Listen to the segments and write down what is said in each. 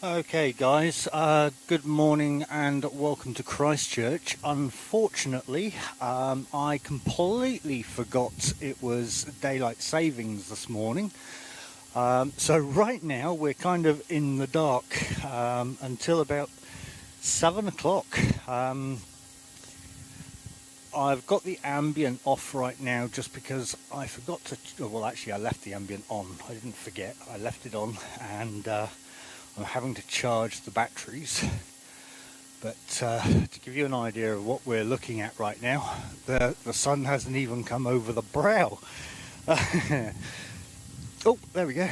Okay guys, good morning and welcome to Christchurch. Unfortunately, I completely forgot it was daylight savings this morning. So right now we're kind of in the dark until about 7 o'clock. I've got the ambient off right now just because I forgot to, well actually I left the ambient on. I didn't forget, I left it on, and I'm having to charge the batteries. But to give you an idea of what we're looking at right now, the sun hasn't even come over the brow. Oh, there we go.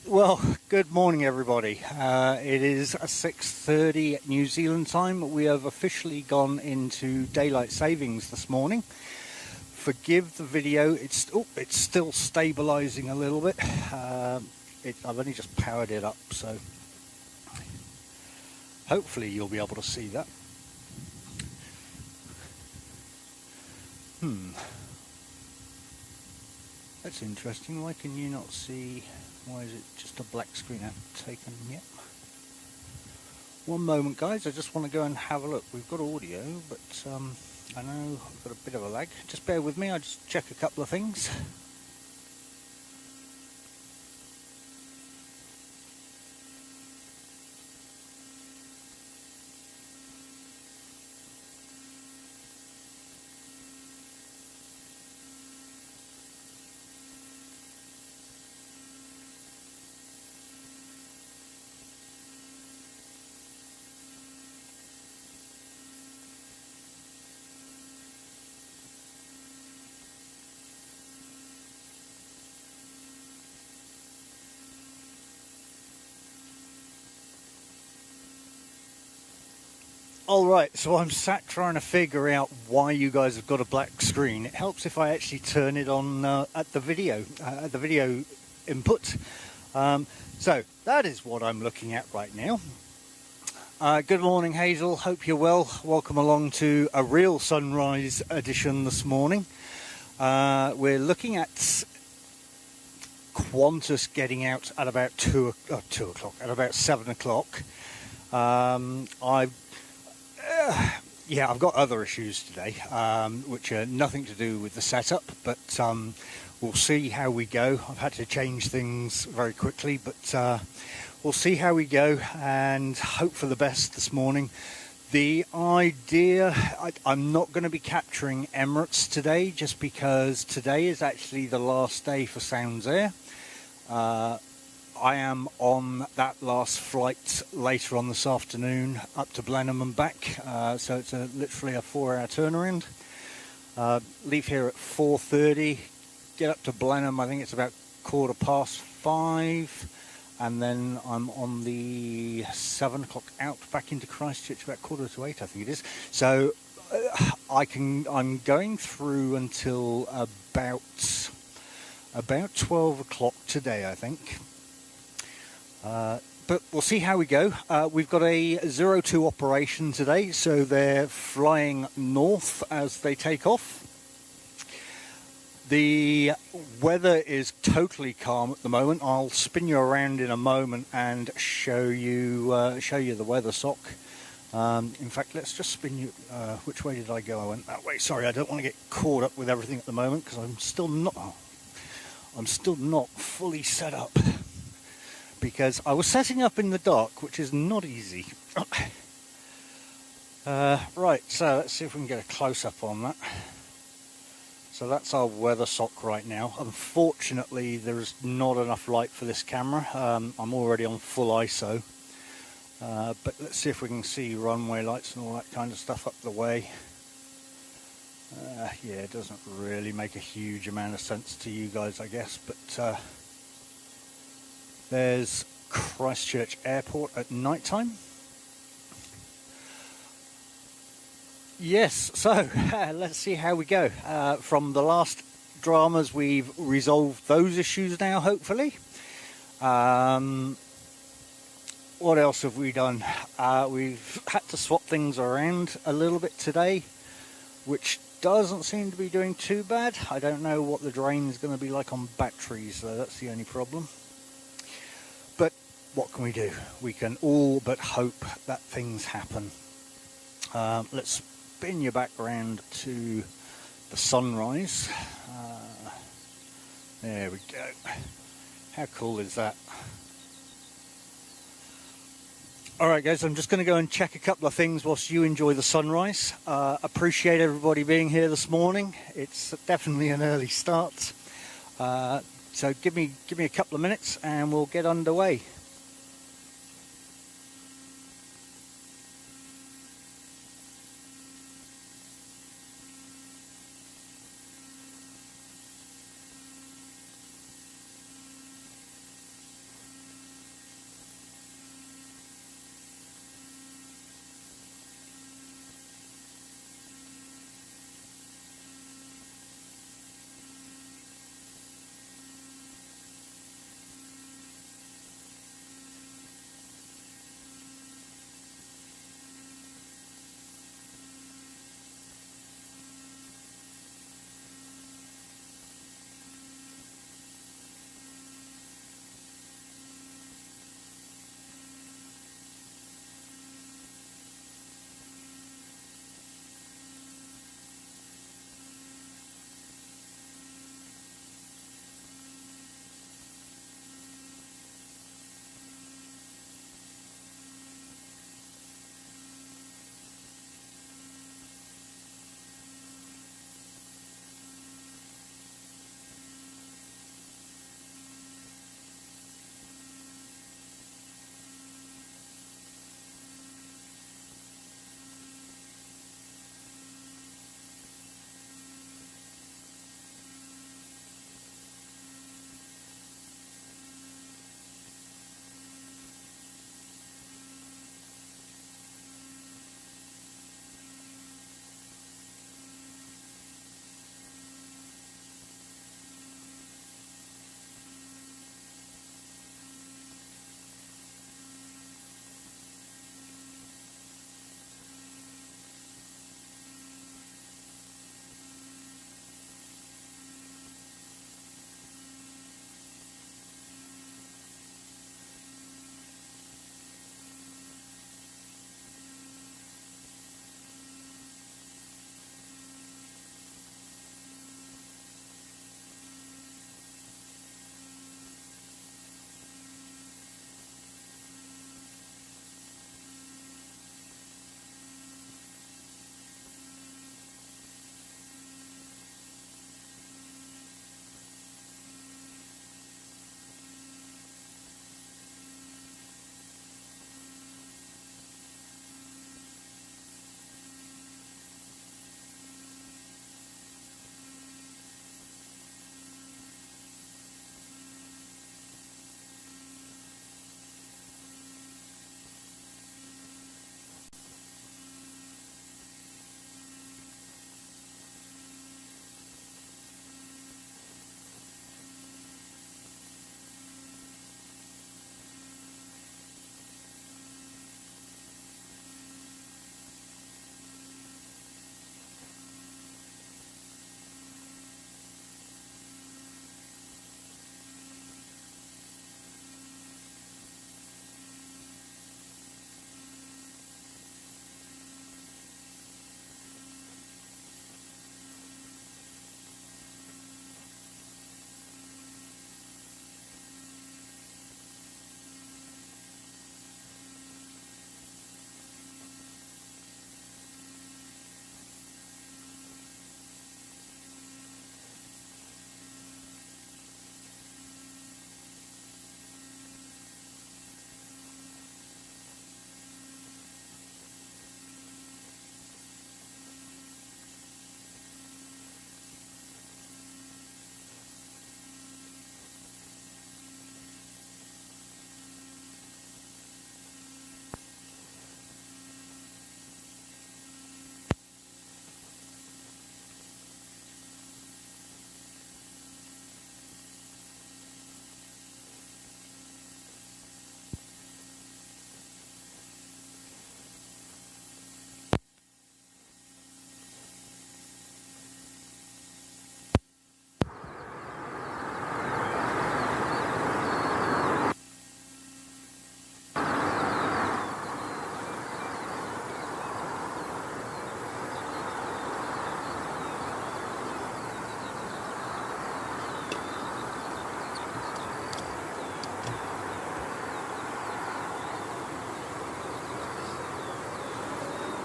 Well, good morning everybody. It is 6:30 New Zealand time. We have officially gone into daylight savings this morning. Forgive the video, it's still stabilizing a little bit. I've only just powered it up, so hopefully you'll be able to see that. That's interesting. Why can you not see? Why is it just a black screen I've taken yet? One moment guys, I just want to go and have a look. We've got audio, but I know I've got a bit of a lag. Just bear with me, I'll just check a couple of things. Alright, so I'm sat trying to figure out why you guys have got a black screen. It helps if I actually turn it on at the video input. So that is what I'm looking at right now. Good morning Hazel, hope you're well. Welcome along to a real sunrise edition this morning. We're looking at Qantas getting out at about 2 o'clock, at about 7 o'clock. I've got other issues today, which are nothing to do with the setup, but we'll see how we go. I've had to change things very quickly, but we'll see how we go and hope for the best this morning. The idea, I'm not going to be capturing Emirates today, just because today is actually the last day for Sounds Air. I am on that last flight later on this afternoon up to Blenheim and back, so it's literally a 4-hour turnaround. Leave here at 4:30, get up to Blenheim, I think it's about 5:15, and then I'm on the 7 o'clock out back into Christchurch about 7:45, I think it is. So I'm going through until about 12 o'clock today, I think. But we'll see how we go. We've got a 02 operation today, so they're flying north as they take off. The weather is totally calm at the moment. I'll spin you around in a moment and show you the weather sock. In fact, let's just spin you. Which way did I go? I went that way. Sorry, I don't want to get caught up with everything at the moment because I'm still not fully set up. Because I was setting up in the dark, which is not easy. Right, so let's see if we can get a close-up on that. So that's our weather sock right now. Unfortunately, there's not enough light for this camera. I'm already on full ISO. But let's see if we can see runway lights and all that kind of stuff up the way. Yeah, it doesn't really make a huge amount of sense to you guys, I guess, but there's Christchurch Airport at night time. Yes, so let's see how we go. From the last dramas, we've resolved those issues now, hopefully. What else have we done? We've had to swap things around a little bit today, which doesn't seem to be doing too bad. I don't know what the drain is going to be like on batteries, though. That's the only problem. what can we do? We can all but hope that things happen. Let's spin you back around to the sunrise. There we go. How cool is that? Alright guys, I'm just going to go and check a couple of things whilst you enjoy the sunrise. Appreciate everybody being here this morning. It's definitely an early start. So give me a couple of minutes and we'll get underway.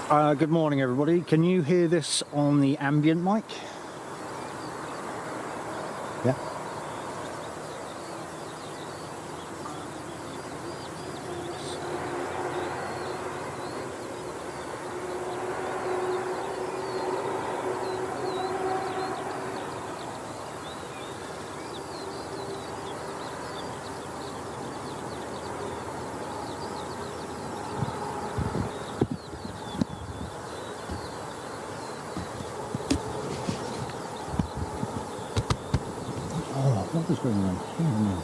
Good morning, everybody. Can you hear this on the ambient mic? Yeah. What is going on here now?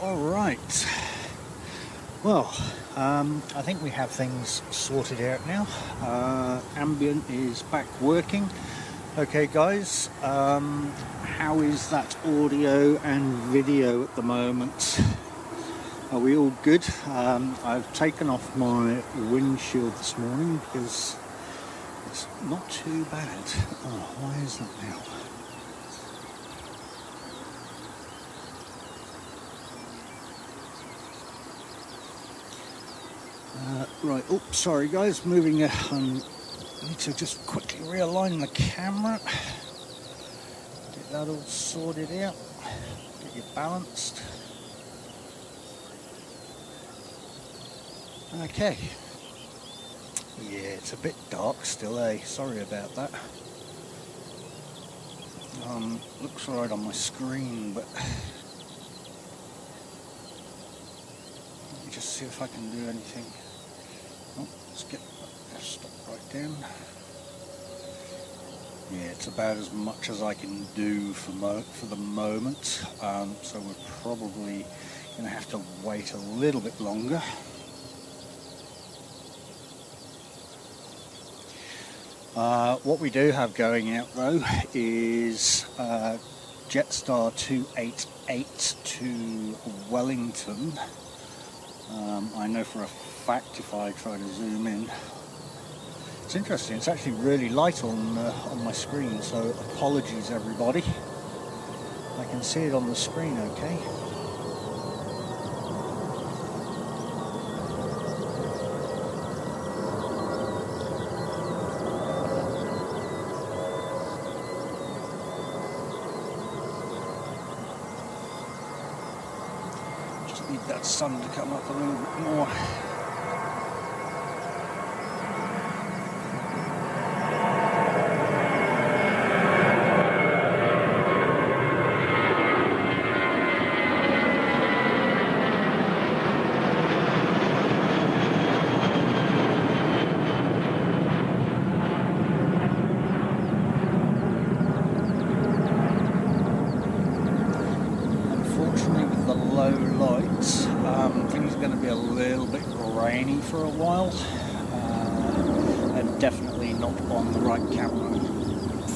All right. Well, I think we have things sorted out now. Ambient is back working. Okay, guys. How is that audio and video at the moment? Are we all good? I've taken off my windshield this morning because it's not too bad. Oh, why is that now? Right, oh, sorry guys, moving, I need to just quickly realign the camera, get that all sorted out, get you balanced. Okay, yeah, it's a bit dark still, sorry about that. Looks alright on my screen, but let me just see if I can do anything. Oh, let's get that stop right down. Yeah, it's about as much as I can do for the moment, so we're probably going to have to wait a little bit longer. What we do have going out though is Jetstar 288 to Wellington. I know for a fact if I try to zoom in, it's interesting, it's actually really light on my screen, so apologies everybody. I can see it on the screen okay. Need that sun to come up a little bit more. Things are going to be a little bit grainy for a while, and definitely not on the right camera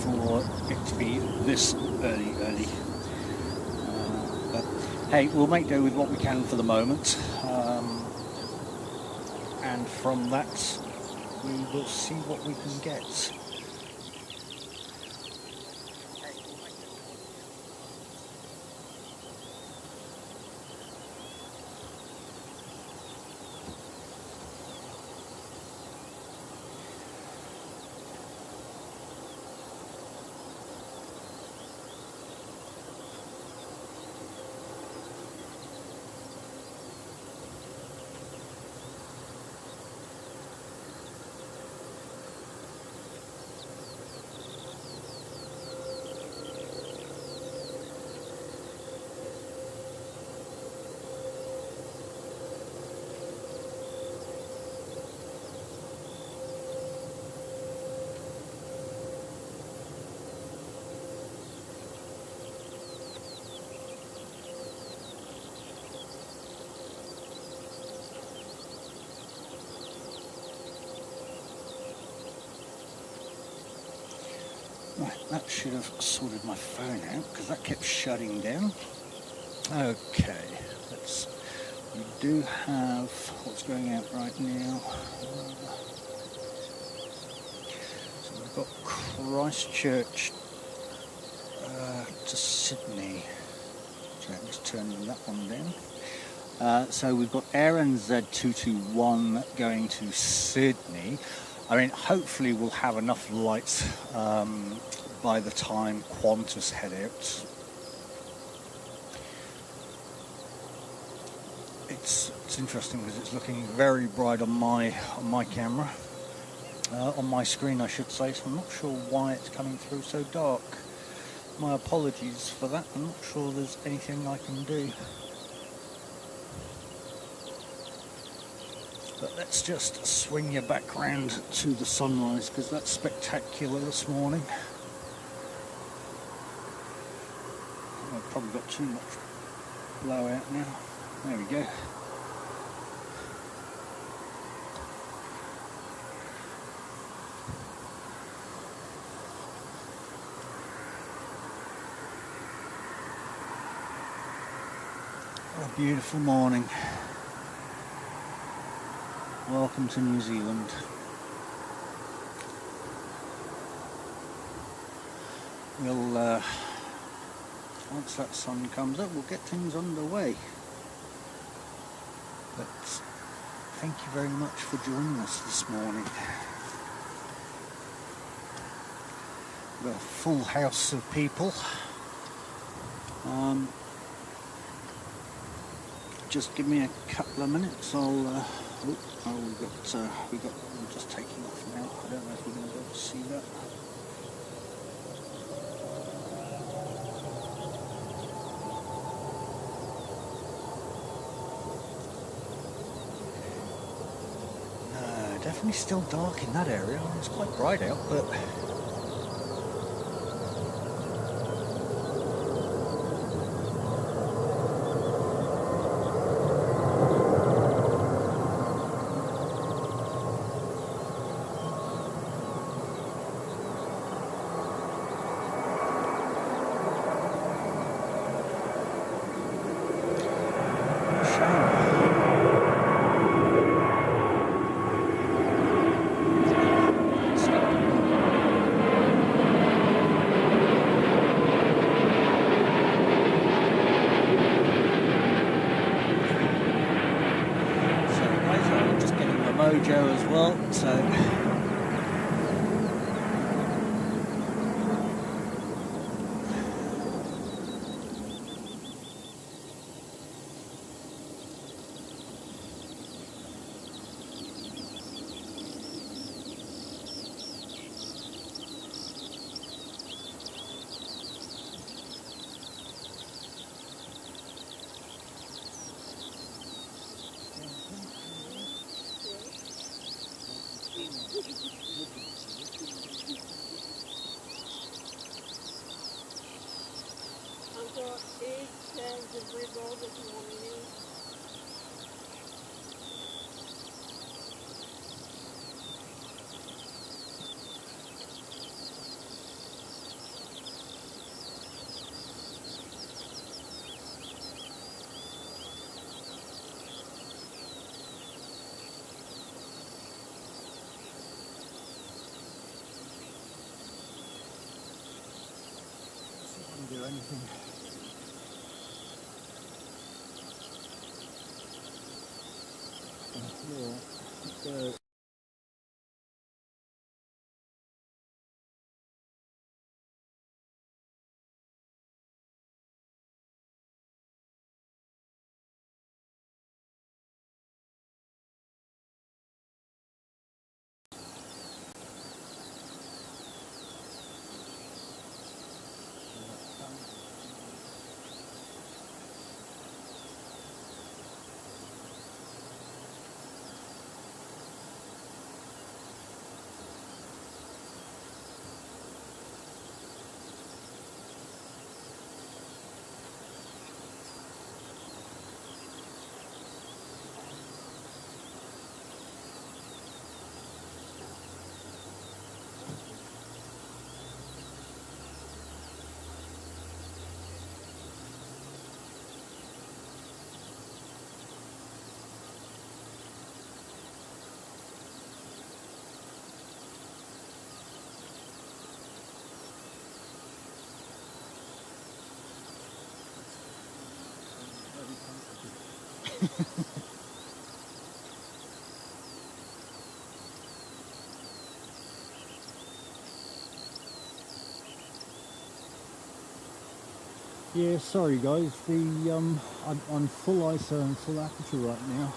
for it to be this early. But hey, we'll make do with what we can for the moment, and from that we will see what we can get. Right, that should have sorted my phone out because that kept shutting down. Okay, we do have what's going out right now. So we've got Christchurch to Sydney. So I'm just turning that one down. So we've got Airlines Z221 going to Sydney. I mean, hopefully we'll have enough lights by the time Qantas head out. It's interesting because it's looking very bright on my camera, on my screen I should say, so I'm not sure why it's coming through so dark. My apologies for that. I'm not sure there's anything I can do. But let's just swing you back round to the sunrise because that's spectacular this morning. I've probably got too much blowout now. There we go. What a beautiful morning. Welcome to New Zealand. We'll, once that sun comes up, we'll get things underway. But thank you very much for joining us this morning. We've got a full house of people. Just give me a couple of minutes. I'm just taking off now. I don't know if we're going to be able to see that. No, definitely still dark in that area. It's quite bright out, but mojo as well, so got eggs, jams and bread rolls if you want any. See if I can do anything. Yeah. Yeah, sorry guys, I'm on full ISO and full aperture right now.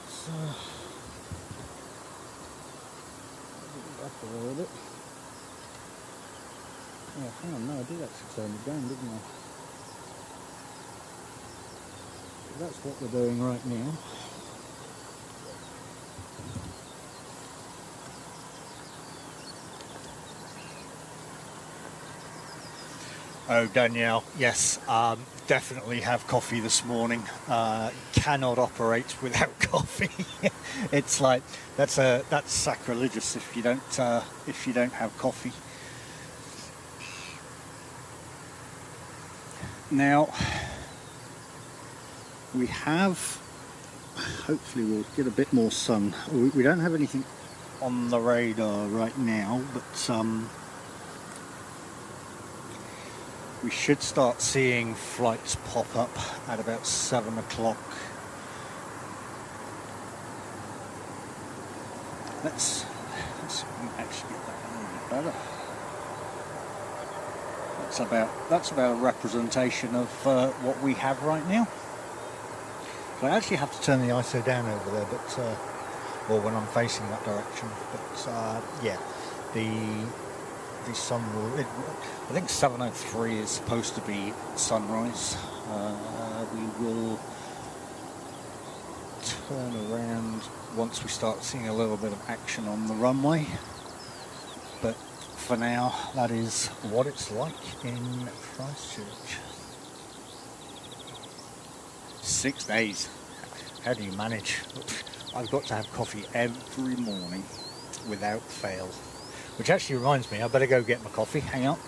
So up a little bit. Oh, hang on, no, I did actually turn it down, didn't I? That's what we're doing right now. Oh, Danielle, yes, definitely have coffee this morning. Cannot operate without coffee. It's like that's sacrilegious if you don't have coffee. Now we have. Hopefully, we'll get a bit more sun. We don't have anything on the radar right now, but we should start seeing flights pop up at about 7 o'clock. Let's see if we can actually get that a little bit better. That's about a representation of what we have right now. So I actually have to turn the ISO down over there, but or when I'm facing that direction. But yeah, the sun will. I think 7:03 is supposed to be sunrise. We will turn around once we start seeing a little bit of action on the runway. But for now, that is what it's like in Christchurch. 6 days. How do you manage? I've got to have coffee every morning without fail. Which actually reminds me, I better go get my coffee. Hang on.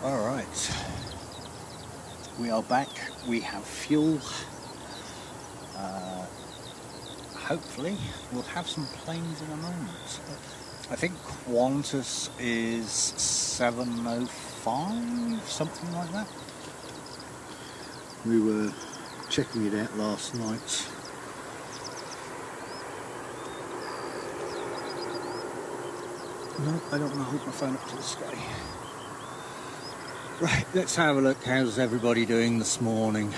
Alright, we are back, we have fuel, hopefully we'll have some planes in a moment. I think Qantas is 7:05, something like that. We were checking it out last night. No, I don't want to hold my phone up to the sky. Right, let's have a look. How's everybody doing this morning?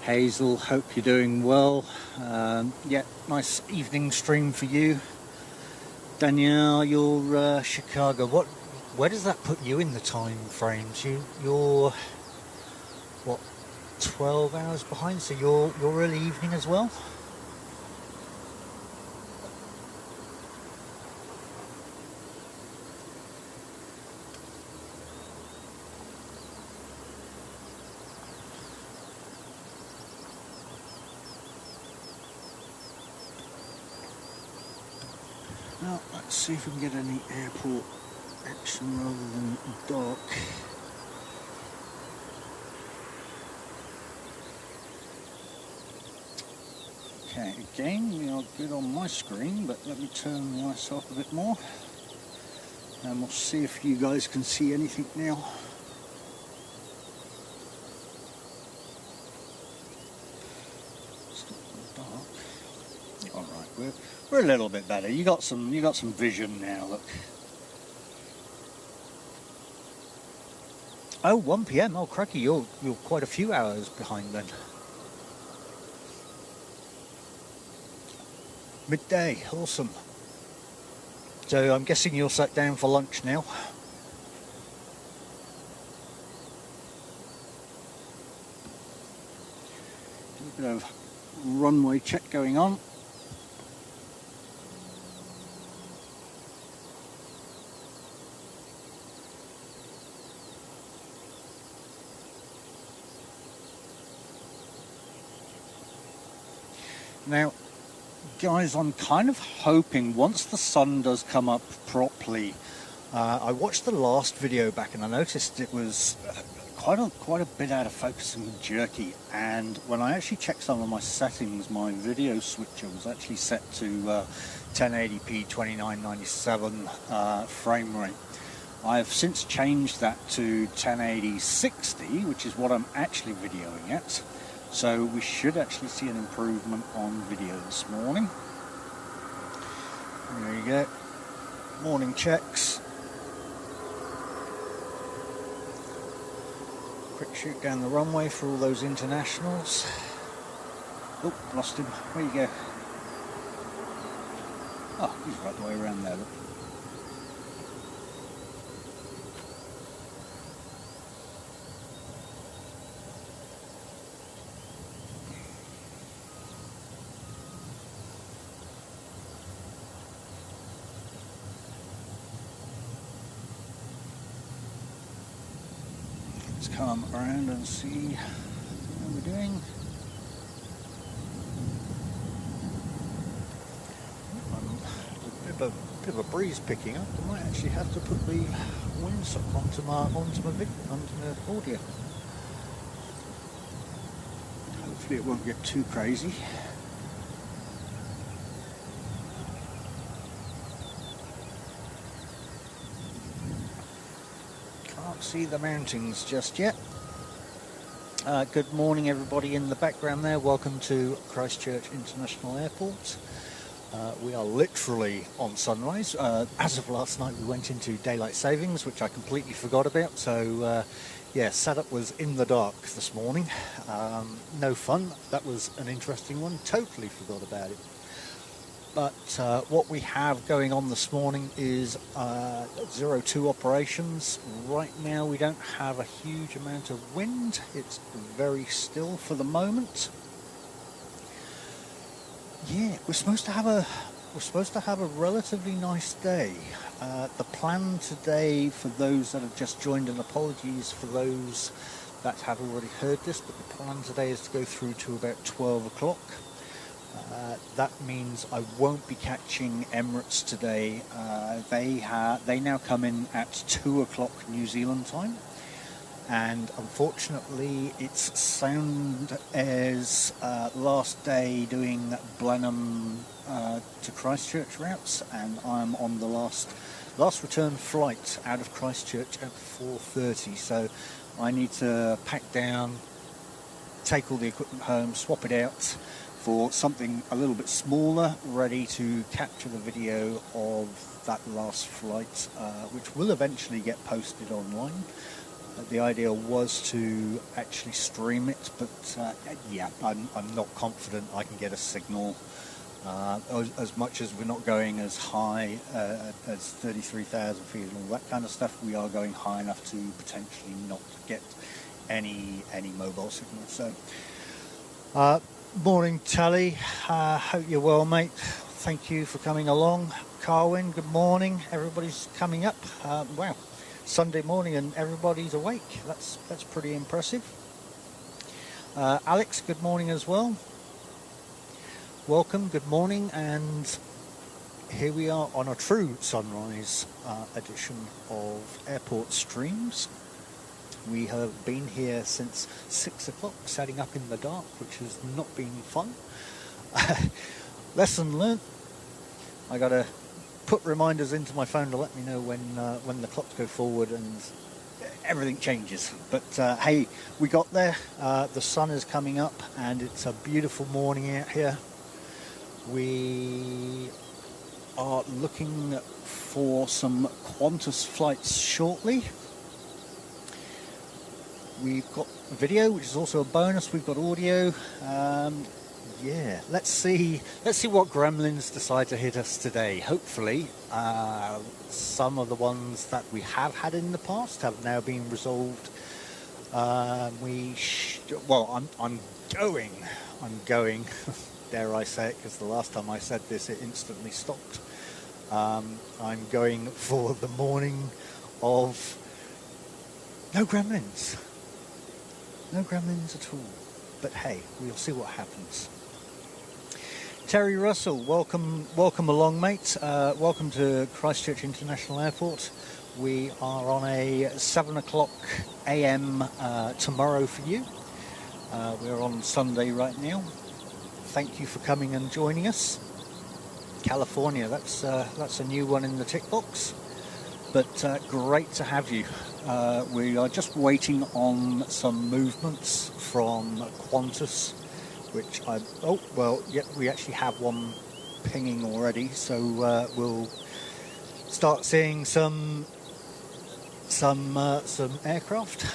Hazel, hope you're doing well. Yeah, nice evening stream for you. Danielle, you're Chicago. Where does that put you in the time frames? You're what, 12 hours behind? So you're early evening as well? Now, let's see if we can get any airport action rather than dark. Okay, again, we are good on my screen, but let me turn myself a bit more. And we'll see if you guys can see anything now. Still dark. Alright, we're a little bit better. You got some vision now, look. Oh, 1 PM. Oh, cracky, you're quite a few hours behind then. Midday, awesome. So I'm guessing you're sat down for lunch now. A bit of runway check going on. Now, guys, I'm kind of hoping once the sun does come up properly, I watched the last video back and I noticed it was quite a bit out of focus and jerky, and when I actually checked some of my settings, my video switcher was actually set to 1080p 2997 frame rate. I have since changed that to 1080 60, which is what I'm actually videoing at. So we should actually see an improvement on video this morning. There you go. Morning checks. Quick shoot down the runway for all those internationals. Oh, lost him. Where you go? Oh, he's right the way around there, look. Come around and see how we're doing. A bit of a breeze picking up. I might actually have to put the windsock onto my audio. Hopefully it won't get too crazy. See the mountains just yet. Good morning everybody in the background there. Welcome to Christchurch International Airport. We are literally on sunrise. As of last night we went into daylight savings, which I completely forgot about, so yeah, setup was in the dark this morning. No fun. That was an interesting one. Totally forgot about it. But what we have going on this morning is 02 operations. Right now we don't have a huge amount of wind. It's very still for the moment. Yeah, we're supposed to have a relatively nice day. The plan today, for those that have just joined, and apologies for those that have already heard this, but the plan today is to go through to about 12 o'clock. That means I won't be catching Emirates today. They now come in at 2 o'clock New Zealand time. and unfortunately it's sound as last day doing Blenheim to Christchurch routes, and I'm on the last return flight out of Christchurch at 4:30, so I need to pack down, take all the equipment home, swap it out for something a little bit smaller, ready to capture the video of that last flight, which will eventually get posted online. The idea was to actually stream it, but yeah, I'm not confident I can get a signal. As much as we're not going as high as 33,000 feet and all that kind of stuff, we are going high enough to potentially not get any mobile signal. So, morning, Tally. Hope you're well, mate. Thank you for coming along. Carwin, good morning. Everybody's coming up. Wow, Sunday morning and everybody's awake. That's pretty impressive. Alex, good morning as well. Welcome, good morning, and here we are on a true sunrise edition of Airport Streams. We have been here since 6 o'clock, setting up in the dark, which has not been fun. Lesson learnt. I got to put reminders into my phone to let me know when the clocks go forward and everything changes. But hey, we got there. The sun is coming up, and it's a beautiful morning out here. We are looking for some Qantas flights shortly. We've got video, which is also a bonus. We've got audio. Yeah, let's see what gremlins decide to hit us today. Hopefully, some of the ones that we have had in the past have now been resolved. Well, I'm going. Dare I say it, because the last time I said this it instantly stopped. I'm going for the morning of no gremlins at all, but hey, we'll see what happens. Terry Russell, welcome along, mate. Welcome to Christchurch International Airport. We are on a 7 o'clock AM tomorrow for you. We're on Sunday right now. Thank you for coming and joining us. California, that's a new one in the tick box, but great to have you. We are just waiting on some movements from Qantas, which we actually have one pinging already, so we'll start seeing some aircraft.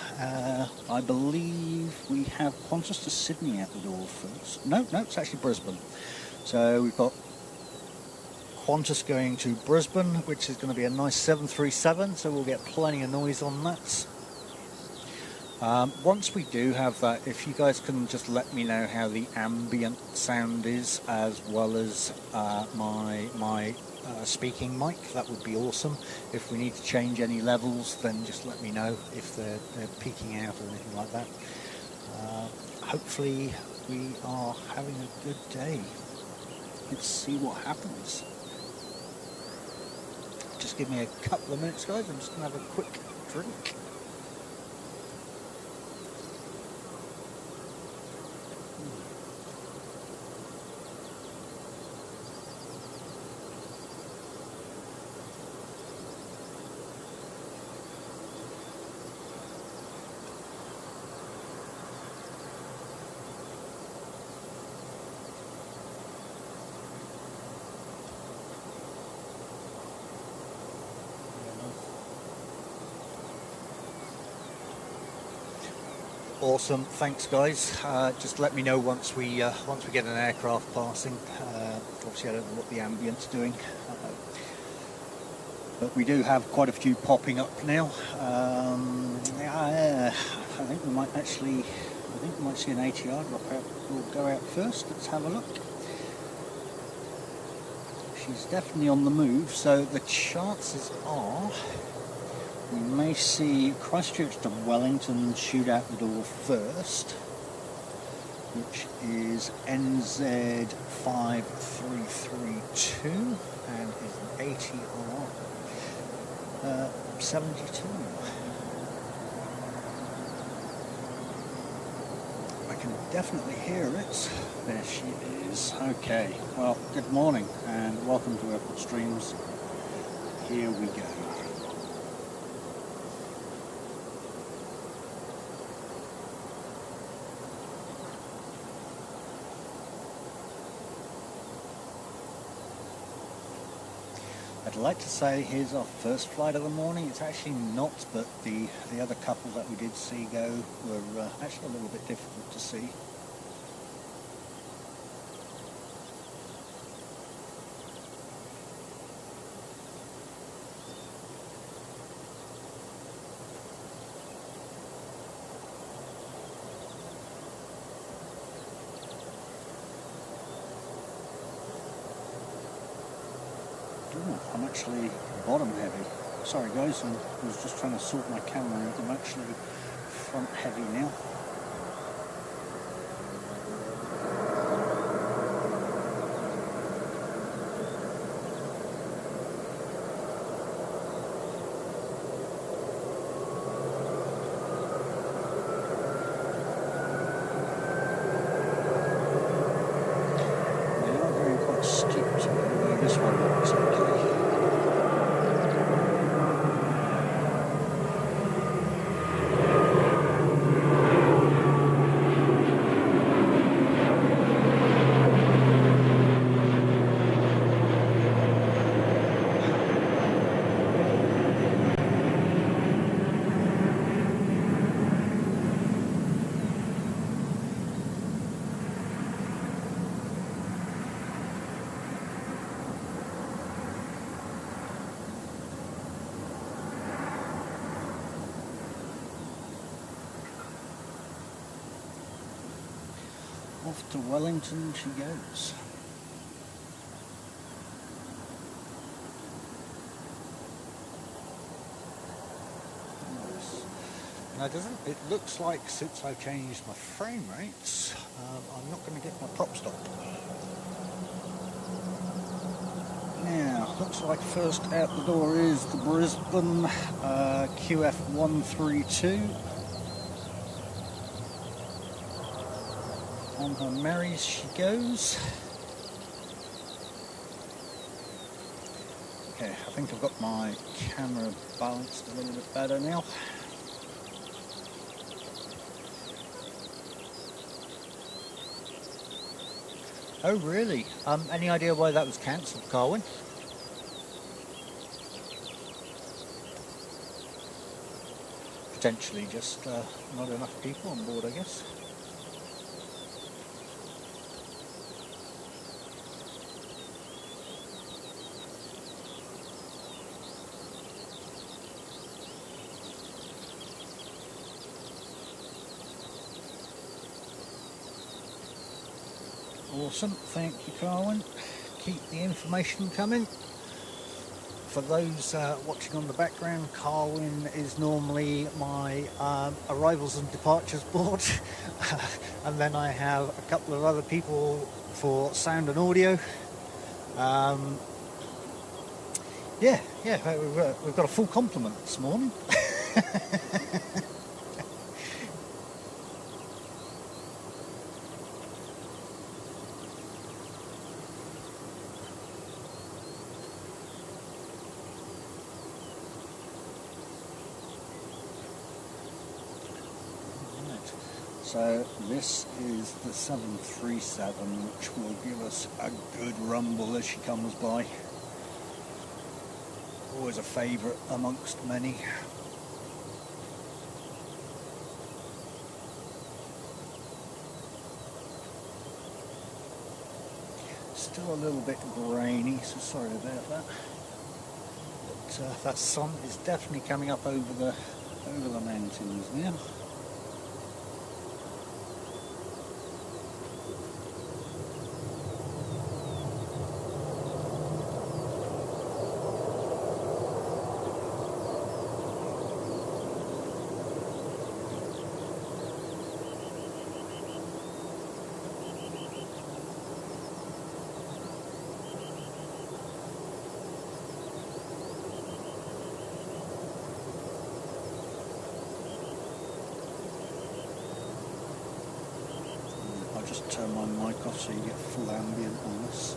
I believe we have Qantas to Sydney out the door first. No, it's actually Brisbane. So we've got Qantas going to Brisbane, which is going to be a nice 737, so we'll get plenty of noise on that. Once we do have that, if you guys can just let me know how the ambient sound is, as well as my speaking mic, that would be awesome. If we need to change any levels, then just let me know if they're peaking out or anything like that. Hopefully we are having a good day. Let's see what happens. Just give me a couple of minutes, guys. I'm just going to have a quick drink. Awesome, thanks guys. Just let me know once we get an aircraft passing. Obviously I don't know what the ambient's doing, but we do have quite a few popping up now. I think we might see an ATR drop out. We'll go out first. Let's have a look. She's definitely on the move, so the chances are we may see Christchurch to Wellington shoot out the door first, which is NZ5332 and is an ATR 72. can definitely hear it. There she is. Okay, well, good morning and welcome to Airport Streams. Here we go. I'd like to say here's our first flight of the morning. It's actually not, but the other couple that we did see go were actually a little bit difficult to see. I'm actually bottom heavy. Sorry guys, I was just trying to sort my camera out. I'm actually front heavy now. They are going quite steep today, although this one looks okay. Off to Wellington she goes. Nice. Now it looks like since I've changed my frame rates, I'm not going to get my prop stop. Now, looks like first out the door is the Brisbane QF132. On her merries she goes. Okay, I think I've got my camera balanced a little bit better now. Oh really? Any idea why that was cancelled, Carwin? Potentially just not enough people on board, I guess. Awesome, thank you Carwin. Keep the information coming. For those watching on the background, Carwin is normally my arrivals and departures board. And then I have a couple of other people for sound and audio. Yeah, we've got a full complement this morning. So this is the 737, which will give us a good rumble as she comes by. Always a favourite amongst many. Still a little bit grainy, so sorry about that. But that sun is definitely coming up over the mountains now. turn my mic off so you get full ambient on this.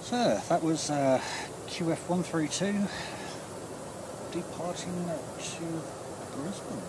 So that was QF132 departing to Brisbane.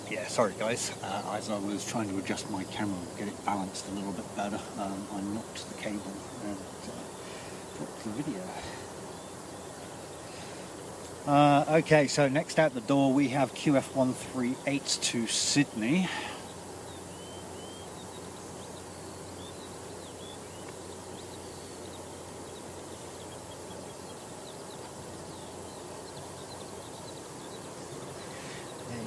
Yeah, sorry guys, as I was trying to adjust my camera, get it balanced a little bit better, I knocked the cable and dropped the video. Okay, so next out the door we have QF138 to Sydney.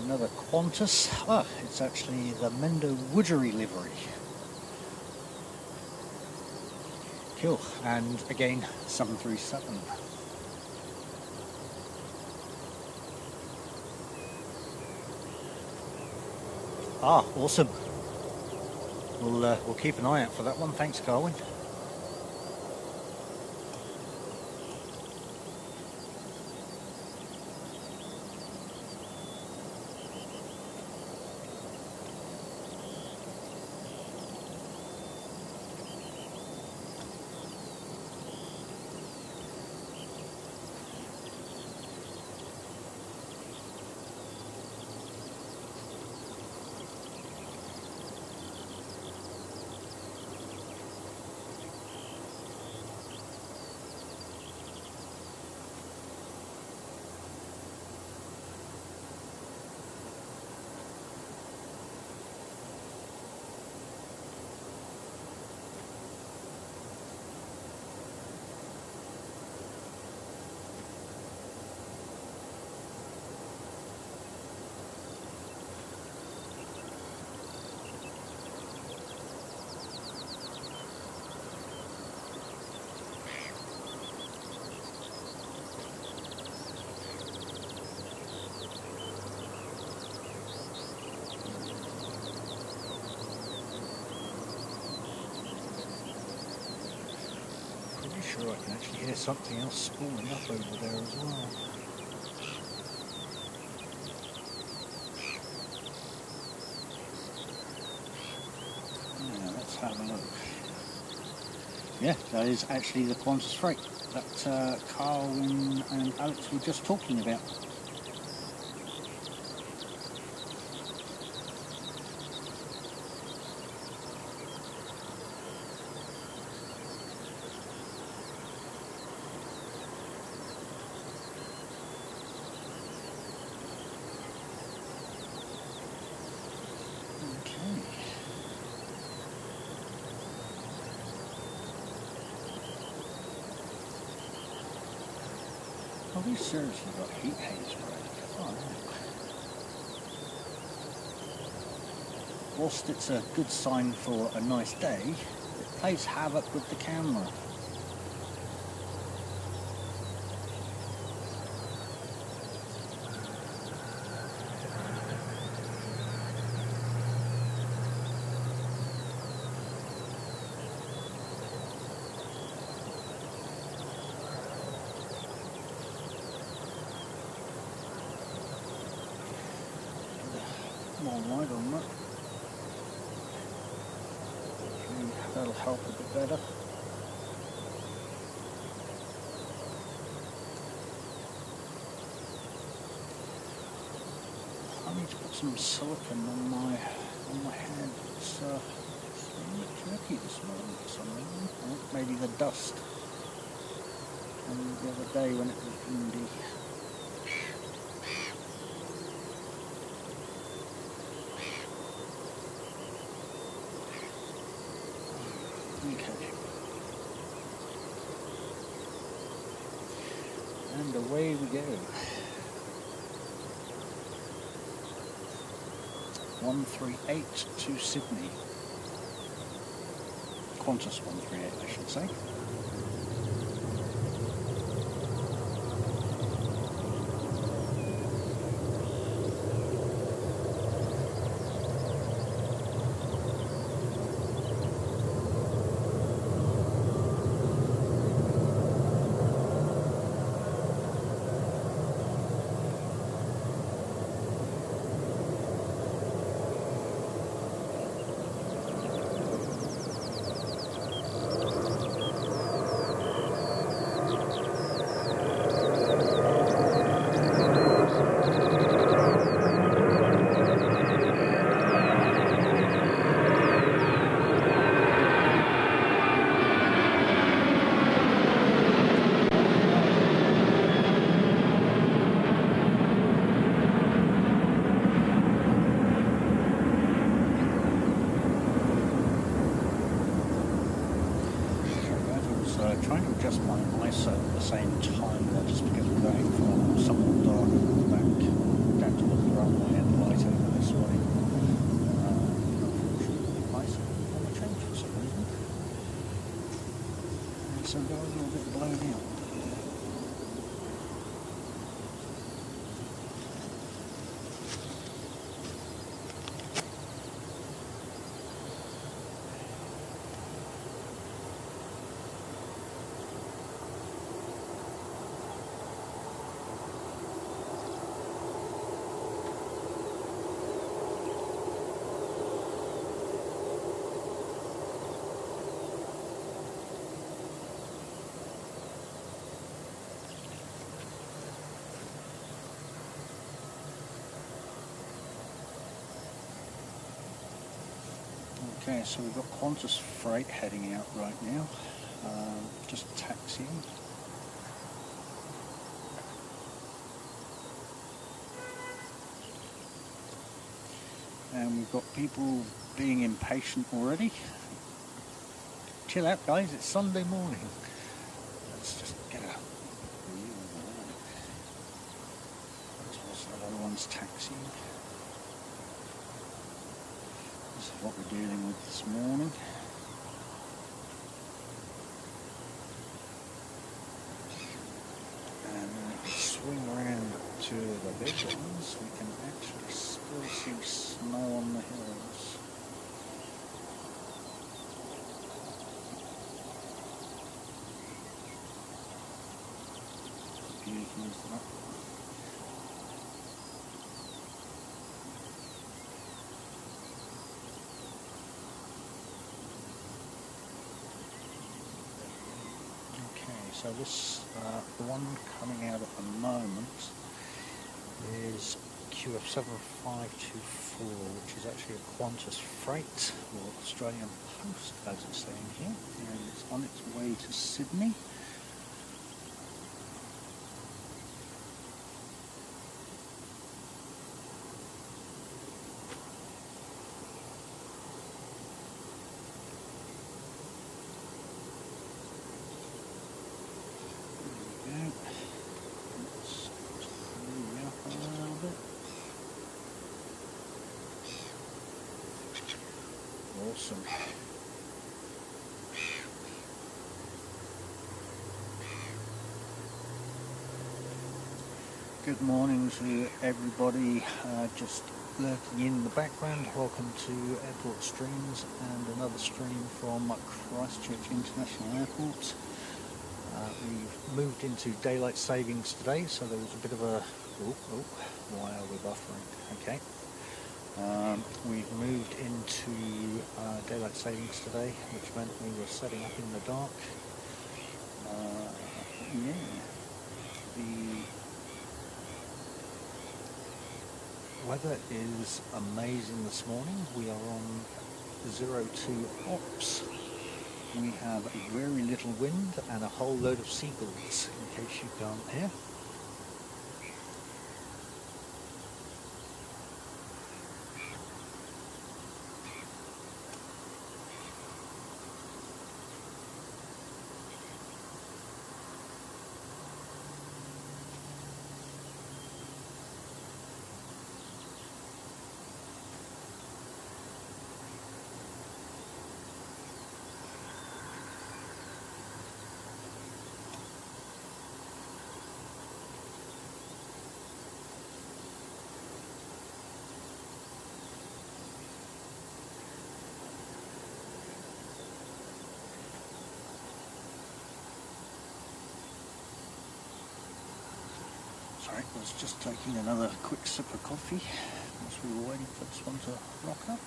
Another Qantas. Ah, it's actually the Mendo Woodgery livery. Cool. And again, 737. Ah, awesome. We'll keep an eye out for that one. Thanks, Carwin. sure I can actually hear something else spooling up over there as well. Yeah, let's have a look. Yeah, that is actually the Qantas freight that Carl and Alex were just talking about. Oh, these seriously got heat haze already. Whilst it's a good sign for a nice day, it plays havoc with the camera. More light on that. That'll help a bit better. I need to put some silicone on my hand. It's a bit tricky this morning for some reason. I think maybe the dust. And the other day when it was windy. Okay. And away we go. 138 to Sydney. Qantas 138, I should say. Trying to adjust my ISO at the same time there, just because we're going from somewhat dark back down to the runway and light over this way. Unfortunately, the ISO want to change for some reason, and so got a little bit blown out. Okay, so we've got Qantas freight heading out right now, just taxiing. And we've got people being impatient already. Chill out guys, it's Sunday morning. Let's just get a view of that. There's also another one's taxiing. This is what we're dealing with this morning. And then if we swing around to the big ones, we can actually still see snow on the hills. noise than that. Okay, so this, the one coming out at the moment is QF7524, which is actually a Qantas freight, or Australian Post as it's saying here, and it's on its way to Sydney. Awesome. Good morning to everybody just lurking in the background. Welcome to Airport Streams and another stream from Christchurch International Airport. We've moved into daylight savings today, so there was a bit of a... why are we buffering? Okay. We've moved into daylight savings today, which meant we were setting up in the dark. The weather is amazing this morning. We are on 02 ops. We have very little wind and a whole load of seagulls, in case you can't hear. Sorry, I was just taking another quick sip of coffee whilst we were waiting for this one to rock up.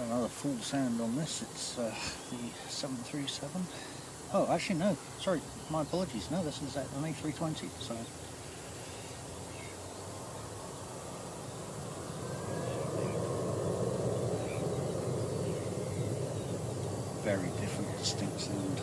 Another full sound on this, it's the 737. Oh, actually no, sorry, my apologies, no, this is an A320, so... very different, distinct sound.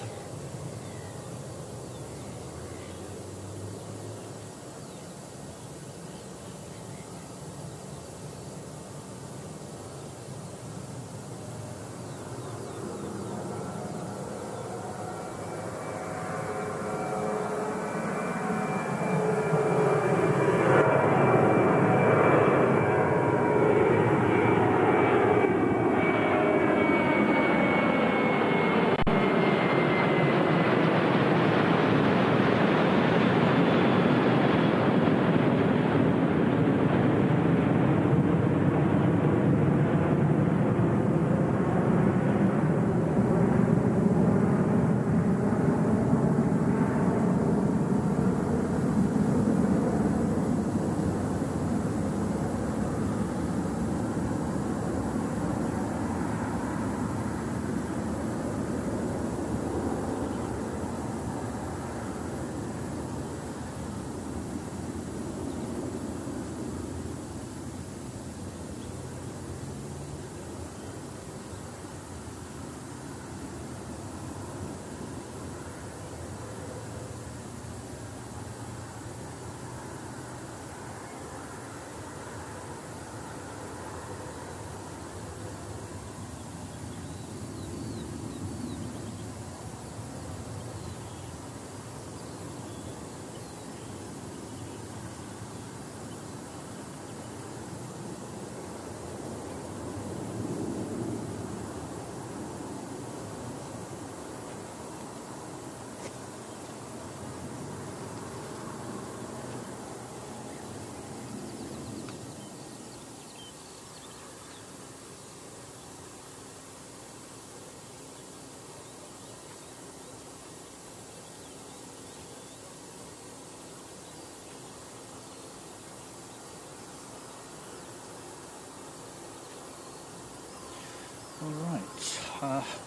Right,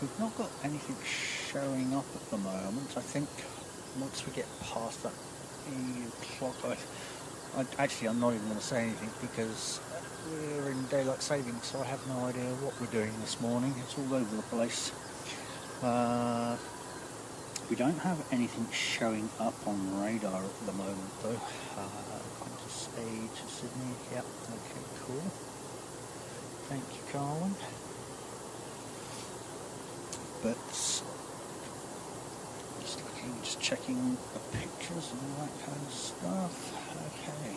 we've not got anything showing up at the moment. I think once we get past that 8 o'clock, I'm not even going to say anything because we're in daylight savings, so I have no idea what we're doing this morning. It's all over the place. We don't have anything showing up on radar at the moment though. Qantas A to Sydney, yep, okay, cool. Thank you, Carlin. But just looking, just checking the pictures and all that kind of stuff. Okay.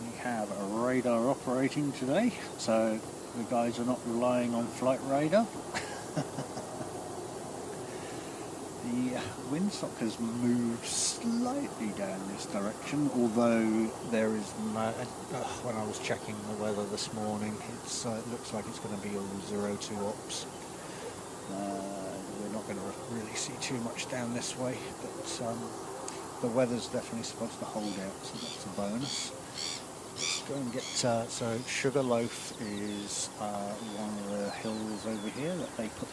We have a radar operating today, so the guys are not relying on flight radar. The windsock has moved slightly down this direction, although there is no, when I was checking the weather this morning, it looks like it's going to be all 02 ops. We're not going to really see too much down this way, but the weather's definitely supposed to hold out, so that's a bonus. Let's go and get, so Sugarloaf is one of the hills over here that they've got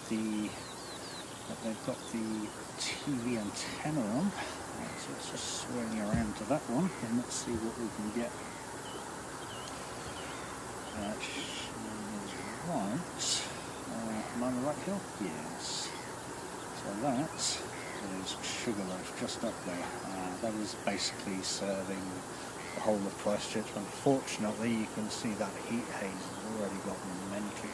the TV antenna on. So let's just swing around to that one and let's see what we can get. Right. Am I on the right hill? Yes. So that is Sugarloaf just up there. That is basically serving the whole of Christchurch. Unfortunately, you can see that heat haze has already got mental.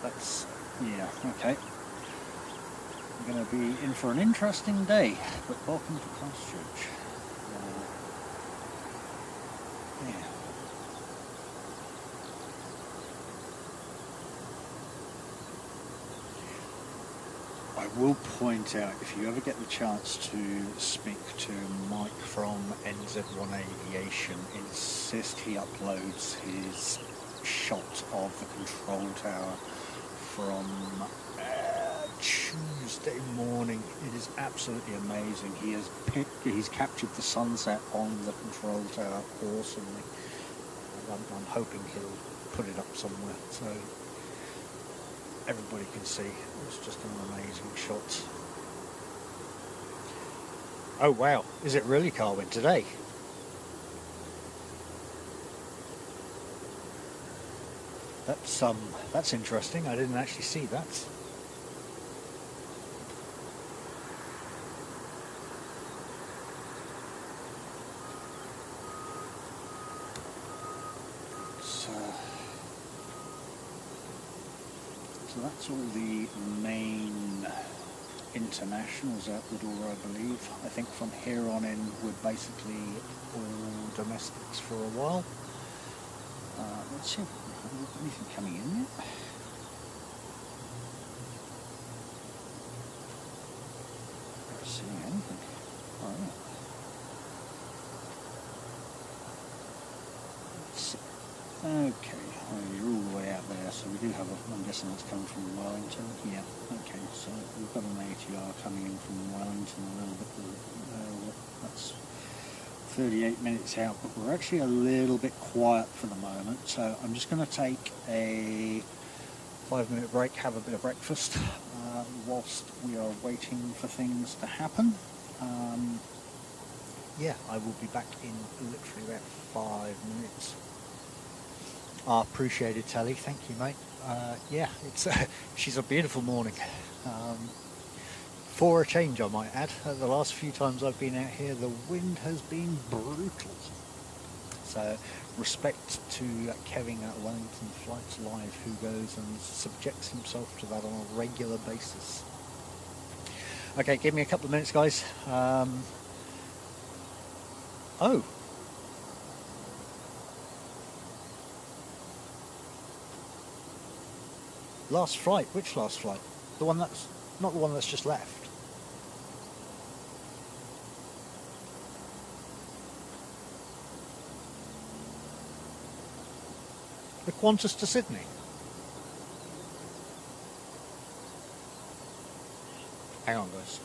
That's, yeah, okay. We're going to be in for an interesting day, but welcome to Christchurch. Yeah. I will point out, if you ever get the chance to speak to Mike from NZ1 Aviation, insist he uploads his shot of the control tower from Tuesday morning. It is absolutely amazing. He's captured the sunset on the control tower awesomely. I'm hoping he'll put it up somewhere so everybody can see. It's just an amazing shot. Oh wow, is it really Carwin today? That's interesting. I didn't actually see that. So that's all the main internationals out the door, I believe. I think from here on in we're basically all domestics for a while. Let's see if we have anything coming in yet. Not seeing anything. Oh, yeah. Okay, well, you're all the way out there, so we do have I'm guessing that's coming from Wellington. Yeah, okay, so we've got an ATR coming in from Wellington a little bit, that's 38 minutes out, but we're actually a little bit quiet for the moment, so I'm just going to take a 5-minute break, have a bit of breakfast, whilst we are waiting for things to happen. Yeah, I will be back in literally about 5 minutes. I appreciate it, Tally. Thank you, mate. Yeah, she's a beautiful morning. For a change, I might add. The last few times I've been out here, the wind has been brutal. So, respect to Kevin at Wellington Flights Live, who goes and subjects himself to that on a regular basis. Okay, give me a couple of minutes, guys. Oh. Last flight? Which last flight? The one that's not the one that's just left. The Qantas to Sydney. Hang on, guys.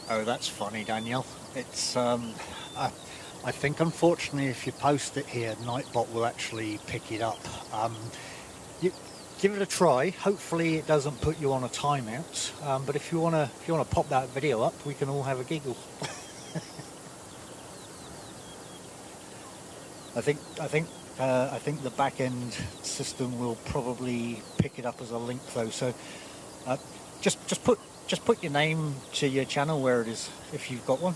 Oh, that's funny, Danielle. It's I think unfortunately if you post it here, Nightbot will actually pick it up. You give it a try. Hopefully it doesn't put you on a timeout. But if you wanna pop that video up, we can all have a giggle. I think the back end system will probably pick it up as a link though. So just put your name to your channel where it is if you've got one.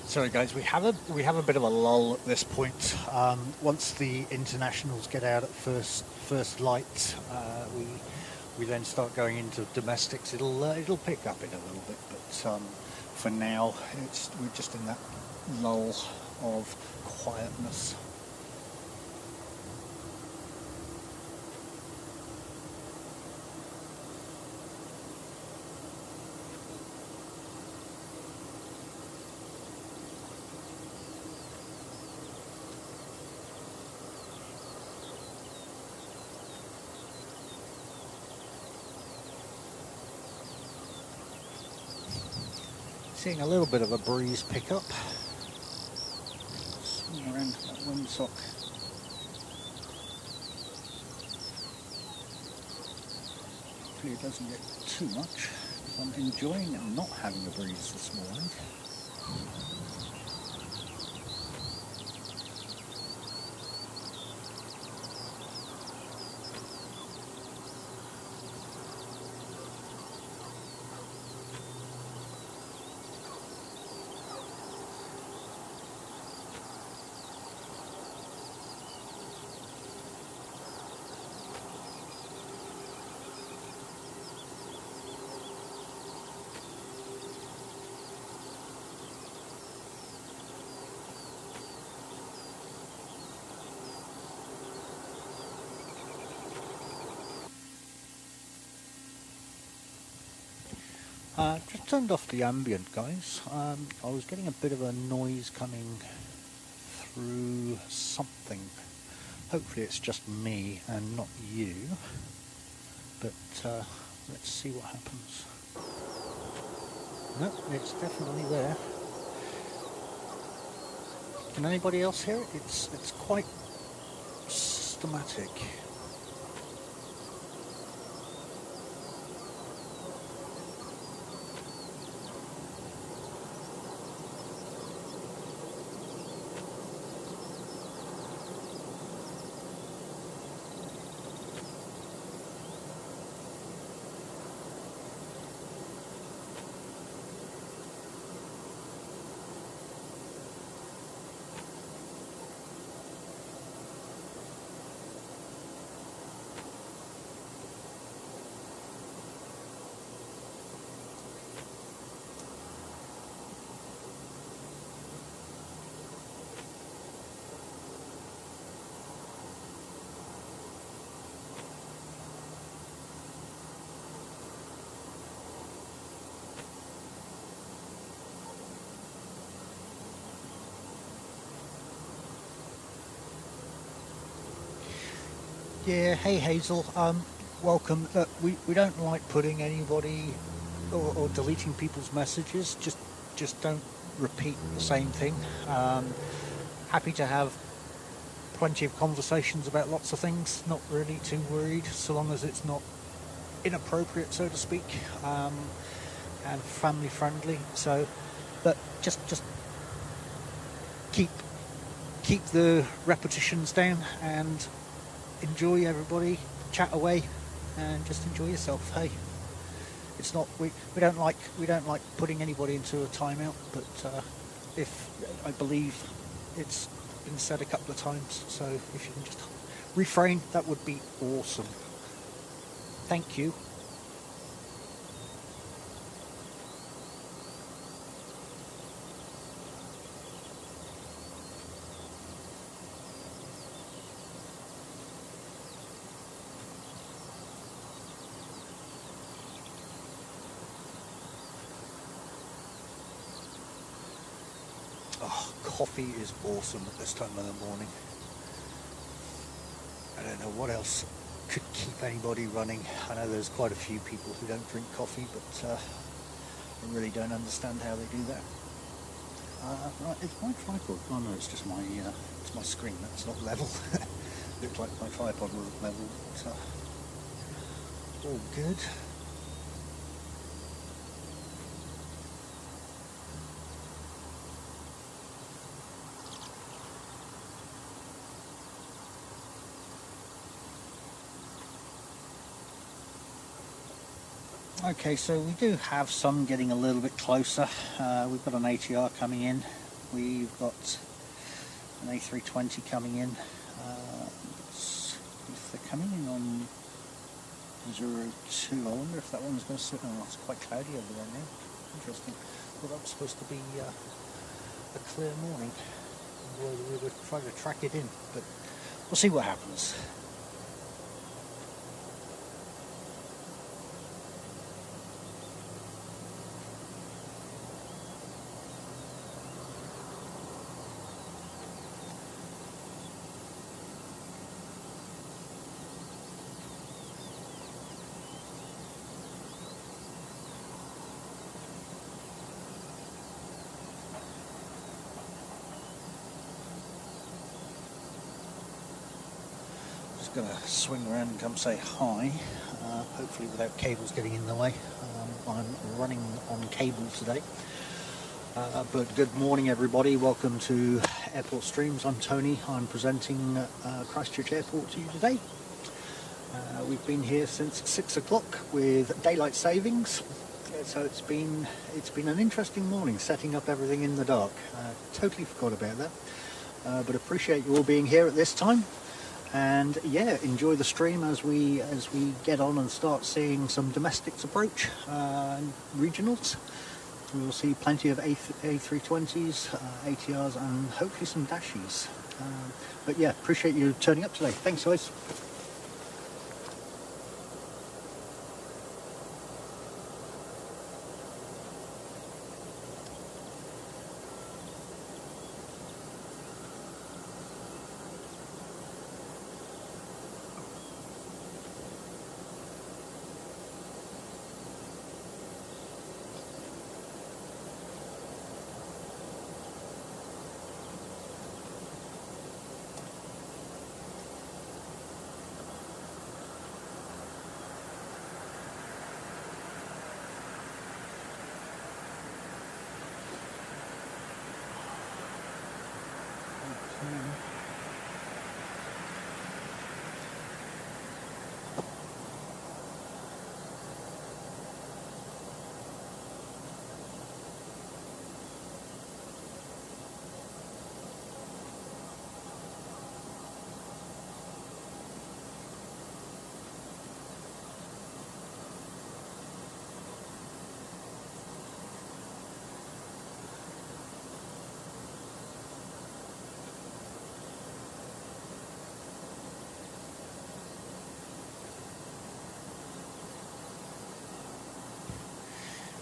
Sorry guys, we have a bit of a lull at this point. Once the internationals get out at first light, we then start going into domestics. It'll pick up in a little bit, but for now we're just in that lull of quietness. Seeing a little bit of a breeze pick up. Swing around that windsock. Hopefully it doesn't get too much. I'm enjoying not having a breeze this morning. Just turned off the ambient, guys. I was getting a bit of a noise coming through something. Hopefully it's just me and not you. But let's see what happens. No, it's definitely there. Can anybody else hear it? It's quite systematic. Yeah, hey Hazel, welcome. Look, we don't like putting anybody or deleting people's messages, just don't repeat the same thing. Happy to have plenty of conversations about lots of things, not really too worried, so long as it's not inappropriate, so to speak, and family friendly. So, but just keep the repetitions down and enjoy, everybody, chat away and just enjoy yourself. Hey, it's not we don't like putting anybody into a timeout, but if I believe it's been said a couple of times, so if you can just refrain, that would be awesome. Thank you. Oh, coffee is awesome at this time of the morning. I don't know what else could keep anybody running. I know there's quite a few people who don't drink coffee, but I really don't understand how they do that. Right, it's my tripod. Oh no, it's just it's my screen. That's not level. Looks like my tripod was level. But, all good. Okay, so we do have some getting a little bit closer. We've got an ATR coming in. We've got an A320 coming in. If they're coming in on 02, I wonder if that one's going to sit. Oh, it's quite cloudy over there now. Interesting. Well, that was supposed to be a clear morning. We were trying to track it in, but we'll see what happens. Going to swing around and come say hi, hopefully without cables getting in the way. I'm running on cable today, but good morning everybody, welcome to Airport Streams. I'm Tony, I'm presenting Christchurch Airport to you today. We've been here since 6 o'clock with daylight savings, so it's been an interesting morning setting up everything in the dark. Totally forgot about that, but appreciate you all being here at this time. And yeah, enjoy the stream as we get on and start seeing some domestics approach, regionals. We will see plenty of A320s, ATRs, and hopefully some Dashies. But yeah, appreciate you turning up today. Thanks, guys.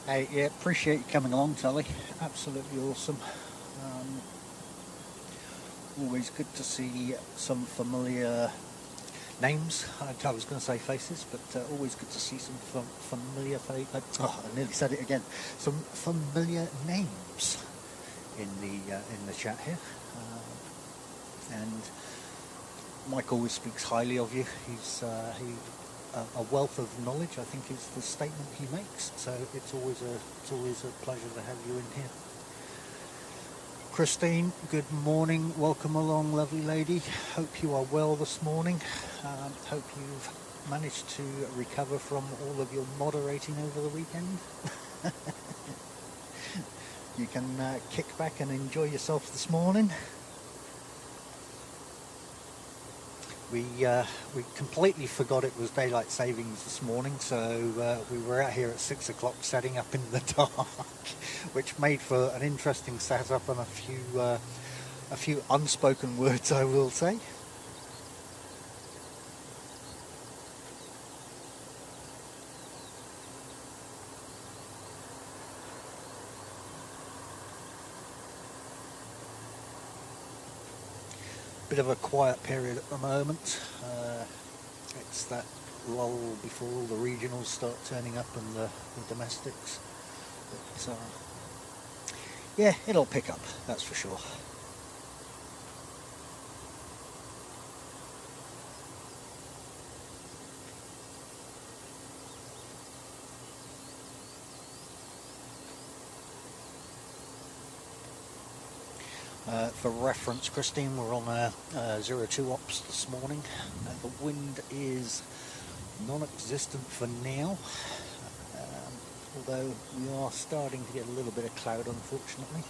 Hey, yeah, appreciate you coming along, Tully. Absolutely awesome. Always good to see some familiar names. I was going to say faces, but always good to see some familiar faces. Oh, I nearly said it again. Some familiar names in the chat here. And Mike always speaks highly of you. He's a wealth of knowledge, I think, is the statement he makes. So it's always a pleasure to have you in here. Christine, good morning. Welcome along, lovely lady. Hope you are well this morning. Hope you've managed to recover from all of your moderating over the weekend. You can kick back and enjoy yourself this morning. We completely forgot it was daylight savings this morning, so we were out here at 6 o'clock setting up in the dark, which made for an interesting setup and a few unspoken words, I will say. Bit of a quiet period at the moment. It's that lull before all the regionals start turning up and the domestics. But yeah, it'll pick up, that's for sure. For reference, Christine, we're on 02 ops this morning. The wind is non-existent for now, although we are starting to get a little bit of cloud, unfortunately.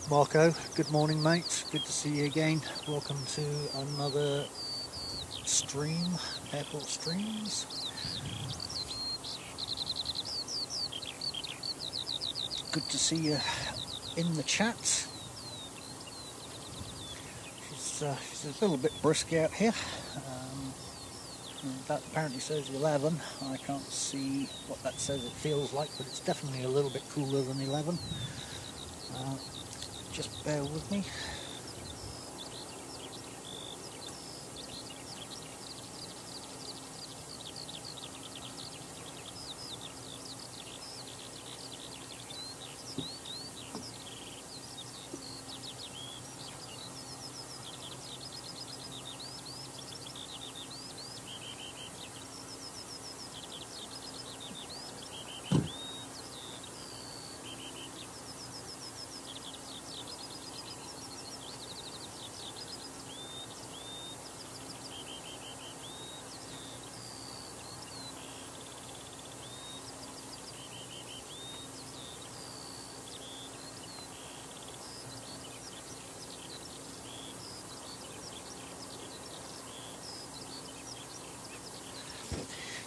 Marco, good morning, mate. Good to see you again. Welcome to another stream, Airport Streams. Good to see you in the chat. She's a little bit brisk out here. That apparently says 11. I can't see what that says it feels like, but it's definitely a little bit cooler than 11. Just bear with me.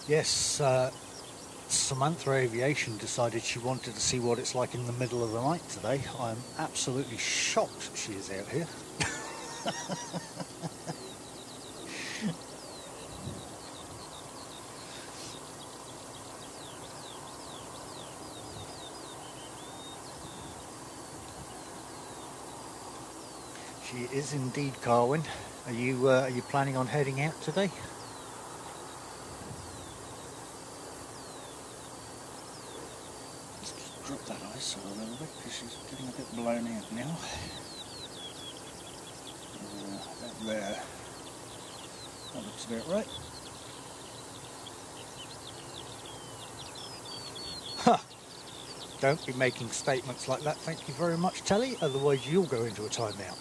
Yes, Samantha Aviation decided she wanted to see what it's like in the middle of the night today. I'm absolutely shocked she is out here. She is indeed, Carwin. Are you planning on heading out today? Drop that ice a little bit because she's getting a bit blown out now. There. That looks about right. Ha! Don't be making statements like that, thank you very much, Telly, otherwise you'll go into a timeout.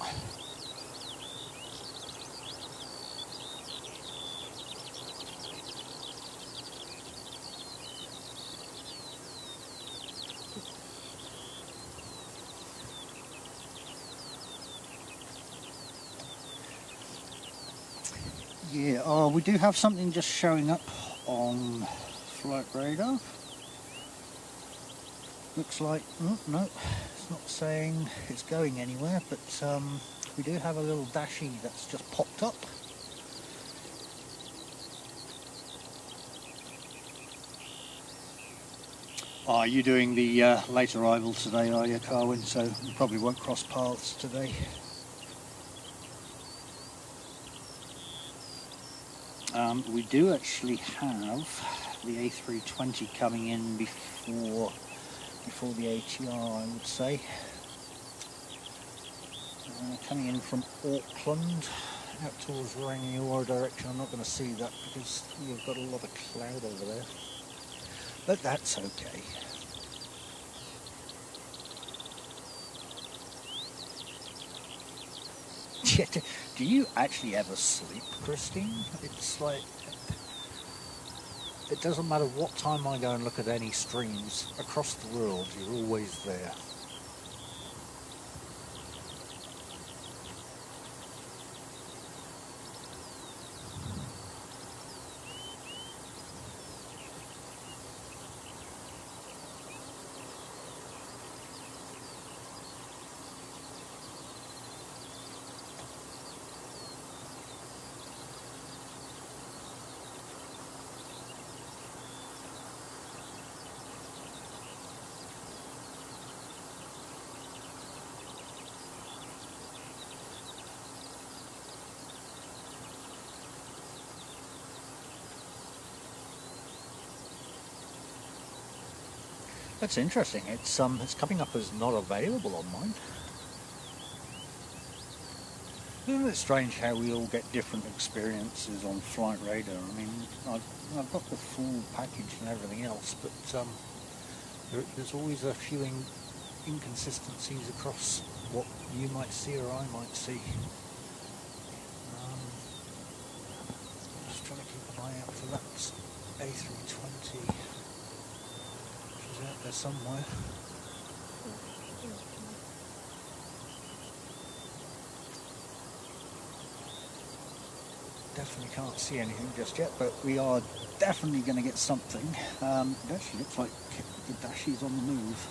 Yeah, we do have something just showing up on flight radar. Looks like, no, it's not saying it's going anywhere, but we do have a little dashie that's just popped up. Are you doing the late arrival today, are you, Carwin? So you probably won't cross paths today. We do actually have the A320 coming in before the ATR, I would say. Coming in from Auckland out towards Aotearoa direction. I'm not going to see that because you've got a lot of cloud over there, but that's okay. Do you actually ever sleep, Christine? It's like, it doesn't matter what time I go and look at any streams across the world, you're always there. That's interesting. It's coming up as not available on mine. Isn't it strange how we all get different experiences on Flight Radar? I mean, I've got the full package and everything else, but there's always a few inconsistencies across what you might see or I might see. Just trying to keep an eye out for that A320, which is out there somewhere. Definitely can't see anything just yet, but we are definitely going to get something. It actually looks like the Dashi's on the move.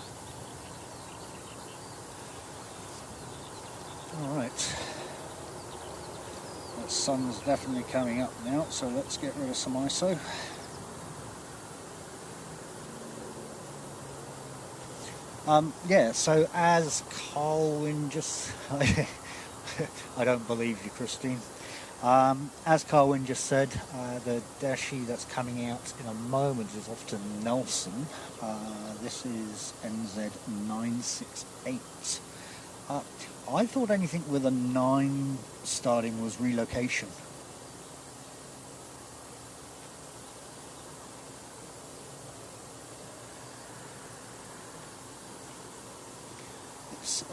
Alright. The sun's definitely coming up now, so let's get rid of some ISO. Yeah, so as Carlwyn just... I don't believe you, Christine. As Carlwyn just said, the Dashi that's coming out in a moment is off to Nelson. This is NZ968. I thought anything with a 9 starting was relocation.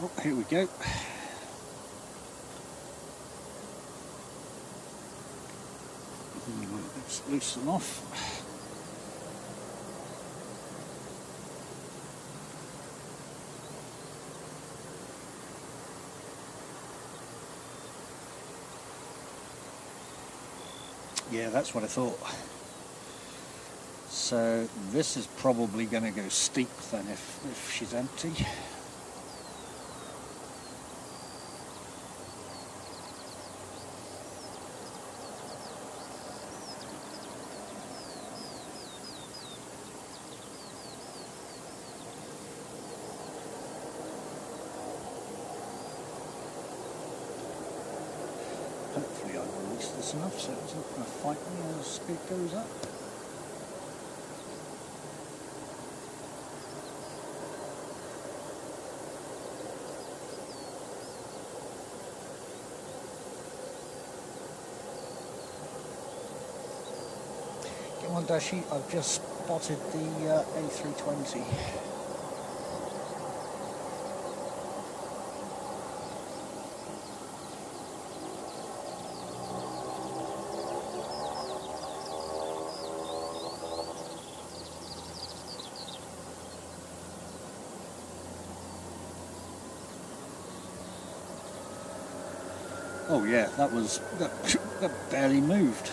Oh, here we go. Let's loosen off. Yeah, that's what I thought. So this is probably going to go steep then if she's empty. Hopefully I've released this enough so it's not going to fight me as it goes up. Get one Dashi, I've just spotted the A320. Oh yeah, that barely moved.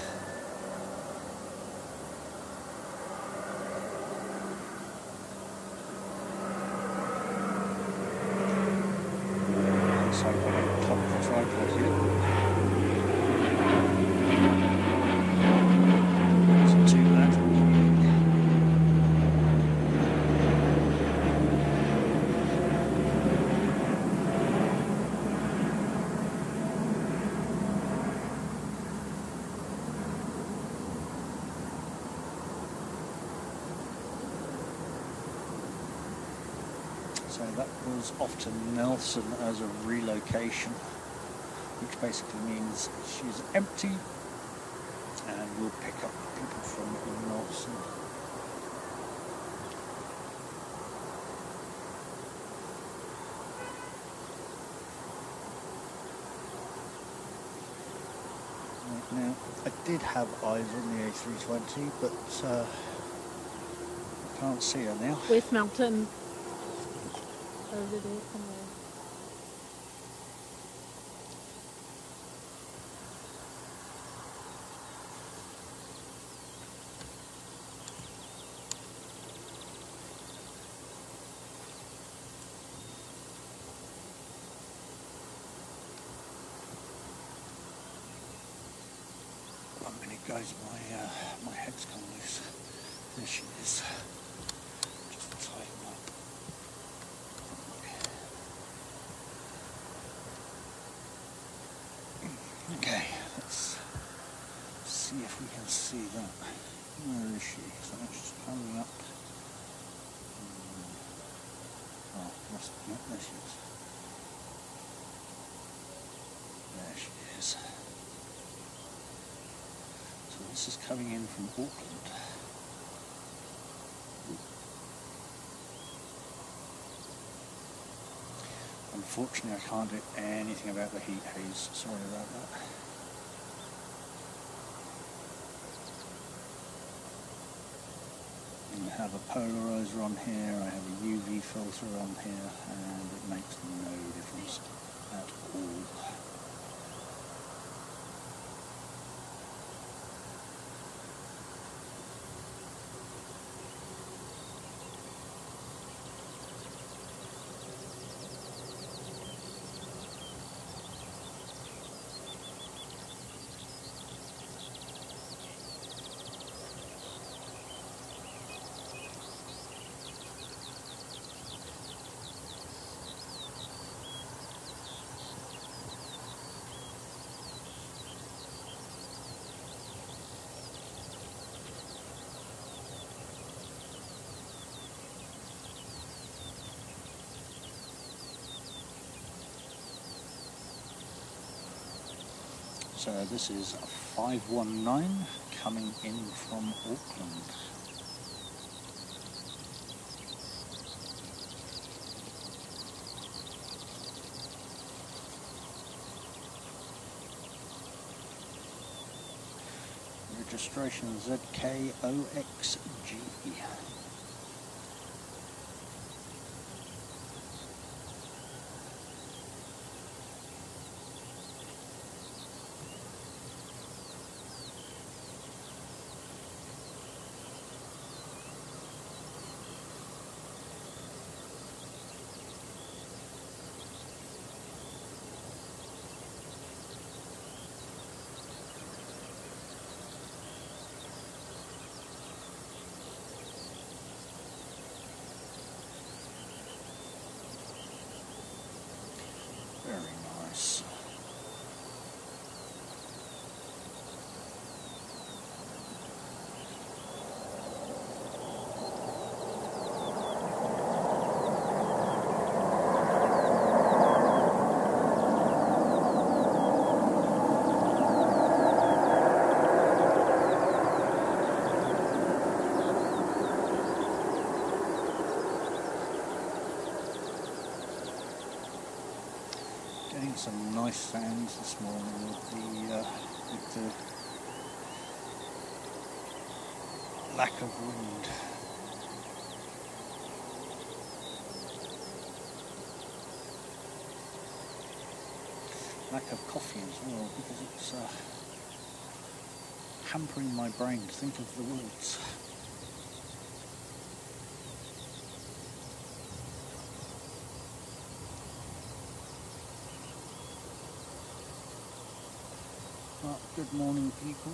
Let's hope I don't top the tripod here. It's too bad. So that was off to Nelson as a relocation, which basically means she's empty and we'll pick up people from Nelson. Right now, I did have eyes on the A320, but I can't see her now. West Mountain. Over there somewhere. One minute, guys, my head's come loose. There she is. Just tighten up. Okay, let's see if we can see that. Where is she? So she's coming up. No, there she is. There she is. So this is coming in from Auckland. Unfortunately, I can't do anything about the heat haze. Sorry about that. I have a polarizer on here, I have a UV filter on here, and it makes no difference at all. So this is 519 coming in from Auckland. Registration ZKOXG. Very nice. Getting some nice sounds this morning with the lack of wind. Lack of coffee as well, because it's hampering my brain to think of the words. Well, good morning, people.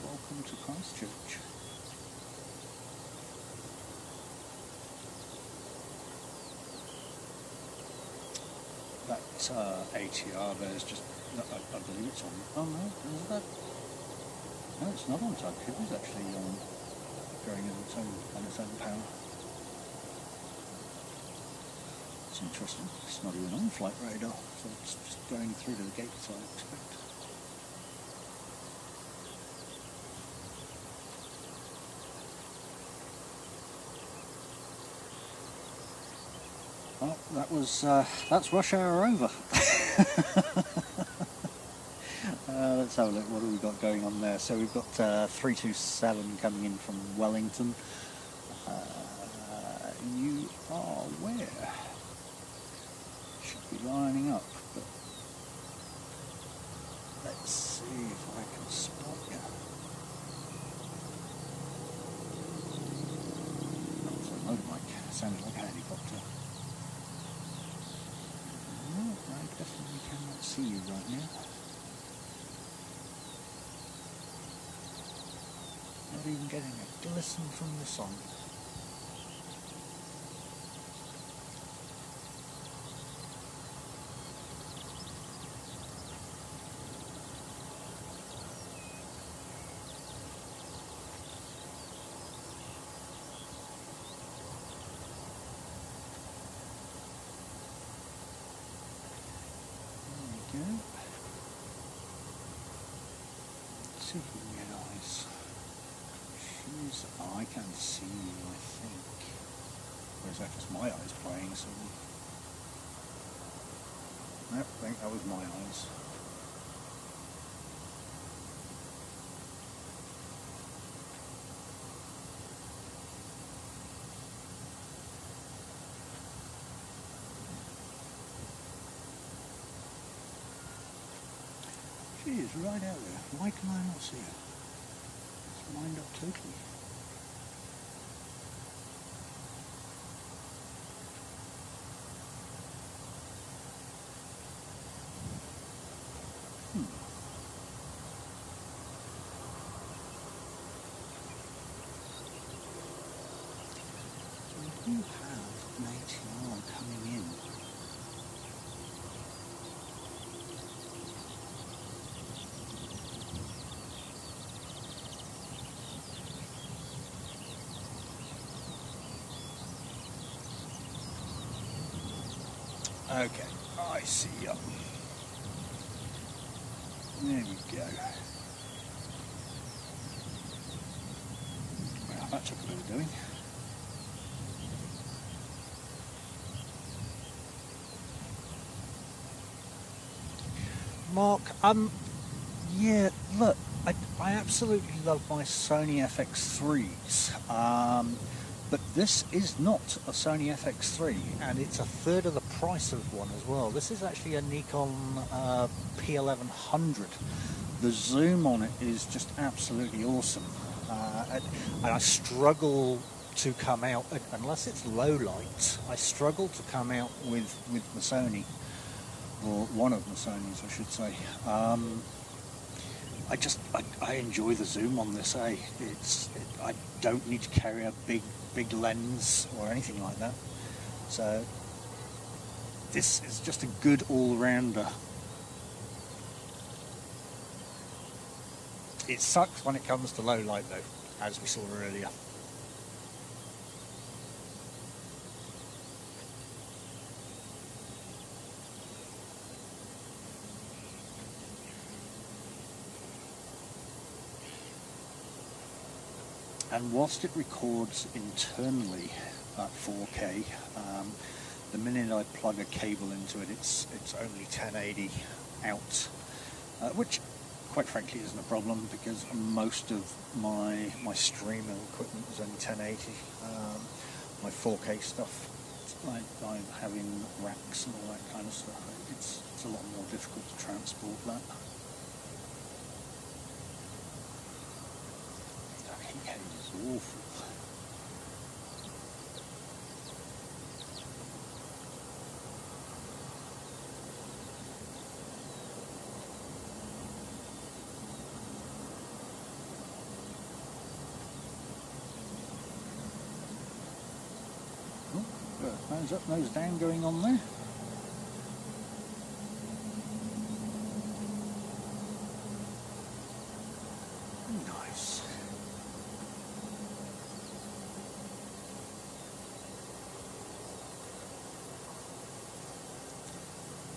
Welcome to Christchurch. That ATR there is just, I believe it's on. Oh no, is that? No, it's not on target. It is actually going on its own power. It's interesting. It's not even on flight radar, so it's just going through to the gates, I expect. Well, that's rush hour over. Let's have a look. What have we got going on there? So we've got 327 coming in from Wellington. You are where? Should be lining up, but let's see if I can spot you. That's a motorbike. Sounded like a helicopter. No, I definitely cannot see you right now. Not even getting a glisten from the sun. see if we can get eyes. She's... Oh, I can see you, I think. Or is that just my eyes playing? So... Nope, I think that was my eyes. She is right out there. Why can I not see her? It's lined up totally. So we do have an ATR coming in. Okay, I see you. There we go. Well, that took a bit of doing. Mark, yeah, look, I absolutely love my Sony FX3s. But this is not a Sony FX3, and it's a third of the price of one as well. This is actually a Nikon P1100. The zoom on it is just absolutely awesome. And I struggle to come out, unless it's low light, I struggle to come out with the Sony, or one of the Sonys I should say. I enjoy the zoom on this, eh? I don't need to carry a big lens or anything like that. So this is just a good all-rounder. It sucks when it comes to low light though, as we saw earlier. And whilst it records internally at 4K, the minute I plug a cable into it, it's only 1080 out, which quite frankly isn't a problem because most of my streaming equipment is only 1080. My 4K stuff, I'm having racks and all that kind of stuff. It's a lot more difficult to transport that. Awful. Oh, nose up, nose down going on there. Nice.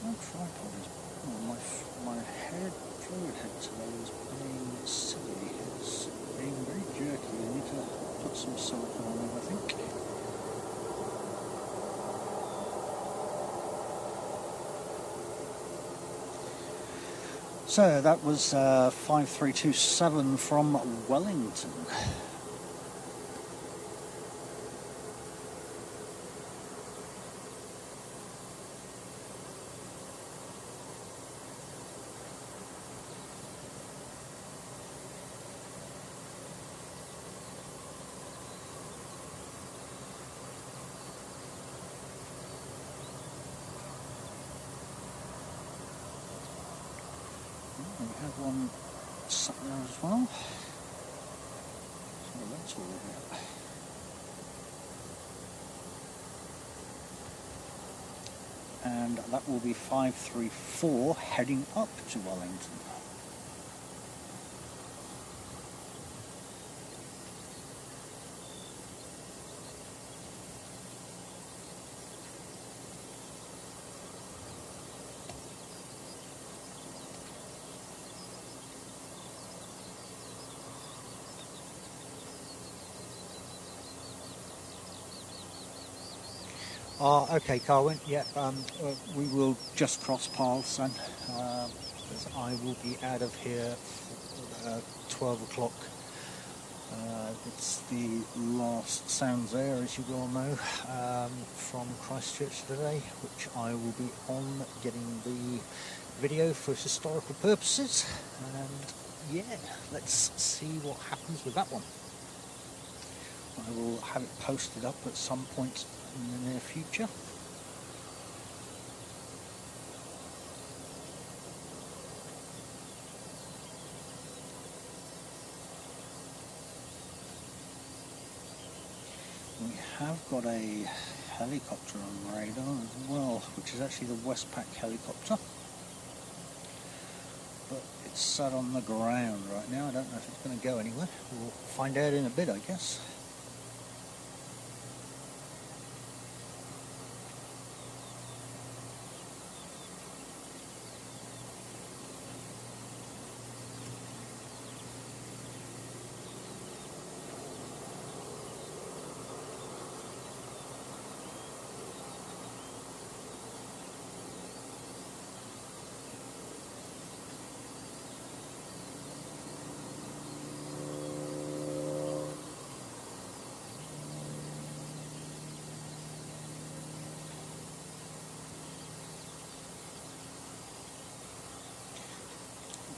My tripod is, well, my head, fluid head today is being silly. It's being very jerky. I need to put some silicone on it, I think. So that was 5327 from Wellington. We have one sat there as well. So that's all about. And that will be 534 heading up to Wellington. Oh, okay, Carwin. Yeah, we will just cross paths then. As I will be out of here for 12 o'clock. It's the last sounds there, as you well know, from Christchurch today, which I will be on getting the video for historical purposes. And yeah, let's see what happens with that one. I will have it posted up at some point in the near future. We have got a helicopter on the radar as well, which is actually the Westpac helicopter. But it's sat on the ground right now. I don't know if it's going to go anywhere. We'll find out in a bit, I guess.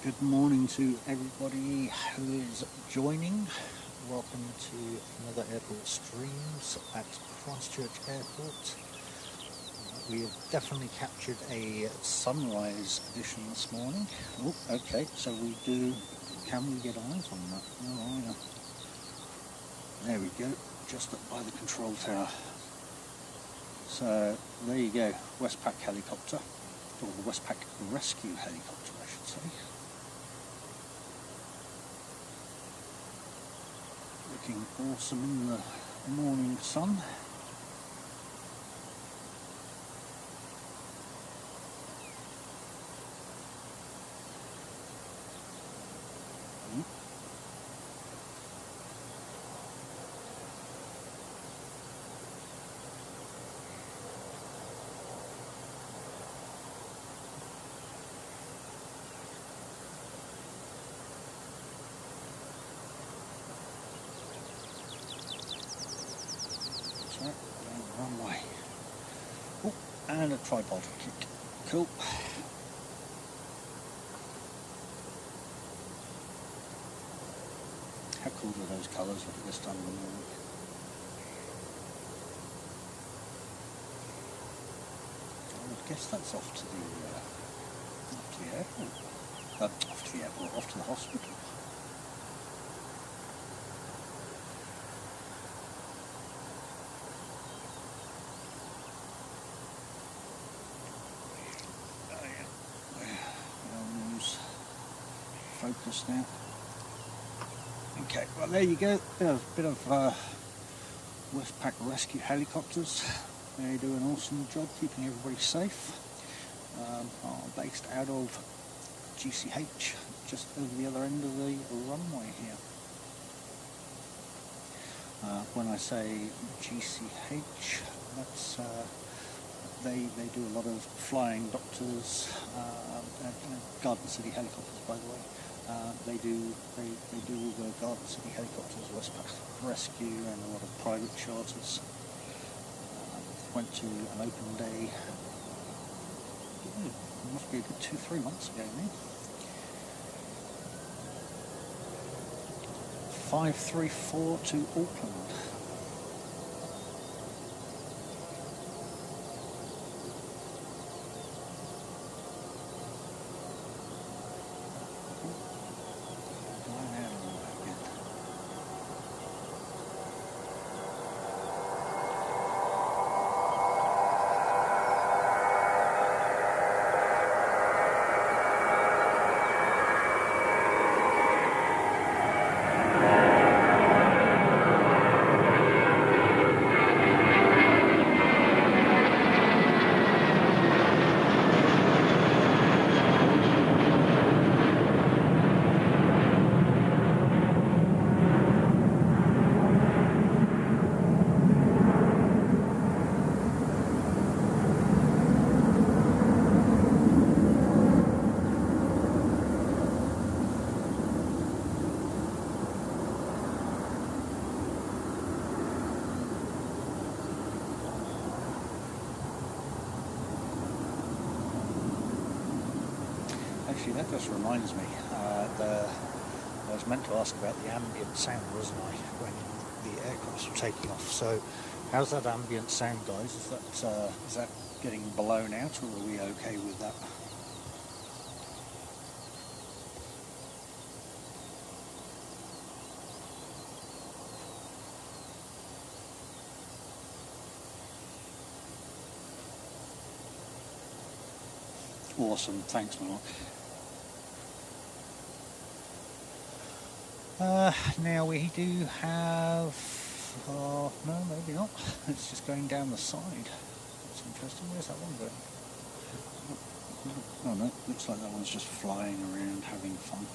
Good morning to everybody who is joining. Welcome to another airport streams at Christchurch Airport. We have definitely captured a sunrise edition this morning. Oh, okay, so we do. Can we get eyes on that? Oh, there we go, just up by the control tower. So there you go, Westpac helicopter, or the Westpac rescue helicopter, I should say. Looking awesome in the morning sun. Runway. Oh, and a tripod kick. Cool. How cool are those colours at this time of the morning? I would guess that's off to the airport. Off to the hospital. Focus now. Okay, well there you go. A bit of Westpac rescue helicopters. They do an awesome job keeping everybody safe. Are based out of GCH, just over the other end of the runway here. When I say GCH, that's they do a lot of flying doctors, Garden City helicopters, by the way. They do all the Garden City helicopters, Westpac Rescue, and a lot of private charters. Went to an open day, must be a good 2-3 months ago now. 534 to Auckland. actually, that just reminds me. I was meant to ask about the ambient sound, wasn't I, when the aircrafts were taking off. So, how's that ambient sound, guys? Is that getting blown out, or are we okay with that? Awesome, thanks Mark. Now we do have, no maybe not, it's just going down the side. That's interesting. Where's that one going? Oh no, looks like that one's just flying around having fun.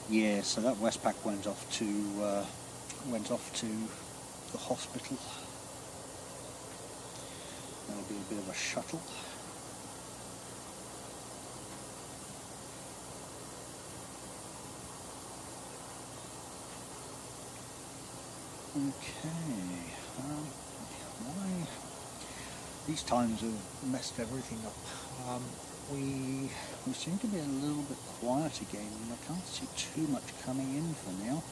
Yeah, so that Westpac went off to the hospital. That'll be a bit of a shuttle. Okay, why these times have messed everything up. We seem to be a little bit quiet again, and I can't see too much coming in for now.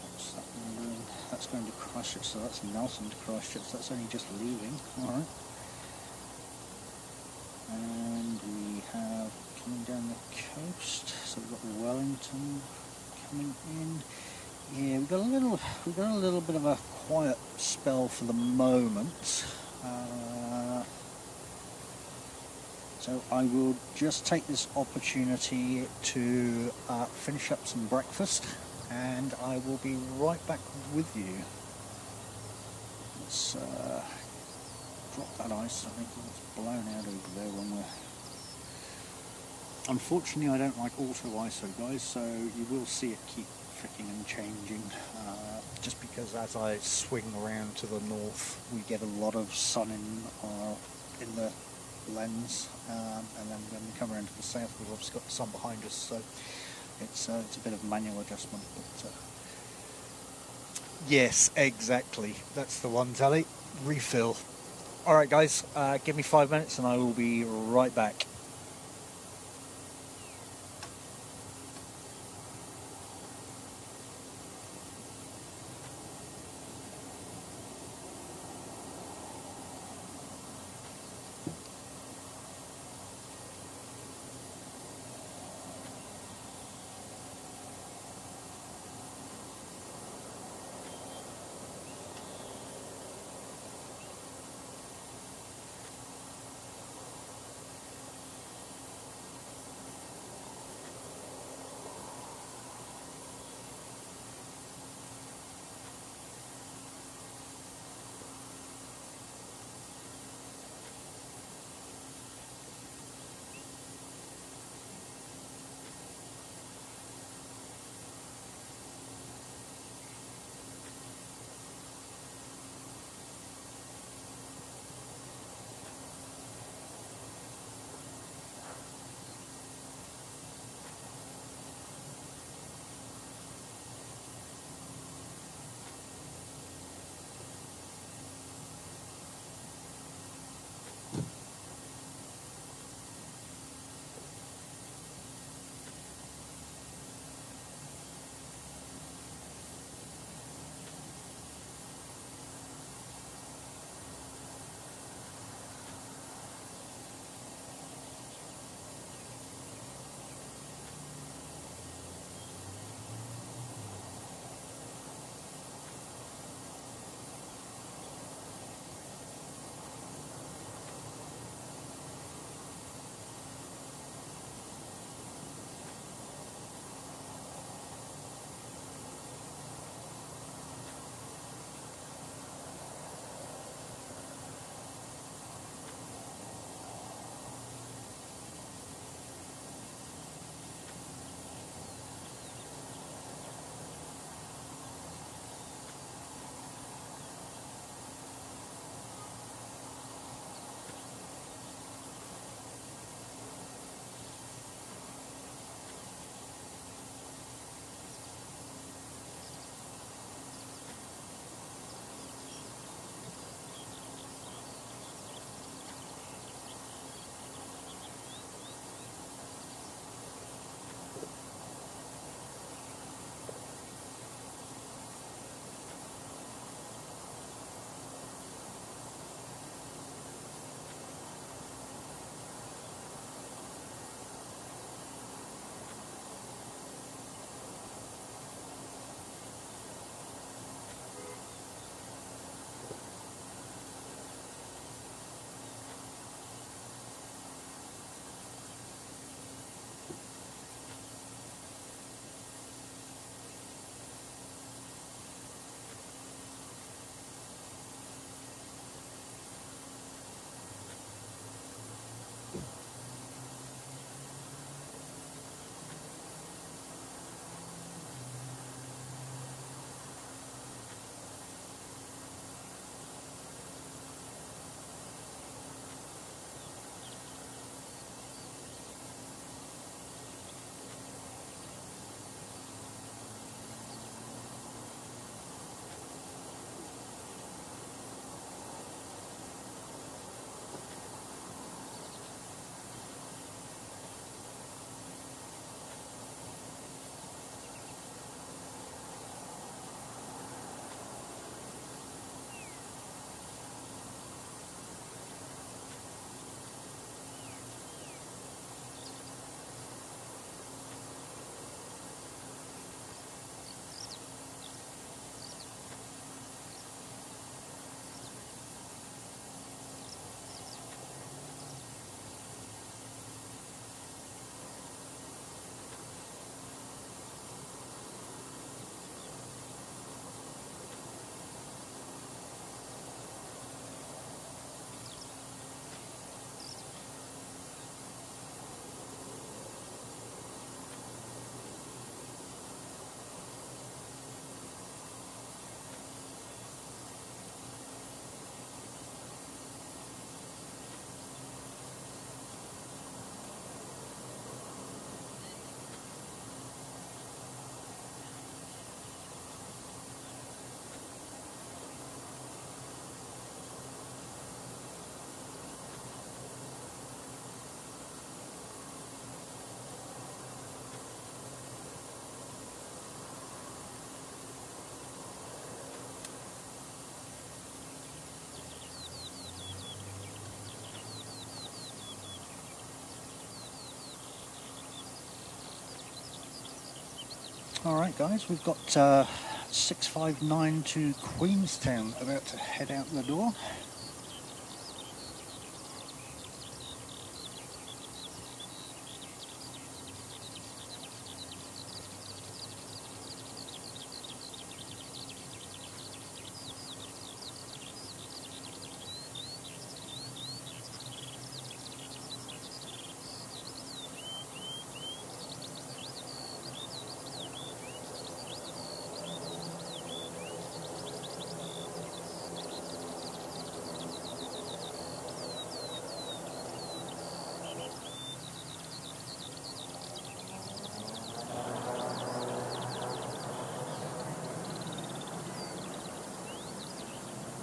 What's that one doing? That's going to Christchurch, so that's Nelson to Christchurch. That's only just leaving. All right. And we have coming down the coast, so we've got Wellington coming in. Yeah, we've got a little bit of a quiet spell for the moment. So I will just take this opportunity to finish up some breakfast, and I will be right back with you. Let's drop that ice. I think it's blown out over there when we're... Unfortunately, I don't like auto ISO, guys, so you will see it keep flicking and changing, just because as I swing around to the north, we get a lot of sun in the lens, and then when we come around to the south, we've obviously got the sun behind us, so it's a bit of manual adjustment. But yes, exactly, that's the one, Tally. Refill. All right, guys, give me 5 minutes, and I will be right back. Alright guys, we've got 659 to Queenstown, about to head out the door.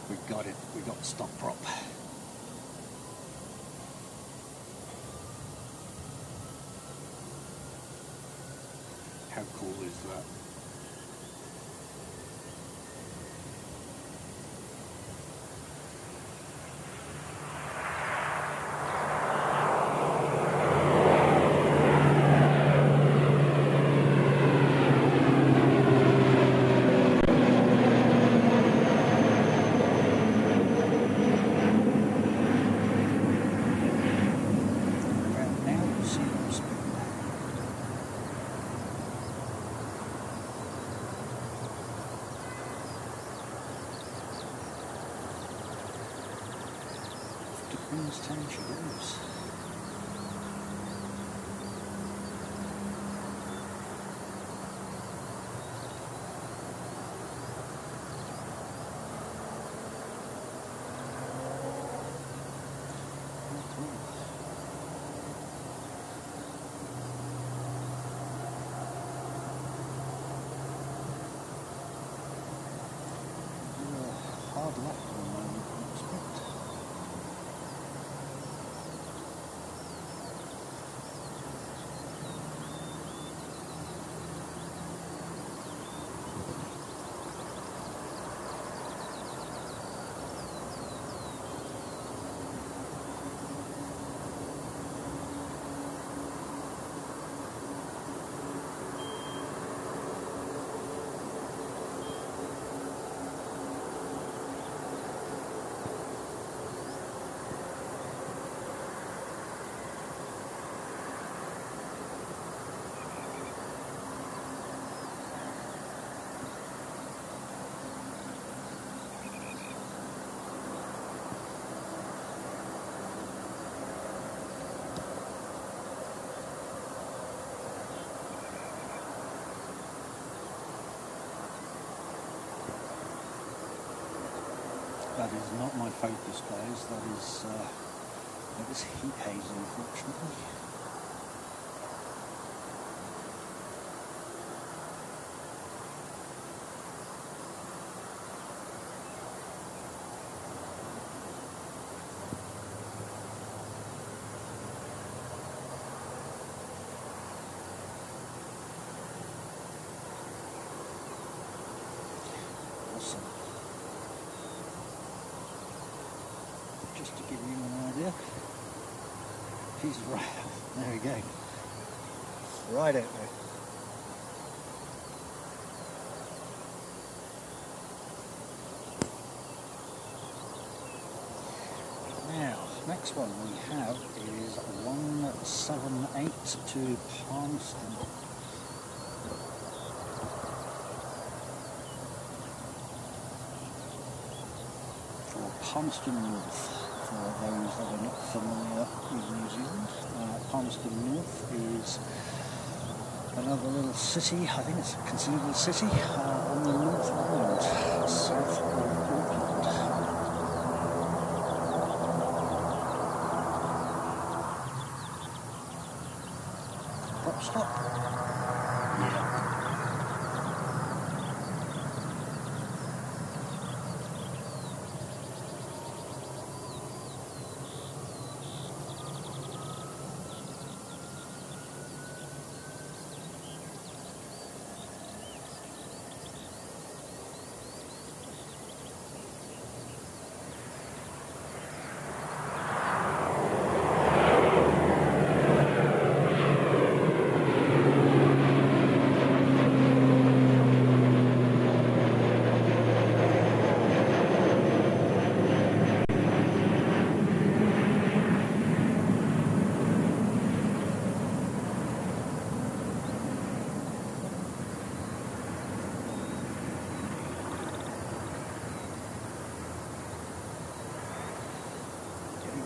We got it, we got the stock prop. How cool is that? Queenstown she goes. Hard left at the moment, I expect. That is not my focus, guys. That is heat haze, unfortunately. Awesome. Just to give you an idea. He's right. There we go. Right out there. Now, next one we have is 178 to Palmerston. For Palmerston North. For those that are not familiar with New Zealand, Palmerston North is another little city. I think it's considered a city on the North Island, south of Auckland. Prop stop. Yeah.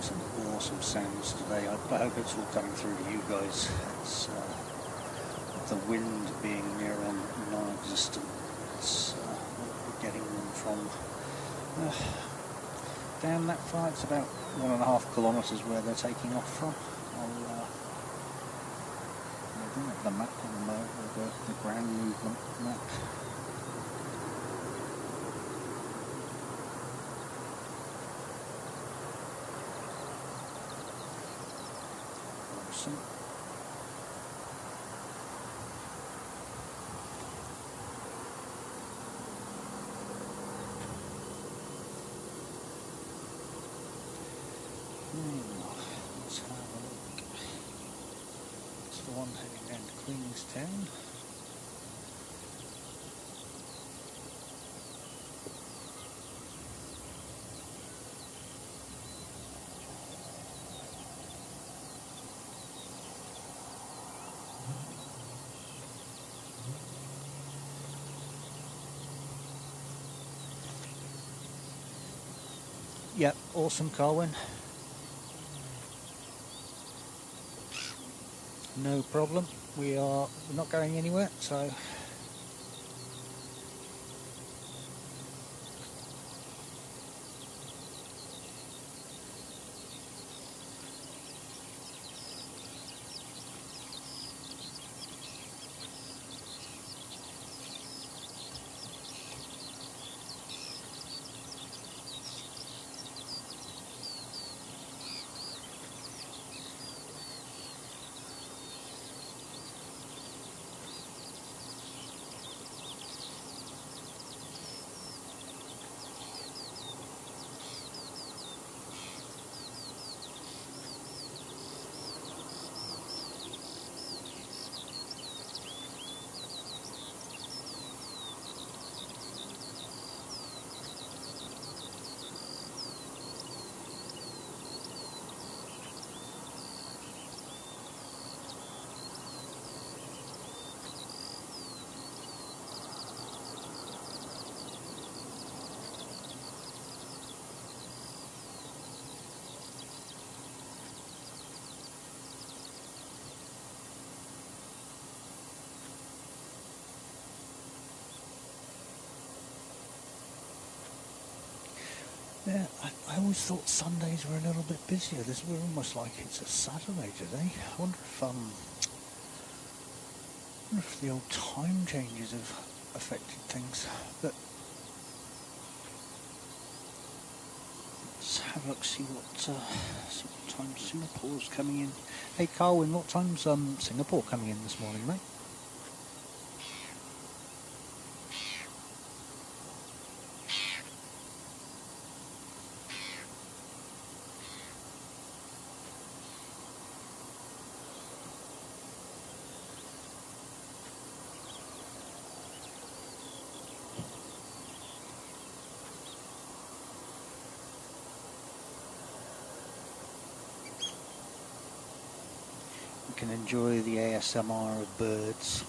some awesome sounds today. I hope it's all coming through to you guys. It's the wind being near on non-existent. It's we're getting them from down that far. It's about 1.5 kilometres where they're taking off from. I don't have the map on the moment, or the ground movement map. Awesome. Let's have a look. It's the one heading down to Queenstown. Yep, awesome, Carwin. No problem. We're not going anywhere, so yeah, I always thought Sundays were a little bit busier. We're almost like it's a Saturday today. I wonder if the old time changes have affected things. But let's have a look, see what time Singapore's coming in. Hey Carwin, what time's Singapore coming in this morning, mate? Can enjoy the ASMR of birds.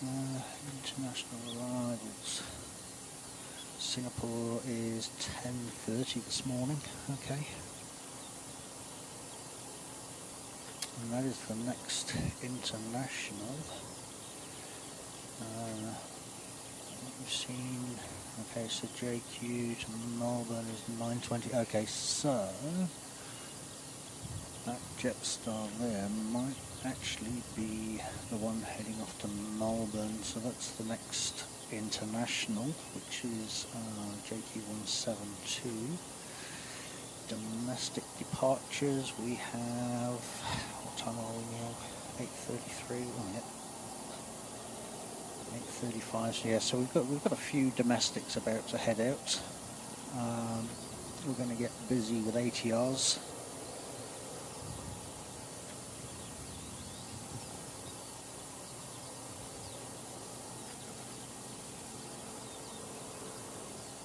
International arrivals. Singapore is 10:30 this morning. Okay. And that is the next international. We've seen, okay, so JQ to Melbourne is 9:20. Okay, so that Jetstar there might actually be the one heading off to Melbourne. So that's the next international, which is JQ172. Domestic departures, we have, what time are we now? 8:33, oh yeah. 8:35, so yeah, so we've got a few domestics about to head out. We're going to get busy with ATRs.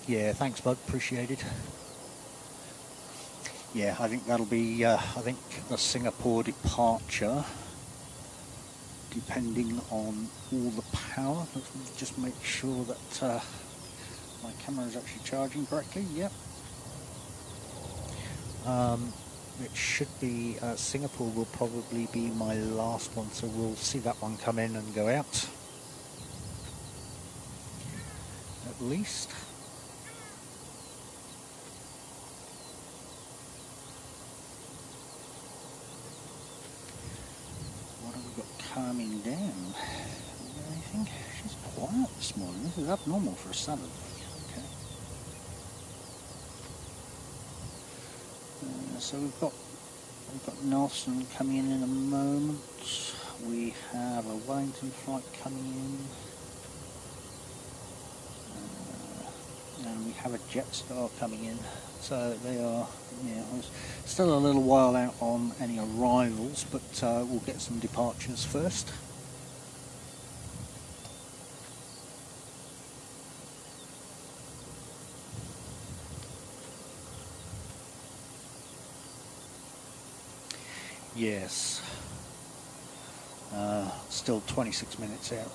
Yeah, thanks bud, appreciated. yeah, I think that'll be, I think the Singapore departure, depending on all the power. Let's just make sure that my camera is actually charging correctly. Yep. It should be, Singapore will probably be my last one, so we'll see that one come in and go out. At least. What have we got calming down? Anything? She's quiet this morning. This is abnormal for a Saturday. Okay. So we've got Nelson coming in a moment. We have a Wellington flight coming in. And we have a Jetstar coming in. So they are, yeah, still a little while out on any arrivals, but we'll get some departures first. Yes, still 26 minutes out.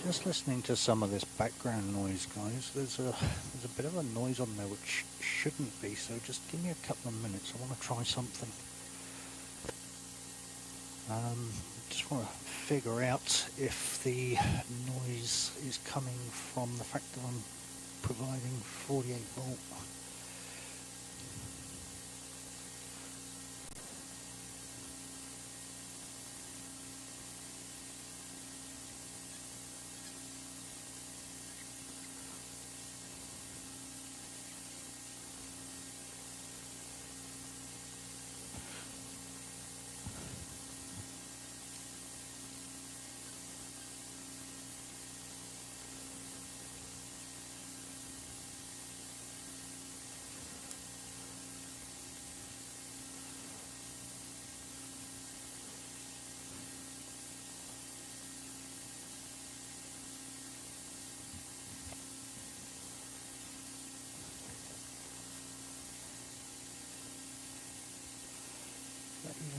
Just listening to some of this background noise, guys. There's a bit of a noise on there which shouldn't be, so just give me a couple of minutes. I want to try something. Just want to figure out if the noise is coming from the fact that I'm providing 48 volt.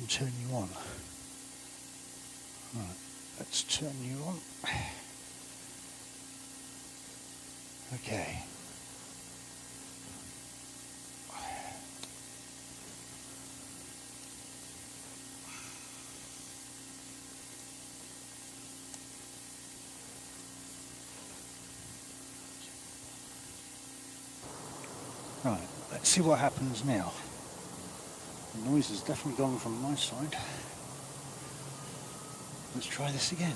turn you on. Right, let's turn you on. Okay. Right, let's see what happens now. The noise has definitely gone from my side. Let's try this again.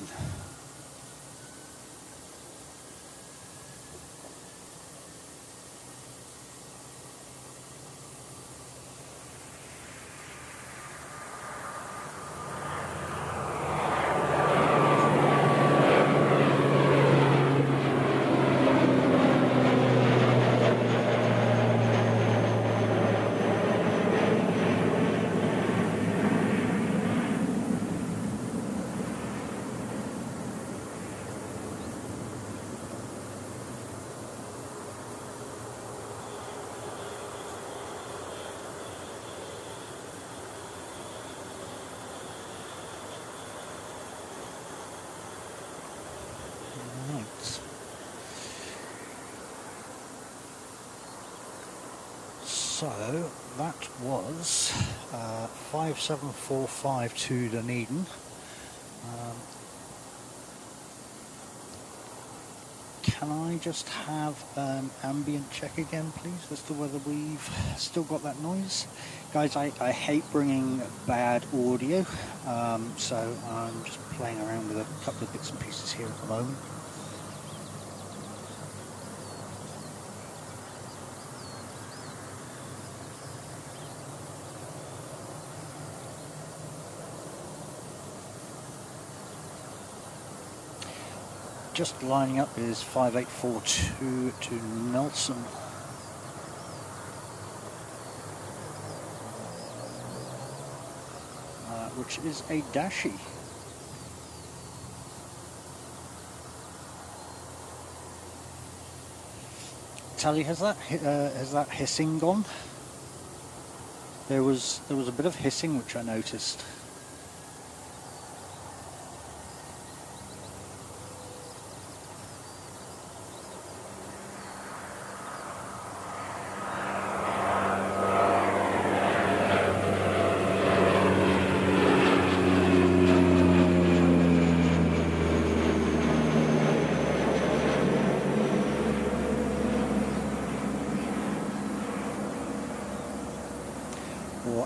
So that was 57452 to Dunedin. Can I just have an ambient check again, please, as to whether we've still got that noise? Guys, I hate bringing bad audio, so I'm just playing around with a couple of bits and pieces here at the moment. Just lining up is 5842 to Nelson. Which is a Dashi. Tally, has that hissing gone? There was a bit of hissing which I noticed.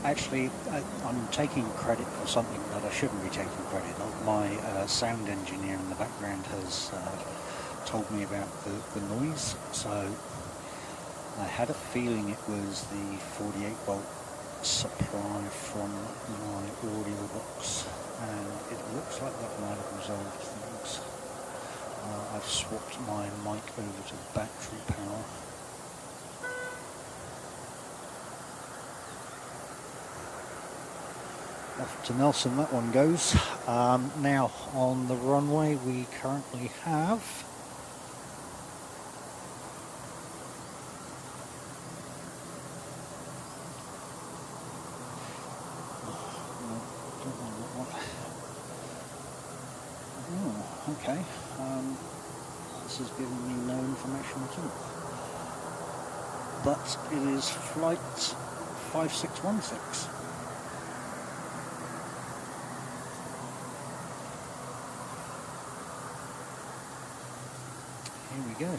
Actually, I'm taking credit for something that I shouldn't be taking credit of. My sound engineer in the background has told me about the noise, so I had a feeling it was the 48 volt supply from my audio box, and it looks like that might have resolved things. I've swapped my mic over to battery power. Off to Nelson that one goes. Now on the runway we currently have okay. This has given me no information at all. But it is flight 5616. Here we go.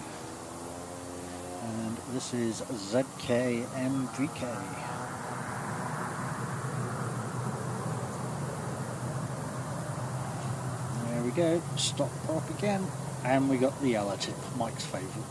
And this is ZKMVK. There we go. Stop prop again. And we got the yellow tip, Mike's favourite.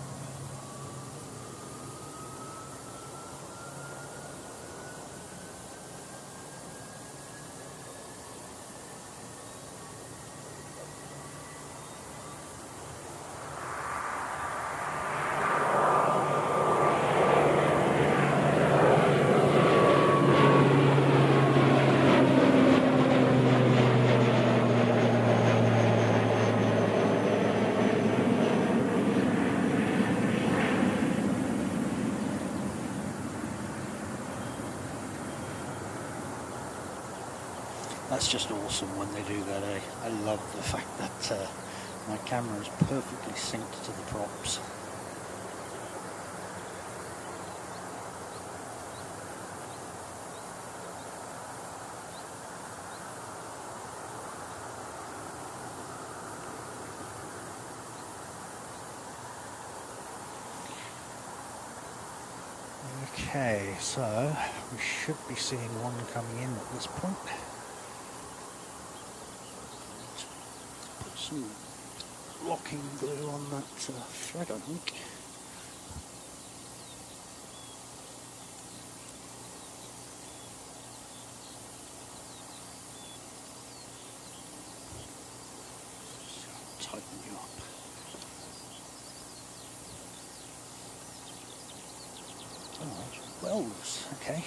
That's just awesome when they do that, eh? I love the fact that my camera is perfectly synced to the props. Okay, so we should be seeing one coming in at this point. Put some locking glue on that thread, I think. Tighten you up. Oh, well loose, okay.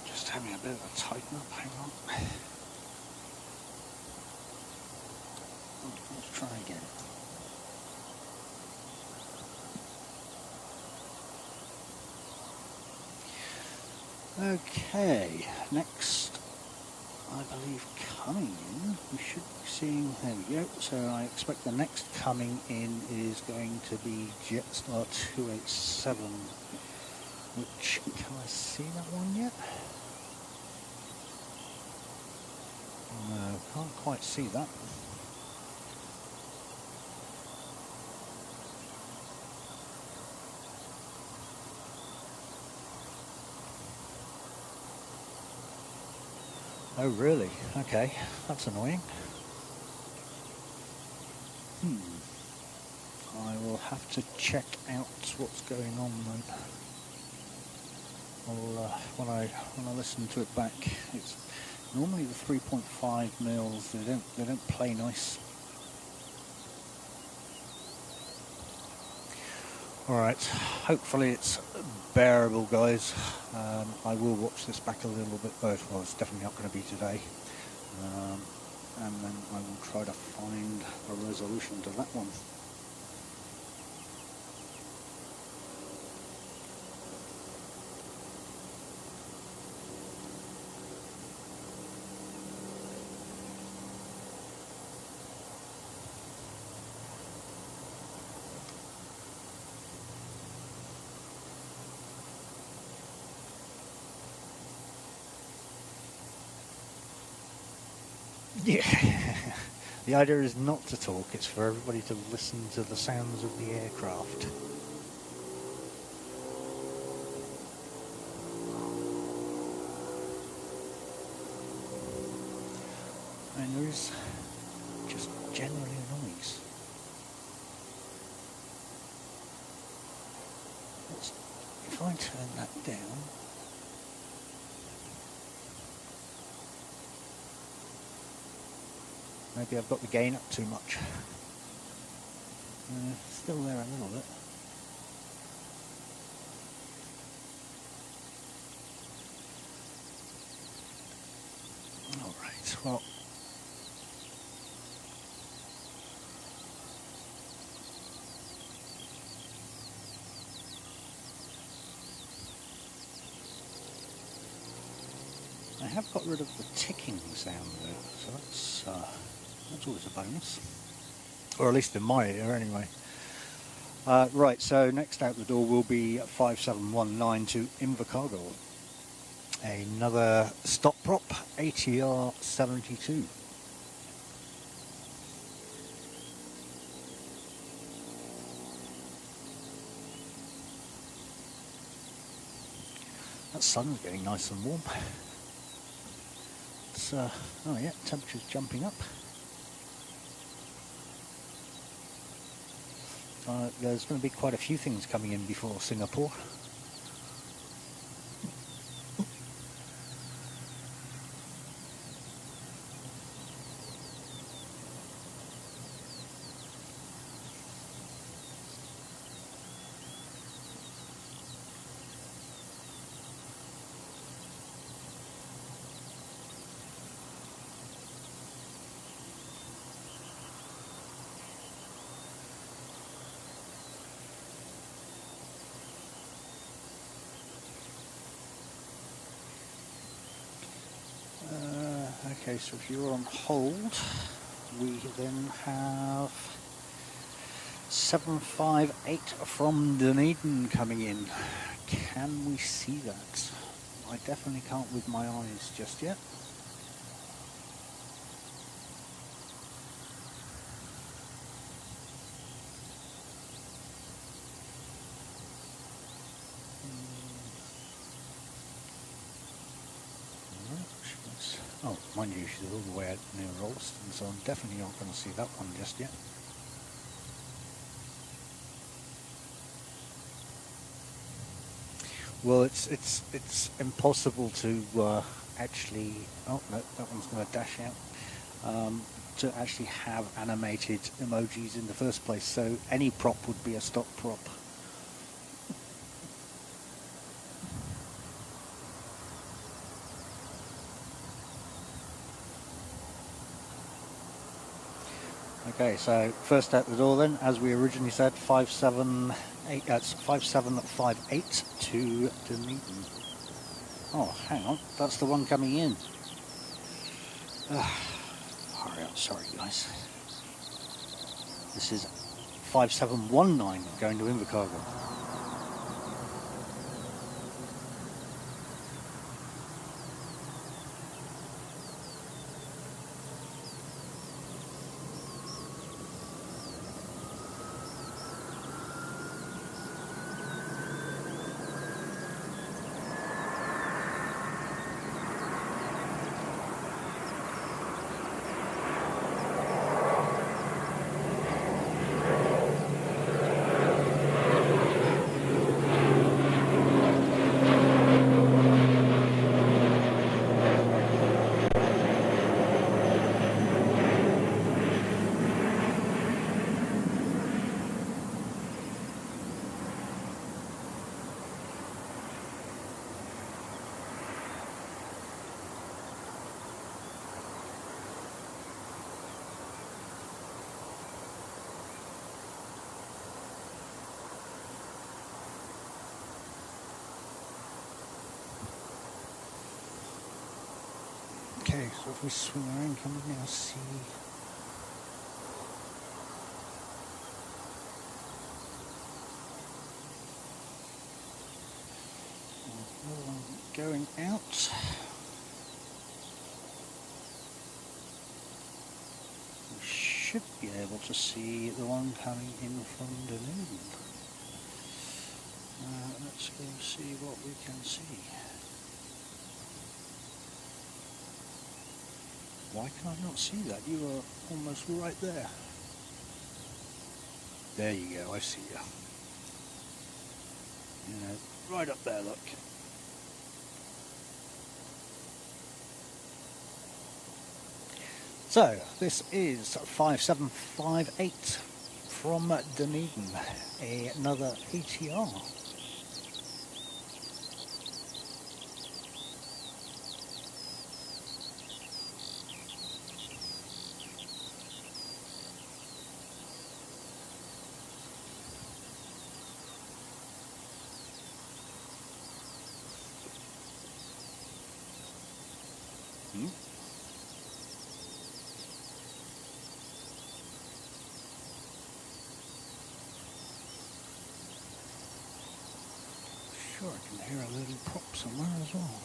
Just having a bit of a tighten up, hang on. Let's try again. Okay, next, I believe coming in, we should be seeing, there we go, so I expect the next coming in is going to be Jetstar 287, which, can I see that one yet? No, can't quite see that. Oh really? Okay, that's annoying. I will have to check out what's going on then. When I listen to it back, it's normally the 3.5 mils. They don't play nice. All right, hopefully it's bearable, guys. I will watch this back a little bit. Well, it's definitely not going to be today. And then I will try to find a resolution to that one. Yeah, the idea is not to talk, it's for everybody to listen to the sounds of the aircraft. And there is just generally a noise. If I turn that down, maybe I've got the gain up too much. Still there a little bit. Alright, well. I have got rid of the ticking sound there, so that's always a bonus. Or at least in my ear, anyway. Right, so next out the door will be 5719 to Invercargill. Another stop prop, ATR 72. That sun's getting nice and warm. Oh yeah, temperature's jumping up. There's going to be quite a few things coming in before Singapore. Okay, so if you're on hold, we then have 758 from Dunedin coming in. Can we see that? I definitely can't with my eyes just yet. Oh, mind you, she's all the way out near Rollston, so I'm definitely not going to see that one just yet. Well, it's impossible to actually. Oh no, that one's going to dash out. To actually have animated emojis in the first place, so any prop would be a stock prop. Okay, so first out the door then, as we originally said, 578, that's 5758 to Dunedin. Oh, hang on, that's the one coming in. Hurry up, sorry guys. This is 5719 going to Invercargill. Okay, so if we swing around, can we now see? Another one going out. We should be able to see the one coming in from Dunedin. Let's go see what we can see. Why can I not see that? You are almost right there. There you go, I see you. You know, right up there, look. So, this is 5758 from Dunedin, another ATR. Sure, I can hear a little prop somewhere as well.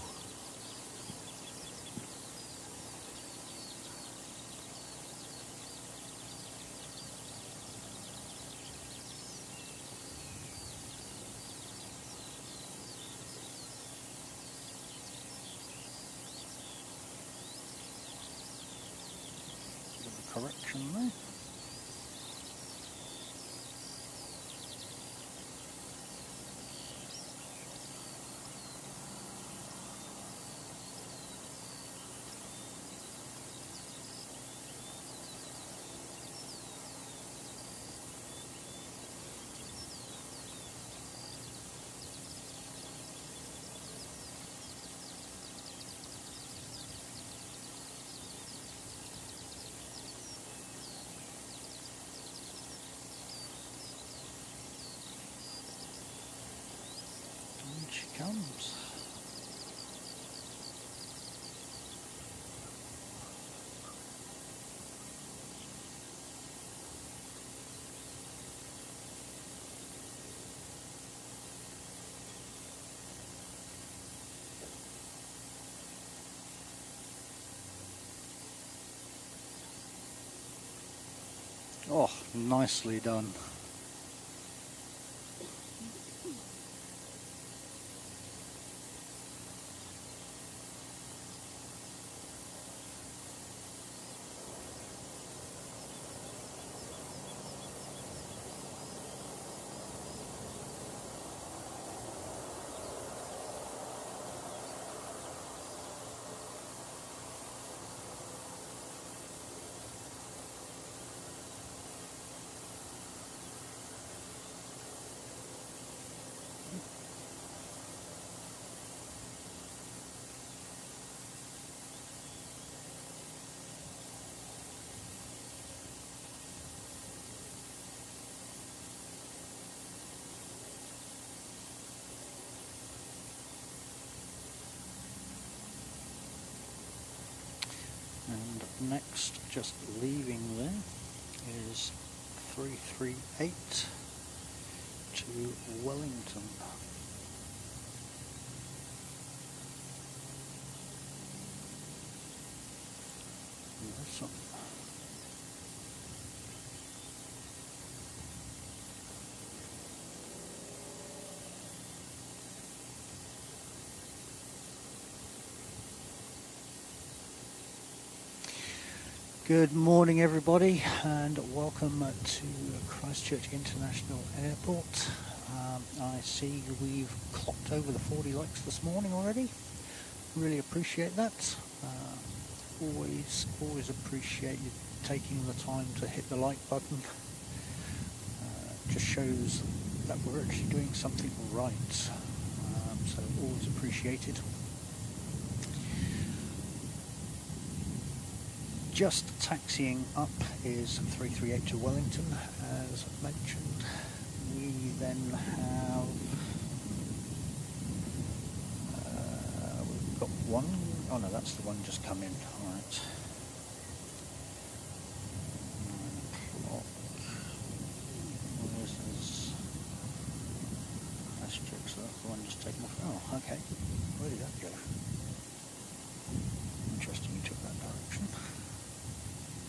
Bit of a correction there. Oh, nicely done. And next, just leaving there, is 338 to Wellington. Awesome. Good morning everybody, and welcome to Christchurch International Airport. I see we've clocked over the 40 likes this morning already. Really appreciate that. Always appreciate you taking the time to hit the like button. Just shows that we're actually doing something right. So always appreciated. Just taxiing up is 338 to Wellington, as mentioned. We then have we've got one. Oh no, that's the one just come in. All right. 9 o'clock. Where's this? Christchurch, so that's the one just taken off. Oh, okay. Where did that go? Interesting, you took that direction.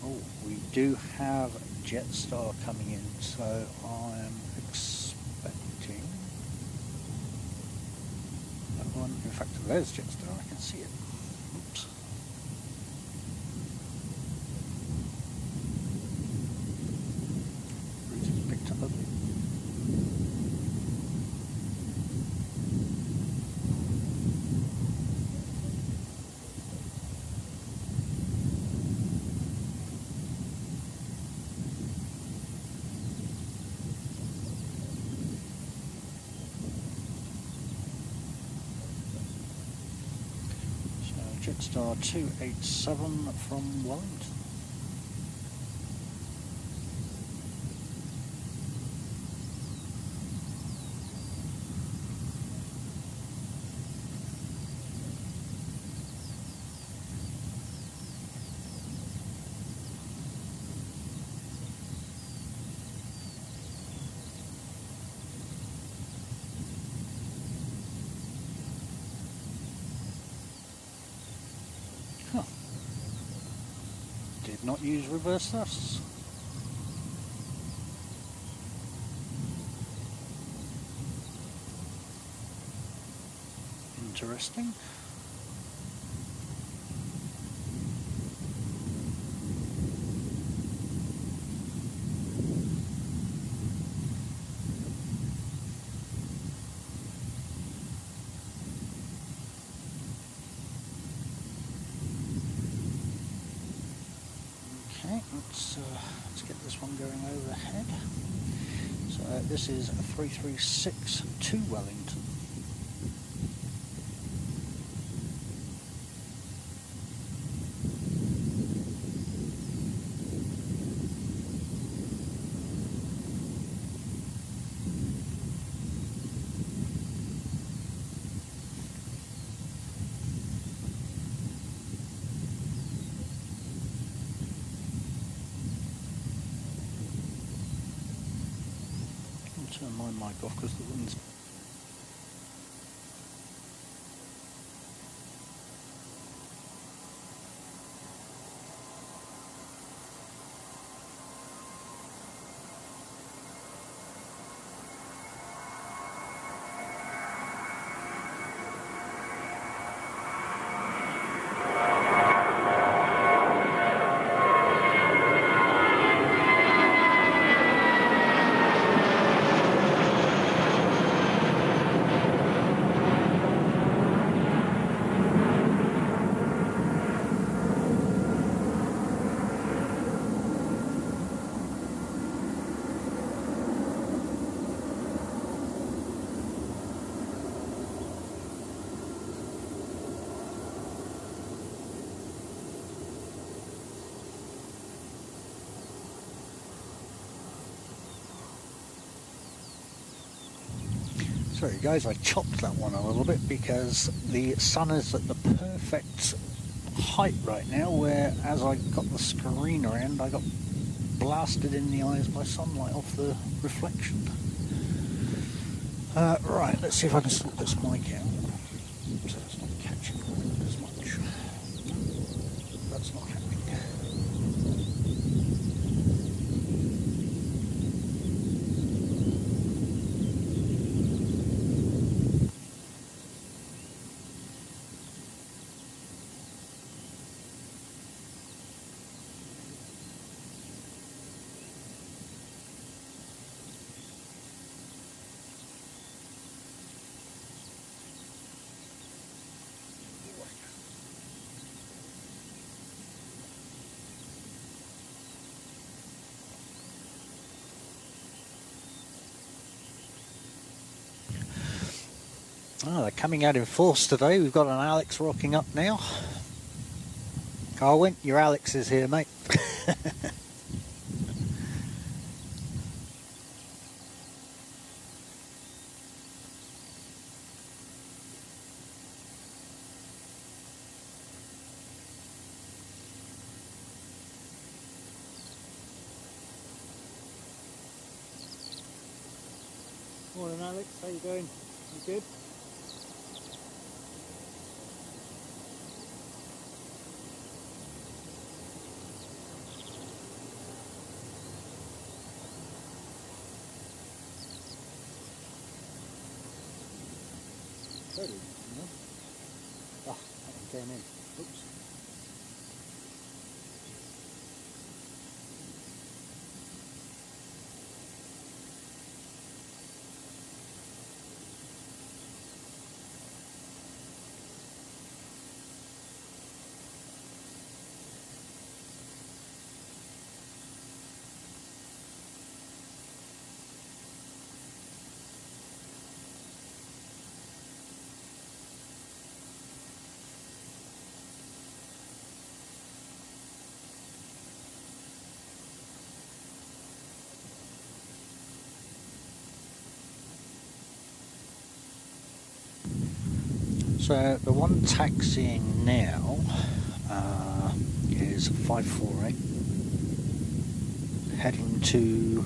Oh, we do have Jetstar coming in, so I'm expecting that one. In fact, there's Jetstar, I can see it. Oops. Bruce picked up a bit. Jetstar 287 from Wellington. Did not use reverse thrusts. Interesting. Okay, let's get this one going overhead. So this is 336 to Wellington. Turn my mic off because the wind's Sorry guys, I chopped that one a little bit because the sun is at the perfect height right now, where as I got the screen around I got blasted in the eyes by sunlight off the reflection. Right, let's see if I can sort this mic out so it's not catching as much. That's not happening. Oh, they're coming out in force today. We've got an Alex rocking up now. Carwin, your Alex is here, mate. Morning, Alex. How you doing? You good? Ready? No? Ah, that one came in. Oops. So the one taxiing now is 548, heading to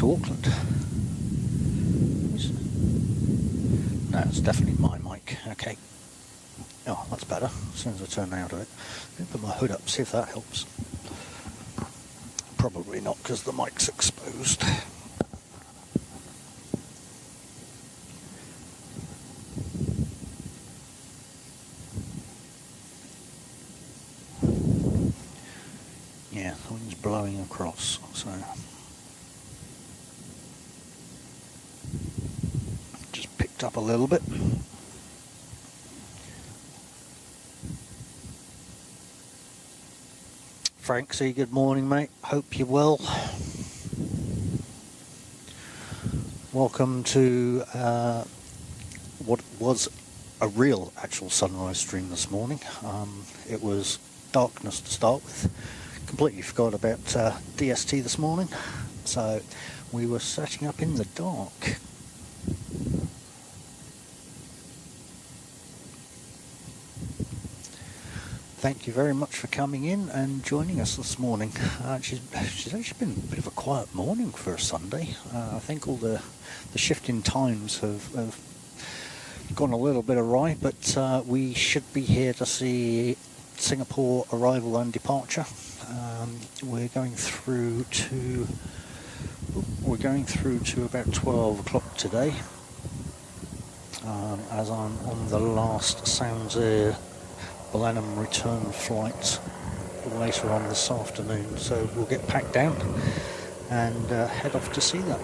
Auckland. No, it's definitely my mic. Okay. Oh, that's better. As soon as I turn out of it, let me put my hood up, see if that helps. Probably not, because the mic's exposed. Yeah, the wind's blowing across, so just picked up a little bit. Frank, say good morning, mate. Hope you're well. Welcome to what was a real actual sunrise stream this morning. It was darkness to start with. Completely forgot about DST this morning, so we were setting up in the dark. Thank you very much for coming in and joining us this morning. She's actually been a bit of a quiet morning for a Sunday. I think all the shifting times have gone a little bit awry, but we should be here to see Singapore arrival and departure. We're going through to about 12 o'clock today, as I'm on the last Sounds Air Blenheim return flight later on this afternoon, so we'll get packed down and head off to see that.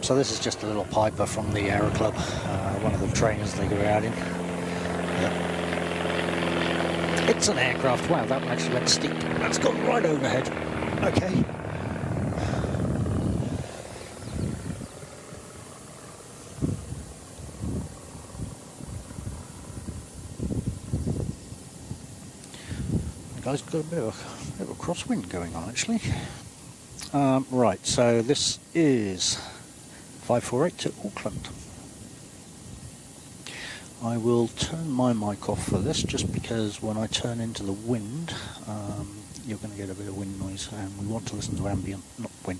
So this is just a little piper from the Aero Club, one of the trainers they go out in. It's an aircraft. Wow, that one actually went steep. That's gone right overhead. Okay. The guy's got a bit of a crosswind going on, actually. Right, so this is 548 to Auckland. I will turn my mic off for this just because when I turn into the wind, you're going to get a bit of wind noise, and we want to listen to ambient, not wind.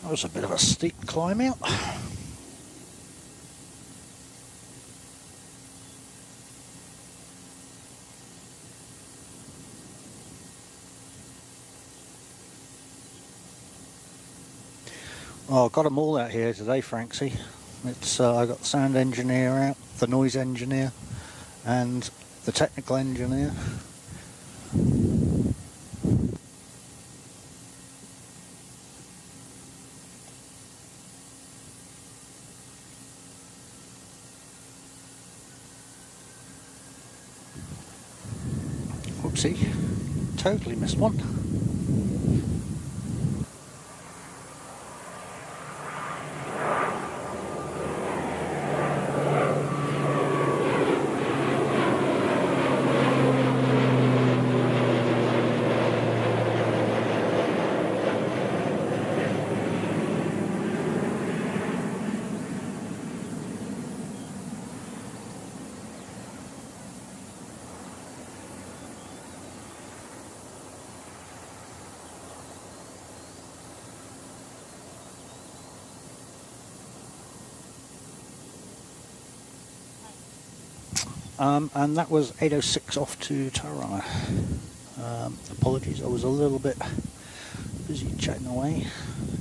That was a bit of a steep climb out. Oh, I've got them all out here today, Franksy. It's I got the sound engineer out, the noise engineer, and the technical engineer. Whoopsie, totally missed one. And that was 8:06 off to Tauranga. Apologies, I was a little bit busy chatting away,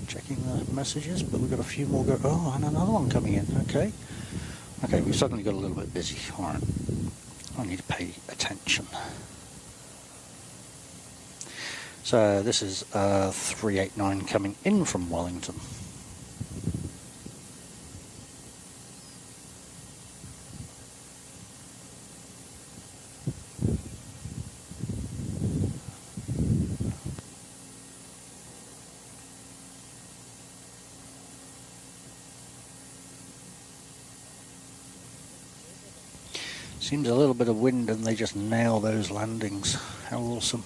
checking the messages, but we've got a few more go. Oh, and another one coming in. Okay, we've suddenly got a little bit busy. All right, I need to pay attention. So this is 389 coming in from Wellington. Seems a little bit of wind and they just nail those landings. How awesome.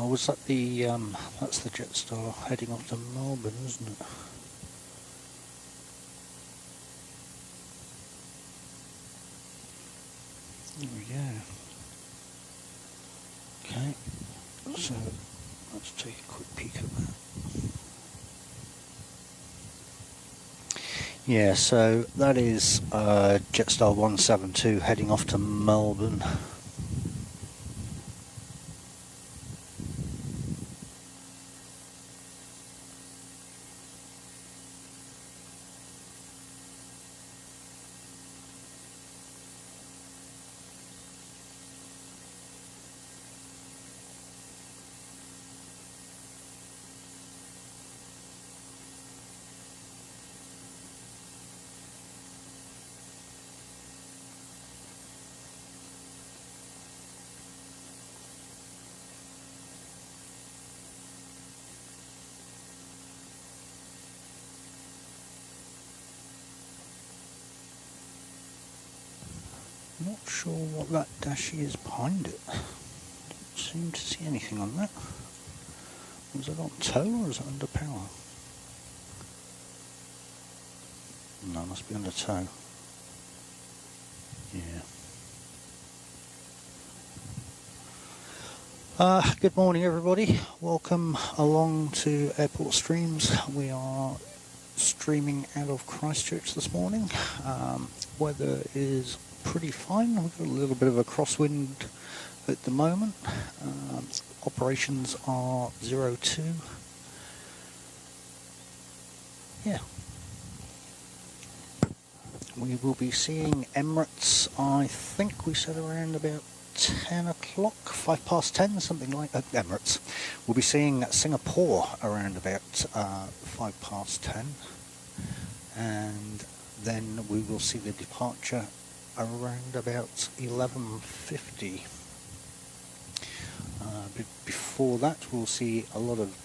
Was that the, that's the Jetstar heading off to Melbourne, isn't it? There we go. Okay, so let's take a quick peek at that. Yeah, so that is Jetstar 172 heading off to Melbourne. Not sure what that dash is behind it. Don't seem to see anything on that. Was it on tow or is it under power? No, it must be under tow. Yeah. Good morning everybody. Welcome along to Airport Streams. We are streaming out of Christchurch this morning. Weather is pretty fine. We've got a little bit of a crosswind at the moment. Operations are 02. Yeah. We will be seeing Emirates, I think we said around about 10 o'clock, 10, something like that. Emirates. We'll be seeing Singapore around about 10. And then we will see the departure around about 11:50. Before that, we'll see a lot of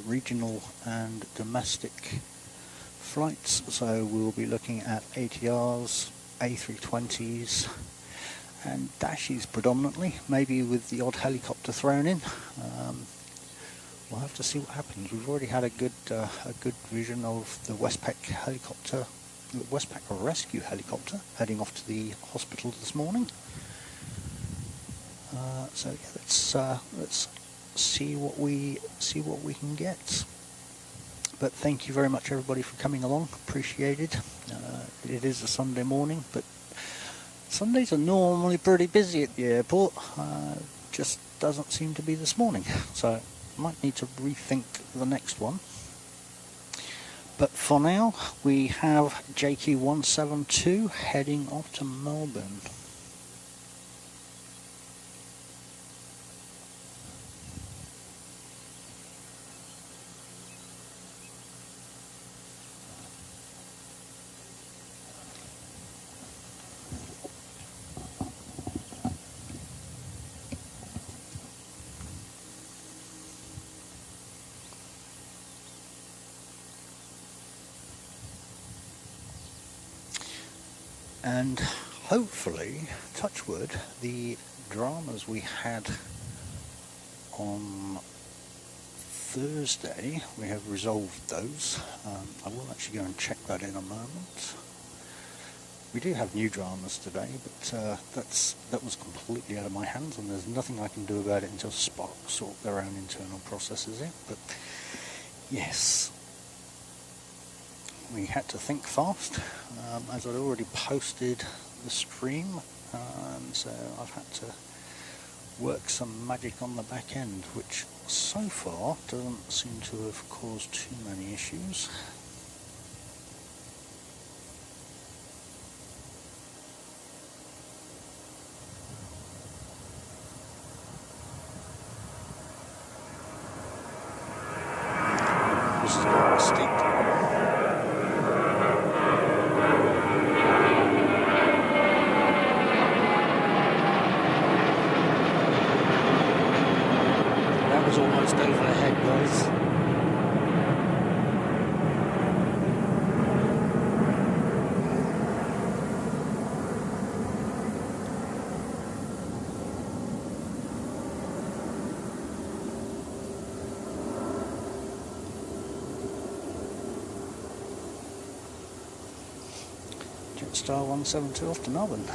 regional and domestic flights. So we'll be looking at ATRs, A320s, and Dashes predominantly, maybe with the odd helicopter thrown in. We'll have to see what happens. We've already had a good vision of the Westpac helicopter. The Westpac rescue helicopter heading off to the hospital this morning. So yeah, let's see what we can get. But thank you very much everybody for coming along. Appreciated. It is a Sunday morning, but Sundays are normally pretty busy at the airport. Just doesn't seem to be this morning. So might need to rethink the next one. But for now, we have JQ172 heading off to Melbourne. And hopefully, touch wood, the dramas we had on Thursday, we have resolved those. I will actually go and check that in a moment. We do have new dramas today, but that was completely out of my hands, and there's nothing I can do about it until Spark sort their own internal processes out. But yes, we had to think fast, as I'd already posted the stream, so I've had to work some magic on the back end, which so far doesn't seem to have caused too many issues. This is a steep. Almost over the head, guys. Jetstar 172 off to Melbourne.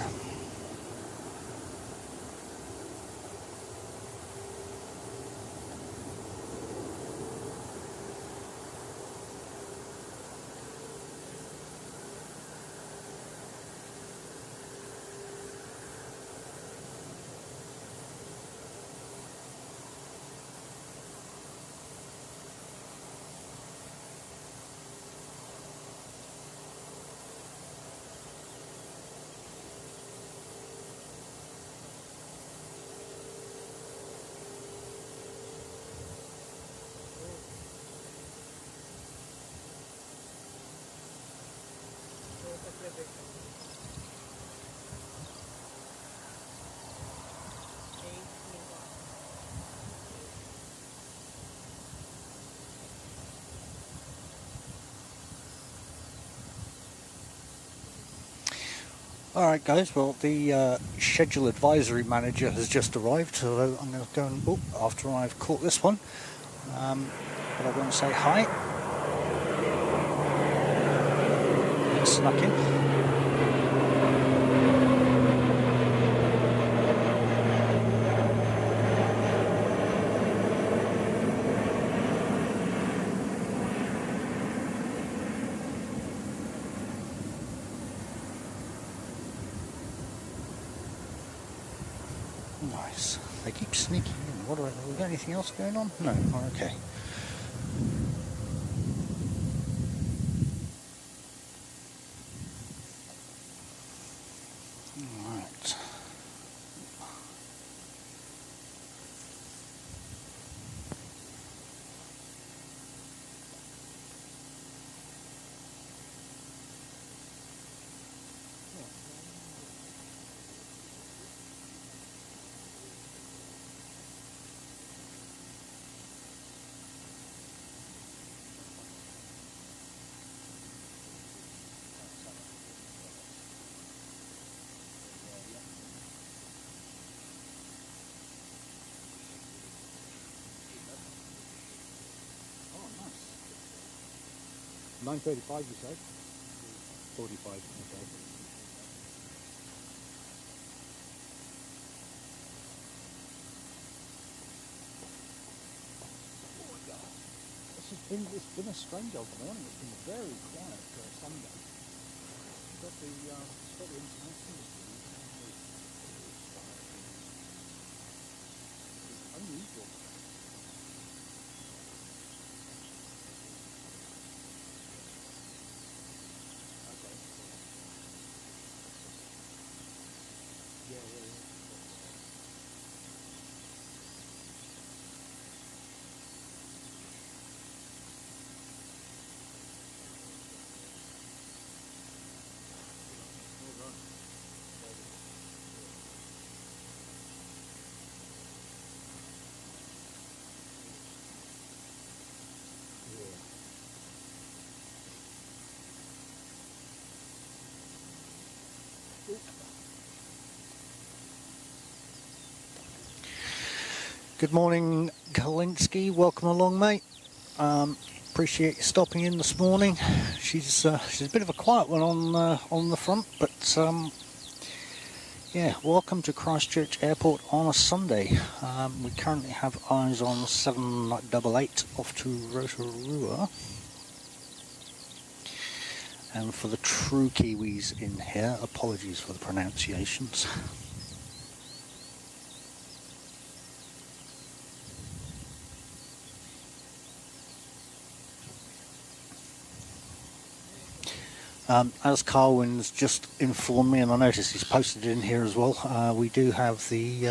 Alright guys, well the schedule advisory manager has just arrived, so I'm going to go and, after I've caught this one, but I want to say hi. Snuck in. Nice. They keep sneaking in. What have we got anything else going on? No. Okay. Right. Oh, nice. 9:35 you said? 45, okay. It's been a strange old morning. It's been very quiet for a Sunday. You've got the international it's unusual. Okay. Yeah. Good morning, Kalinsky. Welcome along, mate. Appreciate you stopping in this morning. She's a bit of a quiet one on the front, but yeah. Welcome to Christchurch Airport on a Sunday. We currently have eyes on 788 off to Aotearoa. And for the true Kiwis in here, apologies for the pronunciations. As Carwin's just informed me, and I noticed he's posted it in here as well, we do have the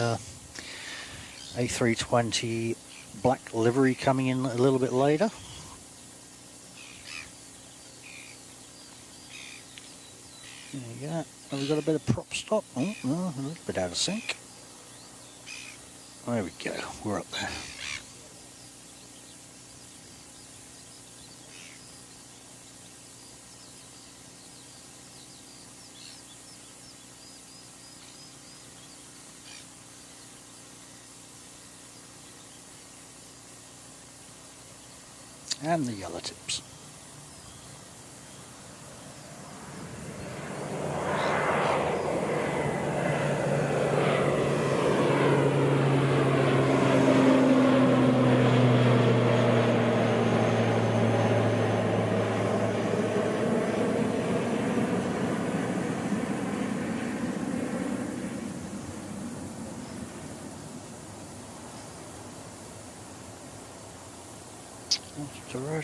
A320 black livery coming in a little bit later. There you go. Have we got a bit of prop stop? Oh, no, a little bit out of sync. There we go. We're up there. And the yellow tips.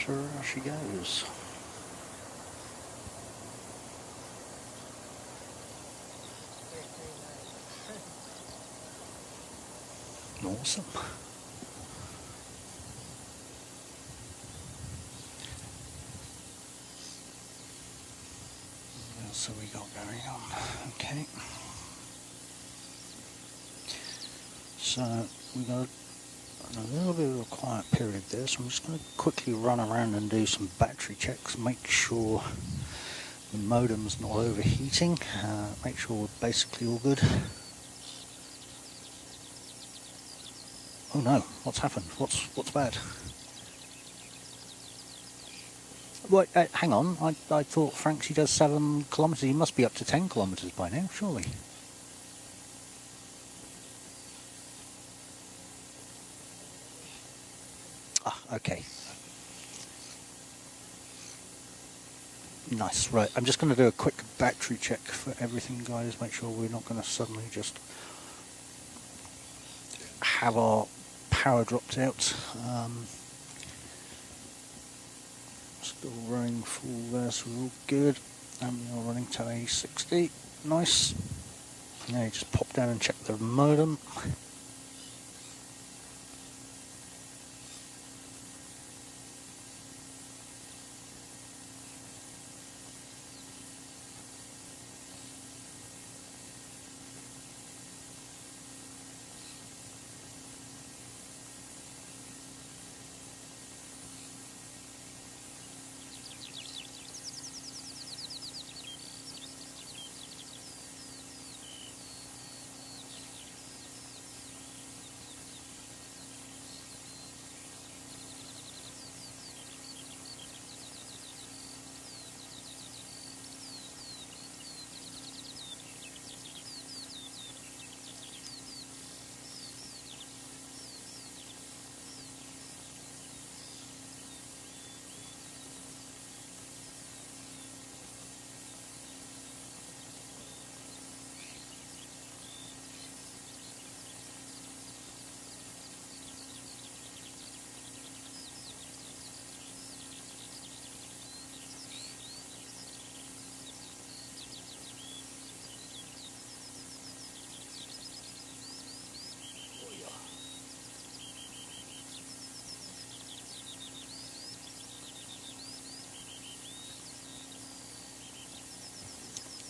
There she goes. Awesome. else have we got going on? Okay. So we got a little bit of a quiet period there, so I'm just going to quickly run around and do some battery checks, make sure the modem's not overheating, make sure we're basically all good. Oh no, what's happened? What's bad? Wait, hang on, I thought Franksy does 7 kilometres, he must be up to 10 kilometres by now, surely. Ah, okay. Nice, right, I'm just going to do a quick battery check for everything, guys, make sure we're not going to suddenly just have our power dropped out. Still running full there, so we're all good. And we are running to A60, nice. Now you just pop down and check the modem.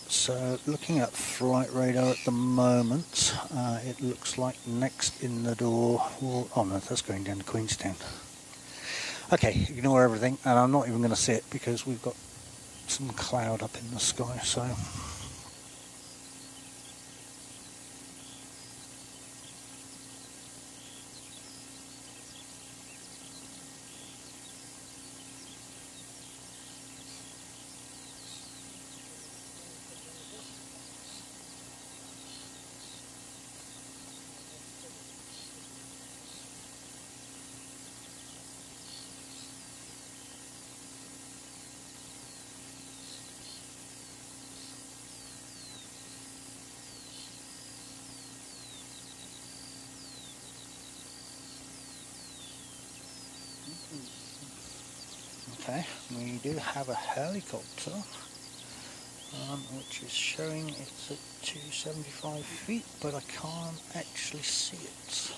So looking at flight radar at the moment, it looks like next in the door will, oh no, that's going down to Queenstown. Okay, ignore everything, and I'm not even going to see it because we've got some cloud up in the sky, so. Okay, we do have a helicopter, which is showing it's at 275 feet, but I can't actually see it.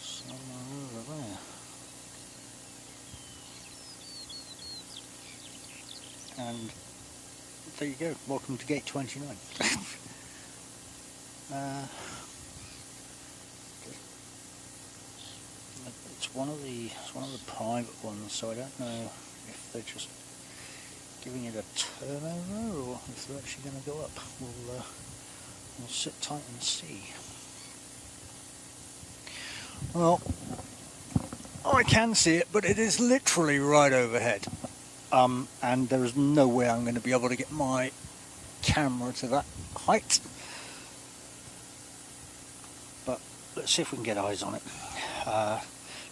Somewhere over there. And there you go, welcome to gate 29. It's one of the private ones, so I don't know if they're just giving it a turnover or if they're actually going to go up. We'll sit tight and see. Well, I can see it, but it is literally right overhead, and there is no way I'm going to be able to get my camera to that height. But let's see if we can get eyes on it.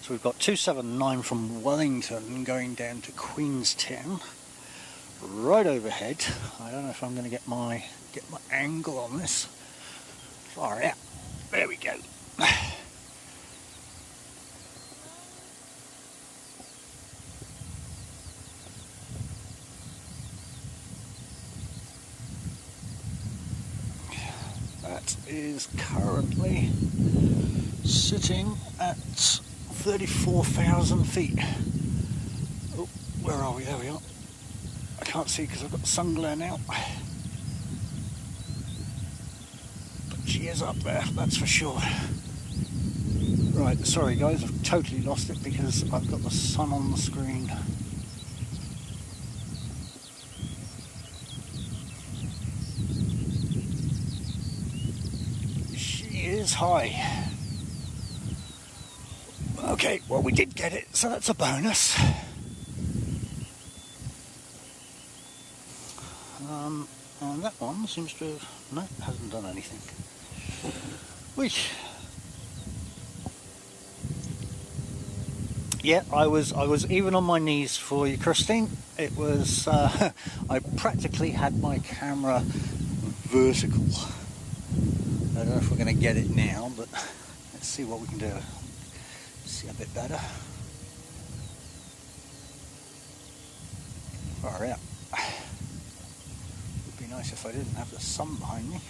So we've got 279 from Wellington going down to Queenstown, right overhead. I don't know if I'm going to get my angle on this. Far out. There we go. That is currently sitting at 34,000 feet. Oh, where are we? There we are. I can't see because I've got the sun glare now. But she is up there, that's for sure. Right, sorry guys, I've totally lost it because I've got the sun on the screen. She is high. Okay, well we did get it, so that's a bonus. And that one seems to have, no, hasn't done anything. Whee. Yeah, I was even on my knees for you, Christine. It was, I practically had my camera vertical. I don't know if we're going to get it now, but let's see what we can do. See a bit better. Far out. Would be nice if I didn't have the sun behind me.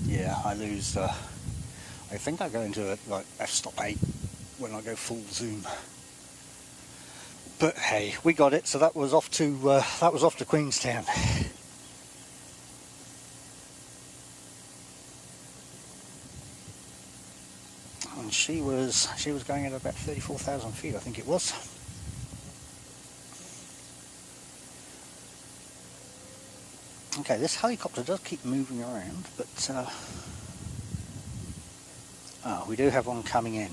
Yeah, I lose. I think I go into like f-stop 8 when I go full zoom. But hey, we got it. So that was off to Queenstown. And she was going at about 34,000 feet, I think it was. Okay, this helicopter does keep moving around, but we do have one coming in.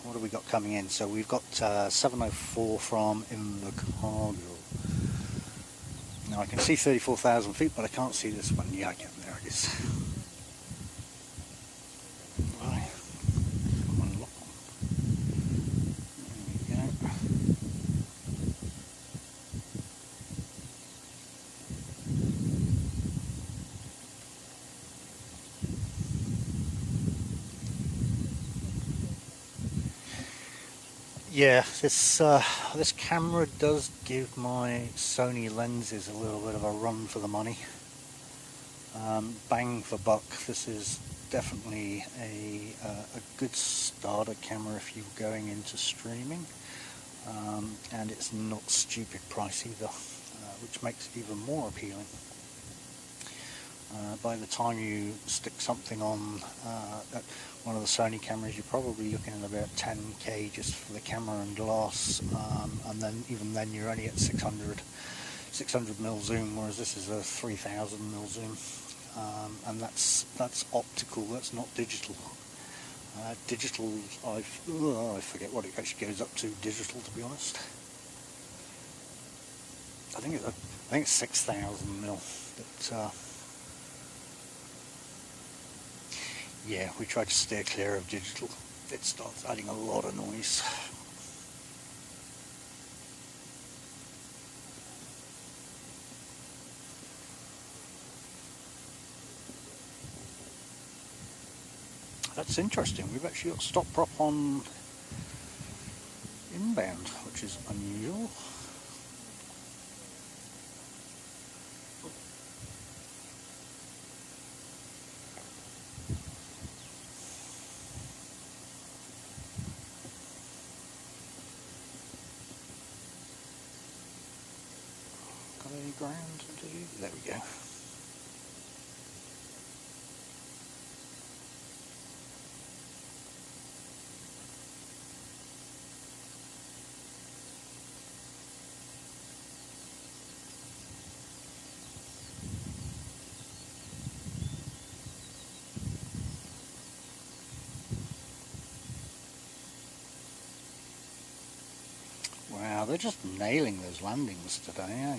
What have we got coming in? So we've got 704 from Invercargill. Now I can see 34,000 feet, but I can't see this one. Yeah, I can. There it is. Right. Come on, lock on. There we go. Yeah, this camera does give my Sony lenses a little bit of a run for the money. Bang for buck. This is definitely a good starter camera if you're going into streaming, and it's not stupid price either, which makes it even more appealing. By the time you stick something on one of the Sony cameras, you're probably looking at about 10k just for the camera and glass, and then even then you're only at 600 mm zoom, whereas this is a 3000 mm zoom, and that's optical. That's not digital. Digital, I forget what it actually goes up to. Digital, to be honest, I think it's 6,000 mm, but. Yeah, we try to steer clear of digital. It starts adding a lot of noise. That's interesting. We've actually got stop prop on inbound, which is unusual. Ground to do. There we go. Wow, they're just nailing those landings today, eh?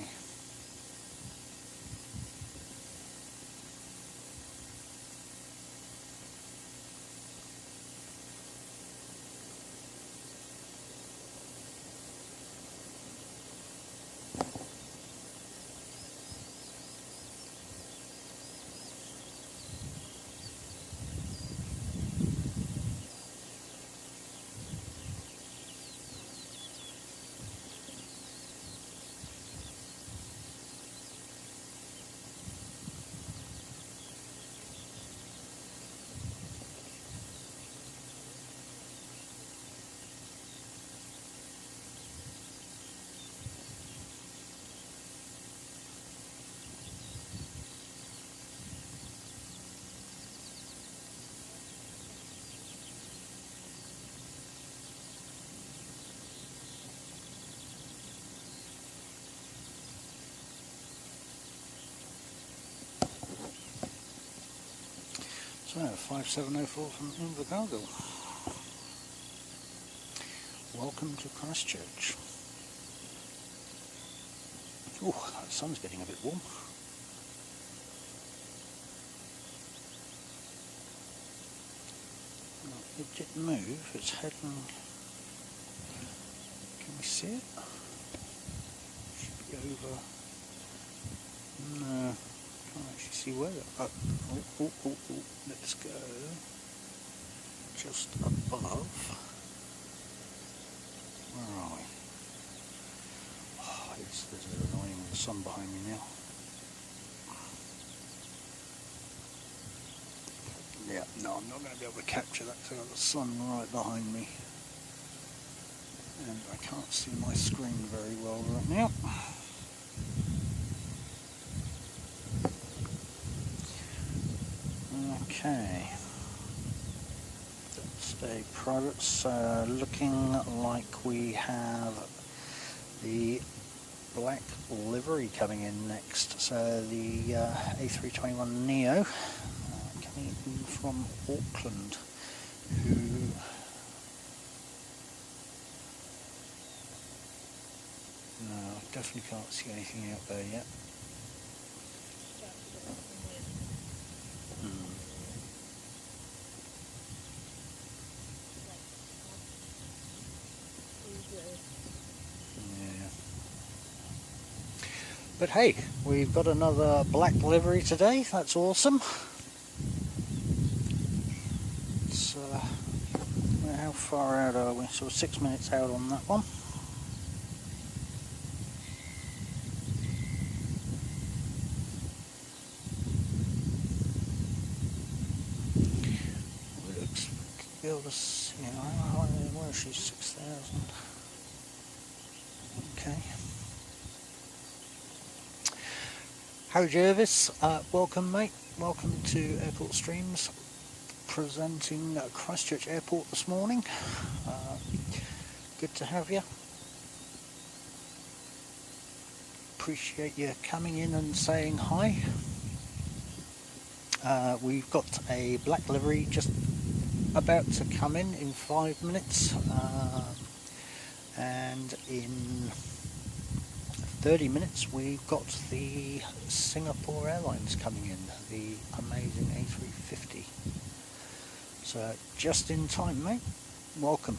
So 5704 from Invercargill. Welcome to Christchurch. Oh, the sun's getting a bit warm. It did move, it's heading... Can we see it? Should be over... No, can't actually see where it... Oh, let's go just above. Where are we? Oh, this is annoying with the sun behind me now. Yeah, no, I'm not going to be able to capture that because I've got the sun right behind me. And I can't see my screen very well right now. Okay. That's a private, so looking like we have the black livery coming in next. So the A321neo. In from Auckland, who no, I definitely can't see anything out there yet. Yeah. But hey, we've got another black livery today. That's awesome. How far out are we? So 6 minutes out on that one. We looks to be able to see. Where is she? 6,000. Okay. Harry Jervis, welcome, mate. Welcome to Airport Streams. Presenting Christchurch Airport this morning. Good to have you. Appreciate you coming in and saying hi. We've got a black livery just about to come in 5 minutes, and in 30 minutes we've got the Singapore Airlines coming in, the amazing A350. So just in time, mate. Welcome.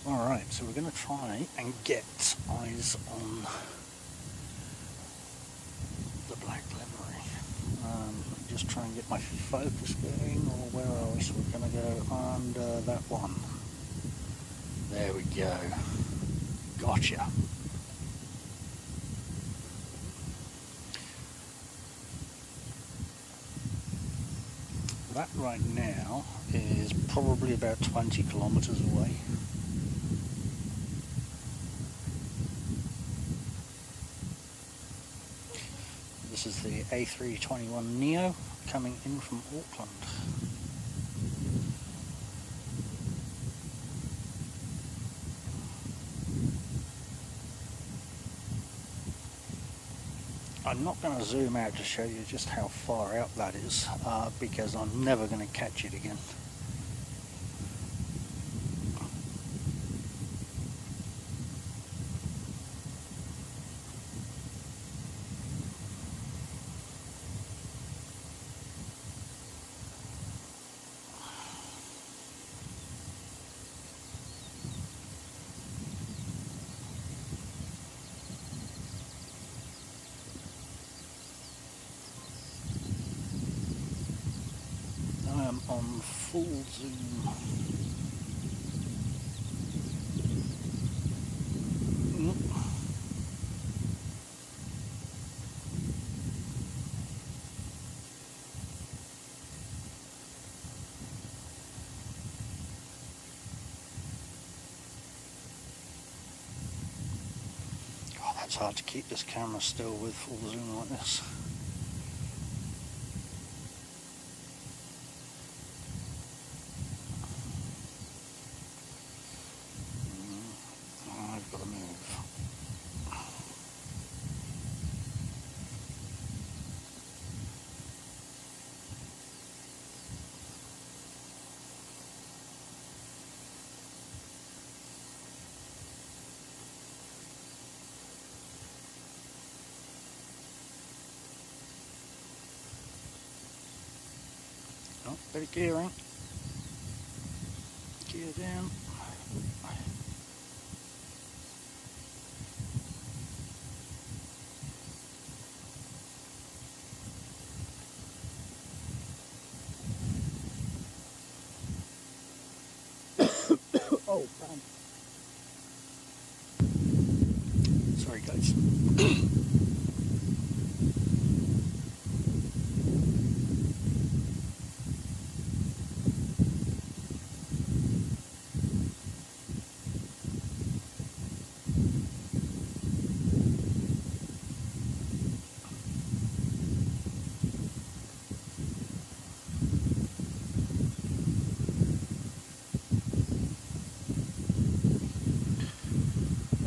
Alright, so we're going to try and get eyes on the black livery. Just try and get my focus going, or where are we? So we're going to go under that one. There we go. Gotcha. That right now is probably about 20 kilometres away. This is the A321neo coming in from Auckland. I'm not going to zoom out to show you just how far out that is, because I'm never going to catch it again. I am on full zoom. Oh, that's hard to keep this camera still with full zoom like this. I've got to move. Oh, bit of gearing. Gear down. Oh, man. Sorry, guys.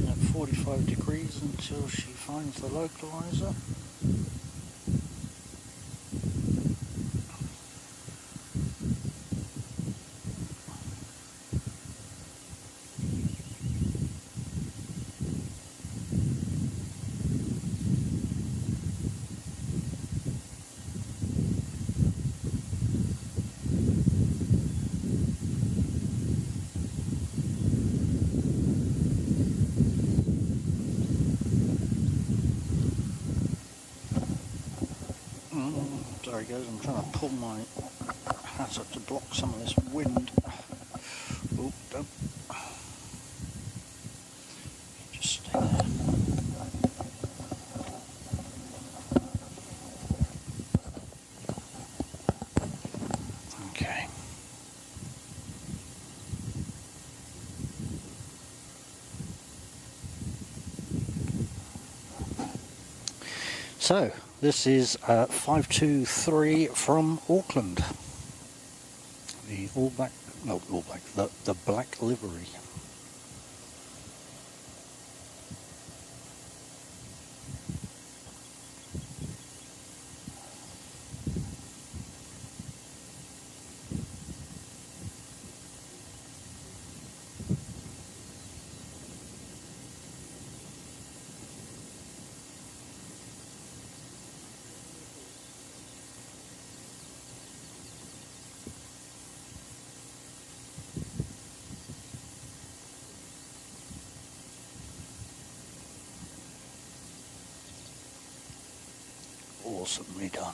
At 45 degrees until she finds the localizer. Sorry guys, I'm trying to pull my hat up to block some of this wind. Oh, don't. Just stay there. Okay. So, this is 523 from Auckland. The the black livery. Awesomely done.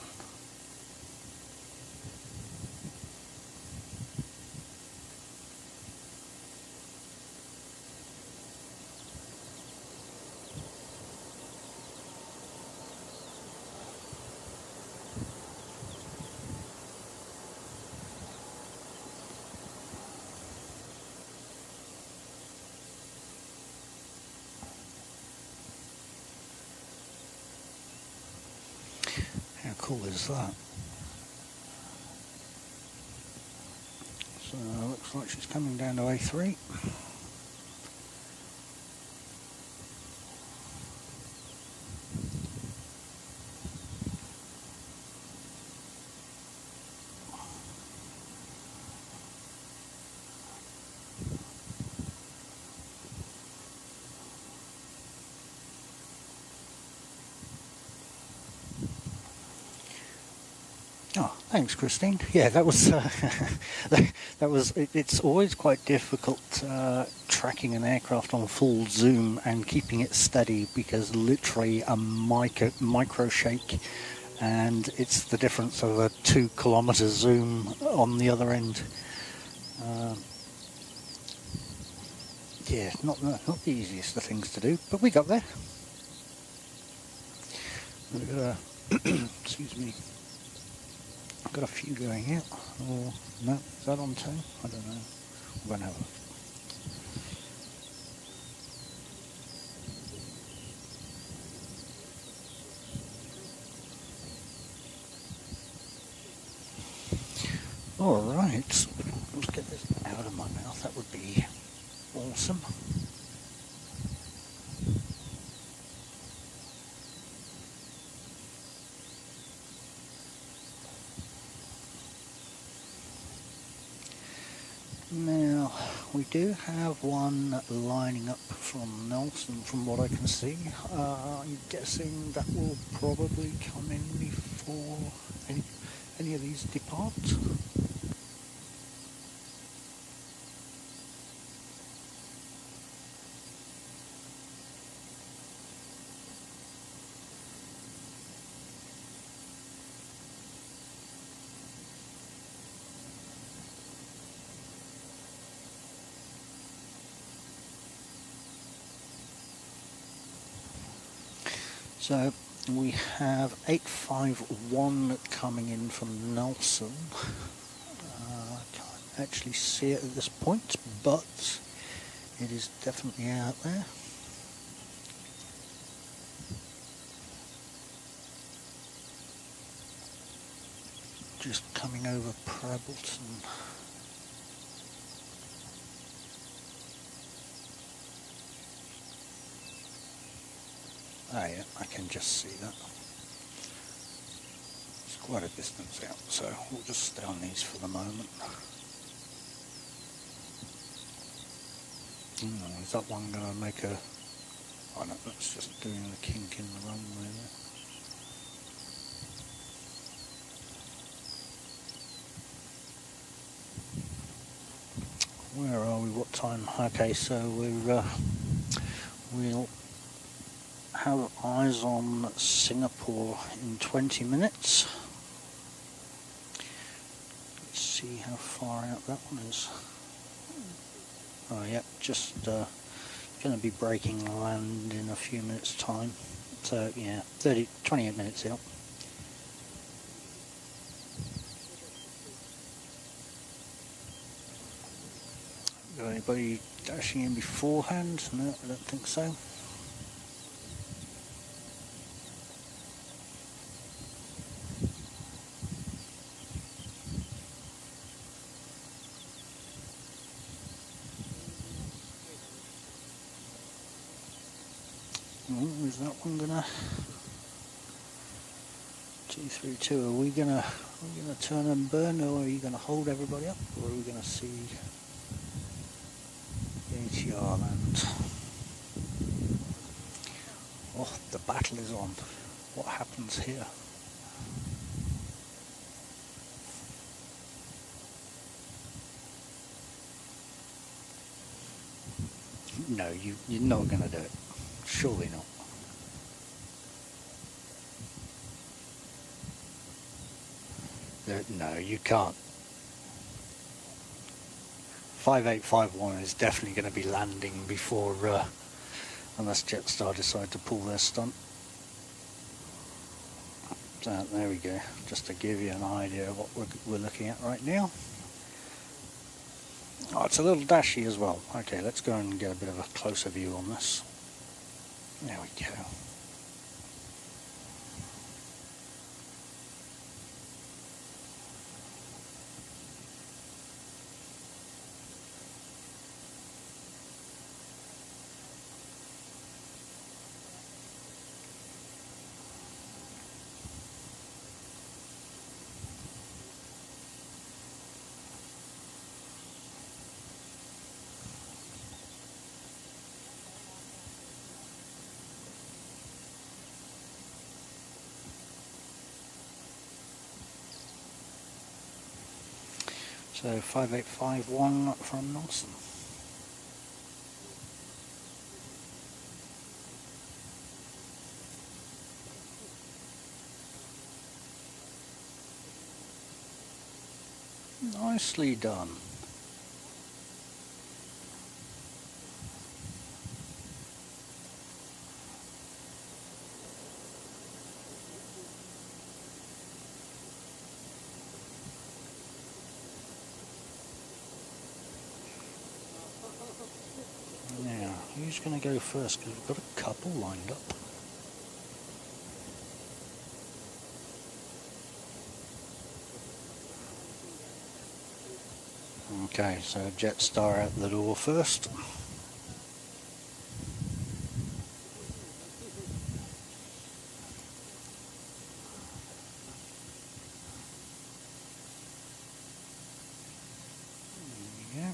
How cool is that? So looks like she's coming down to A3. Oh, thanks, Christine. Yeah, that was that was. It's always quite difficult tracking an aircraft on full zoom and keeping it steady because literally a micro shake, and it's the difference of a 2 kilometre zoom on the other end. Yeah, not the easiest of things to do, but we got there. Excuse me. I've got a few going out. Or no, is that on too? I don't know. I'm going to have a look. All right, let's get this out of my mouth. That would be awesome. Now, we do have one lining up from Nelson from what I can see. I'm guessing that will probably come in before any of these depart. So we have 851 coming in from Nelson. I can't actually see it at this point, but it is definitely out there. Just coming over Prebbleton. Ah, yeah, I can just see that. It's quite a distance out, so we'll just stay on these for the moment. Is that one going to make a... Oh no, that's just doing the kink in the runway there. Where are we? What time? Okay, so we'll have eyes on Singapore in 20 minutes. Let's see how far out that one is. Oh, yeah, just going to be breaking land in a few minutes' time. So, yeah, 28 minutes out. Got anybody dashing in beforehand? No, I don't think so. Is that one gonna 232? Are we gonna turn and burn, or are you gonna hold everybody up, or are we gonna see the ATR land? Oh, the battle is on. What happens here? No, you're not gonna do it. Surely not. No, you can't. 5851 is definitely going to be landing before, unless Jetstar decide to pull their stunt. So there we go, just to give you an idea of what we're looking at right now. Oh, it's a little dashy as well. Okay, let's go and get a bit of a closer view on this. There we go. So 5851 from Nelson. Nicely done. Now, who's going to go first? Because we've got a couple lined up. Okay, so Jetstar out the door first. There we go.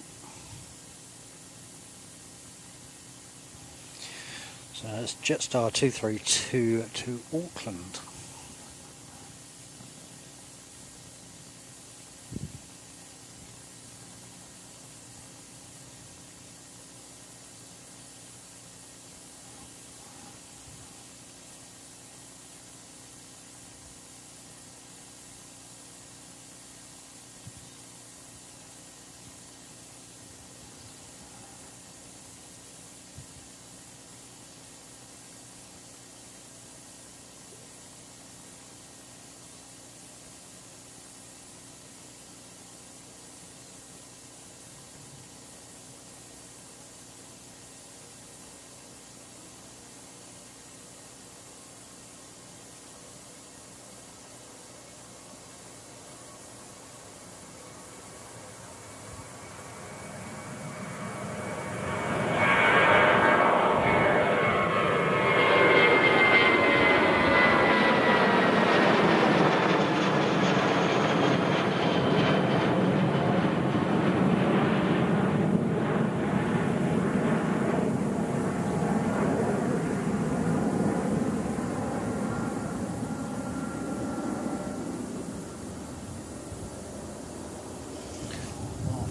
So it's Jetstar 232 to Auckland.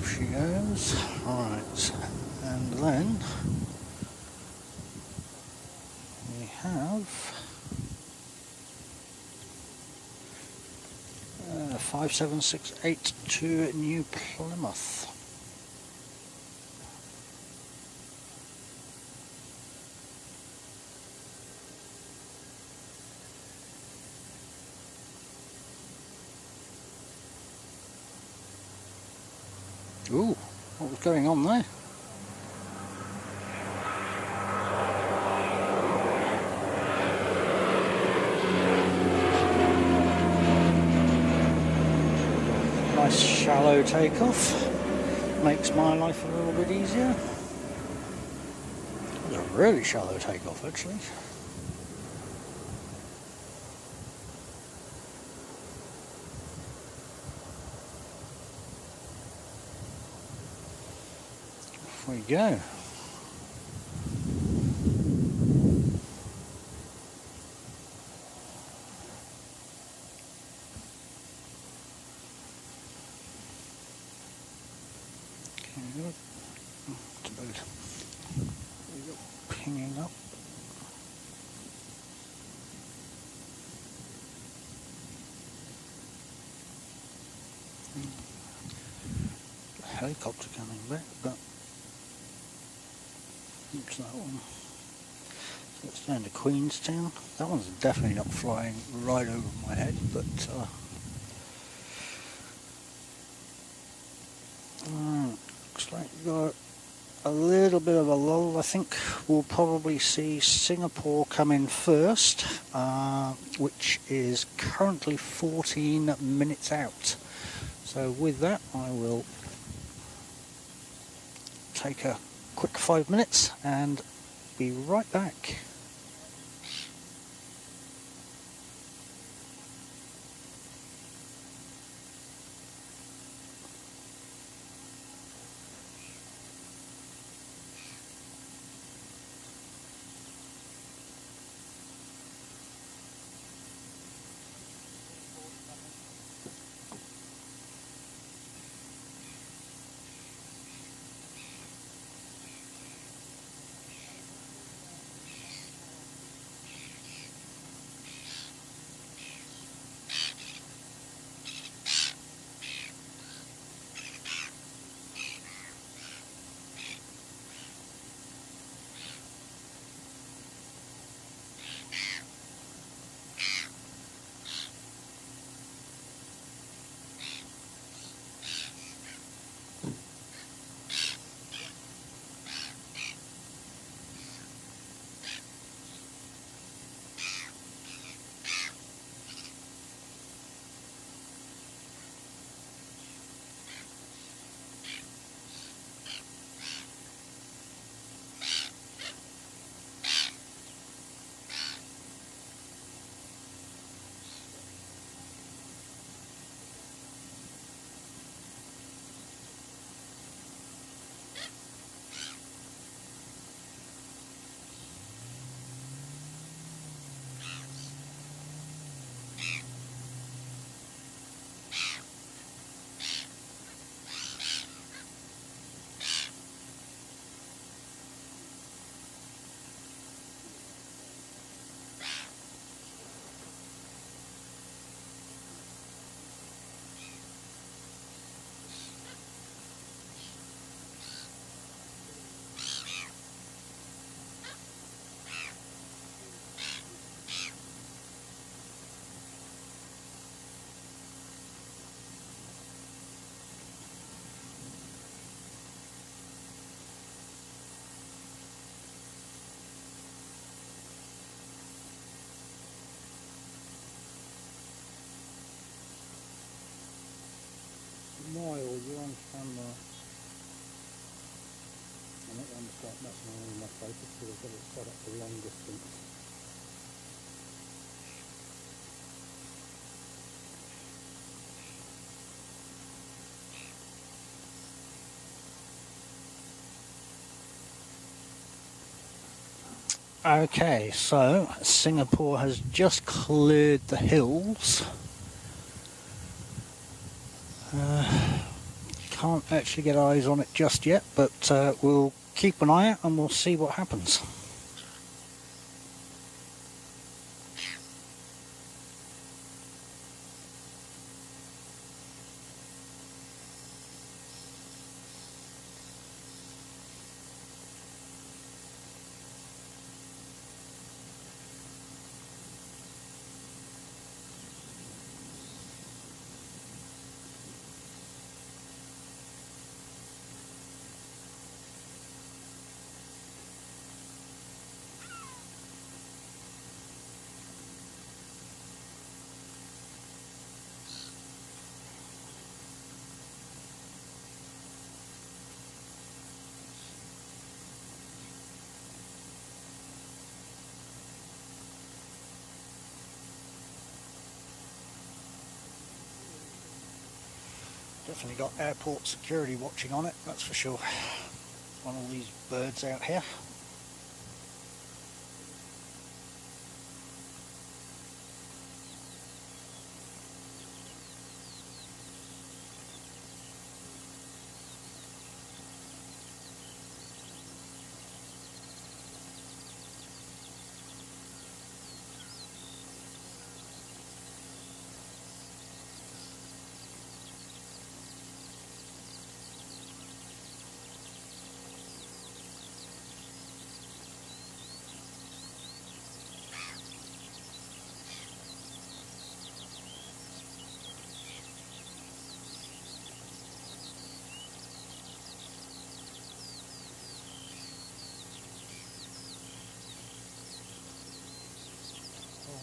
She goes. Right, and then we have 5768 to New Plymouth. Ooh, what was going on there? Nice shallow takeoff. Makes my life a little bit easier. It was a really shallow takeoff actually. Off we go. Pinging up. Helicopter coming back, but looks that one. So it's down to Queenstown. That one's definitely not flying right over my head, but looks like we got a little bit of a lull. I think we'll probably see Singapore come in first, which is currently 14 minutes out. So with that, I will take a quick 5 minutes and be right back. while you're on camera, I'm not going to start messing around with my focus because I've got it set up for long distance. Okay, so Singapore has just cleared the hills. Can't actually get eyes on it just yet, but we'll keep an eye out and we'll see what happens. Definitely got airport security watching on it, that's for sure. One of these birds out here.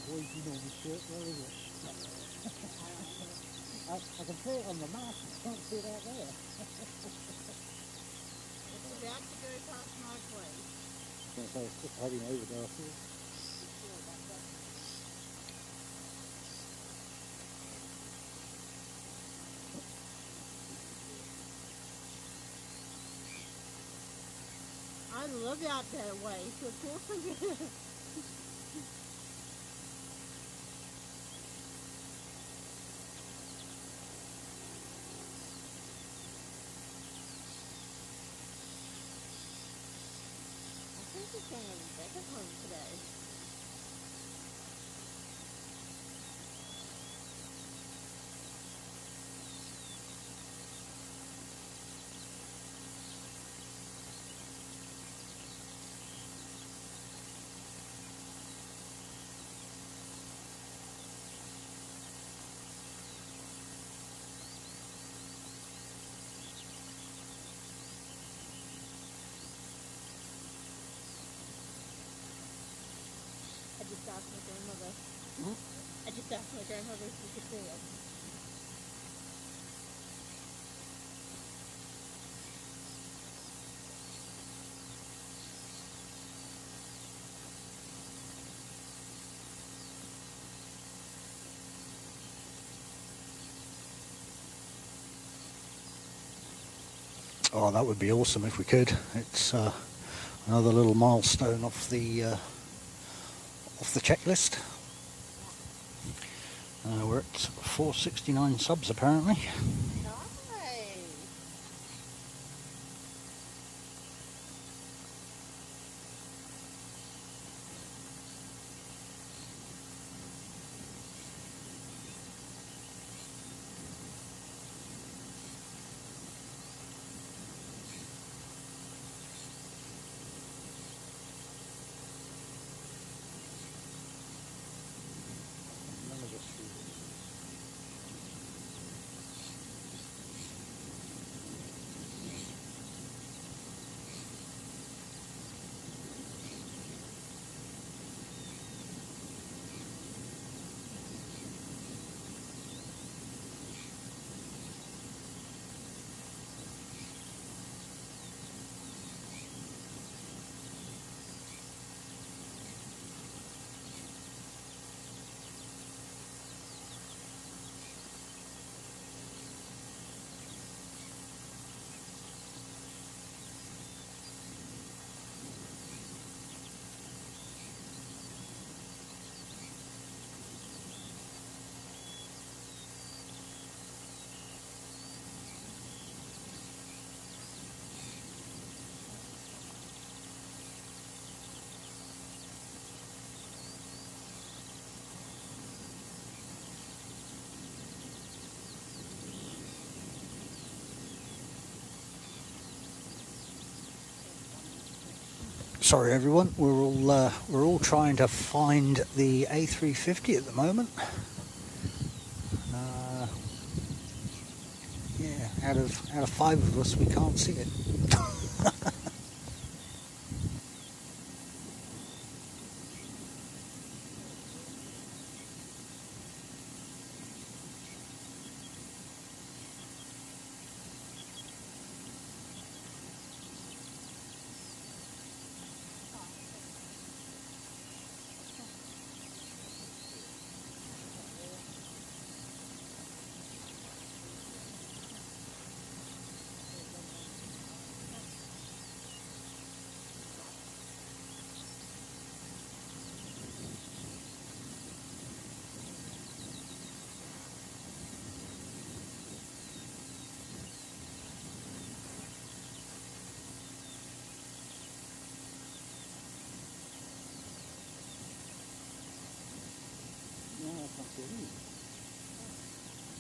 Boy, you know the shit, where is it? I can see it on the map, I can't see it out there. It's about to go past my place. So it's just heading over there. I love out that way, so of course I'm gonna. I think it's going to be better home today. I just asked my grandmother. I just asked my grandmother if we could see it. Oh, that would be awesome if we could. It's another little milestone off the checklist. We're at 469 subs apparently. Nice. Sorry everyone, we're all trying to find the A350 at the moment. Yeah, out of 5 of us, we can't see it.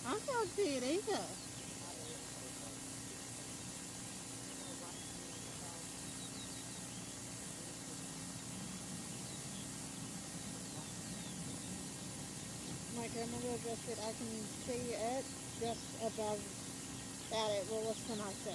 I can't see it either. My grandmother just said I can see it just above that it Williston, I said.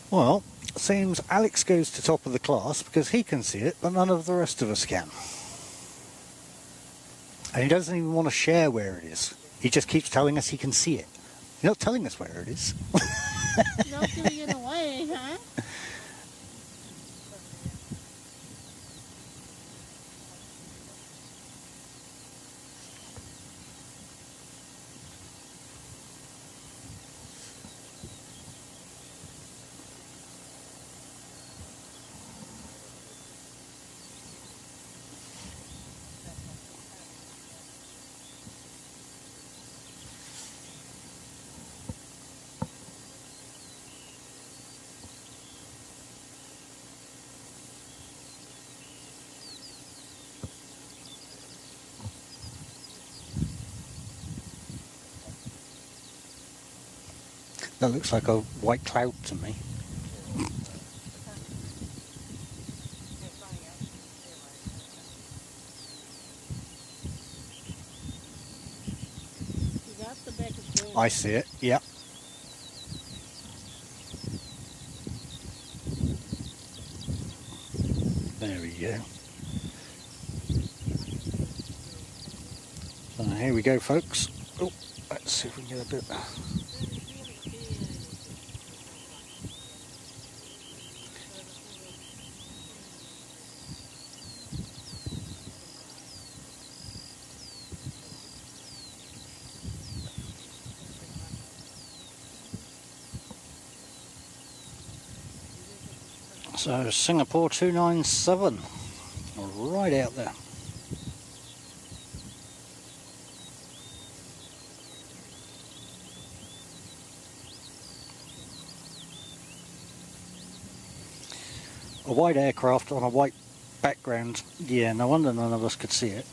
Well, it seems Alex goes to top of the class because he can see it, but none of the rest of us can. And he doesn't even want to share where it is. He just keeps telling us he can see it. He's not telling us where it is. Not giving it away, huh? That looks like a white cloud to me. That's the back of the I see it, yeah. There we go. So here we go, folks. Oh, let's see if we can get a bit. So Singapore 297, right out there. A white aircraft on a white background. Yeah, no wonder none of us could see it.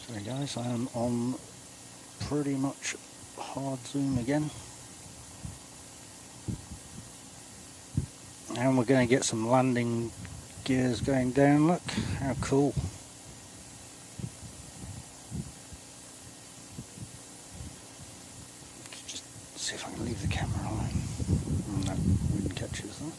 Sorry guys, I am on pretty much hard zoom again. And we're going to get some landing gears going down, look, how cool. Just see if I can leave the camera on. No, wind catches that.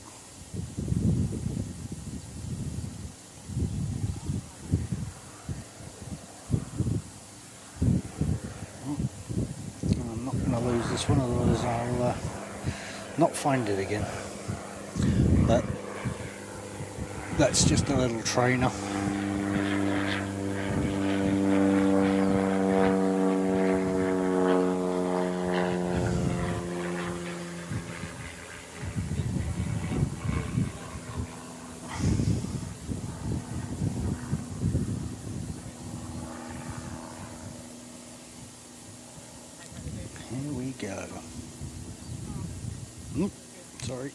It's one of those I'll not find it again. But that's just a little trainer. Here we go. Sorry.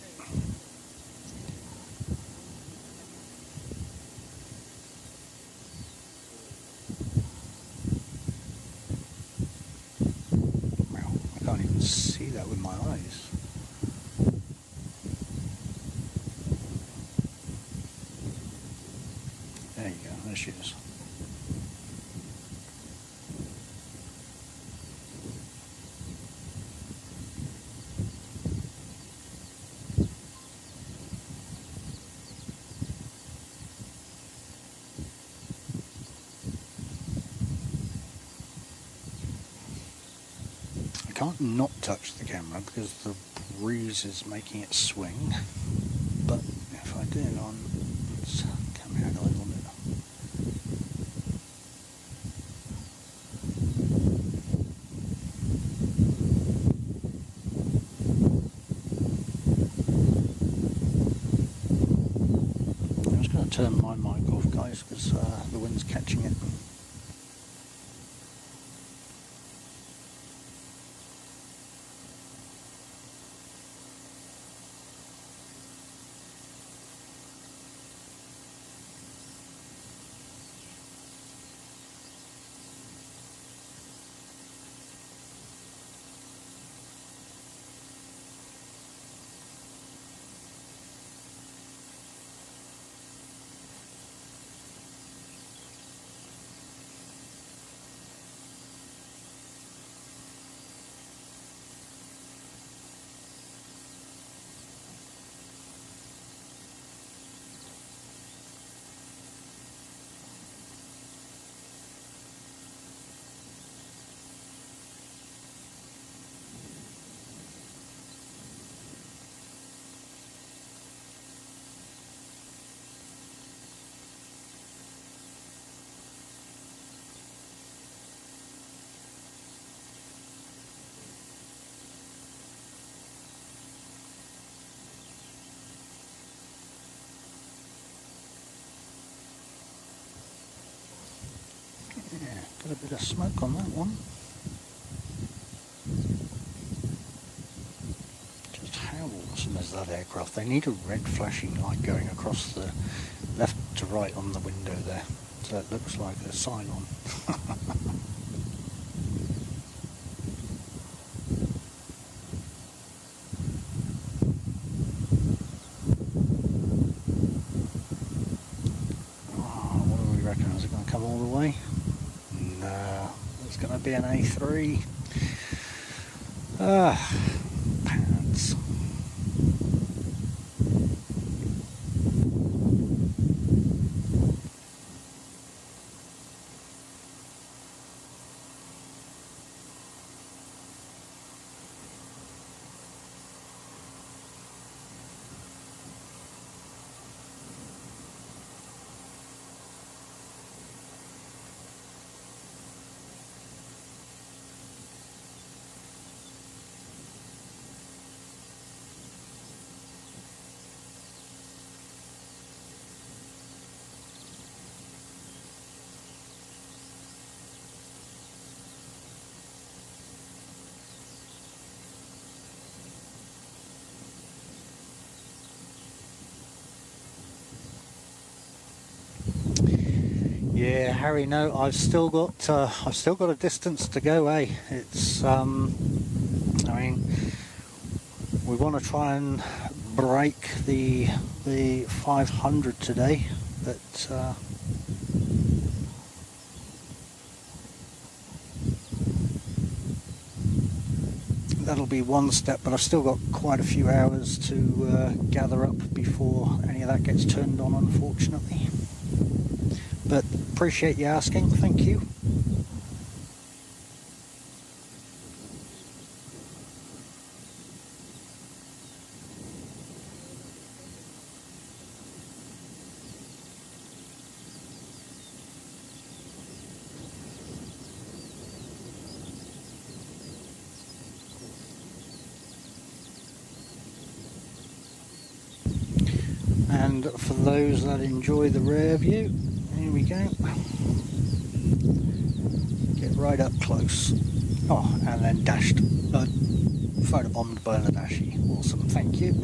Wow, I can't even see that with my eyes. There you go, there she is. I can't not touch the camera because the breeze is making it swing, but if I do it on camera angle, I want it. I'm just going to turn my mic off, guys, because the wind's catching it. Yeah, got a bit of smoke on that one. Just how awesome is that aircraft? They need a red flashing light going across the left to right on the window there, so it looks like a sign on. What do we reckon? Is it going to come all the way? No, it's going to be an A3. Pants. Yeah, Harry. No, I've still got a distance to go. It's I mean, we want to try and break the 500 today, but that'll be one step. But I've still got quite a few hours to gather up before any of that gets turned on, unfortunately. But appreciate you asking, thank you. And for those that enjoy the rear view, here we go. Get right up close. Oh, and then dashed, photobombed by the Dashi. Awesome, thank you.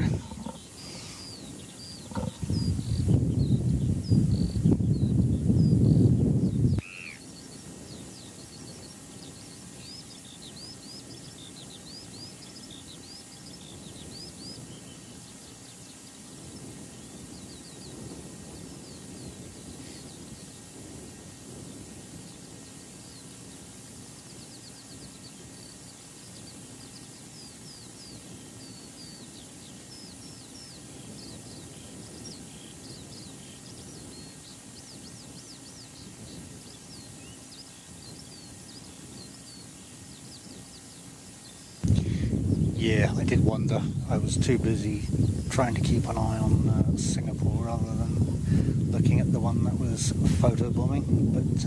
Yeah, I did wonder. I was too busy trying to keep an eye on Singapore rather than looking at the one that was photobombing. But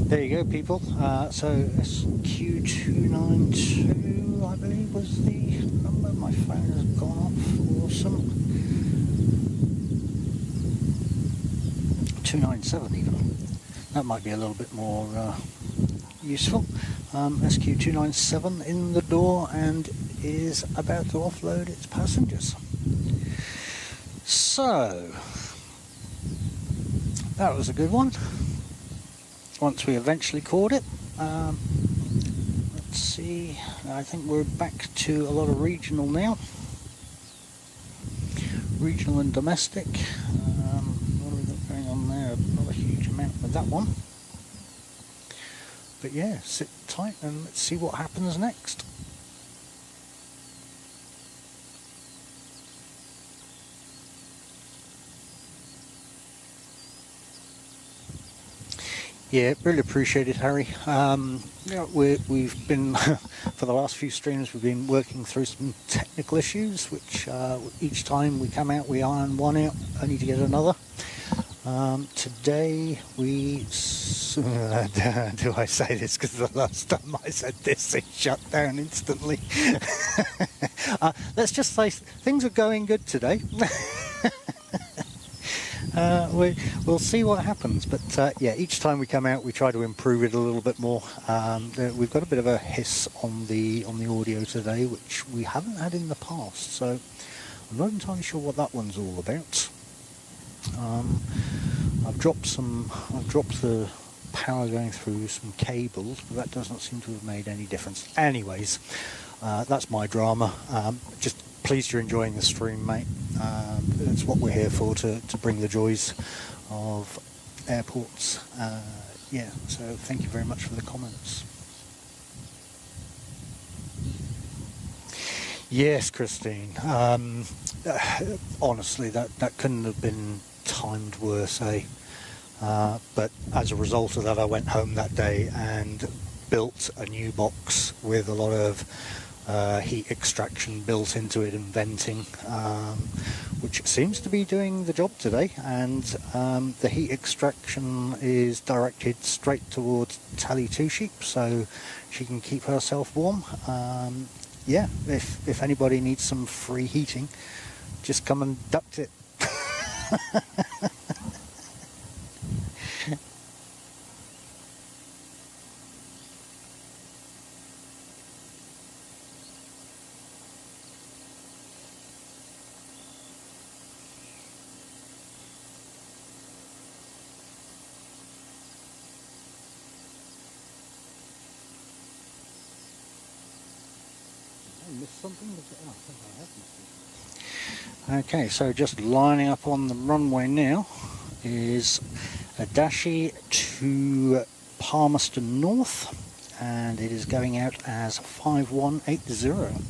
there you go, people. So SQ292, I believe, was the number. My phone has gone off. Awesome. 297 even. That might be a little bit more useful. SQ297 in the door and is about to offload its passengers. So that was a good one. Once we eventually caught it, let's see, I think we're back to a lot of regional now. Regional and domestic. What have we got going on there? Not a huge amount with that one. But yeah, sit tight and let's see what happens next. Yeah, really appreciate it, Harry. We've been, for the last few streams, we've been working through some technical issues, which each time we come out, we iron one out, only to get another. Today we, do I say this because the last time I said this, it shut down instantly. Let's just say things are going good today. We'll see what happens, but yeah, each time we come out we try to improve it a little bit more. We've got a bit of a hiss on the audio today, which we haven't had in the past, so I'm not entirely sure what that one's all about. I've dropped the power going through some cables, but that doesn't seem to have made any difference. Anyways, that's my drama. Just pleased you're enjoying the stream, mate. That's what we're here for, to bring the joys of airports. Yeah, so thank you very much for the comments. Yes, Christine. Honestly, that couldn't have been timed worse, eh? But as a result of that, I went home that day and built a new box with a lot of heat extraction built into it and venting, which seems to be doing the job today. And the heat extraction is directed straight towards Tally Two Sheep, so she can keep herself warm. Yeah, if anybody needs some free heating, just come and duct it. Okay, so just lining up on the runway now is a Dashi to Palmerston North, and it is going out as 5180.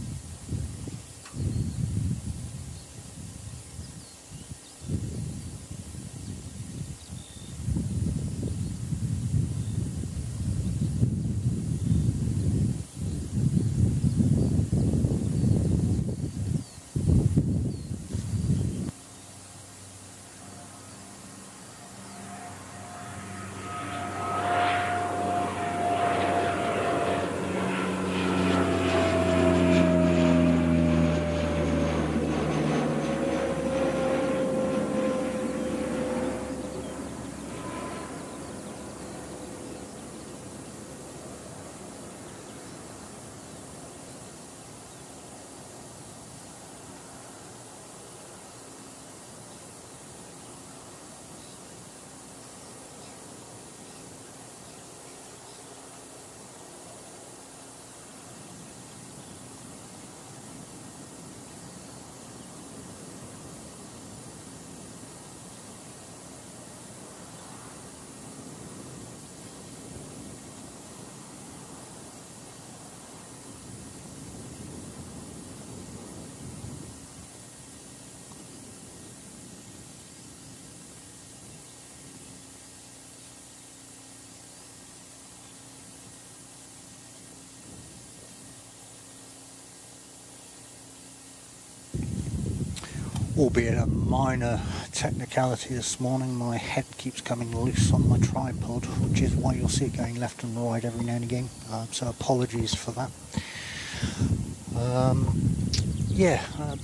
albeit a minor technicality this morning. My head keeps coming loose on my tripod, which is why you'll see it going left and right every now and again, so apologies for that.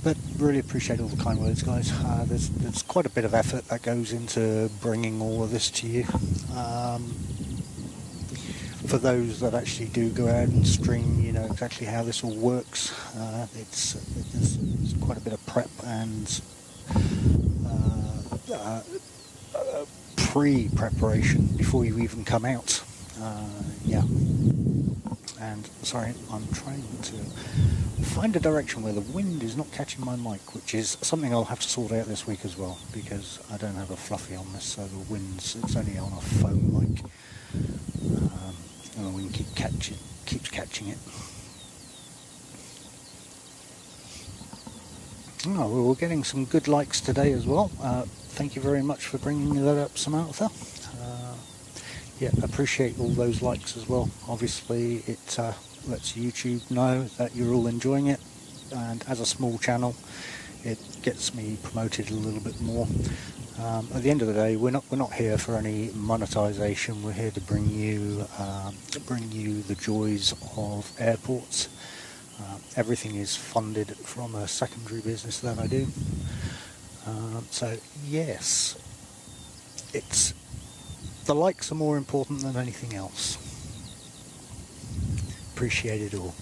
But really appreciate all the kind words, guys. There's quite a bit of effort that goes into bringing all of this to you. For those that actually do go out and stream, you know exactly how this all works. It's quite a bit of prep and pre-preparation before you even come out. And sorry, I'm trying to find a direction where the wind is not catching my mic, which is something I'll have to sort out this week as well, because I don't have a fluffy on this, so the it's only on a phone mic. And the wind keeps catching it. Oh, well, we're getting some good likes today as well. Thank you very much for bringing that up, Samantha. Appreciate all those likes as well. Obviously, it lets YouTube know that you're all enjoying it, and as a small channel, it gets me promoted a little bit more. At the end of the day, we're not here for any monetization. We're here to bring you the joys of airports. Everything is funded from a secondary business that I do. So yes, the likes are more important than anything else. Appreciate it all.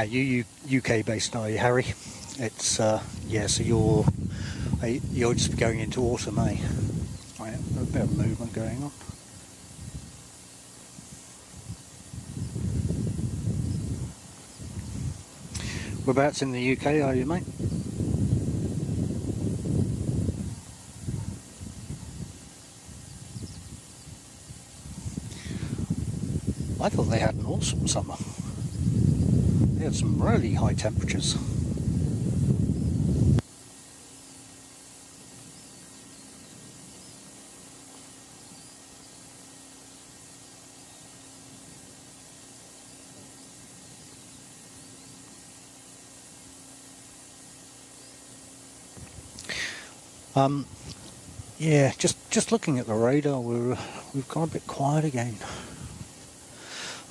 You UK based, are you, Harry? It's so you're just going into autumn, eh? Right, a bit of movement going on. Whereabouts in the UK are you, mate? I thought they had an awesome summer. They had some really high temperatures. Yeah, just looking at the radar, we've gone a bit quiet again.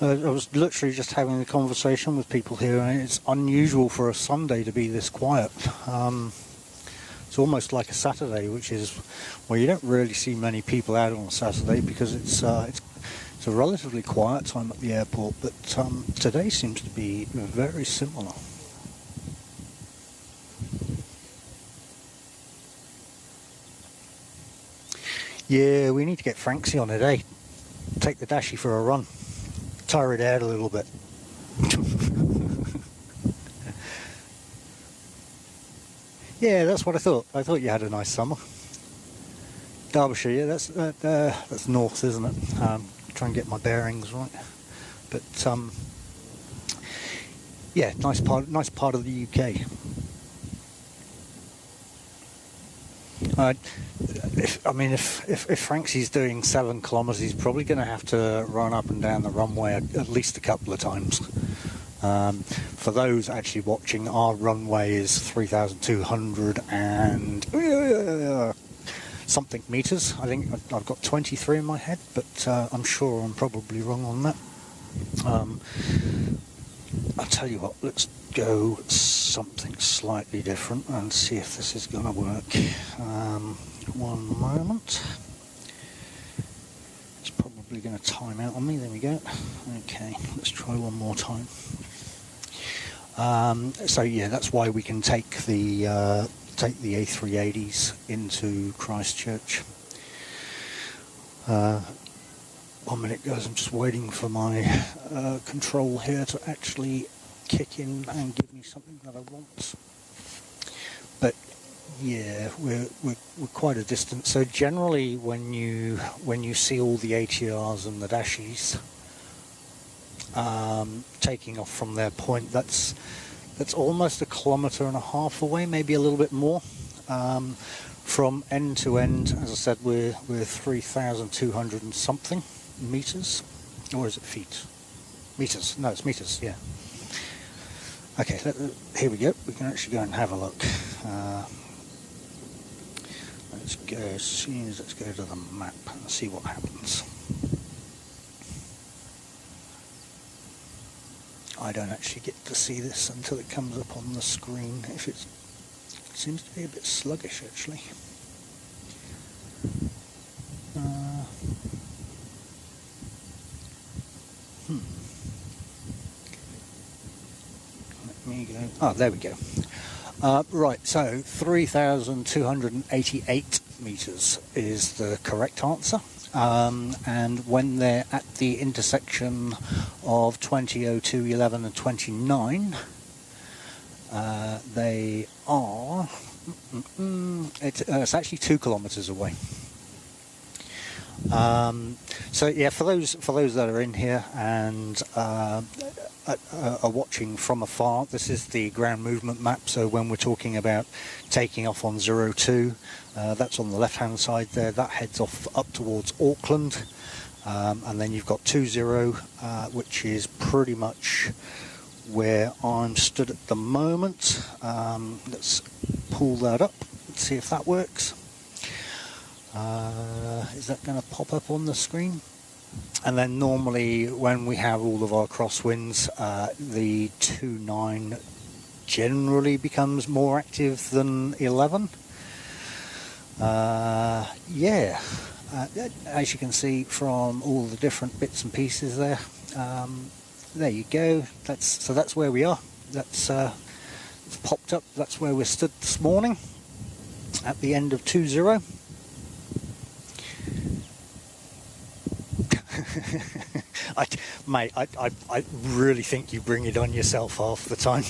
I was literally just having a conversation with people here, and it's unusual for a Sunday to be this quiet. It's almost like a Saturday, which is, well, you don't really see many people out on a Saturday because it's a relatively quiet time at the airport, but today seems to be very similar. Yeah, we need to get Franksy on it, eh? Take the Dashy for a run. Tire it out a little bit. Yeah, that's what I thought. I thought you had a nice summer. Derbyshire, yeah, that's north, isn't it? Try and get my bearings right. But yeah, nice part of the UK. If Franksy's doing 7 kilometres, he's probably going to have to run up and down the runway at least a couple of times. For those actually watching, our runway is 3,200 and something metres. I think I've got 23 in my head, but I'm sure I'm probably wrong on that. I'll tell you what, let's go something slightly different and see if this is going to work. One moment. It's probably going to time out on me. There we go. Okay, let's try one more time. So yeah, that's why we can take the A380s into Christchurch. 1 minute, guys. I'm just waiting for my control here to actually kick in and give me something that I want. But yeah, we're quite a distance. So generally, when you see all the ATRs and the Dashies taking off from their point, that's almost 1.5 kilometres away, maybe a little bit more. From end to end, as I said, we're 3,200 and something meters, or is it feet? Meters? No, it's meters. Yeah. Okay, here we go. We can actually go and have a look. Let's go. Let's go to the map and see what happens. I don't actually get to see this until it comes up on the screen. It seems to be a bit sluggish, actually. Let me go. Oh, there we go. Right, so 3,288 metres is the correct answer. And when they're at the intersection of 2002, 11 and 29, they are, it's actually 2 kilometres away. So yeah, for those that are in here and are watching from afar, this is the ground movement map. So when we're talking about taking off on 02, that's on the left hand side there, that heads off up towards Auckland, and then you've got 20, which is pretty much where I'm stood at the moment. Let's pull that up and see if that works. Is that going to pop up on the screen? And then normally when we have all of our crosswinds, the 29 generally becomes more active than 11. Yeah, as you can see from all the different bits and pieces there, there you go. That's where we are. It's popped up. That's where we're stood this morning at the end of 20. Mate, I really think you bring it on yourself half the time.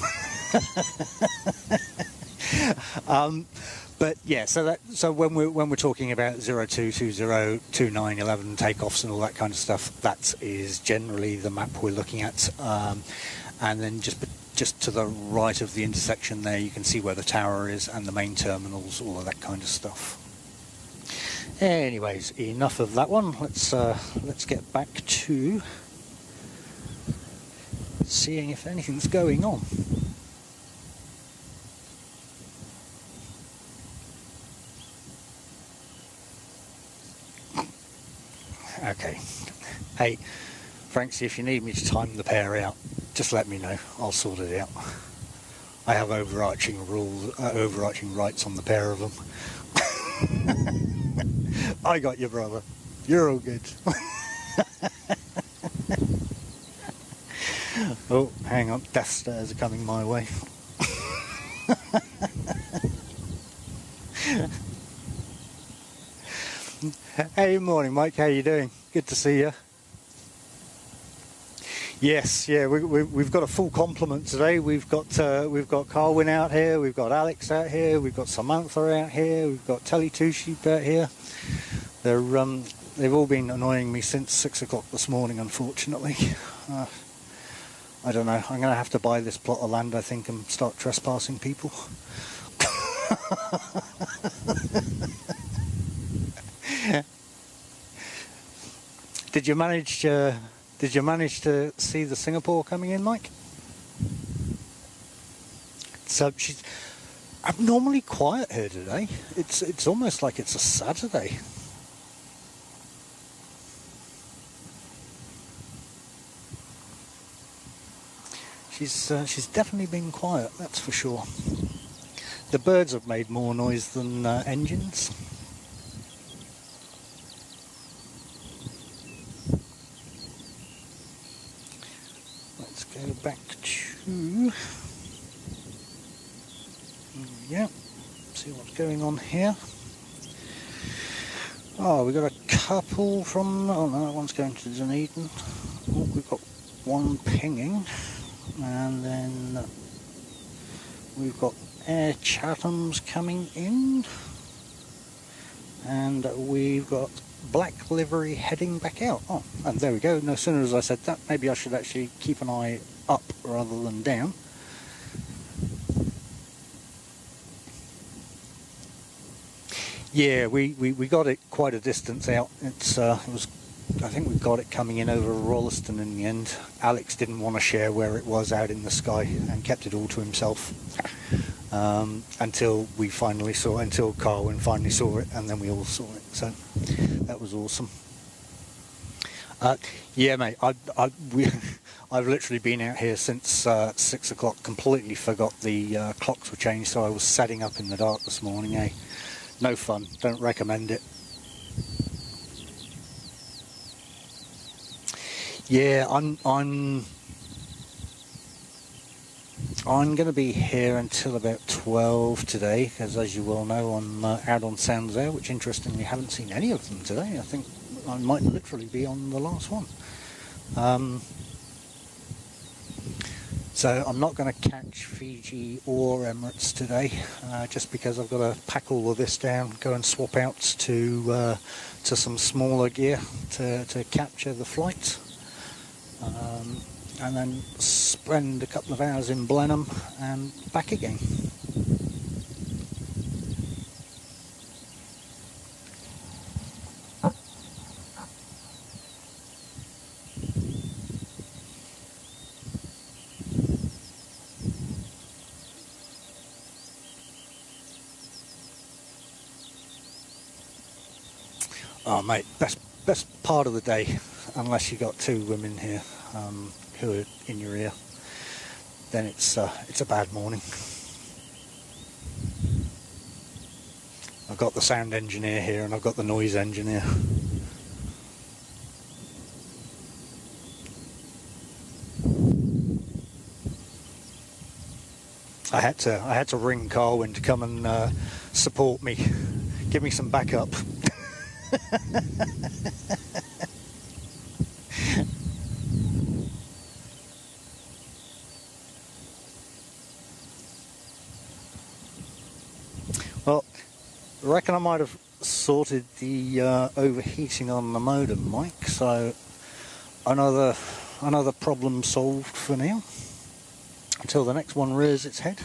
But yeah, so when we're talking about 02, 20, 29, 11 takeoffs and all that kind of stuff, that is generally the map we're looking at. And then just to the right of the intersection there, you can see where the tower is and the main terminals, all of that kind of stuff. Anyways, enough of that one. Let's get back to seeing if anything's going on. Okay. Hey, Francie, if you need me to time the pair out, just let me know. I'll sort it out. I have overarching rules, overarching rights on the pair of them. I got you, brother. You're all good. Oh, hang on. Death stairs are coming my way. Hey, morning, Mike. How you doing? Good to see you. Yes, yeah, we've got a full complement today. We've got Carwyn out here. We've got Alex out here. We've got Samantha out here. We've got Telly Two Sheep out here. They've all been annoying me since 6 o'clock this morning, unfortunately. I don't know. I'm going to have to buy this plot of land, I think, and start trespassing people. Did you manage to see the Singapore coming in, Mike? So she's abnormally quiet here today. It's almost like it's a Saturday. She's definitely been quiet, that's for sure. The birds have made more noise than engines. Let's go back to... Yeah, see what's going on here. Oh, we've got a couple from... Oh no, that one's going to Dunedin. Oh, we've got one pinging. And then we've got Air Chatham's coming in, and we've got Black Livery heading back out. Oh, and there we go. No sooner as I said that, maybe I should actually keep an eye up rather than down. Yeah, we got it quite a distance out. I think we got it coming in over Rolleston in the end. Alex didn't want to share where it was out in the sky and kept it all to himself until Carwyn finally saw it, and then we all saw it. So that was awesome. Yeah, mate, I've literally been out here since 6 o'clock. Completely forgot the clocks were changed, so I was setting up in the dark this morning. No fun. Don't recommend it. Yeah, I'm going to be here until about 12 today, because as you well know, I'm out on Sounds Air, which interestingly haven't seen any of them today. I think I might literally be on the last one. So I'm not going to catch Fiji or Emirates today, just because I've got to pack all of this down, go and swap out to some smaller gear to capture the flight. And then spend a couple of hours in Blenheim and back again. Oh mate, best part of the day, unless you got two women here who are in your ear, then it's a bad morning. I've got the sound engineer here and I've got the noise engineer. I had to ring Carwyn to come and support me, give me some backup. Well, I reckon I might have sorted the overheating on the modem, Mike, so another problem solved for now, until the next one rears its head.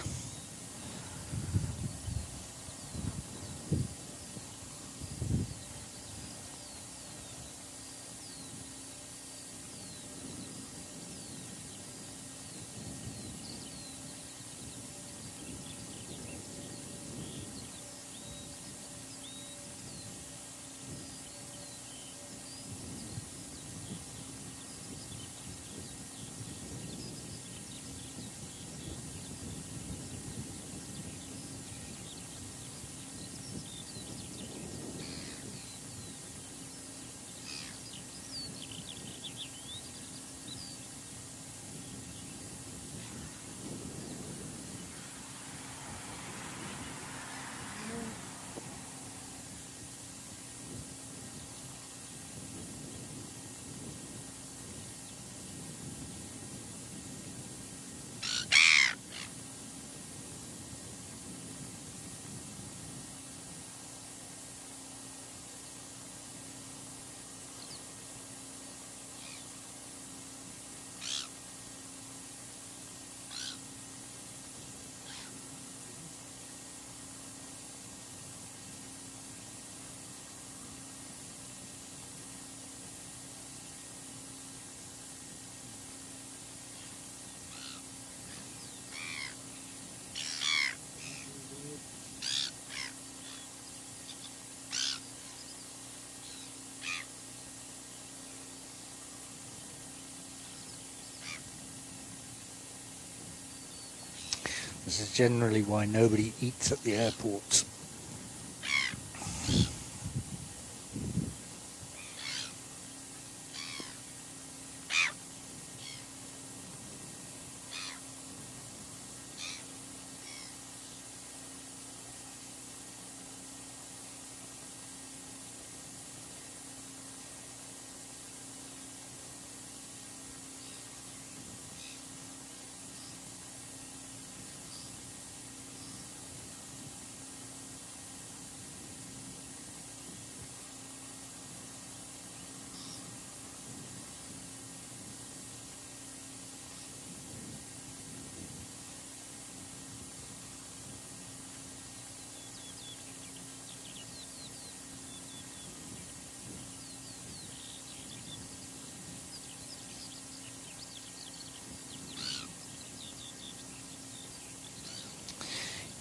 This is generally why nobody eats at the airports.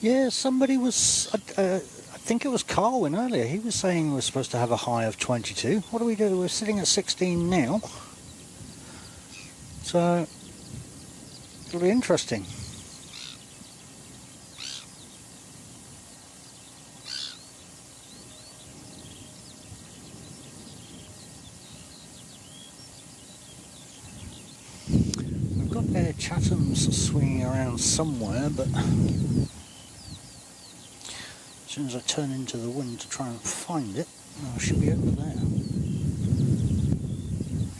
Yeah, somebody was, I think it was Carwin earlier, he was saying we're supposed to have a high of 22. What do we do? We're sitting at 16 now. So, it'll be interesting. We've got Air Chatham's swinging around somewhere, but as soon as I turn into the wind to try and find it, I should be over there.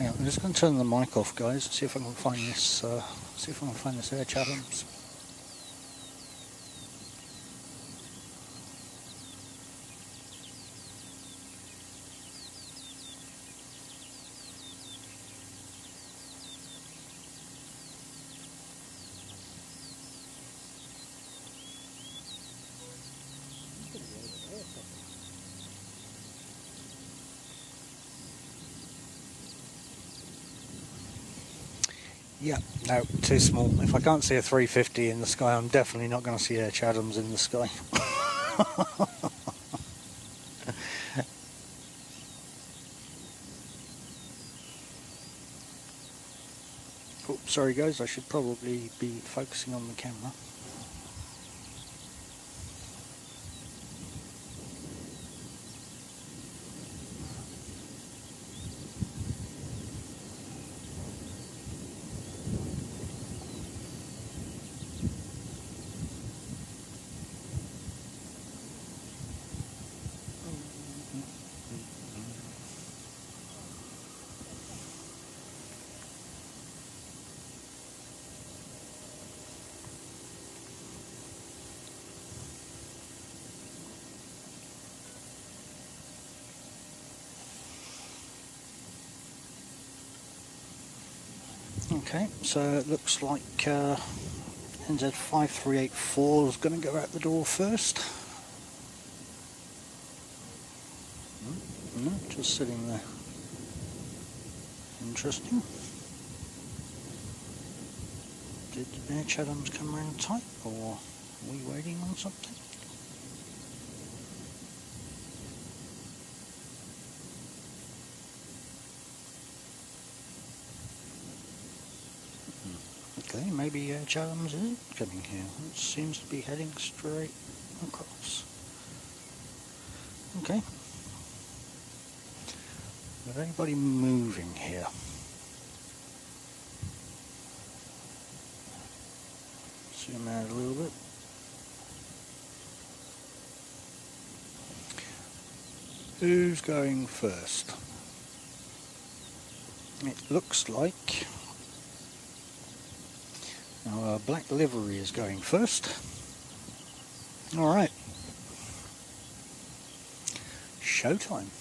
Yeah, I'm just going to turn the mic off, guys, see if I can find this. See if I can find this Air Chatham's. Yeah, no, too small. If I can't see a 350 in the sky, I'm definitely not going to see Air Chatham's in the sky. Oh, sorry guys, I should probably be focusing on the camera. Okay, so it looks like NZ5384 is going to go out the door first. No, just sitting there. Interesting. Did Air Chatham's come around tight, or are we waiting on something? Okay, maybe Air Chatham's isn't coming here. It seems to be heading straight across. Okay. Is anybody moving here? Zoom out a little bit. Who's going first? It looks like our black livery is going first. Alright. Showtime.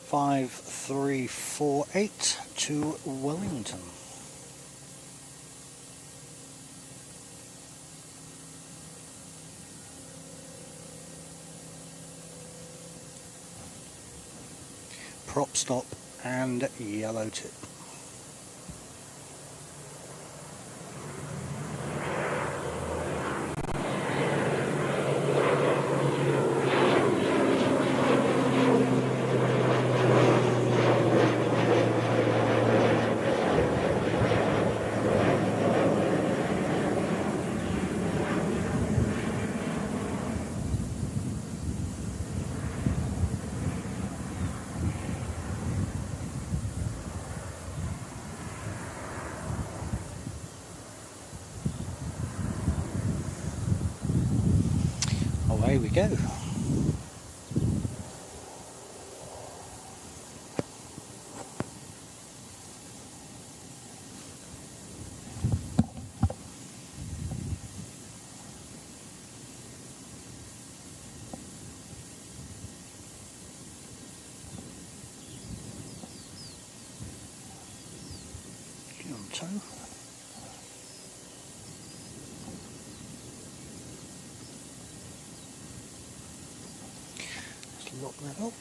5348 to Wellington. Prop stop and yellow tip. Away we go. Jump toe. Lock that off.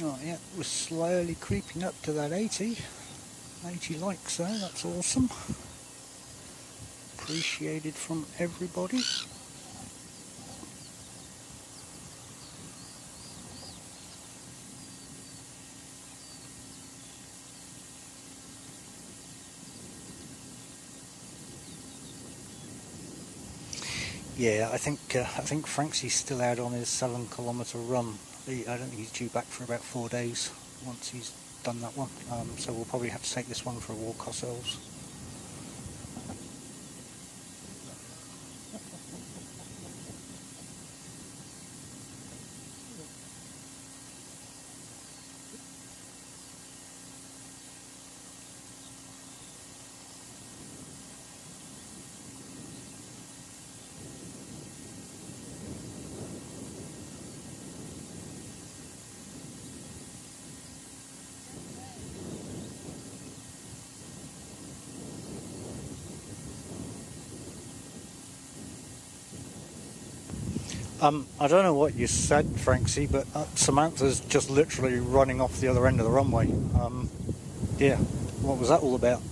Oh yeah, we're slowly creeping up to that 80. 80 likes there, that's awesome. Appreciated from everybody. Yeah, I think Frank's still out on his 7-kilometre run. I don't think he's due back for about 4 days once he's done that one. So we'll probably have to take this one for a walk ourselves. I don't know what you said, Franksy, but Samantha's just literally running off the other end of the runway. Yeah, what was that all about?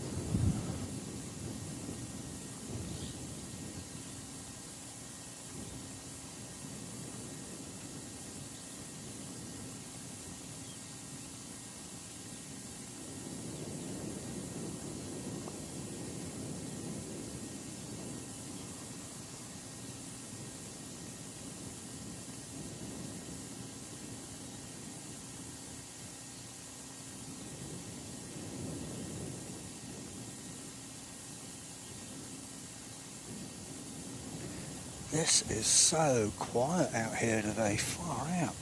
This is so quiet out here today, far out.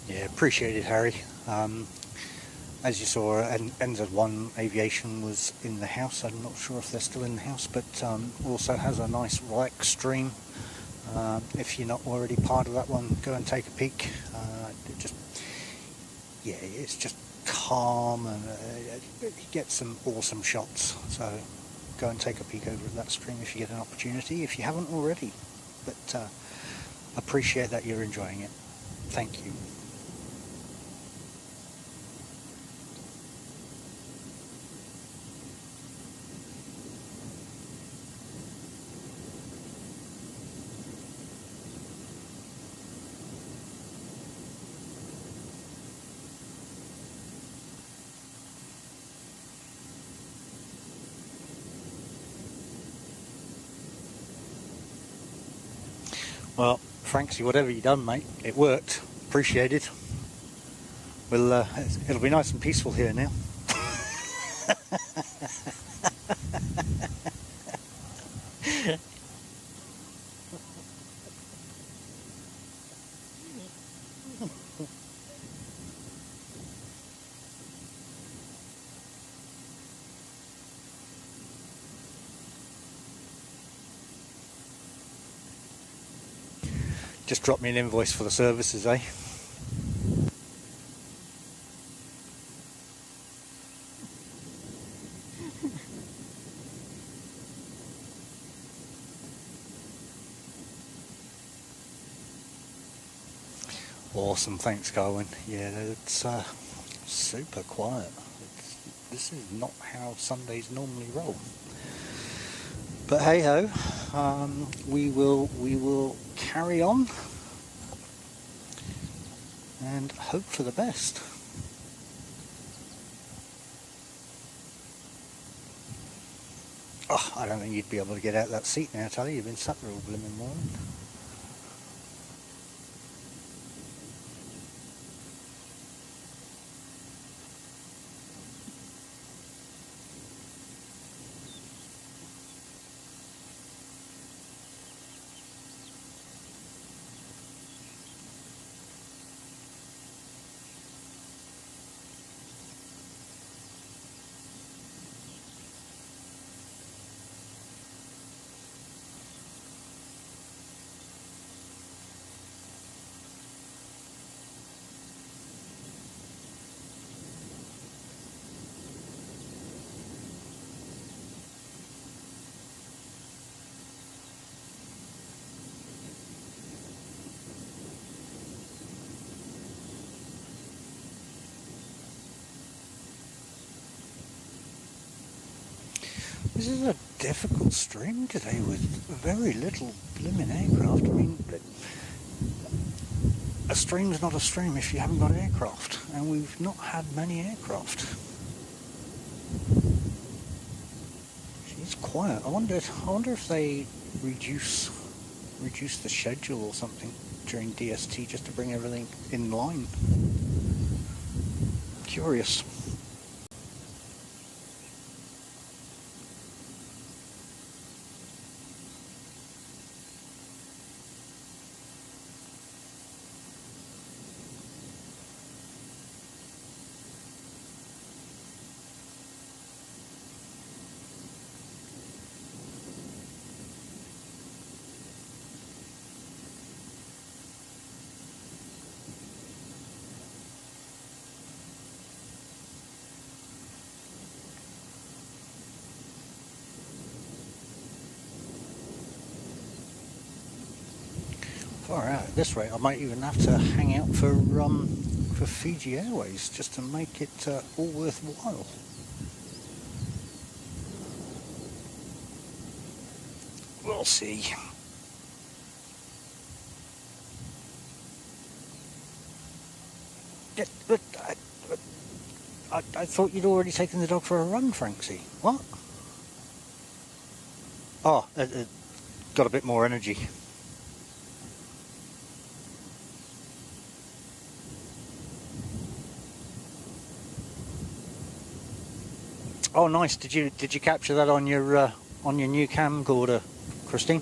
Yeah, appreciate it, Harry. As you saw, NZ1 Aviation was in the house. I'm not sure if they're still in the house, but also has a nice relax stream. If you're not already part of that one, go and take a peek. It's just calm, and you get some awesome shots. So go and take a peek over at that stream if you get an opportunity, if you haven't already. But appreciate that you're enjoying it. Thank you. Well, Franksy, whatever you done, mate, it worked. Appreciated. Well, it'll be nice and peaceful here now. Just drop me an invoice for the services, eh? Awesome, thanks, Carwin. Yeah, it's super quiet. This is not how Sundays normally roll. But hey ho, we will carry on and hope for the best. Oh, I don't think you'd be able to get out of that seat now, Tally. You've been sat there all blooming morning. This is a difficult stream today with very little blimmin' aircraft. I mean, a stream's not a stream if you haven't got aircraft, and we've not had many aircraft. It's quiet. I wonder if they reduce the schedule or something during DST just to bring everything in line. Curious. Far out at this rate, I might even have to hang out for Fiji Airways just to make it all worthwhile. We'll see. Yeah, but I thought you'd already taken the dog for a run, Franksy. What? Oh, got a bit more energy. Oh, nice. Did you capture that on your new camcorder, Christine?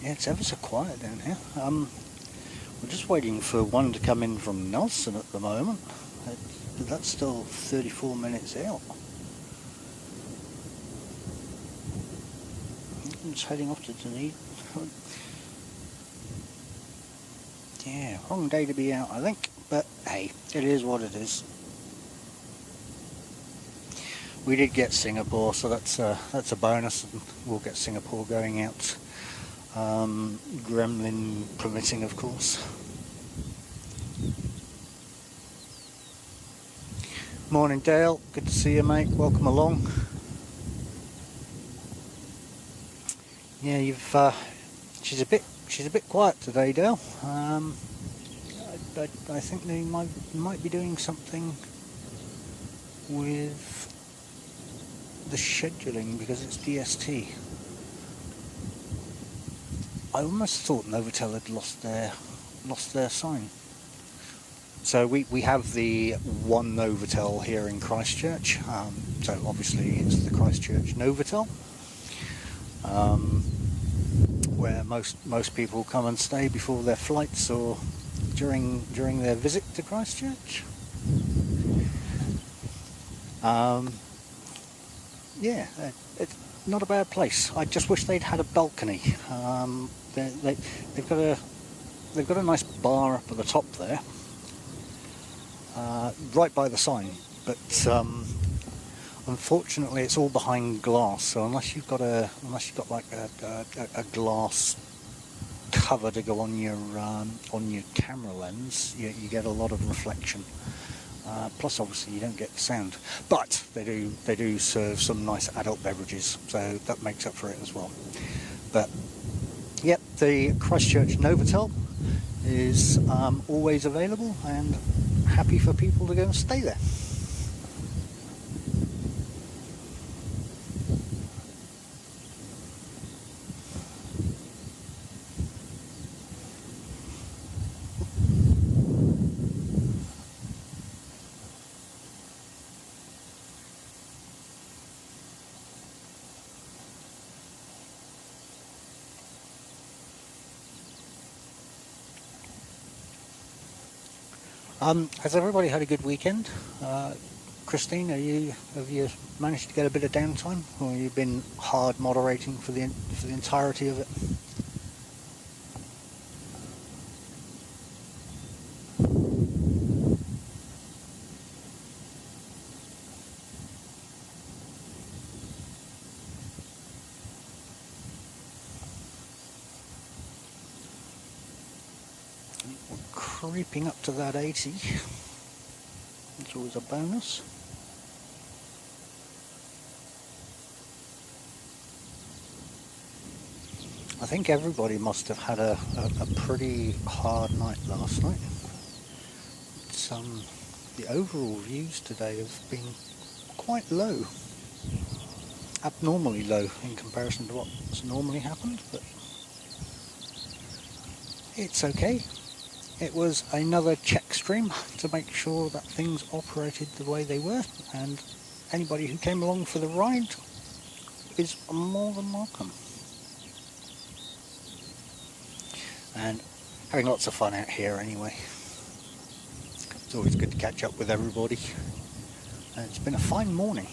Yeah, it's ever so quiet down here. We're just waiting for one to come in from Nelson at the moment. But that's still 34 minutes out. I'm just heading off to Dunedin. Yeah, wrong day to be out, I think. But hey, it is what it is. We did get Singapore, so that's a bonus. We'll get Singapore going out. Gremlin permitting, of course. Morning, Dale. Good to see you, mate. Welcome along. Yeah, she's a bit quiet today, Dale. I think they might be doing something with the scheduling because it's DST. I almost thought Novotel had lost their sign. So we have the one Novotel here in Christchurch. So obviously it's the Christchurch Novotel, where most people come and stay before their flights or during their visit to Christchurch. Yeah, it's not a bad place. I just wish they'd had a balcony. They've got a nice bar up at the top there, right by the sign. But unfortunately, it's all behind glass. So unless you've got like a glass cover to go on your camera lens, you get a lot of reflection. Plus, obviously, you don't get the sound. But they do serve some nice adult beverages, so that makes up for it as well. But yep, the Christchurch Novotel is always available and happy for people to go and stay there. Has everybody had a good weekend? Christine, have you managed to get a bit of downtime, or have you been hard moderating for the entirety of it? Creeping up to that 80. It's always a bonus. I think everybody must have had a pretty hard night last night. The overall views today have been quite low. Abnormally low in comparison to what's normally happened, but it's okay. It was another check stream to make sure that things operated the way they were, and anybody who came along for the ride is more than welcome. And having lots of fun out here anyway. It's always good to catch up with everybody. And it's been a fine morning.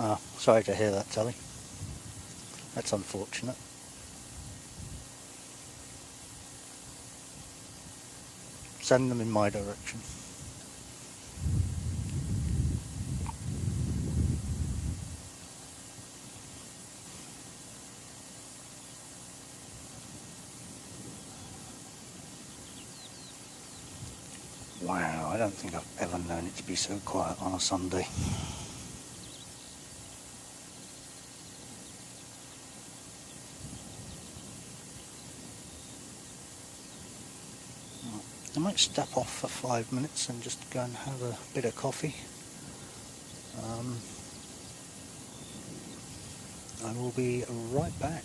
Oh, sorry to hear that, Tully. That's unfortunate. Send them in my direction. Wow, I don't think I've ever known it to be so quiet on a Sunday. I might step off for 5 minutes and just go and have a bit of coffee. I will be right back.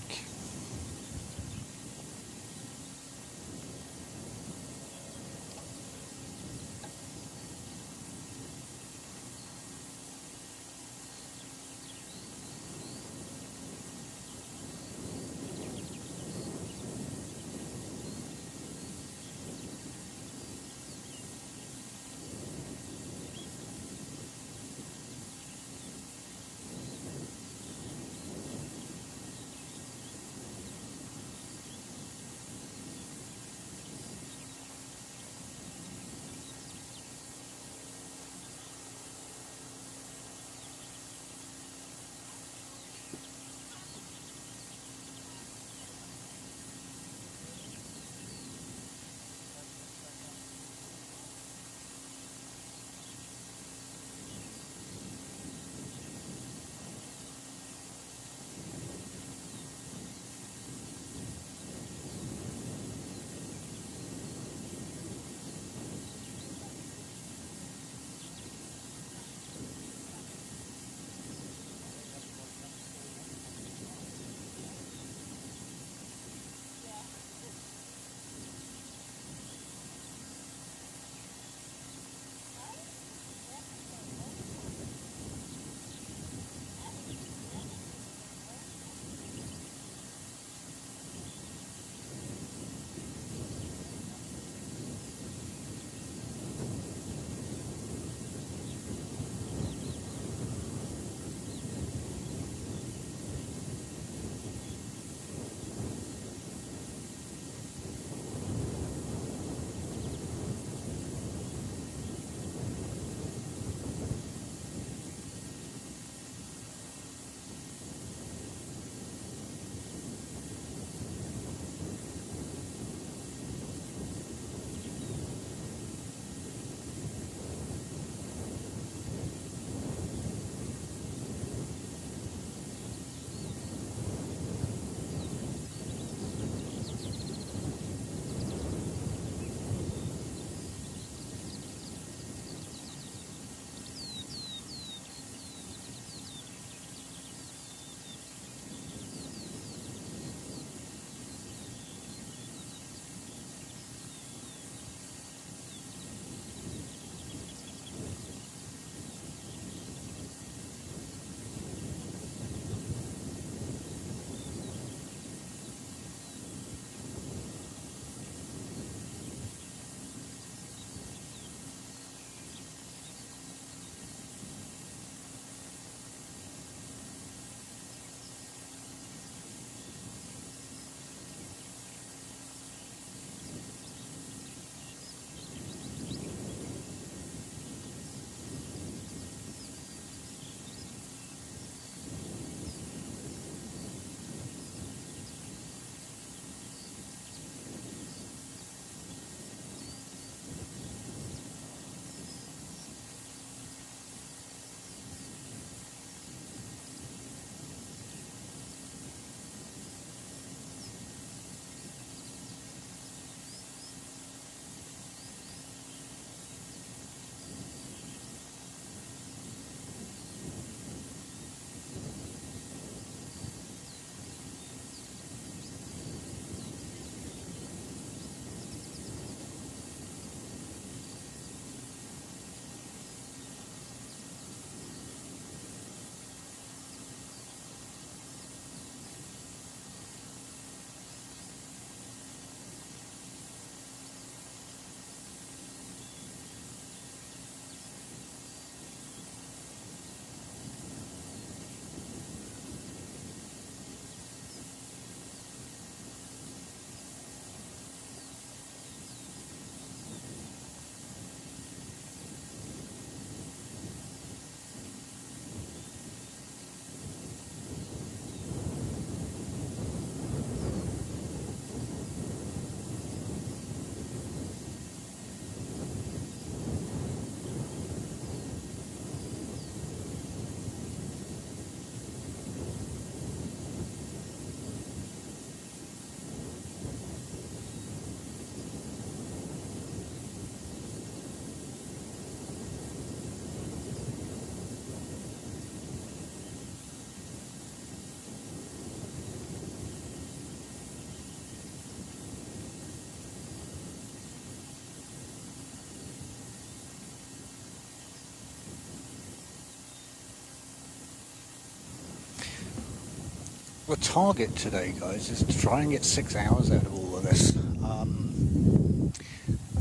the target today, guys, is to try and get 6 hours out of all of this.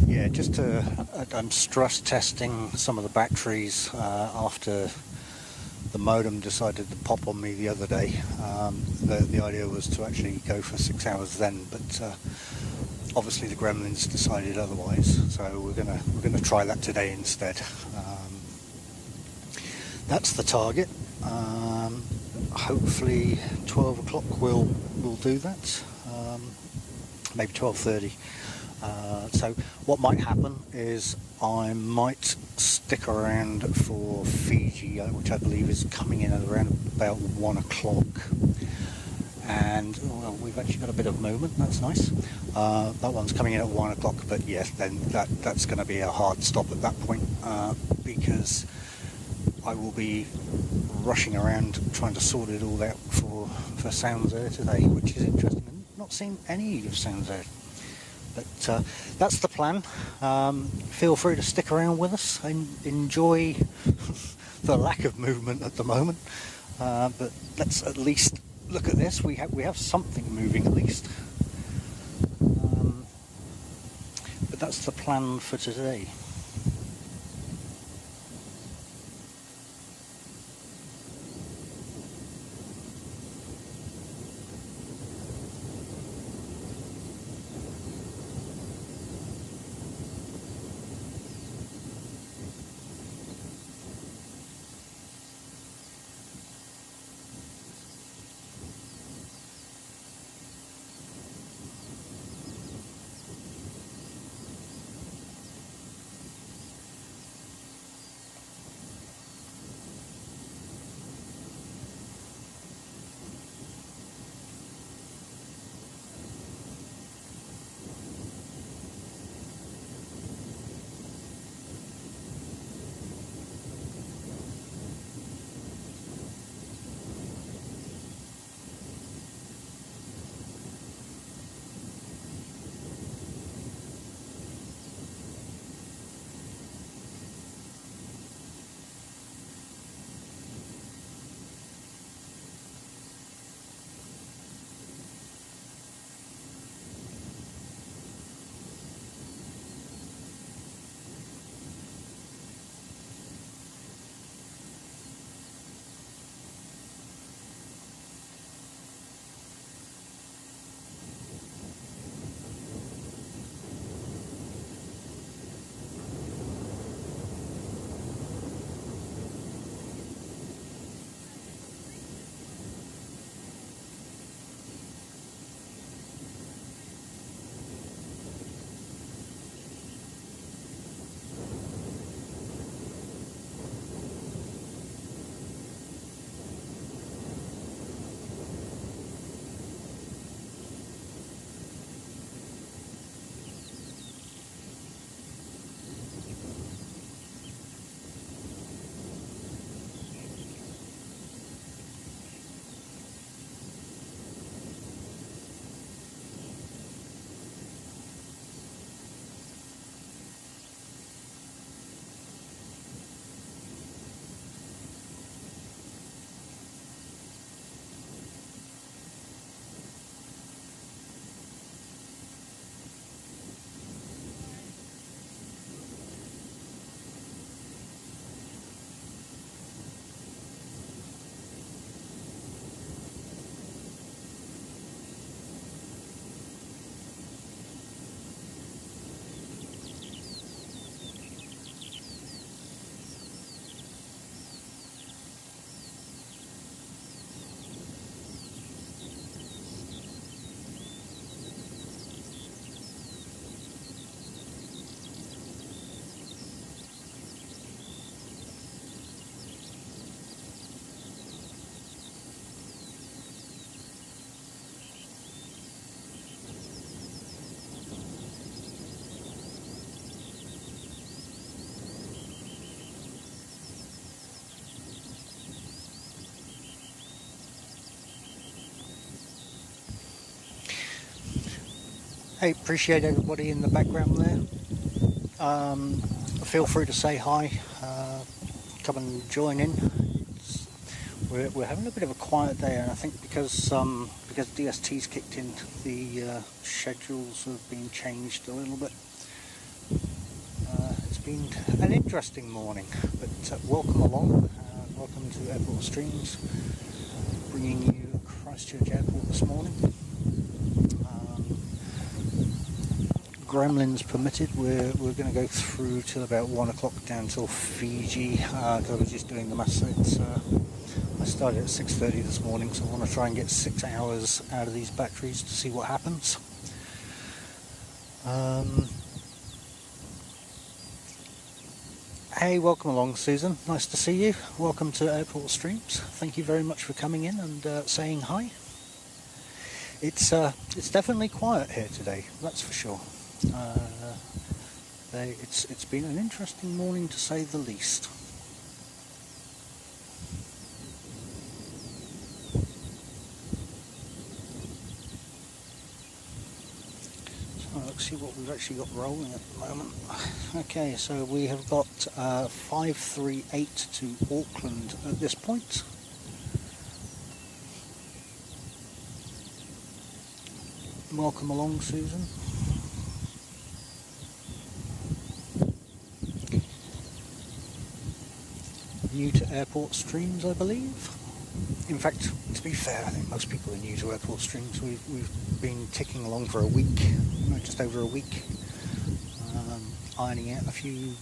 Yeah, just to, I'm stress testing some of the batteries after the modem decided to pop on me the other day. The idea was to actually go for 6 hours then, but obviously the gremlins decided otherwise, so we're gonna try that today instead. That's the target. Hopefully 12 o'clock will do that. Maybe 12:30. So what might happen is I might stick around for Fiji, which I believe is coming in at around about 1 o'clock. And well, we've actually got a bit of movement, that's nice. That one's coming in at 1 o'clock, but yes, then that's going to be a hard stop at that point, because I will be rushing around trying to sort it all out for Sounds Air today, which is interesting. I've not seen any of Sounds Air. But that's the plan. Feel free to stick around with us and enjoy the lack of movement at the moment. But let's at least look at this. We have something moving at least. But that's the plan for today. Hey, appreciate everybody in the background there. Feel free to say hi, come and join in. We're having a bit of a quiet day, and I think because DST's kicked in, the schedules have been changed a little bit. It's been an interesting morning, but welcome along. Welcome to Airport Streams, bringing you Christchurch Airport this morning. Gremlins permitted, we're going to go through till about 1 o'clock down till Fiji, because I was just doing the maths. I started at 6:30 this morning, so I want to try and get 6 hours out of these batteries to see what happens. Hey, welcome along, Susan. Nice to see you. Welcome to Airport Streams. Thank you very much for coming in and saying hi. It's definitely quiet here today, that's for sure. It's been an interesting morning to say the least. So let's see what we've actually got rolling at the moment. Okay, so we have got 538 to Auckland at this point. Welcome along, Susan. New to Airport Streams, I believe. In fact, to be fair, I think most people are new to Airport Streams. We've been ticking along for a week, just over a week, ironing out a few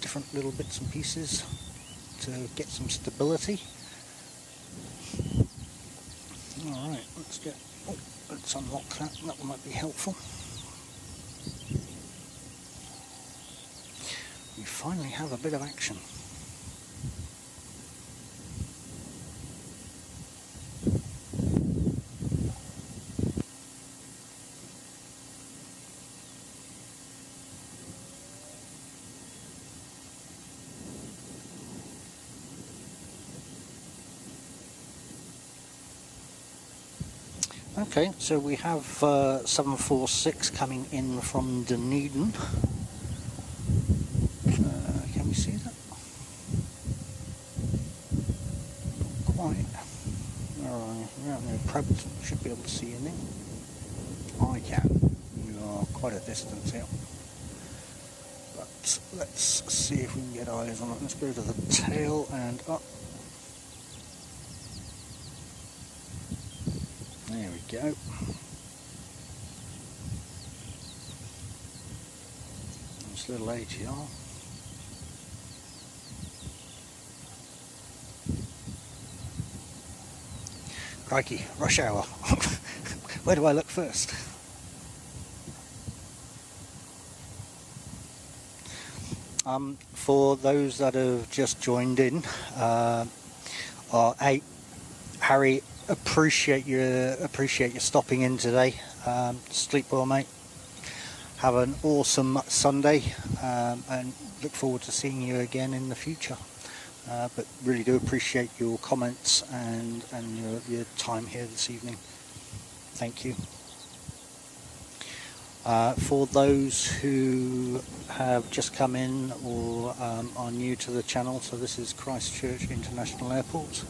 different little bits and pieces to get some stability. All right, let's unlock that. That might be helpful. We finally have a bit of action. Okay, so we have 746 coming in from Dunedin. Can we see that? Not quite. Probably should be able to see you now. I can. You are quite a distance here. But let's see if we can get eyes on it. Let's go to the tail and up. There we go. Nice little ATR. Crikey, rush hour. Where do I look first? For those that have just joined in, Harry, appreciate you stopping in today. Sleep well, mate. Have an awesome Sunday, and look forward to seeing you again in the future. But really do appreciate your comments and your time here this evening. Thank you. For those who have just come in or are new to the channel, so this is Christchurch International Airport.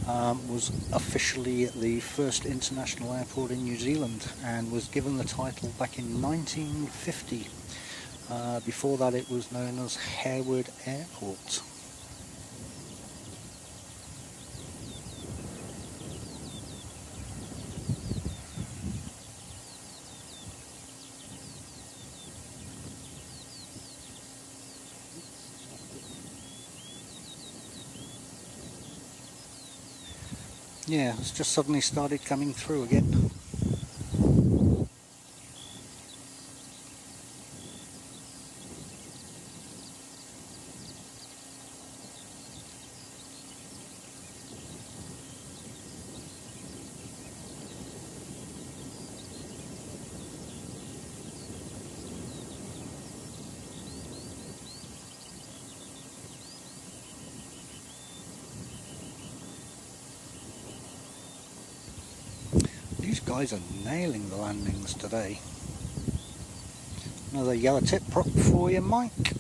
Was officially the first international airport in New Zealand and was given the title back in 1950. Before that it was known as Harewood Airport. Yeah, it's just suddenly started coming through again. These guys are nailing the landings today. Another yellow tip prop for you, Mike.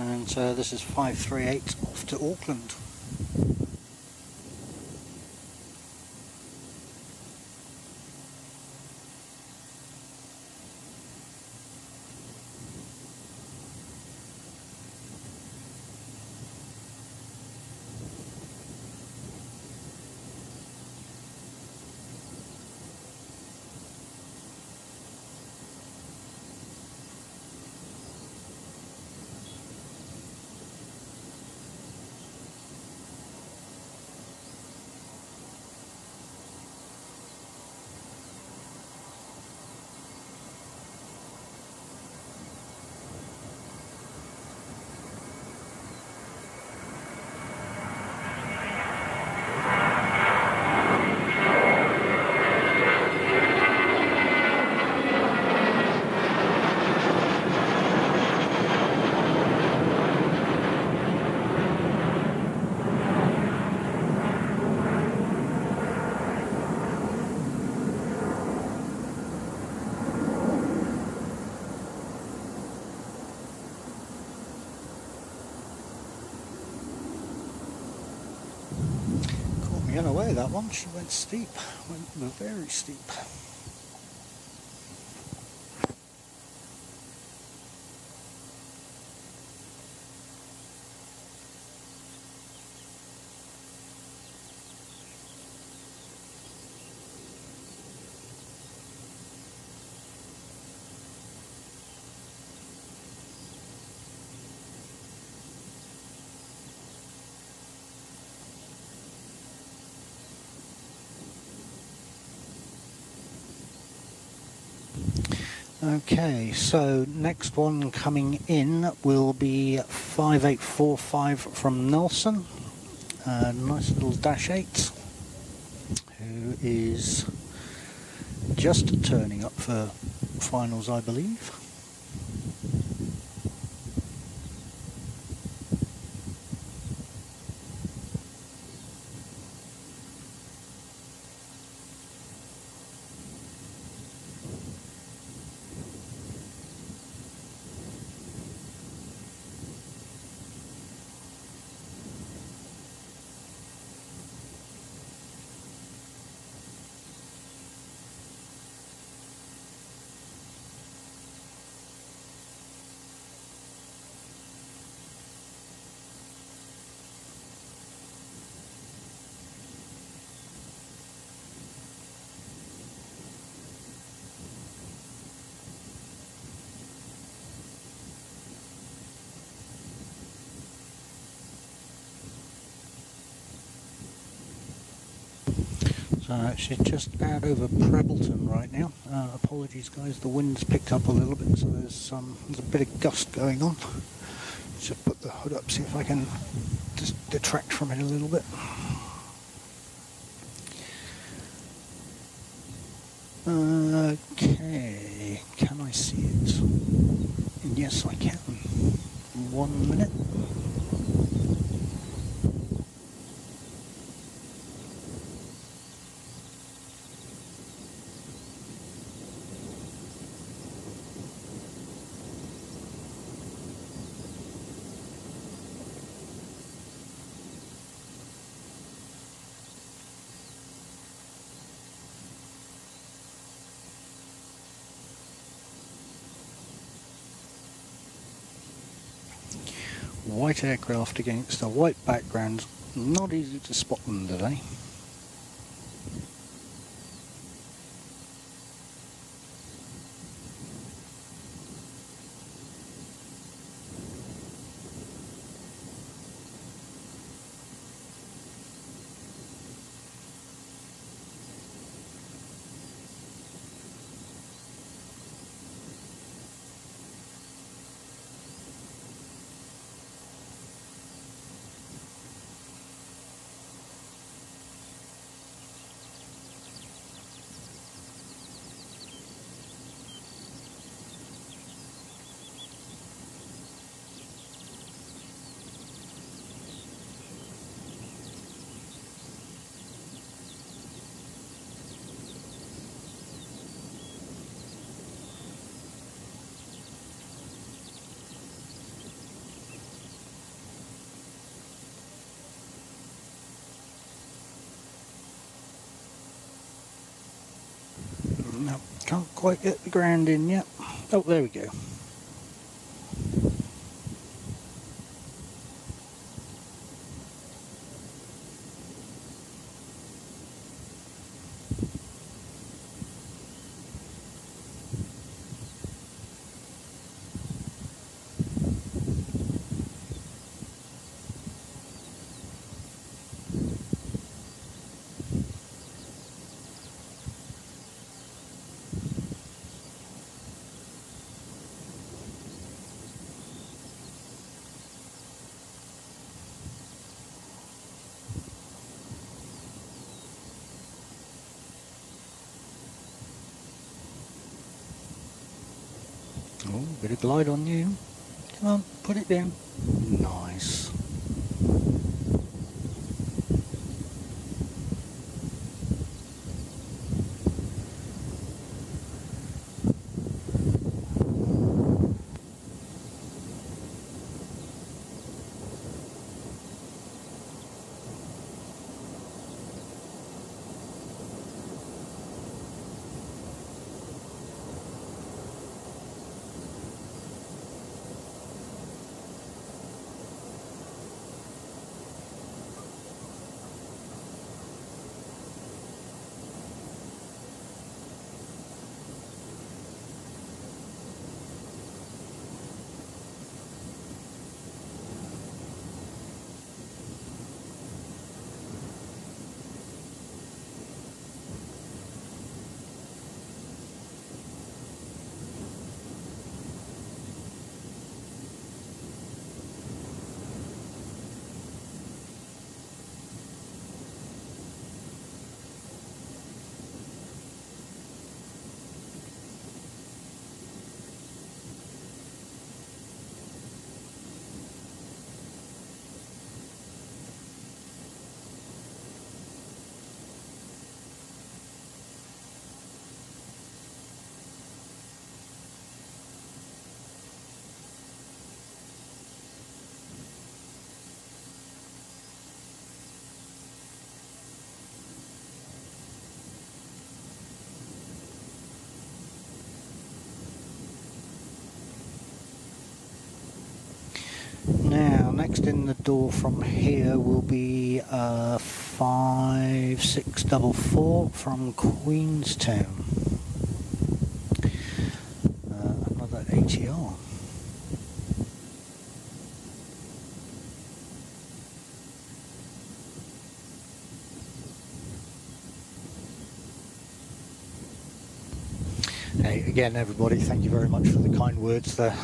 And this is 538 off to Auckland. Away that one, she went steep, went very steep. Okay, so next one coming in will be 5845 from Nelson, a nice little Dash 8, who is just turning up for finals, I believe. So she's just out over Prebbleton right now. Apologies guys, the wind's picked up a little bit, so there's a bit of gust going on. Just put the hood up, see if I can just detract from it a little bit. Okay, can I see it? Yes, I can. 1 minute. White aircraft against a white background, not easy to spot them today. Can't quite get the ground in yet. Oh, there we go. Oh, bit of glide on you. Come on, put it down. Nice. Now, next in the door from here will be 5644 from Queenstown. Another ATR. Hey, again, everybody, thank you very much for the kind words there.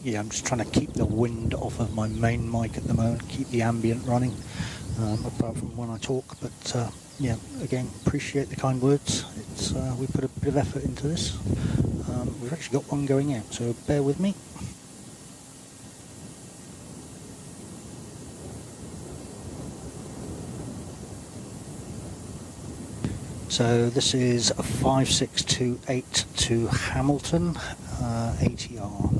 Yeah, I'm just trying to keep the wind off of my main mic at the moment, keep the ambient running, apart from when I talk. But yeah, again, appreciate the kind words. It's we put a bit of effort into this. We've actually got one going out, so bear with me. So this is a 5628 to Hamilton, ATR.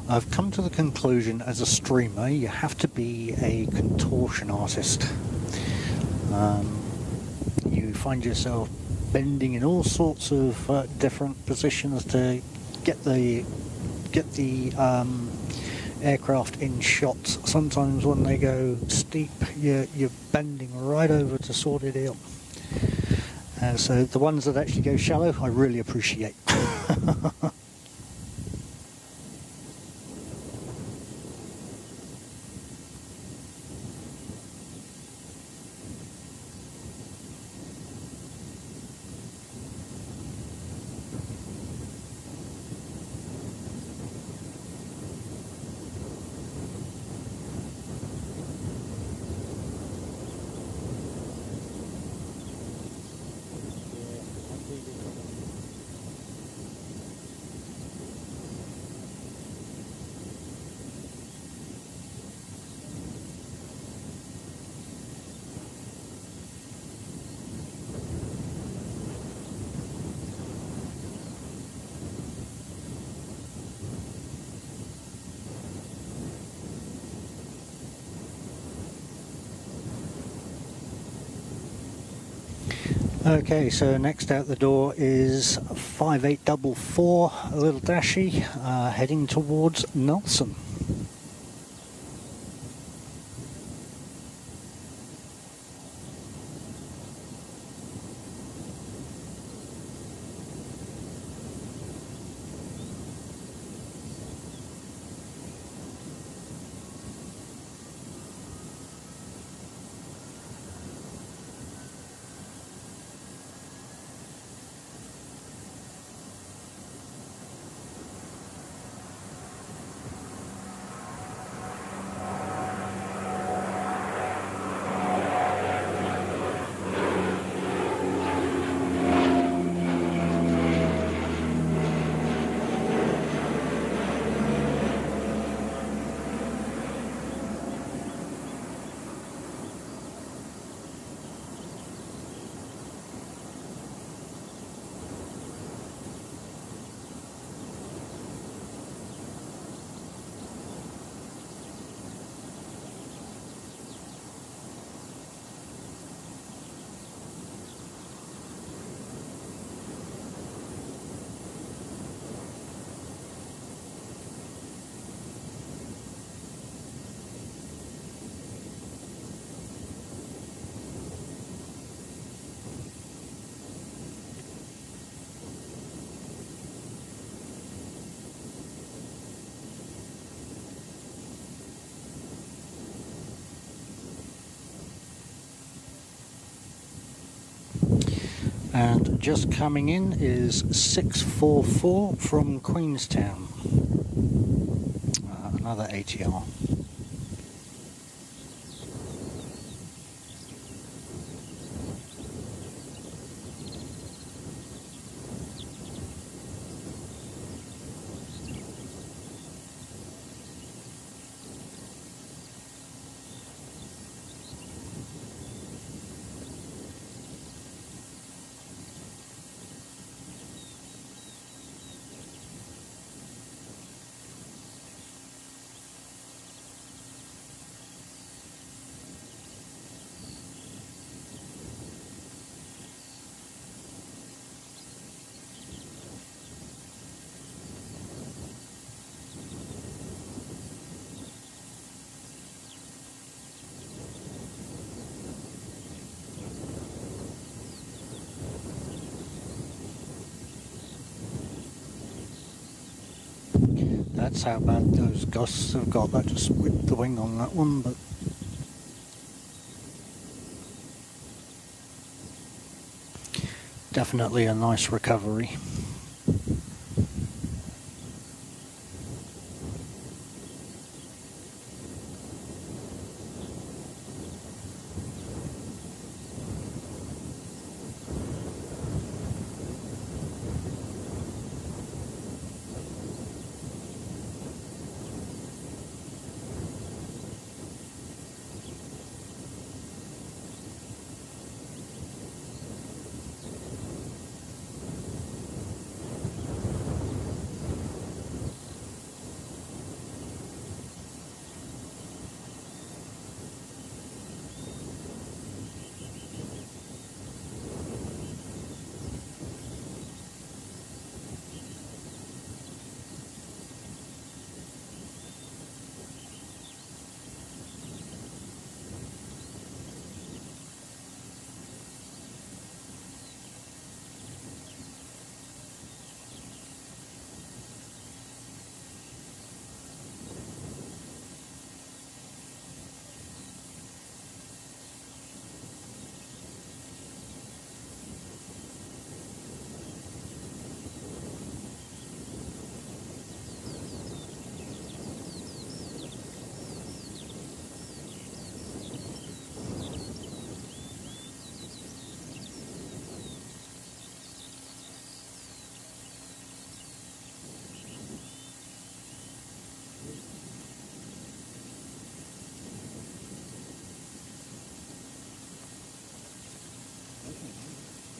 I've come to the conclusion as a streamer you have to be a contortion artist. You find yourself bending in all sorts of different positions to get the aircraft in shots. Sometimes when they go steep, you're bending right over to sort it out. So the ones that actually go shallow, I really appreciate. Okay, so next out the door is 5844, a little dashy, heading towards Nelson. And just coming in is 644 from Queenstown, another ATR. That's how bad those gusts have got. That just whipped the wing on that one, but definitely a nice recovery.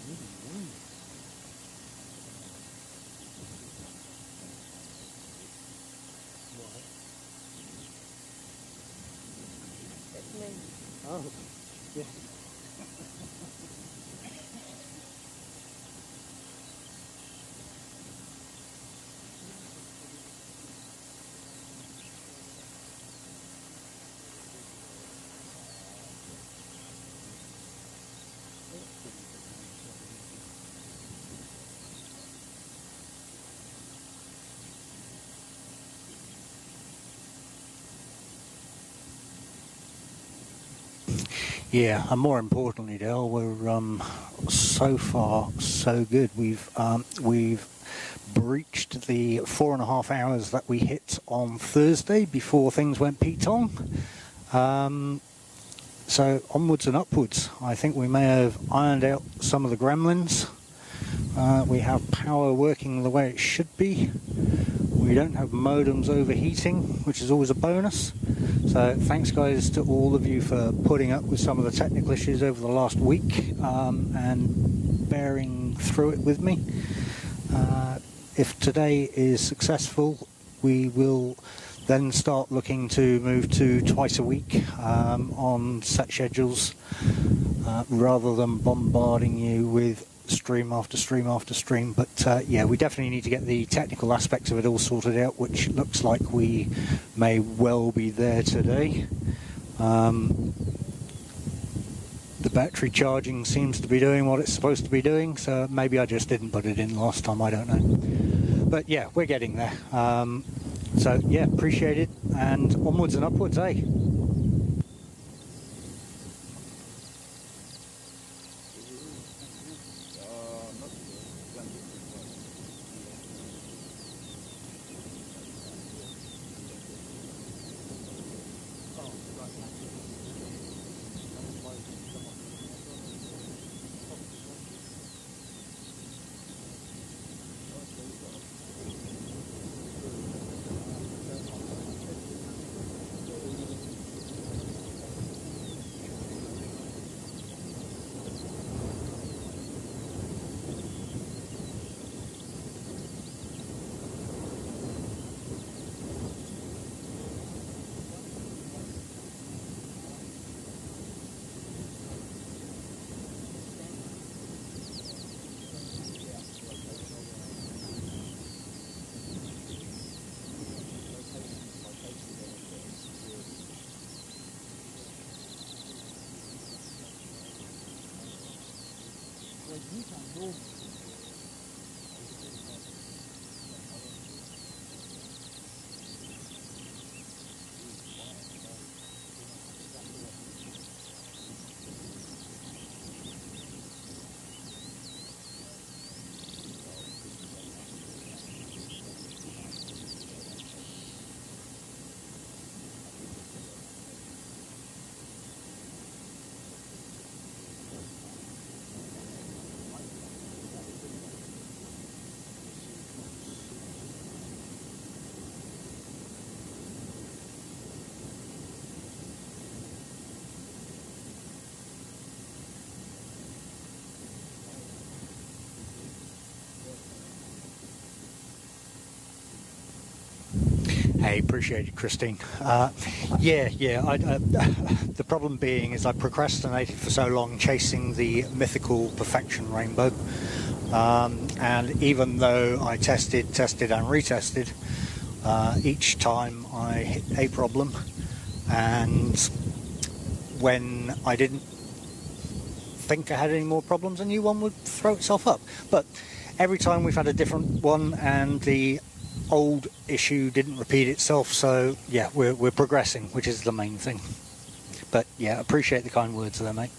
It's me. Oh, yeah. Yeah, and more importantly, Dale, we're so far so good. We've breached the 4.5 hours that we hit on Thursday before things went petong. So onwards and upwards. I think we may have ironed out some of the gremlins. We have power working the way it should be. We don't have modems overheating, which is always a bonus. So thanks guys to all of you for putting up with some of the technical issues over the last week and bearing through it with me. If today is successful, we will then start looking to move to twice a week on set schedules rather than bombarding you with stream after stream after stream. But yeah, we definitely need to get the technical aspects of it all sorted out, which looks like we may well be there today. The battery charging seems to be doing what it's supposed to be doing, so maybe I just didn't put it in last time, I don't know. But yeah, we're getting there. So yeah, appreciate it, and onwards and upwards, eh? Hey, appreciate it, Christine. The problem being is I procrastinated for so long chasing the mythical perfection rainbow. And even though I tested and retested, each time I hit a problem, and when I didn't think I had any more problems, a new one would throw itself up. But every time we've had a different one, and the old issue didn't repeat itself, so yeah, we're progressing, which is the main thing. But yeah, appreciate the kind words there, mate.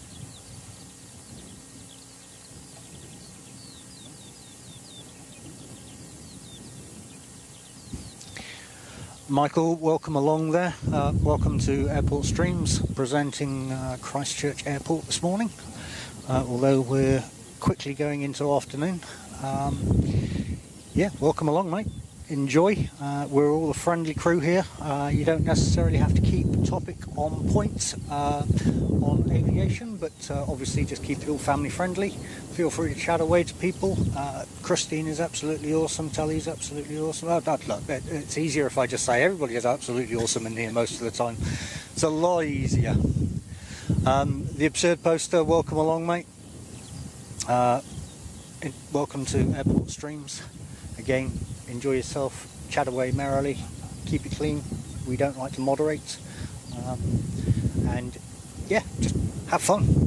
Michael, welcome along there. Welcome to Airport Streams, presenting Christchurch Airport this morning, although we're quickly going into afternoon. Yeah, welcome along, mate. Enjoy. We're all a friendly crew here. You don't necessarily have to keep topic on point on aviation, but obviously just keep it all family friendly. Feel free to chat away to people. Christine is absolutely awesome, Tully's absolutely awesome. Look, it's easier if I just say everybody is absolutely awesome in here most of the time. It's a lot easier. The Absurd Poster, welcome along, mate. Welcome to Airport Streams. Again, enjoy yourself, chat away merrily, keep it clean. We don't like to moderate, and yeah, just have fun.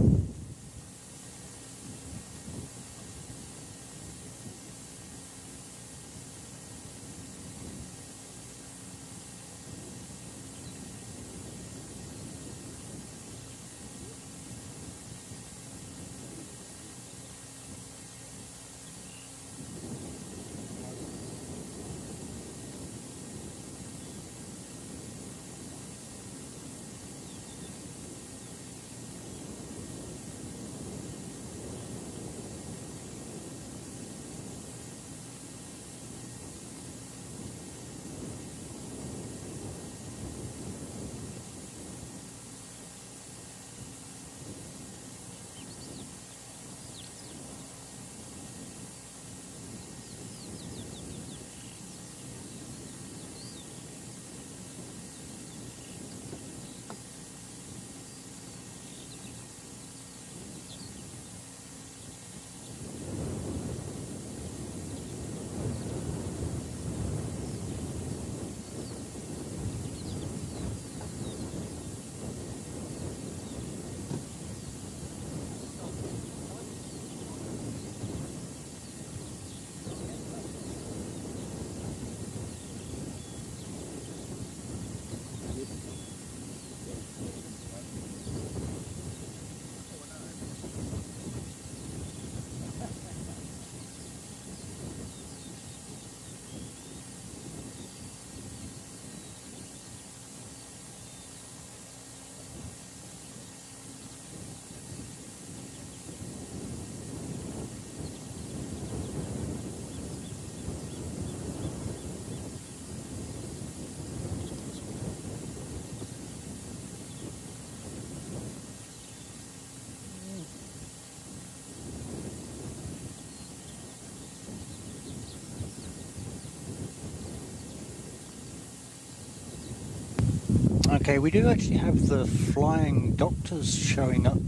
Okay, we do actually have the flying doctors showing up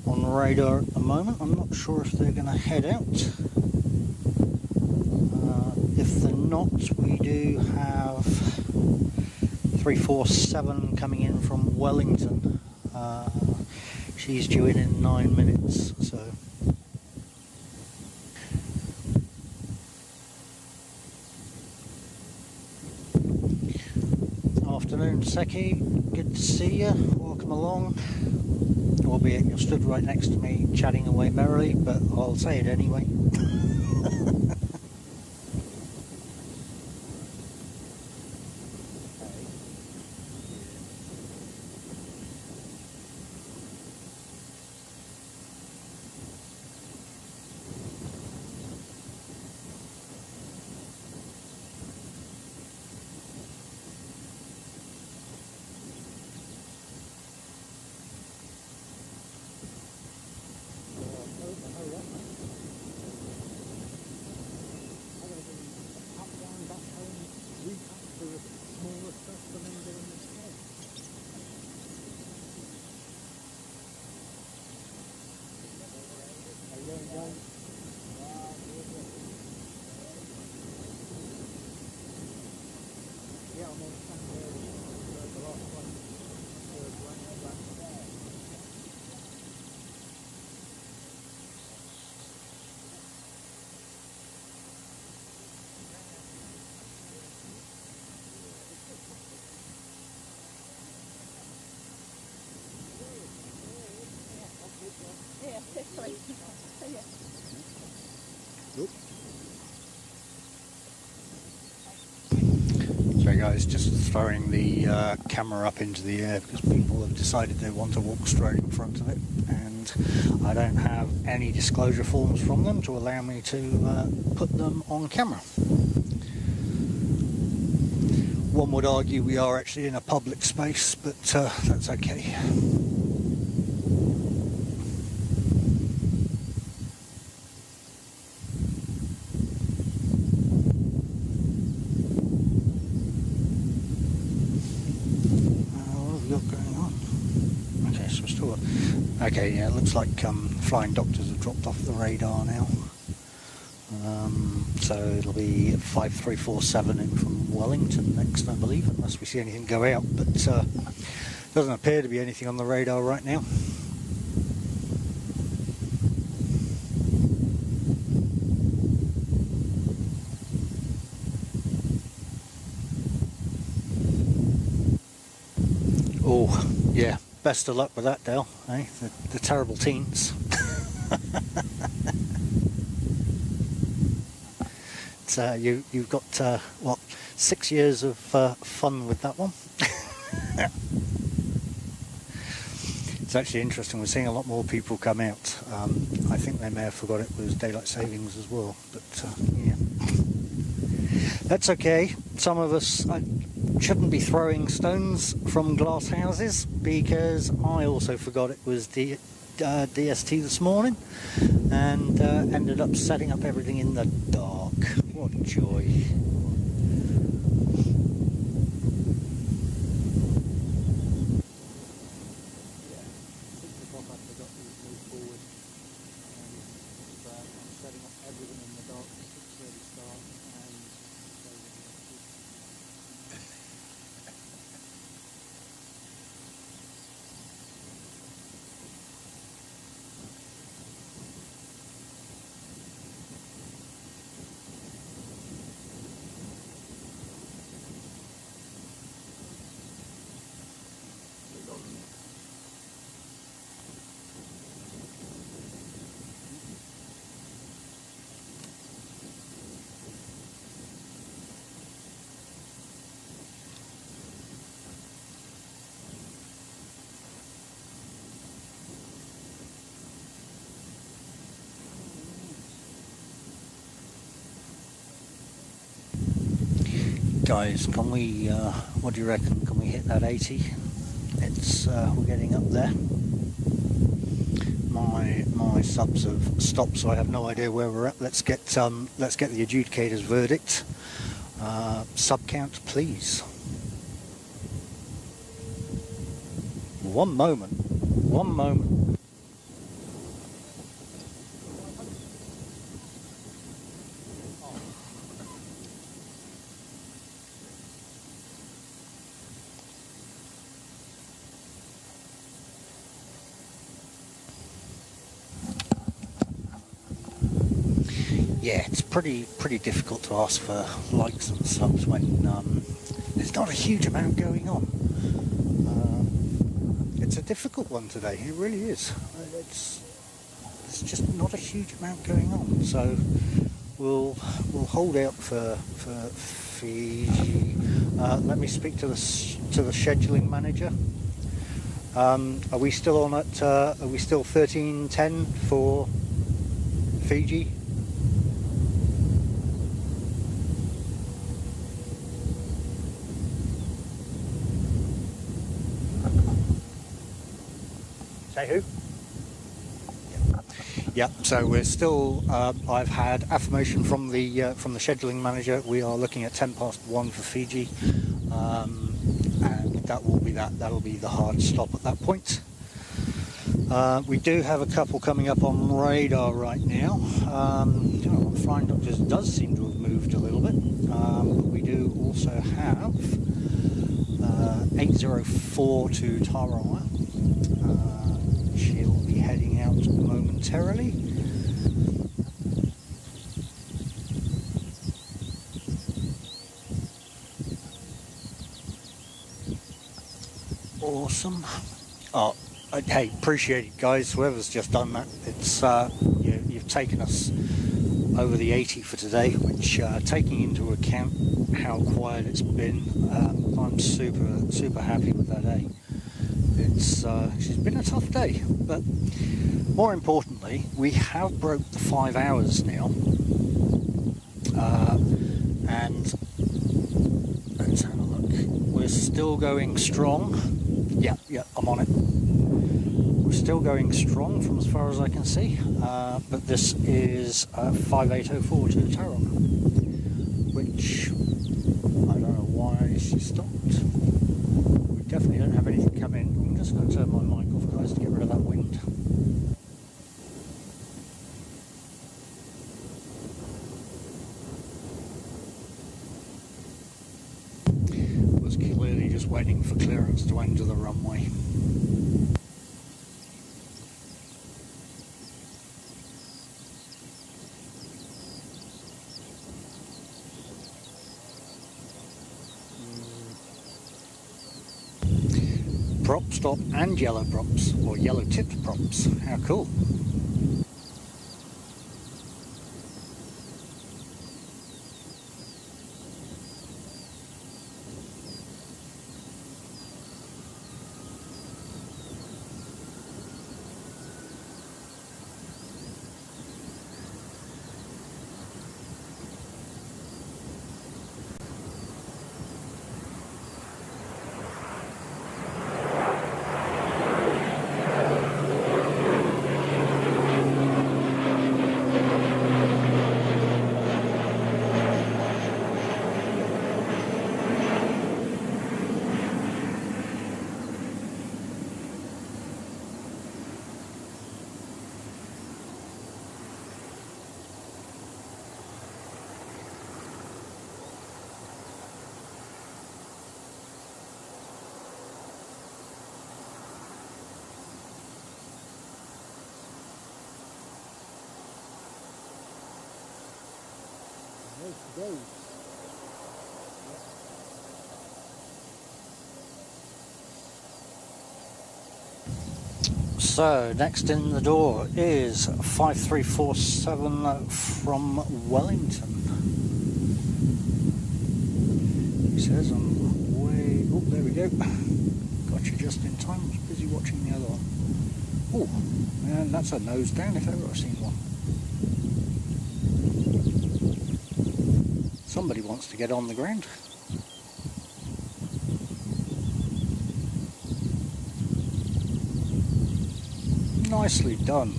on radar at the moment. I'm not sure if they're going to head out. If they're not, we do have 347 coming in from Wellington. She's due in 9 minutes, so... Afternoon, Seki. Good to see you. Welcome along. Albeit you're stood right next to me chatting away merrily, but I'll say it anyway. So guys, just throwing the camera up into the air because people have decided they want to walk straight in front of it, and I don't have any disclosure forms from them to allow me to put them on camera. One would argue we are actually in a public space, but that's okay. What have we got going on? Okay, so we're still got... Okay, yeah, it looks like flying doctors have dropped off the radar now. So it'll be 5347 in from Wellington next, I believe, unless we see anything go out, but doesn't appear to be anything on the radar right now. Oh, yeah, best of luck with that, Dale, eh? The terrible teens. You've got, what, 6 years of fun with that one? It's actually interesting, we're seeing a lot more people come out. I think they may have forgot it was daylight savings as well, but yeah. That's okay. Some of us shouldn't be throwing stones from glass houses, because I also forgot it was DST this morning, and ended up setting up everything in the dark. What joy. Guys, can we, what do you reckon, can we hit that 80? It's, we're getting up there. My subs have stopped, so I have no idea where we're at. Let's get the adjudicator's verdict. Sub count, please. One moment. Yeah, it's pretty difficult to ask for likes and subs when there's not a huge amount going on. It's a difficult one today, it really is. It's just not a huge amount going on, so we'll hold out for Fiji. Let me speak to the scheduling manager. Are we still on at? Are we still 13:10 for Fiji? Say who? Yeah, so we're still, I've had affirmation from the scheduling manager. We are looking at 1:10 for Fiji, and that will be that'll be the hard stop at that point. We do have a couple coming up on radar right now. Flying Doctors does seem to have moved a little bit, but we do also have 804 to Aotearoa. She'll be heading out momentarily. Awesome. Oh, hey, appreciate it, guys. Whoever's just done that, it's you've taken us over the 80 for today, which taking into account how quiet it's been, I'm super happy with that day. It's been a tough day, but more importantly, we have broke the 5 hours now, and let's have a look. we're still going strong. Yeah, I'm on it. We're still going strong from as far as I can see, but this is 5804 to Aotearoa, which I don't know why she stopped. We definitely don't have anything coming. I'm just going to turn my mic off, guys, to get rid of that wind. Was clearly just waiting for clearance to enter the runway. Prop stop and yellow props, or yellow tipped props. How cool. So next in the door is 5347 from Wellington. He says I'm way... Oh, there we go. Got you just in time. I was busy watching the other one. Oh, and that's a nose down if ever I've seen one. Somebody wants to get on the ground. Nicely done.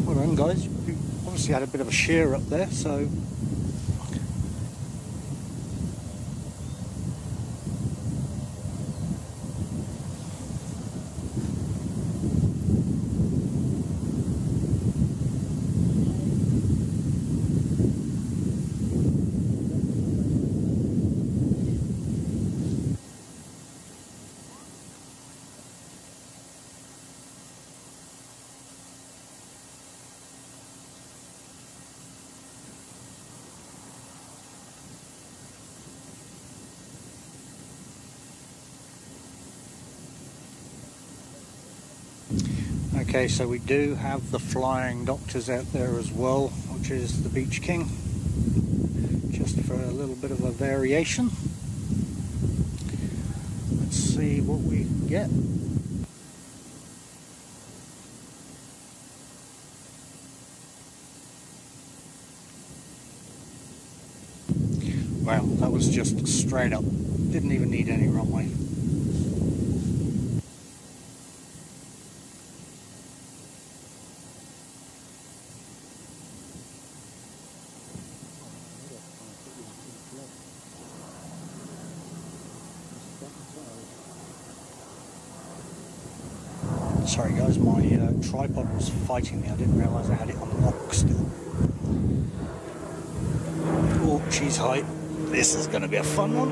Well done, guys. You obviously had a bit of a shear up there, so okay, so we do have the flying doctors out there as well, which is the Beach King, just for a little bit of a variation. Let's see what we can get. Wow, that was just straight up, didn't even need any runway. Sorry guys, my tripod was fighting me. I didn't realise I had it on lock still. Oh, she's high. This is going to be a fun one.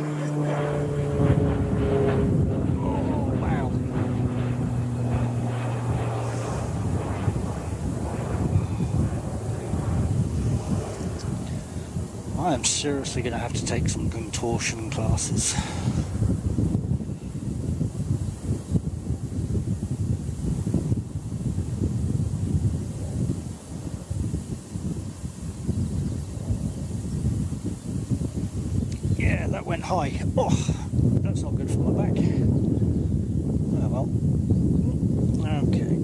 Oh, wow. I am seriously going to have to take some contortion classes. high. Oh, that's not good for my back. Oh well. Okay.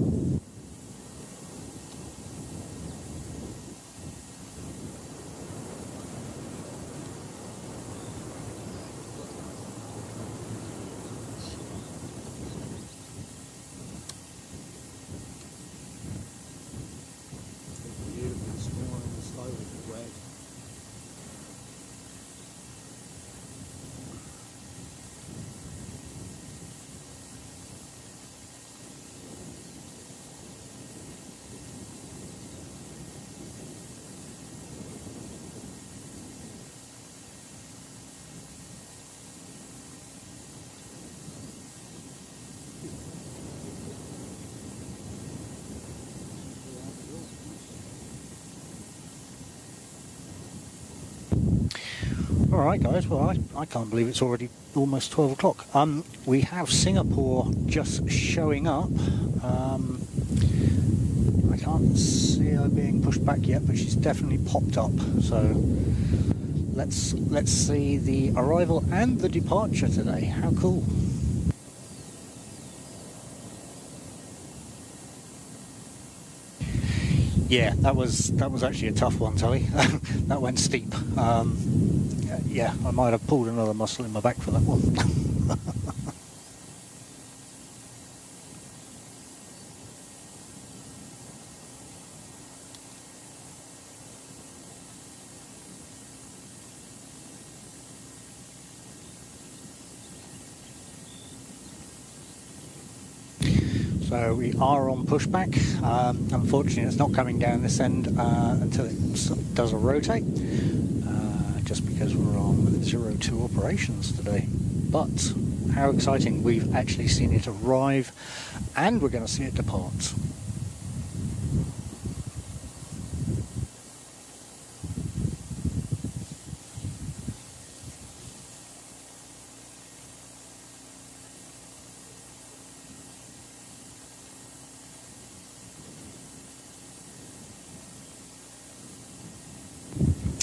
Alright guys, well I can't believe it's already almost 12 o'clock. We have Singapore just showing up. I can't see her being pushed back yet, but she's definitely popped up. So let's see the arrival and the departure today. How cool. Yeah, that was actually a tough one, Tully. That went steep. Yeah, I might have pulled another muscle in my back for that one. So we are on pushback. Unfortunately, it's not coming down this end until it does a rotate, just because we're on 02 operations today. But how exciting, we've actually seen it arrive and we're going to see it depart.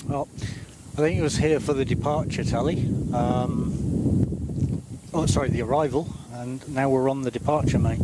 Well, I think it was here for the departure, Tully. Oh, sorry, the arrival, and now we're on the departure, mate.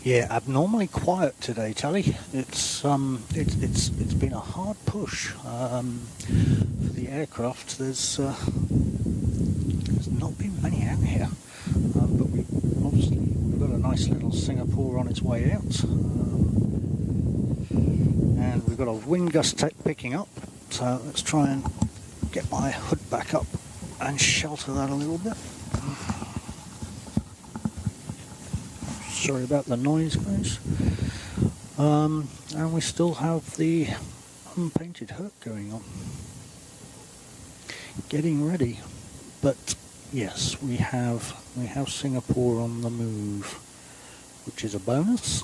Yeah, abnormally quiet today, Tully. It's been a hard push for the aircraft. There's not been many out here, but we've got a nice little Singapore on its way out, and we've got a wind gust picking up. So let's try and get my hood back up and shelter that a little bit. Sorry about the noise, guys. And we still have the unpainted hook going on. Getting ready. But yes, we have Singapore on the move, which is a bonus.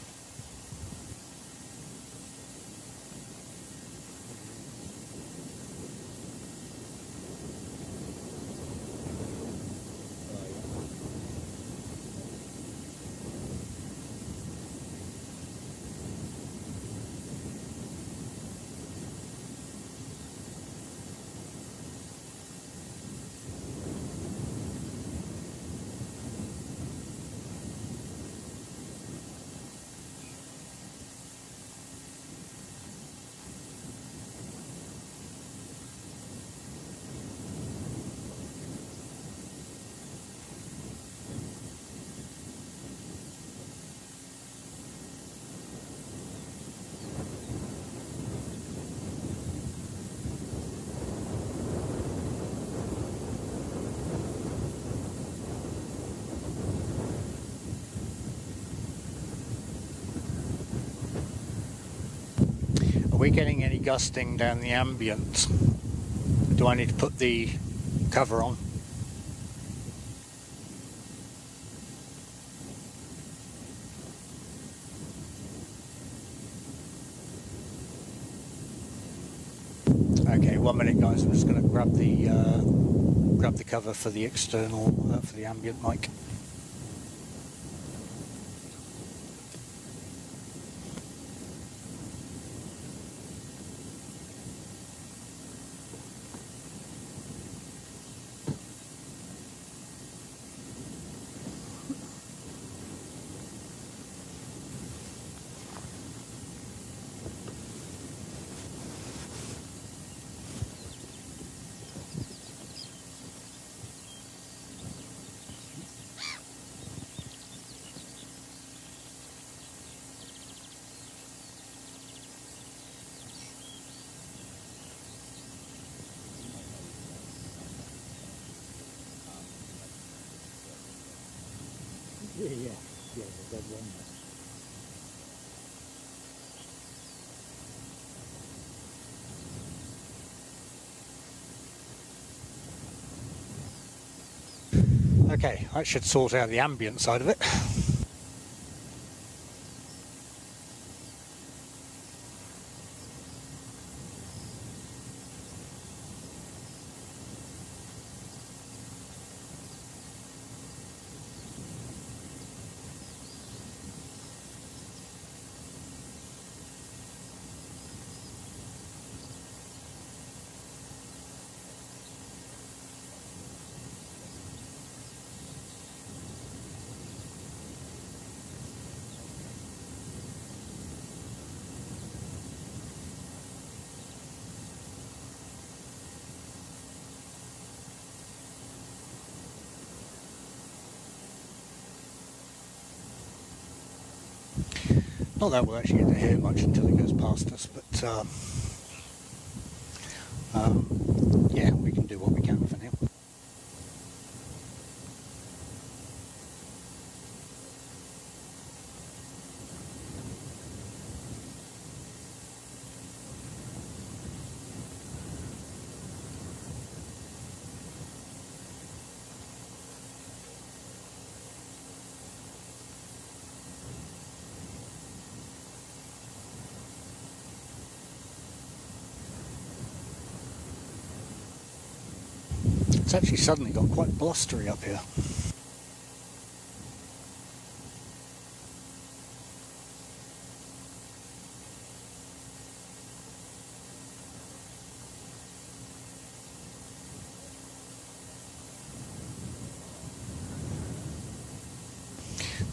Are we getting any gusting down the ambient? Do I need to put the cover on? Okay, 1 minute guys, I'm just going to grab the cover for the external, for the ambient mic. Yeah, the dead one. Okay, that should sort out the ambient side of it. Not that we'll actually get to hear much until it goes past us, but yeah, we can do what we can for now. It's actually suddenly got quite blustery up here.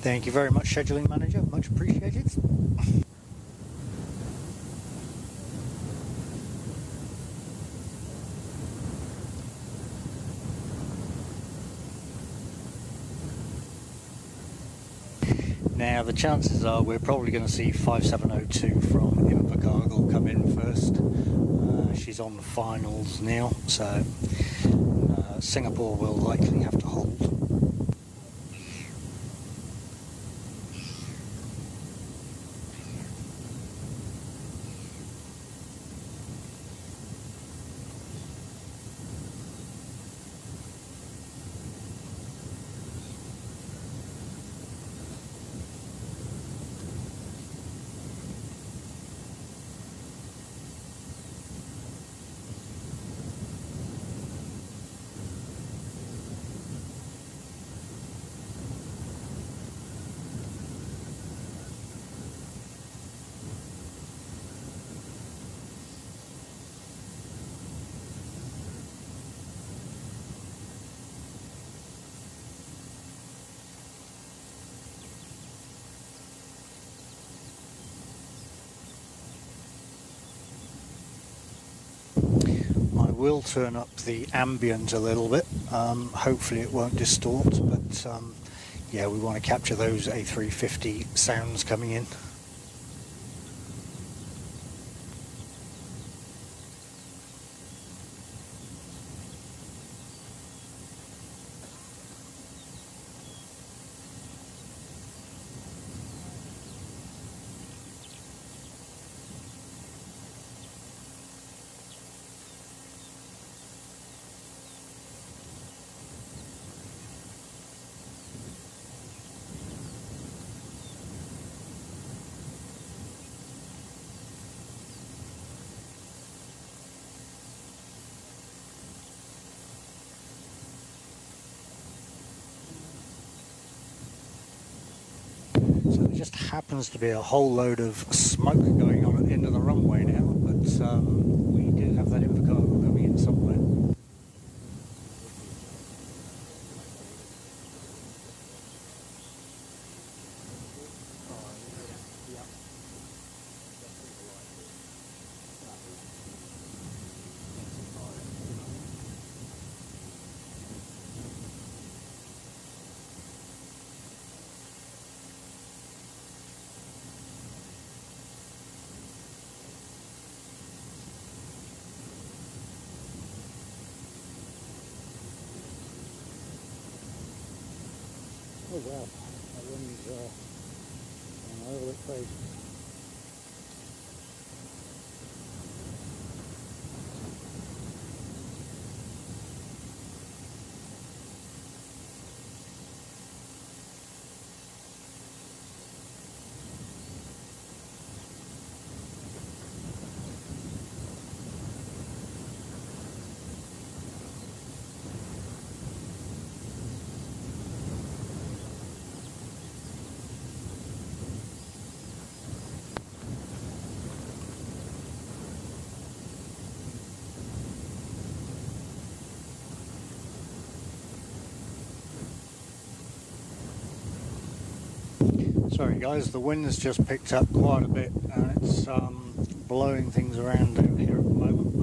Thank you very much, Scheduling Manager. Much appreciated. Now the chances are we're probably going to see 5702 from Invercargill come in first. She's on the finals now, so Singapore will likely have to hold. Will turn up the ambient a little bit. Hopefully it won't distort, but yeah, we want to capture those A350 sounds coming in. There just happens to be a whole load of smoke going on at the end of the runway now, but we do have that infocargo coming in somewhere. Oh wow, that wind's going a little bit crazy. Sorry guys, the wind's just picked up quite a bit and it's blowing things around out here at the moment.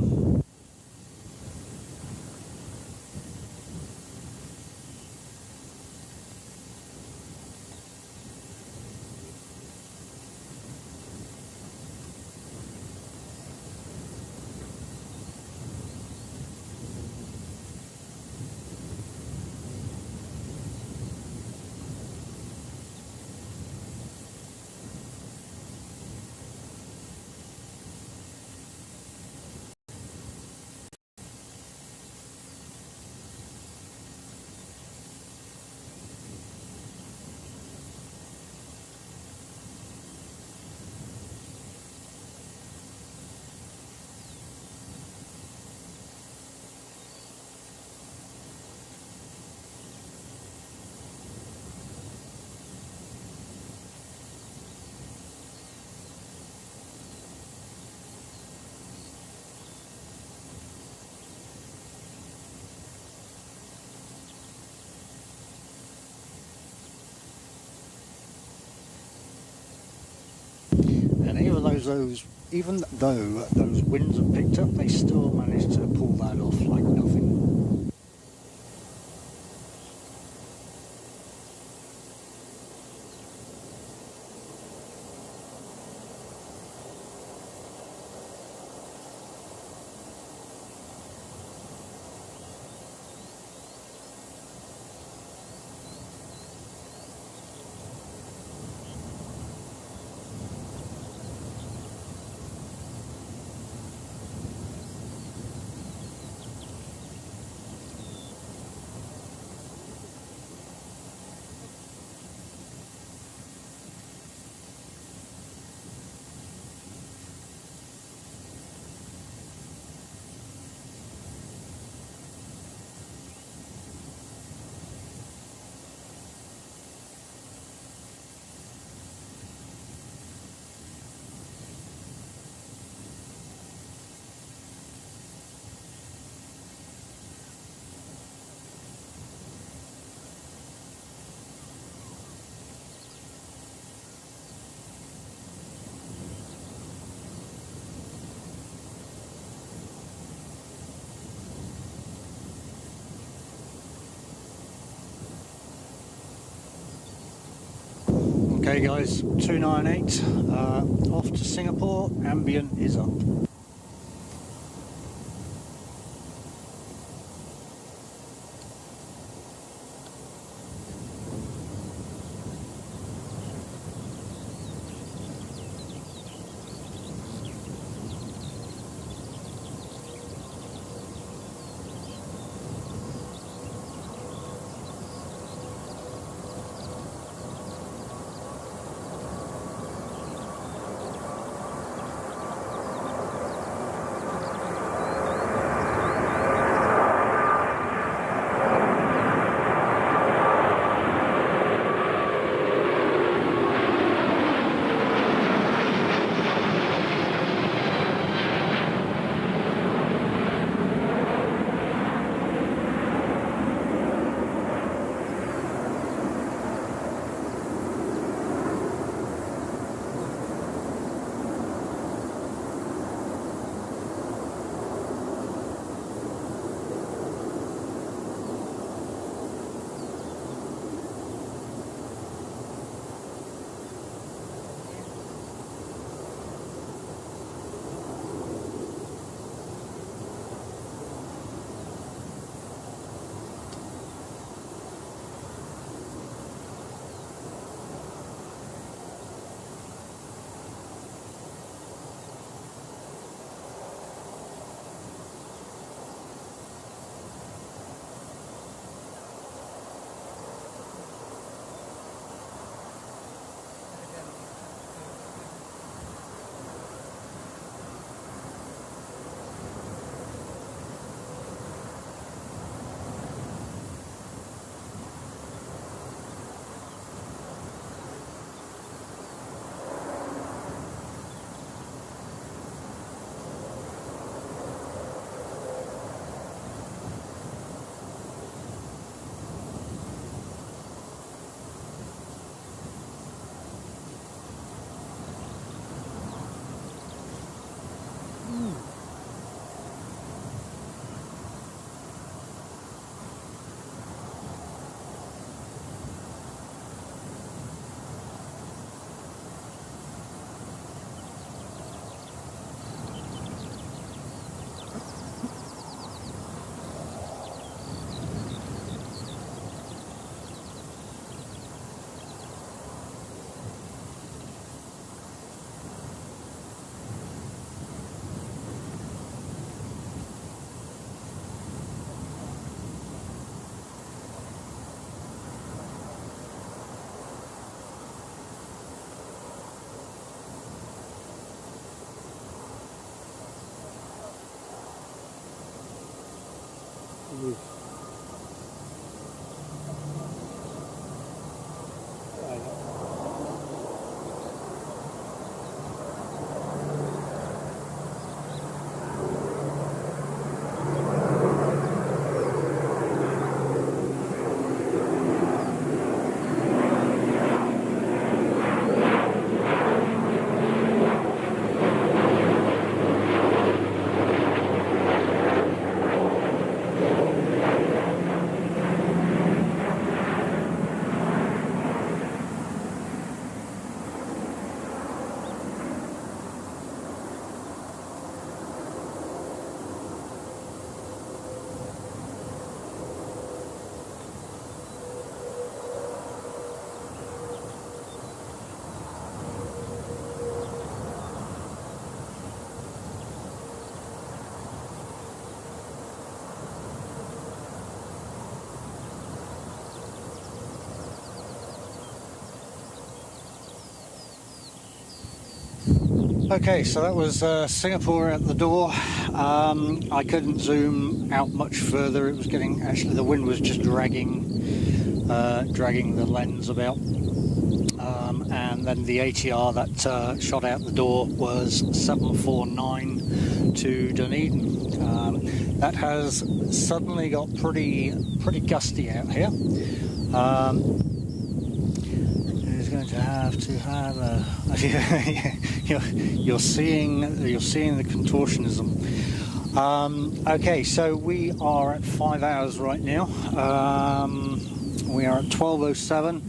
And even though those winds have picked up, they still managed to pull that off like nothing. Okay guys, 298, off to Singapore, ambient is up. with Okay, so that was Singapore at the door. I couldn't zoom out much further. It was getting, actually the wind was just dragging the lens about. And then the ATR that shot out the door was 749 to Dunedin. That has suddenly got pretty gusty out here. Going to have a you're seeing the contortionism. Okay, so we are at 5 hours right now. We are at 12:07.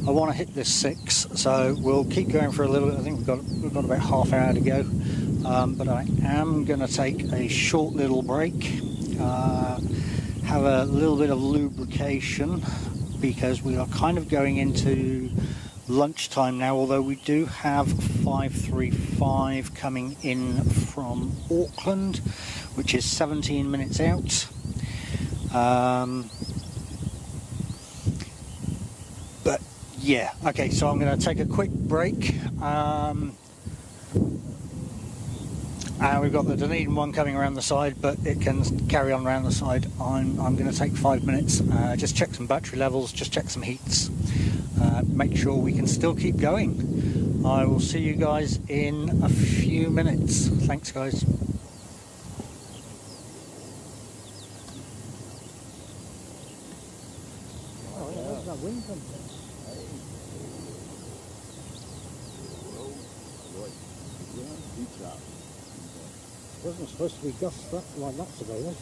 I want to hit this 6, so we'll keep going for a little bit. I think we've got about half hour to go, but I am going to take a short little break, have a little bit of lubrication, because we are kind of going into lunchtime now, although we do have 535 coming in from Auckland, which is 17 minutes out. But yeah, okay, so I'm going to take a quick break. We've got the Dunedin one coming around the side, but it can carry on around the side. I'm going to take 5 minutes, just check some battery levels, just check some heats. Make sure we can still keep going. I will see you guys in a few minutes. Thanks, guys. oh yeah, there's that wind coming. It wasn't supposed to be gusts like that today, was it?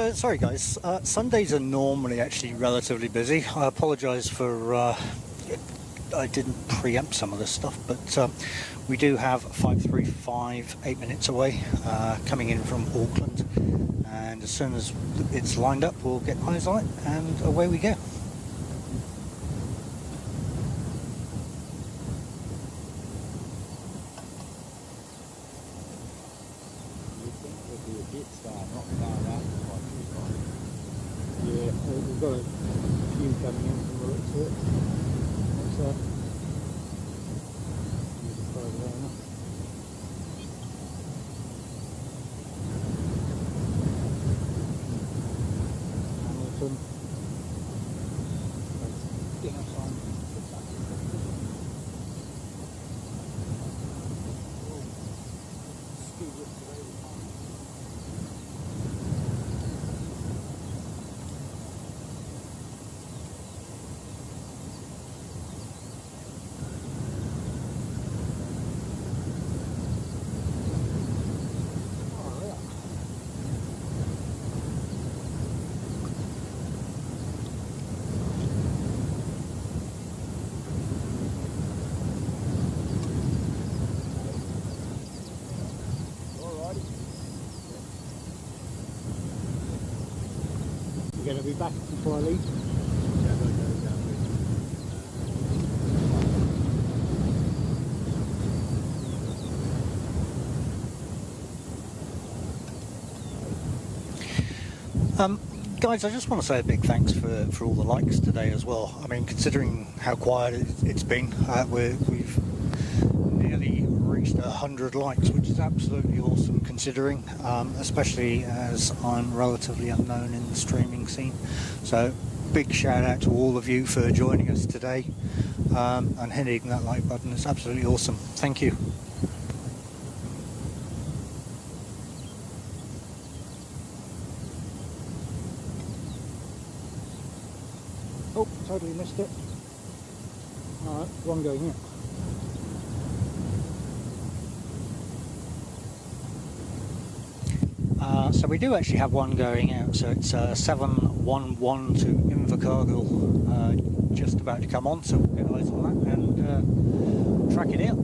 So, sorry guys, Sundays are normally actually relatively busy. I apologise for I didn't preempt some of this stuff, but we do have 535 8 minutes away coming in from Auckland, and as soon as it's lined up we'll get eyes on it and away we go. Yeah, we've got a few coming in from the looks of it. What's that? Hamilton. Dinner time. You're going to be back before I leave? Guys, I just want to say a big thanks for all the likes today as well. I mean, considering how quiet it's been, we've nearly reached 100 likes, which is absolutely awesome considering, especially as I'm relatively unknown in the streaming scene. So big shout out to all of you for joining us today and hitting that like button. It's absolutely awesome. Thank you. Oh, totally missed it. Alright, one going in. So we do actually have one going out, so it's 711 to Invercargill, just about to come on, so we'll get eyes on that and track it out.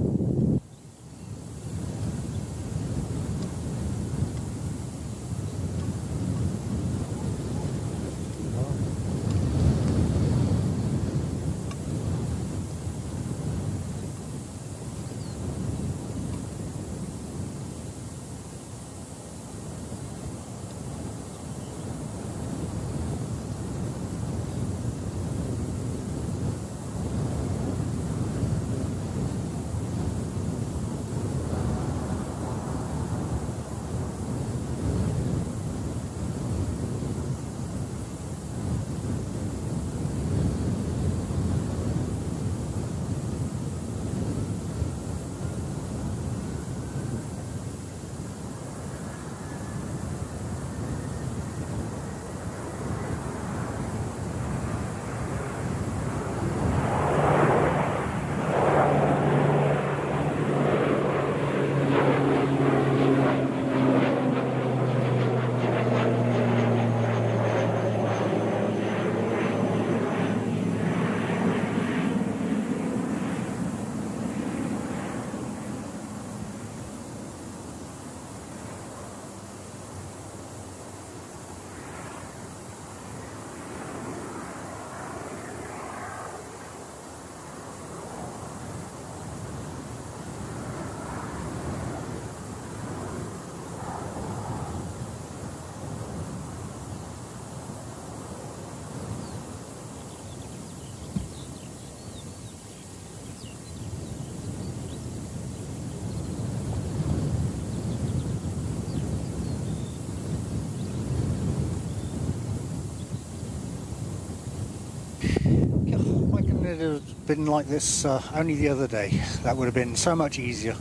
Why couldn't it have been like this only the other day? That would have been so much easier.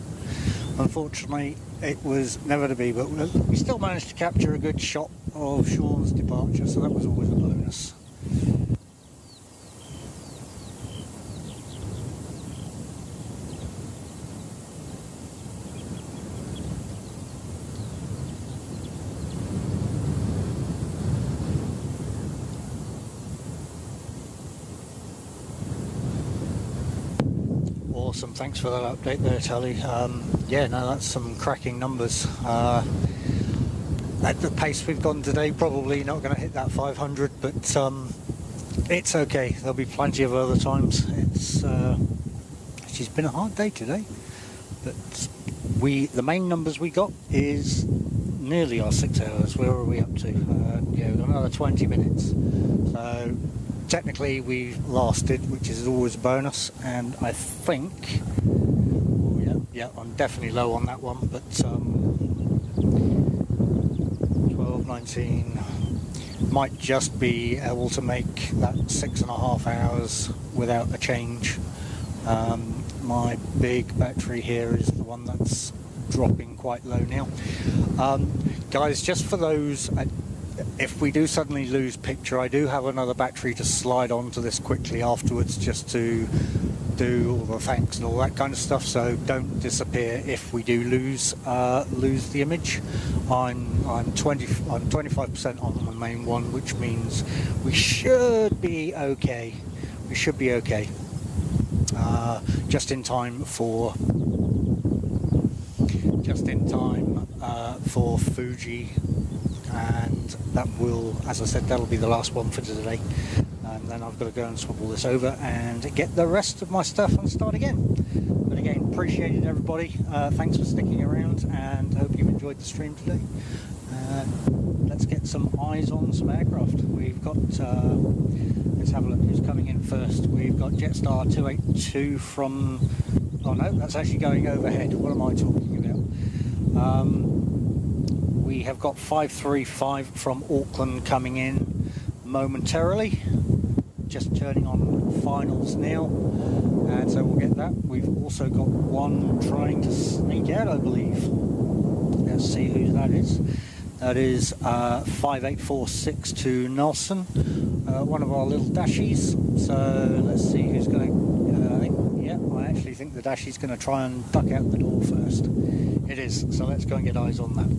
Unfortunately, it was never to be, but we still managed to capture a good shot of Sean's departure, so that was always a bonus. Awesome, thanks for that update there, Tully. Yeah, no, that's some cracking numbers. At the pace we've gone today, probably not going to hit that 500, but it's okay. There'll be plenty of other times. It's been a hard day today, but the main numbers we got is nearly our 6 hours. Where are we up to? Yeah, we've got another 20 minutes. So technically we lasted, which is always a bonus, and I think, yeah, I'm definitely low on that one, but 12, 19, might just be able to make that 6.5 hours without a change. My big battery here is the one that's dropping quite low now. Guys, just for those, if we do suddenly lose picture, I do have another battery to slide onto this quickly afterwards, just to do all the thanks and all that kind of stuff, so don't disappear if we do lose the image. I'm 25% on the main one, which means we should be okay. We should be okay. Just in time for Fuji, and that will, as I said, that'll be the last one for today, and then I've got to go and swap all this over and get the rest of my stuff and start again. But again, appreciate it, everybody. Thanks for sticking around, and hope you've enjoyed the stream today. Let's get some eyes on some aircraft. We've got let's have a look who's coming in first. We've got Jetstar 282 from, oh no, that's actually going overhead. What am I talking about? We have got 535 from Auckland coming in momentarily, just turning on finals now, and so we'll get that. We've also got one trying to sneak out, I believe. Let's see who that is. That is 5846 to Nelson, one of our little dashies. So let's see who's going to, I actually think the dashie's going to try and duck out the door first. It is, so let's go and get eyes on that.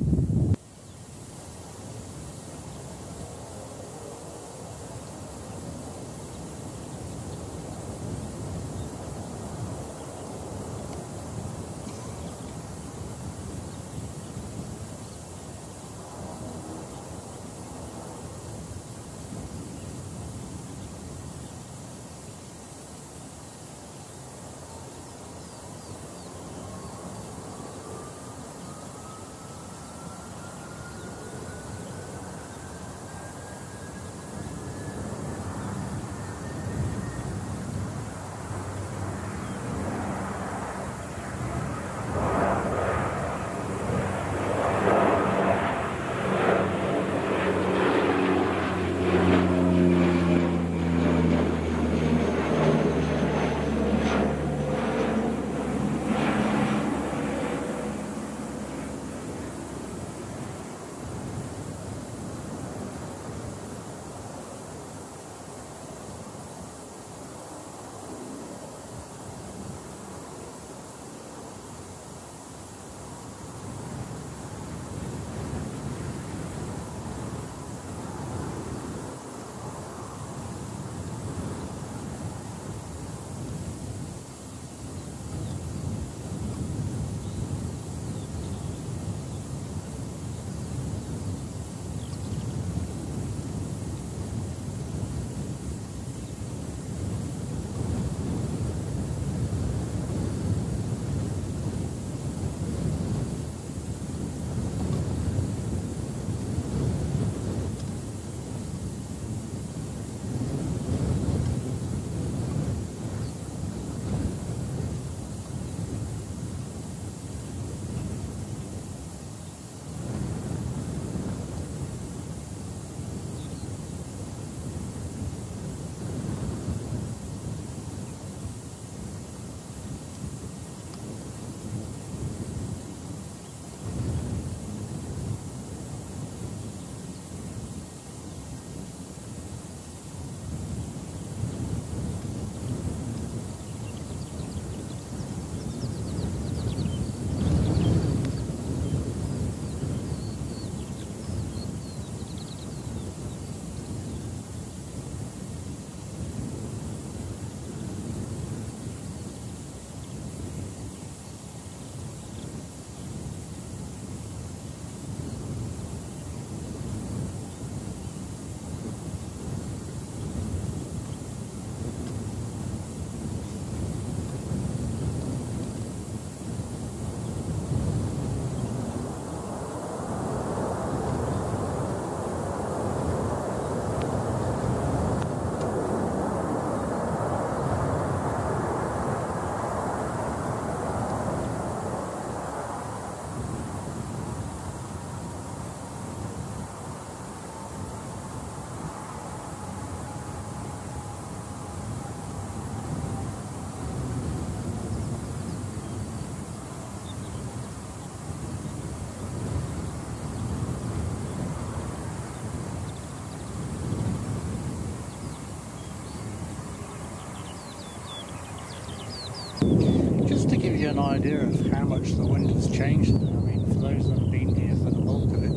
you an idea of how much the wind has changed. I mean, for those that have been here for the bulk of it,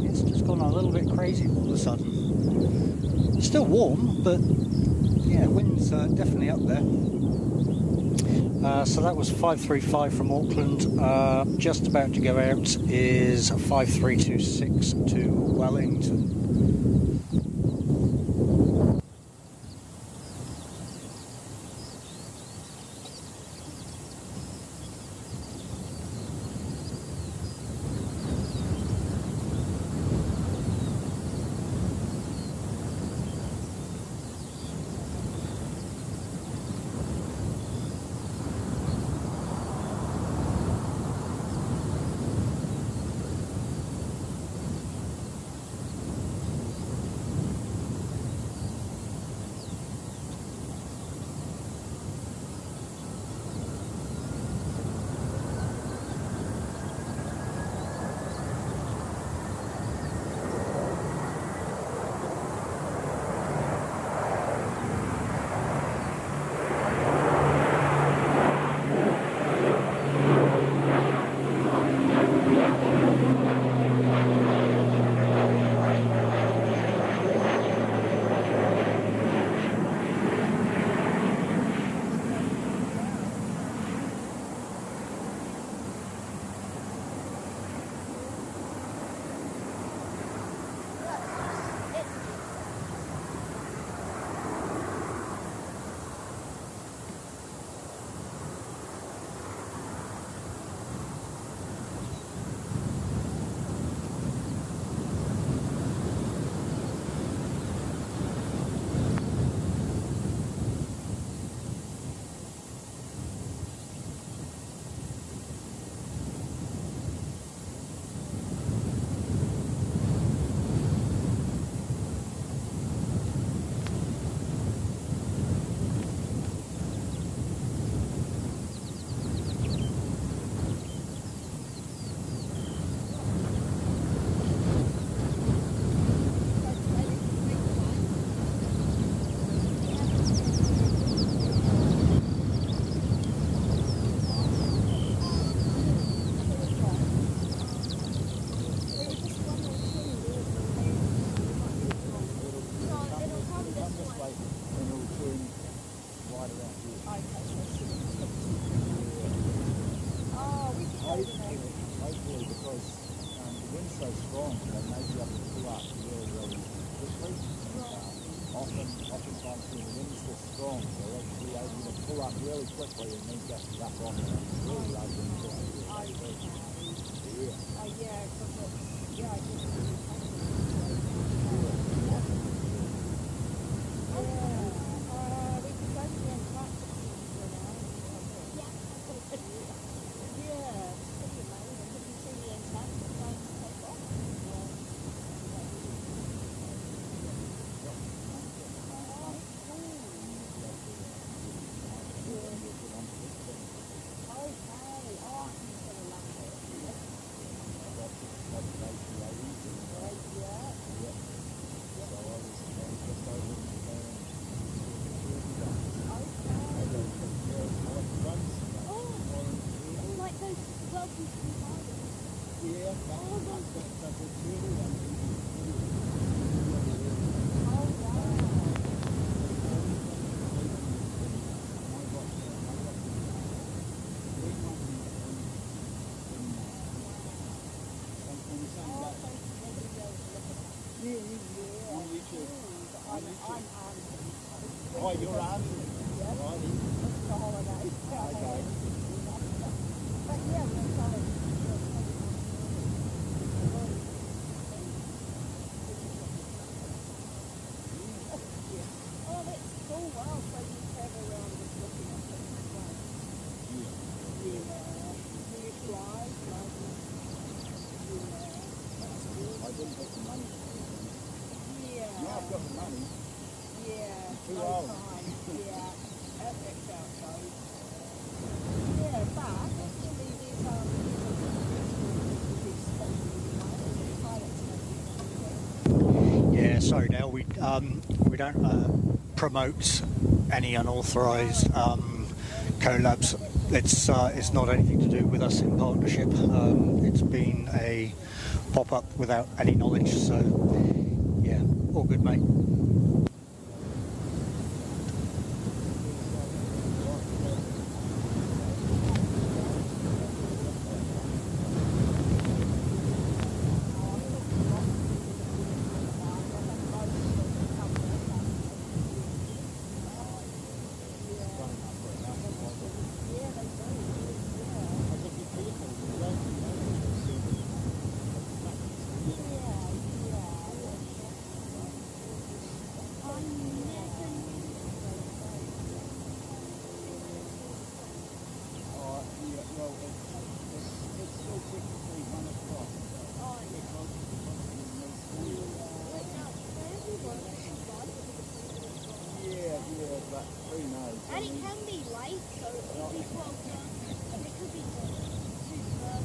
it's just gone a little bit crazy all of a sudden. It's still warm, but yeah, wind's definitely up there. So that was 535 from Auckland. Just about to go out is 5326 to Wellington. Oh, you're on? Right. It's the holiday. Okay. But yeah, we're solid. Oh, that's cool. Wow, so you travel around just looking at things. Yeah. Do you fly? That's good. I didn't get the money. Yeah. Now I've got the money. Yeah. Too no old. time. Yeah. That works out though. Yeah, but actually there's Yeah, sorry Dale, we don't promote any unauthorised collabs. It's not anything to do with us in partnership. It's been a pop-up without any knowledge, so yeah, all good, mate. And it can be late, so it could be 12 and it could be super.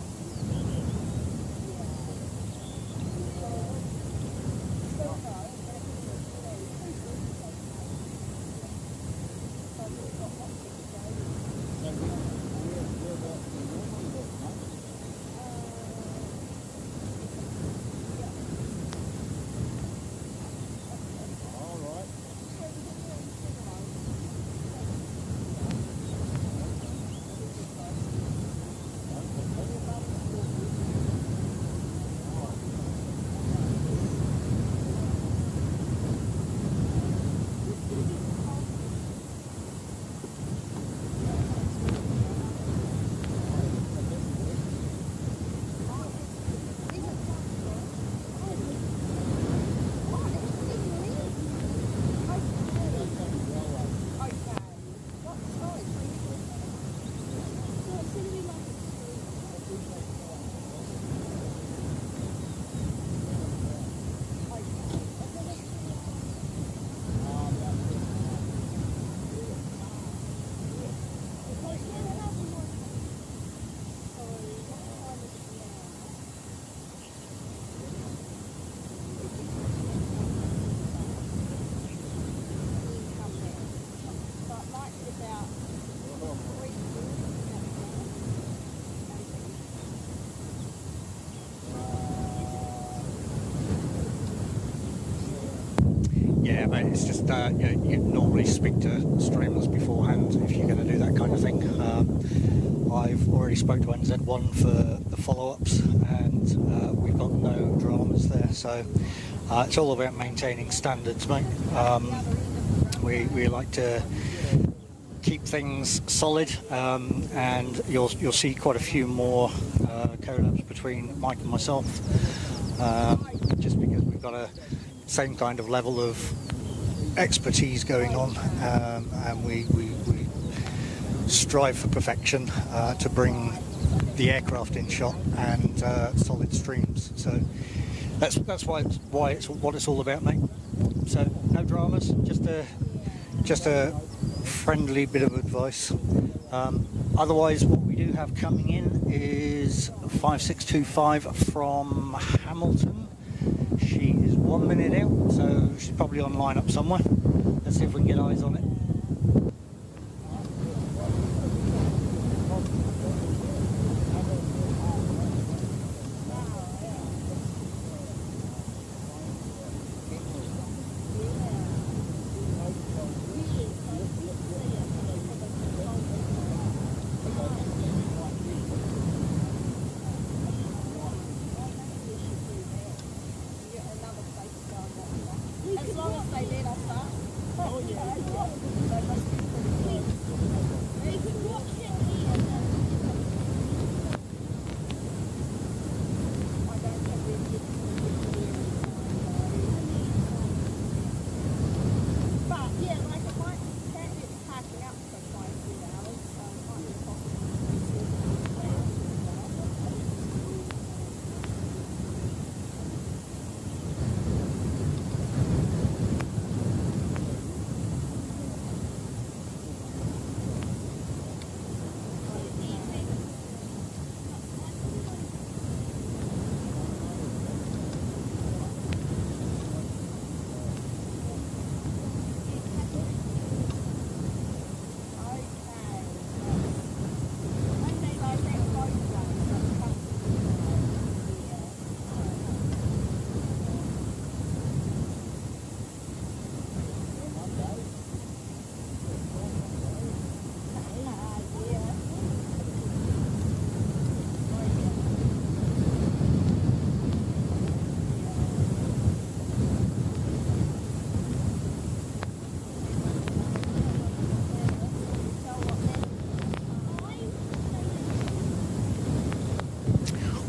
Yeah, mate, it's just, you normally speak to streamers beforehand if you're going to do that kind of thing. I've already spoke to NZ1 for the follow-ups, and we've got no dramas there, so it's all about maintaining standards, mate. We like to keep things solid, and you'll see quite a few more collabs between Mike and myself, just because we've got a same kind of level of expertise going on, and we strive for perfection to bring the aircraft in shot and solid streams. So that's why it's what it's all about, mate. So no dramas, just a friendly bit of advice. Otherwise, what we do have coming in is 5625 from Hamilton. She is 1 minute out, so she's probably on line up somewhere. Let's see if we can get eyes on it. As long as they let us up.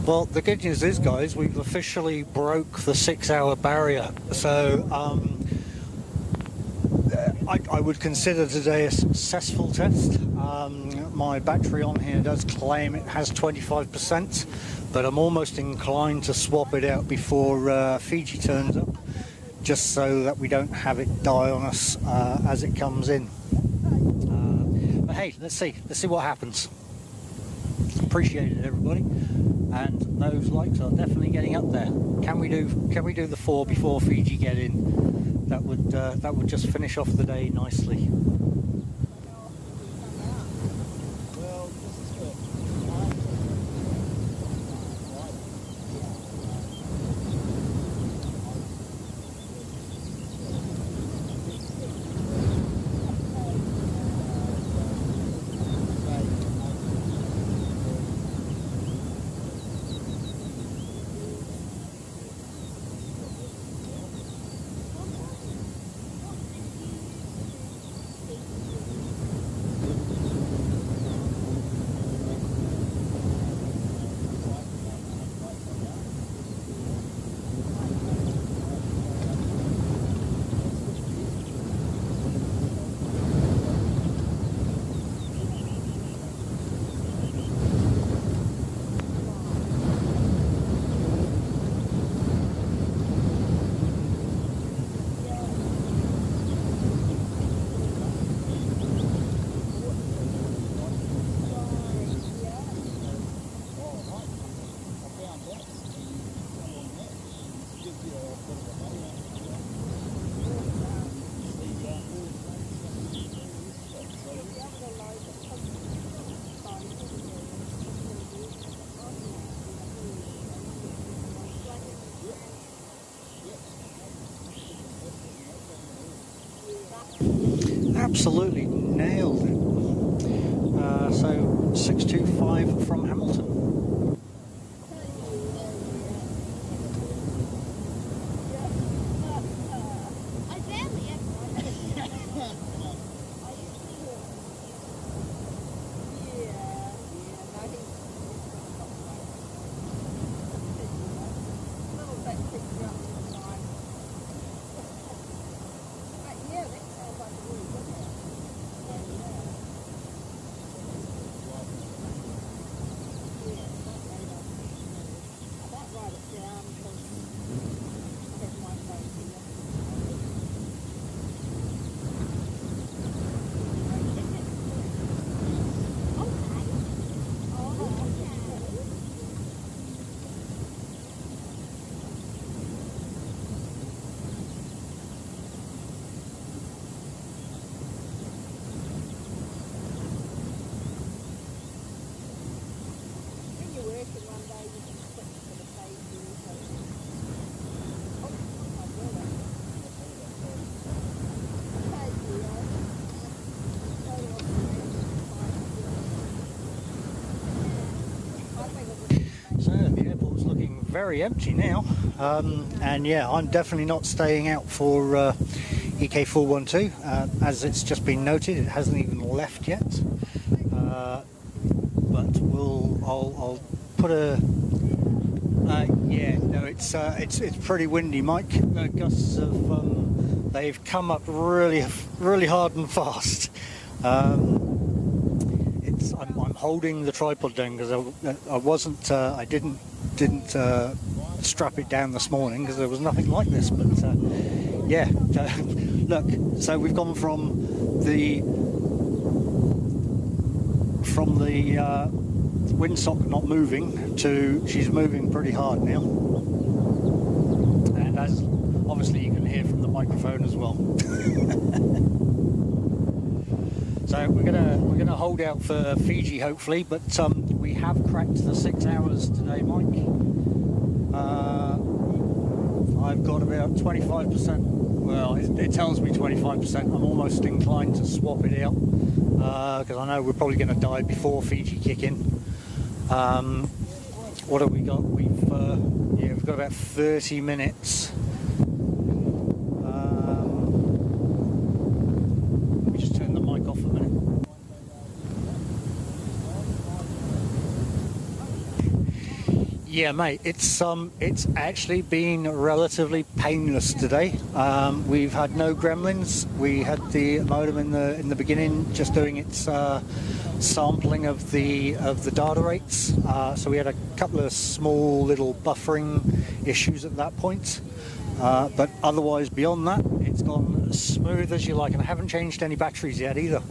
Well, the good news is, guys, we've officially broke the 6-hour barrier. So I would consider today a successful test. My battery on here does claim it has 25%, but I'm almost inclined to swap it out before Fiji turns up, just so that we don't have it die on us as it comes in. But hey, let's see what happens. Appreciate it, everybody, and those likes are definitely getting up there. Can we do the 4 before Fiji get in? That would just finish off the day nicely. Well, this is good. Absolutely nailed it. So 625 from Hamilton. Very empty now, and yeah, I'm definitely not staying out for EK412, as it's just been noted. It hasn't even left yet, but I'll put a yeah, no, it's pretty windy, Mike. Gusts of they've come up really hard and fast. I'm holding the tripod down because I didn't strap it down this morning because there was nothing like this, but yeah, look, so we've gone from the windsock not moving to she's moving pretty hard now, and as obviously you can hear from the microphone as well. So we're gonna hold out for Fiji hopefully, but we have cracked the 6 hours today, Mike. I've got about 25%. Well, it tells me 25%. I'm almost inclined to swap it out because I know we're probably going to die before Fiji kick in. What have we got? We've got about 30 minutes. Let me just turn the mic off a minute. Yeah, mate, it's actually been relatively painless today. We've had no gremlins. We had the modem in the beginning just doing its sampling of the data rates. So we had a couple of small little buffering issues at that point. But otherwise, beyond that, it's gone as smooth as you like, and I haven't changed any batteries yet either.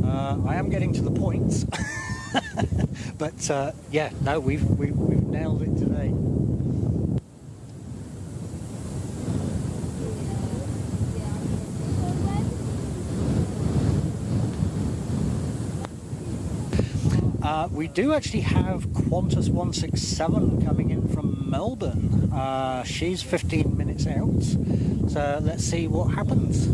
I am getting to the point. But yeah, no, we've nailed it today. We do actually have Qantas 167 coming in from Melbourne. She's 15 minutes out, so let's see what happens.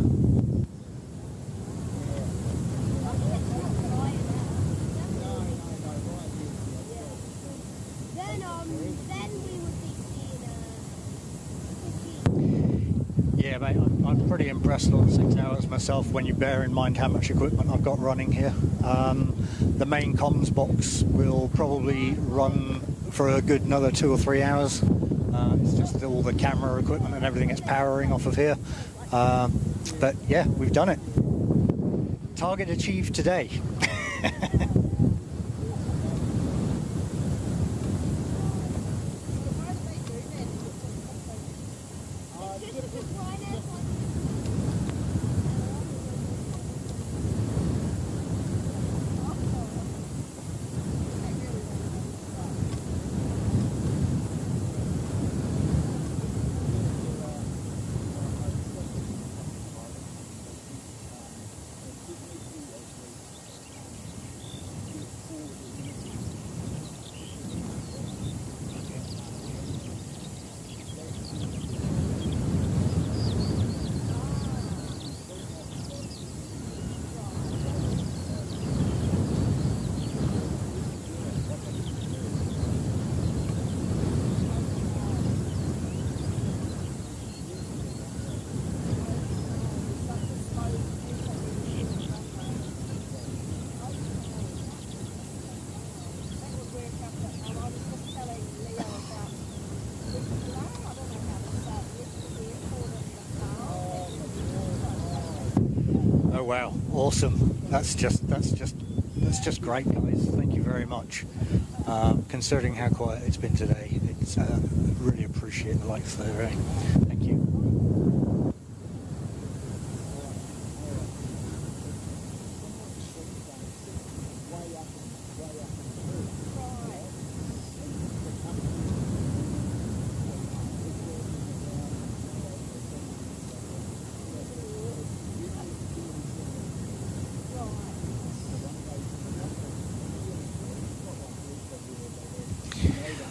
Yeah, mate, I'm pretty impressed on 6 hours myself when you bear in mind how much equipment I've got running here. The main comms box will probably run for a good another 2 or 3 hours. It's just all the camera equipment and everything it's powering off of here. But yeah, we've done it. Target achieved today. Oh wow, awesome. That's just great, guys. Thank you very much. Considering how quiet it's been today, it's really appreciate the lights there. Thank you.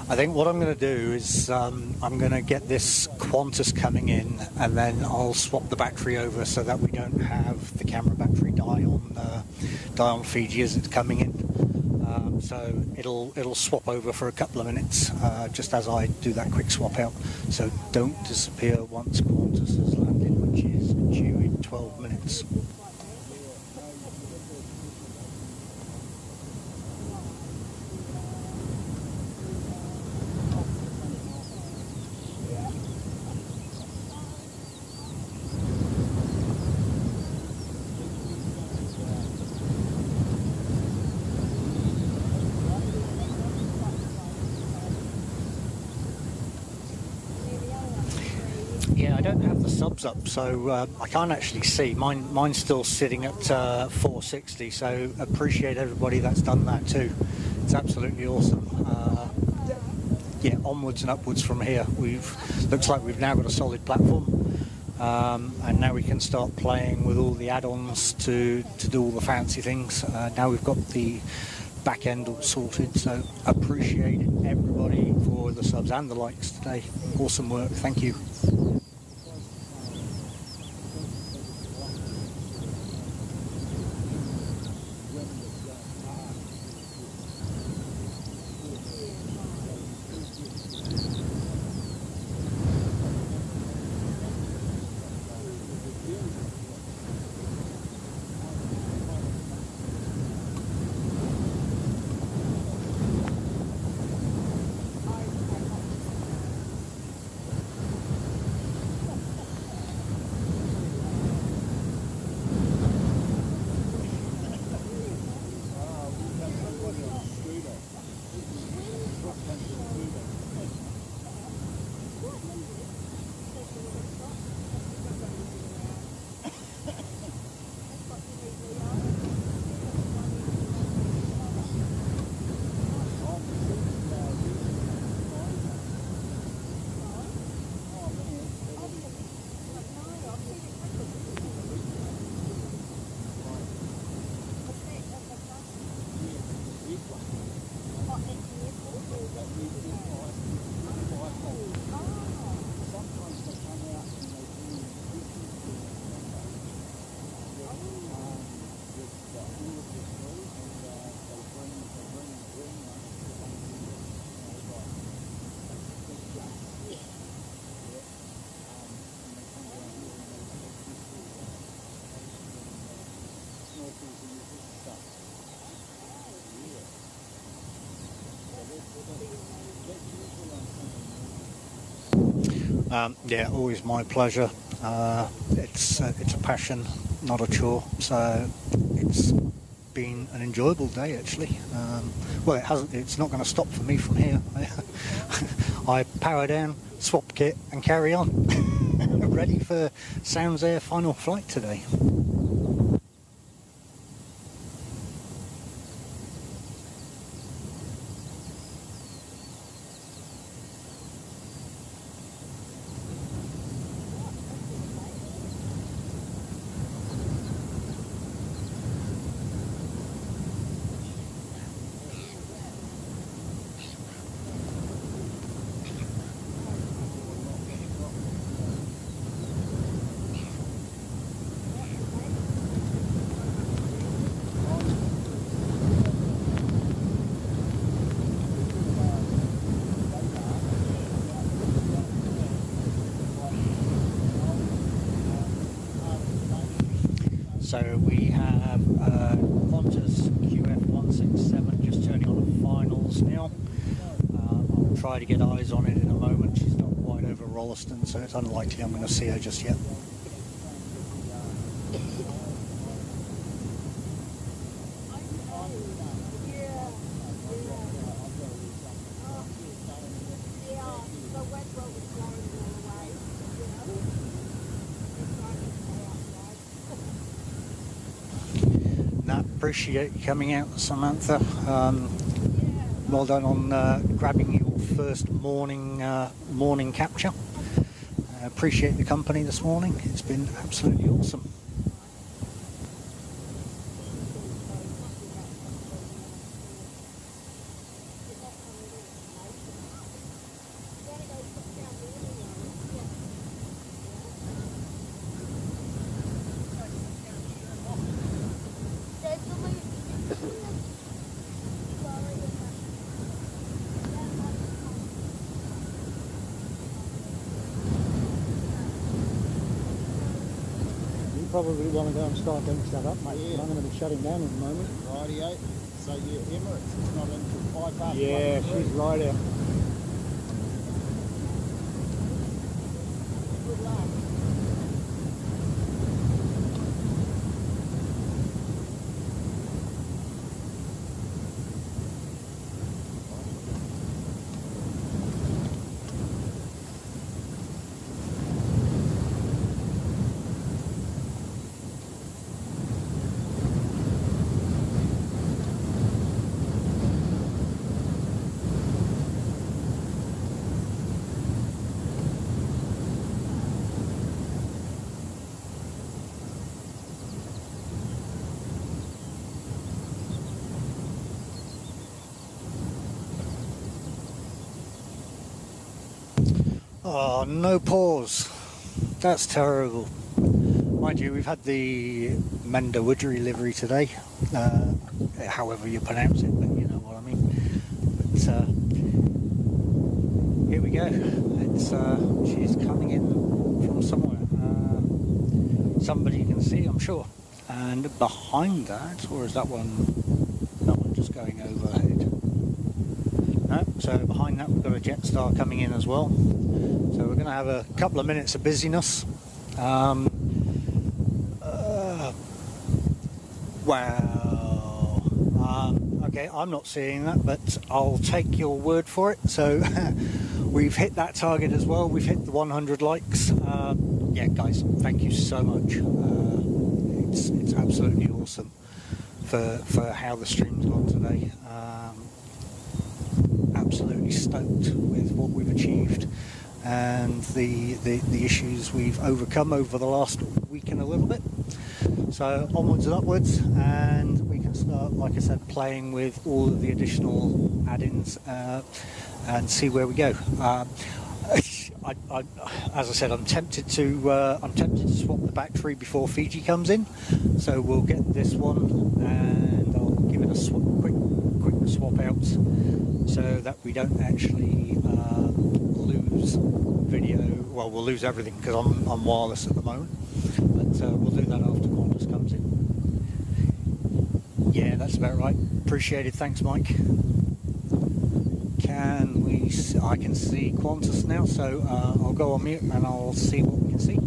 I think what I'm going to do is I'm going to get this Qantas coming in, and then I'll swap the battery over so that we don't have the camera battery die on Fiji as it's coming in. So it'll swap over for a couple of minutes just as I do that quick swap out. So don't disappear once Qantas has landed, which is due in 12 minutes. Yeah, I don't have the subs up, so I can't actually see. Mine's still sitting at 460, so appreciate everybody that's done that too. It's absolutely awesome. Yeah, onwards and upwards from here. Looks like we've now got a solid platform, and now we can start playing with all the add-ons to do all the fancy things. Now we've got the back end all sorted, so appreciate everybody for the subs and the likes today. Awesome work, thank you. Yeah, always my pleasure. It's a passion, not a chore. So it's been an enjoyable day actually. Well, it hasn't. It's not going to stop for me from here. I power down, swap kit, and carry on. Ready for Sounds Air final flight today. So we have Qantas QF167 just turning on the finals now. I'll try to get eyes on it in a moment. She's not quite over Rolleston, so it's unlikely I'm going to see her just yet. Appreciate you coming out, Samantha. Well done on grabbing your first morning capture. Appreciate the company this morning. It's been absolutely awesome. Probably want to go and start getting set up, mate. Yeah. I'm going to be shutting down in a moment. Rightio. So your Emirates is not until 5 past. Yeah, she's right out. Good luck. Oh, no pause. That's terrible. Mind you, we've had the Mendawudgery livery today, however you pronounce it, but you know what I mean. But here we go. It's she's coming in from somewhere. Somebody you can see, I'm sure. And behind that, or is that one? No, I'm just going overhead. No, so behind that we've got a Jetstar coming in as well. So we're going to have a couple of minutes of busyness. Wow. Okay, I'm not seeing that, but I'll take your word for it. So we've hit that target as well. We've hit the 100 likes. Yeah, guys, thank you so much. It's absolutely awesome for how the stream's gone today. Absolutely stoked with what we've achieved and the issues we've overcome over the last week and a little bit. So onwards and upwards, and we can start, like I said, playing with all of the additional add-ins and see where we go. As I said, I'm tempted to swap the battery before Fiji comes in, so we'll get this one and I'll give it a quick swap out so that we don't actually lose video. Well, we'll lose everything because I'm wireless at the moment, but we'll do that after Qantas comes in. Yeah, that's about right. Appreciate it. Thanks, Mike. I can see Qantas now, so I'll go on mute and I'll see what we can see.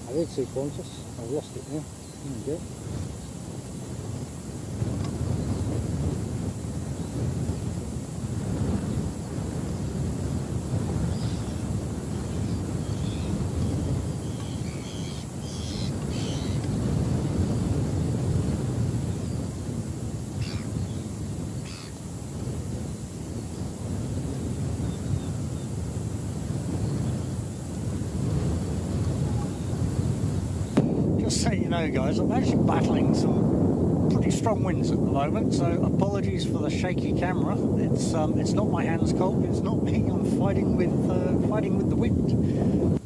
I did see Qantas, I've lost it now. There we go. Just so you know, guys, I'm actually battling some pretty strong winds at the moment, so apologies for the shaky camera. It's not my hands cold, it's not me. I'm fighting with the wind.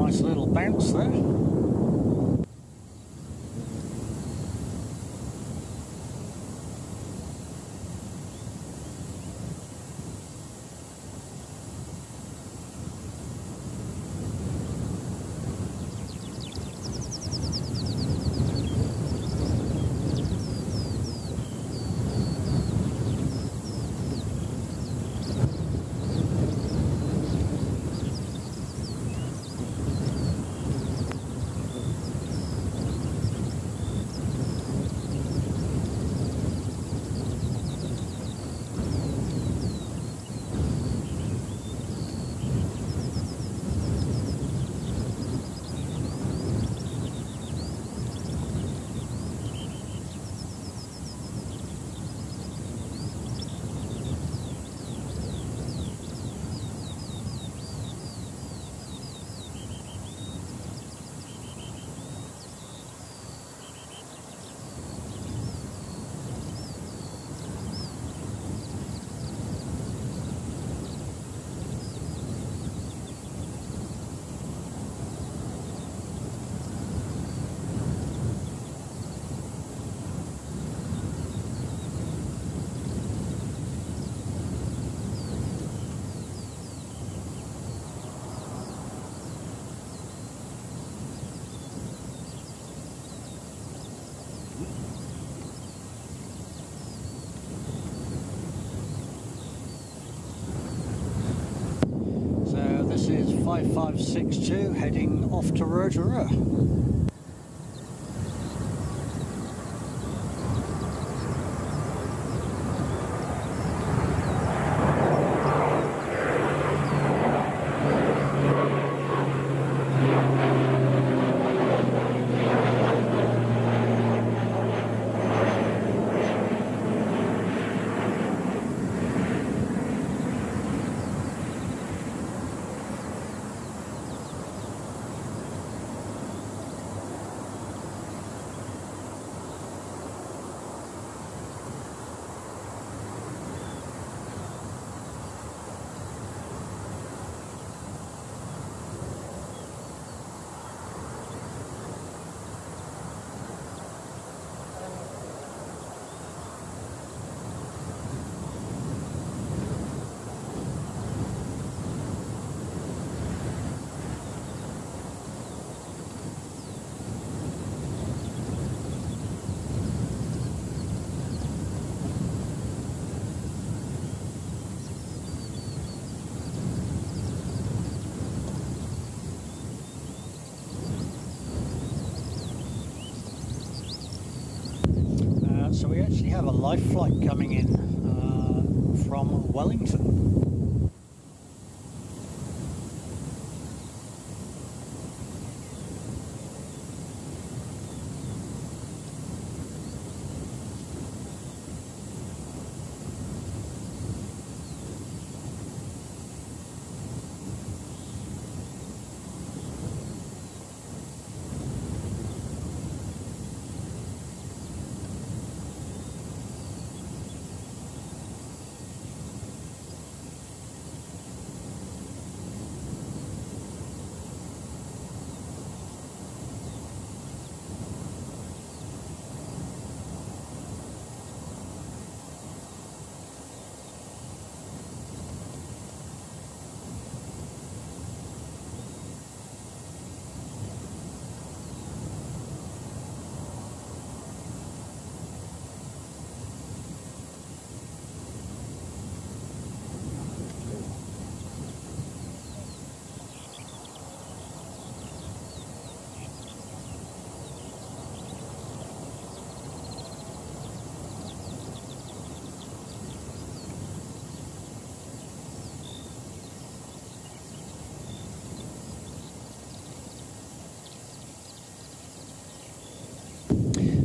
Nice little bounce there. This is 5562 heading off to Aotearoa. have a live flight coming in from Wellington.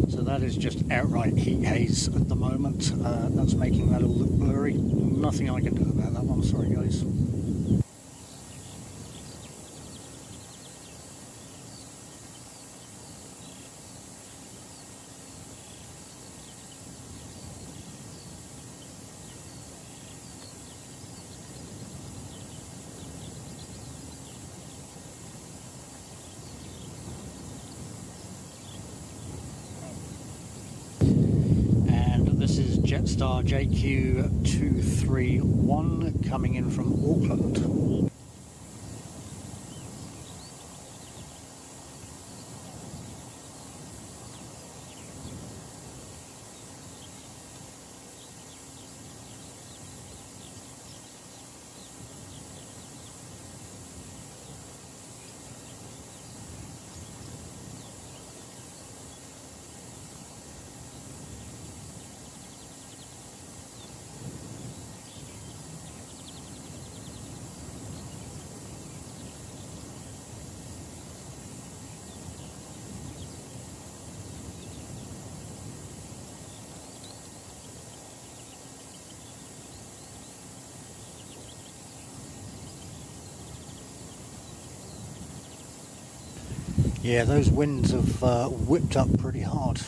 So that is just outright heat haze at the moment. That's making that all look blurry. Nothing I can do about that one, sorry guys. This is Jetstar JQ231 coming in from Auckland. Yeah, those winds have whipped up pretty hard.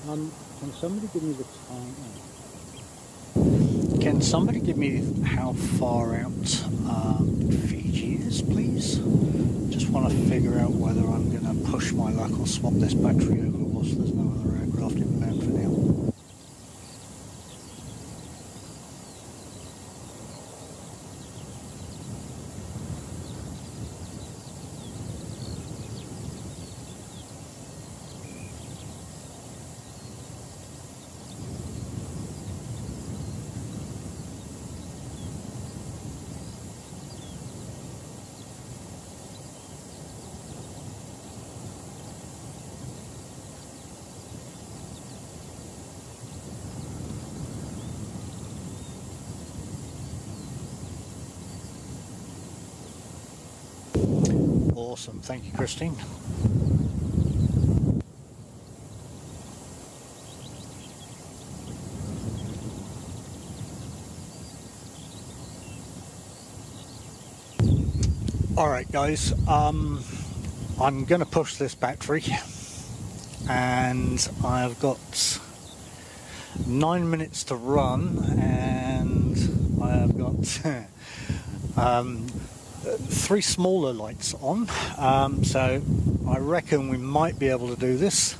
Can somebody give me the time? Can somebody give me how far out Fiji is, please? Just want to figure out whether I'm going to push my luck or swap this battery over whilst there's no other aircraft inbound for now. Awesome, thank you, Christine. Alright guys, I'm going to push this battery, and I've got 9 minutes to run, and I've got 3 smaller lights on, so I reckon we might be able to do this.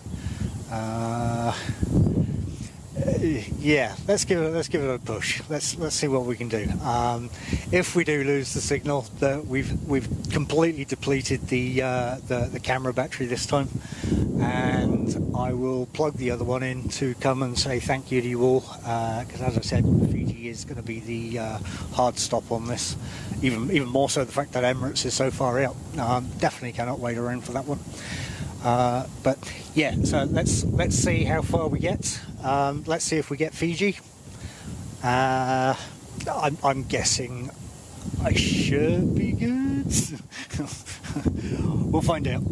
Yeah, let's give it a push. Let's see what we can do. If we do lose the signal, we've completely depleted the camera battery this time, and I will plug the other one in to come and say thank you to you all. Because as I said, Fiji is going to be the hard stop on this. Even more so the fact that Emirates is so far out. Definitely cannot wait around for that one. But yeah, so let's see how far we get. Let's see if we get Fiji. I'm guessing I should be good. We'll find out.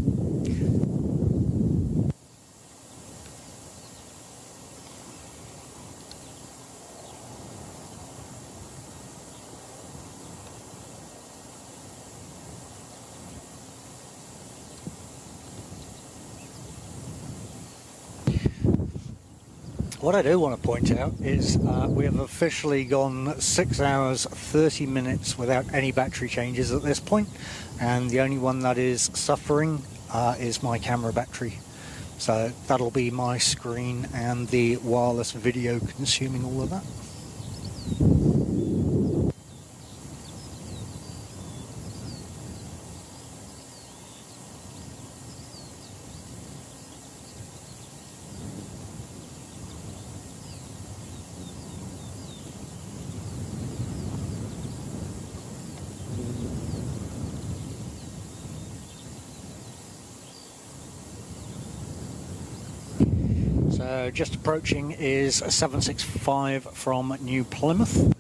What I do want to point out is we have officially gone 6 hours 30 minutes without any battery changes at this point, and the only one that is suffering is my camera battery. So that'll be my screen and the wireless video consuming all of that. So just approaching is a 765 from New Plymouth.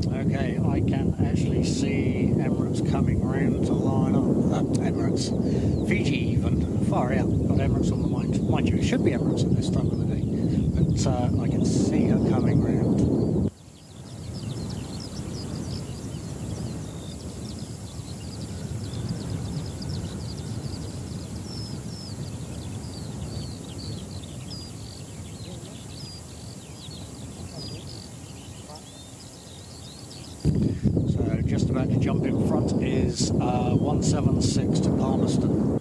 Okay, I can actually see Emirates coming round to line up. Emirates, Fiji even, far out. Got Emirates on the mind. Mind you, it should be Emirates at this time of the day. But I can see her coming round. Just about to jump in front is 176 to Palmerston.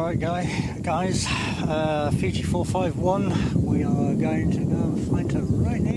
Alright guys, Fiji 451, we are going to go and find her right now.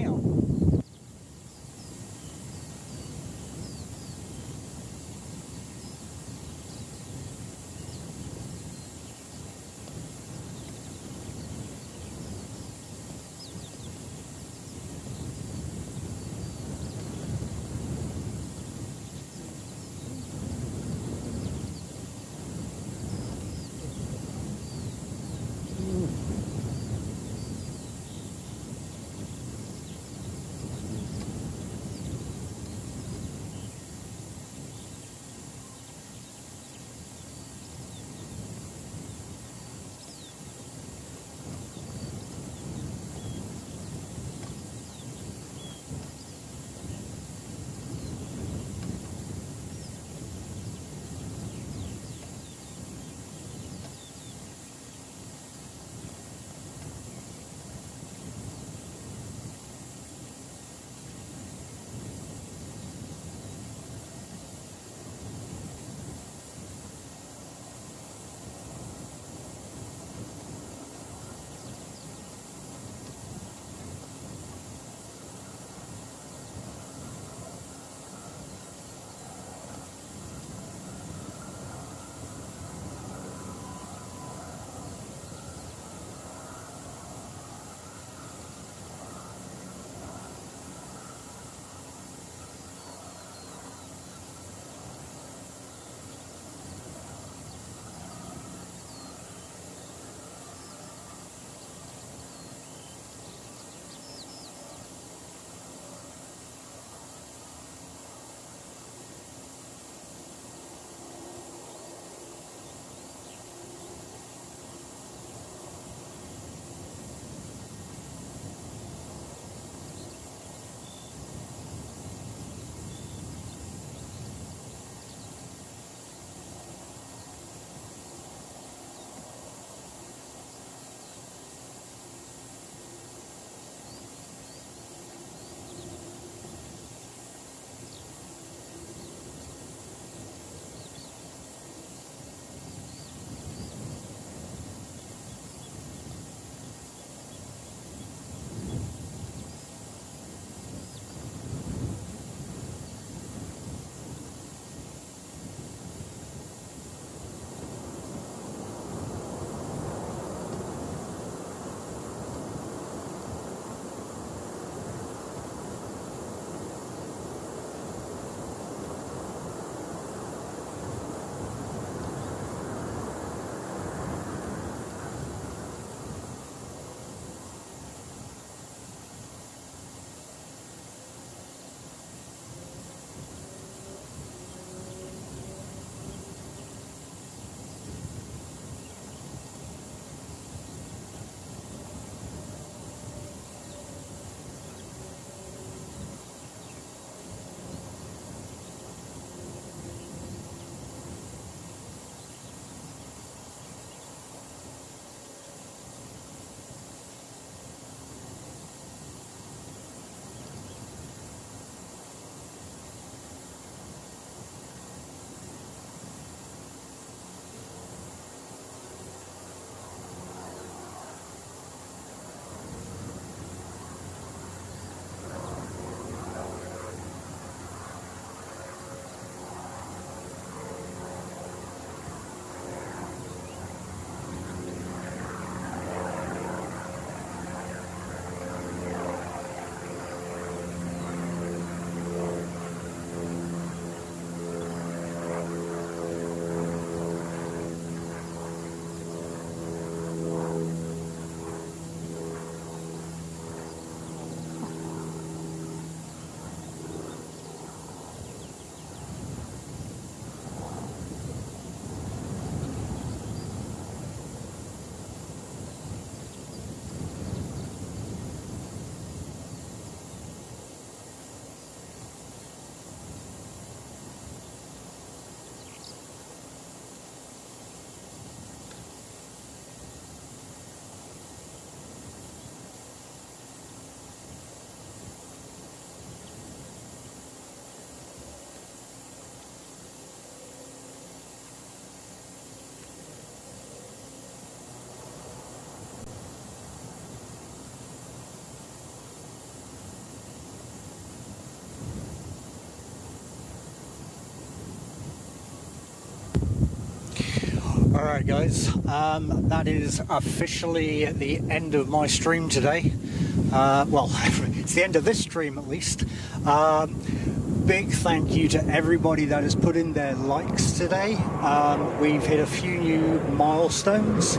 Alright guys, that is officially the end of my stream today. Well, it's the end of this stream at least. Big thank you to everybody that has put in their likes today. We've hit a few new milestones.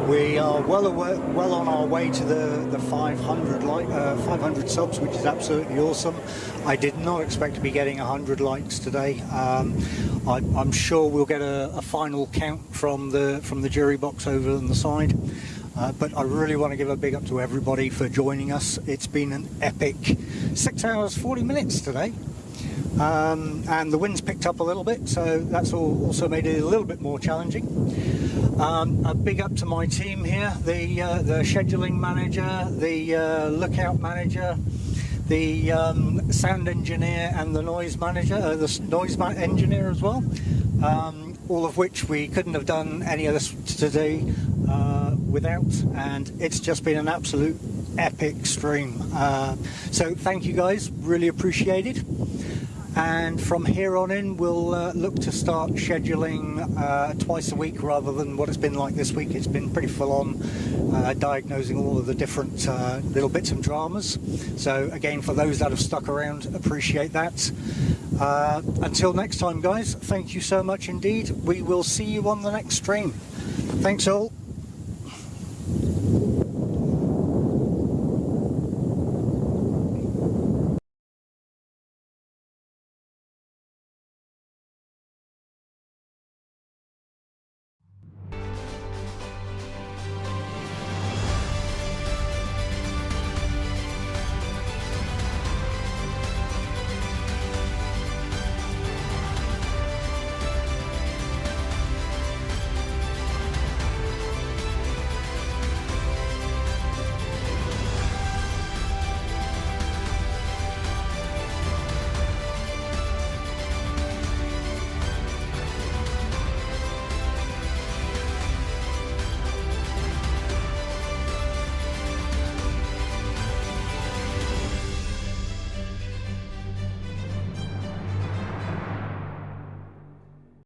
We are well on our way to the 500 subs, which is absolutely awesome. I did not expect to be getting 100 likes today. I'm sure we'll get a final count from the jury box over on the side. But I really want to give a big up to everybody for joining us. It's been an epic 6 hours 40 minutes today. And the wind's picked up a little bit, so that's also made it a little bit more challenging. A big up to my team here, the scheduling manager, the lookout manager, the sound engineer and the noise manager, the noise engineer as well, all of which we couldn't have done any of this today without, and it's just been an absolute epic stream. So thank you guys, really appreciate it. And from here on in, we'll look to start scheduling twice a week rather than what it's been like this week. It's been pretty full on, diagnosing all of the different little bits and dramas. So again, for those that have stuck around, appreciate that. Until next time, guys, thank you so much indeed. We will see you on the next stream. Thanks all.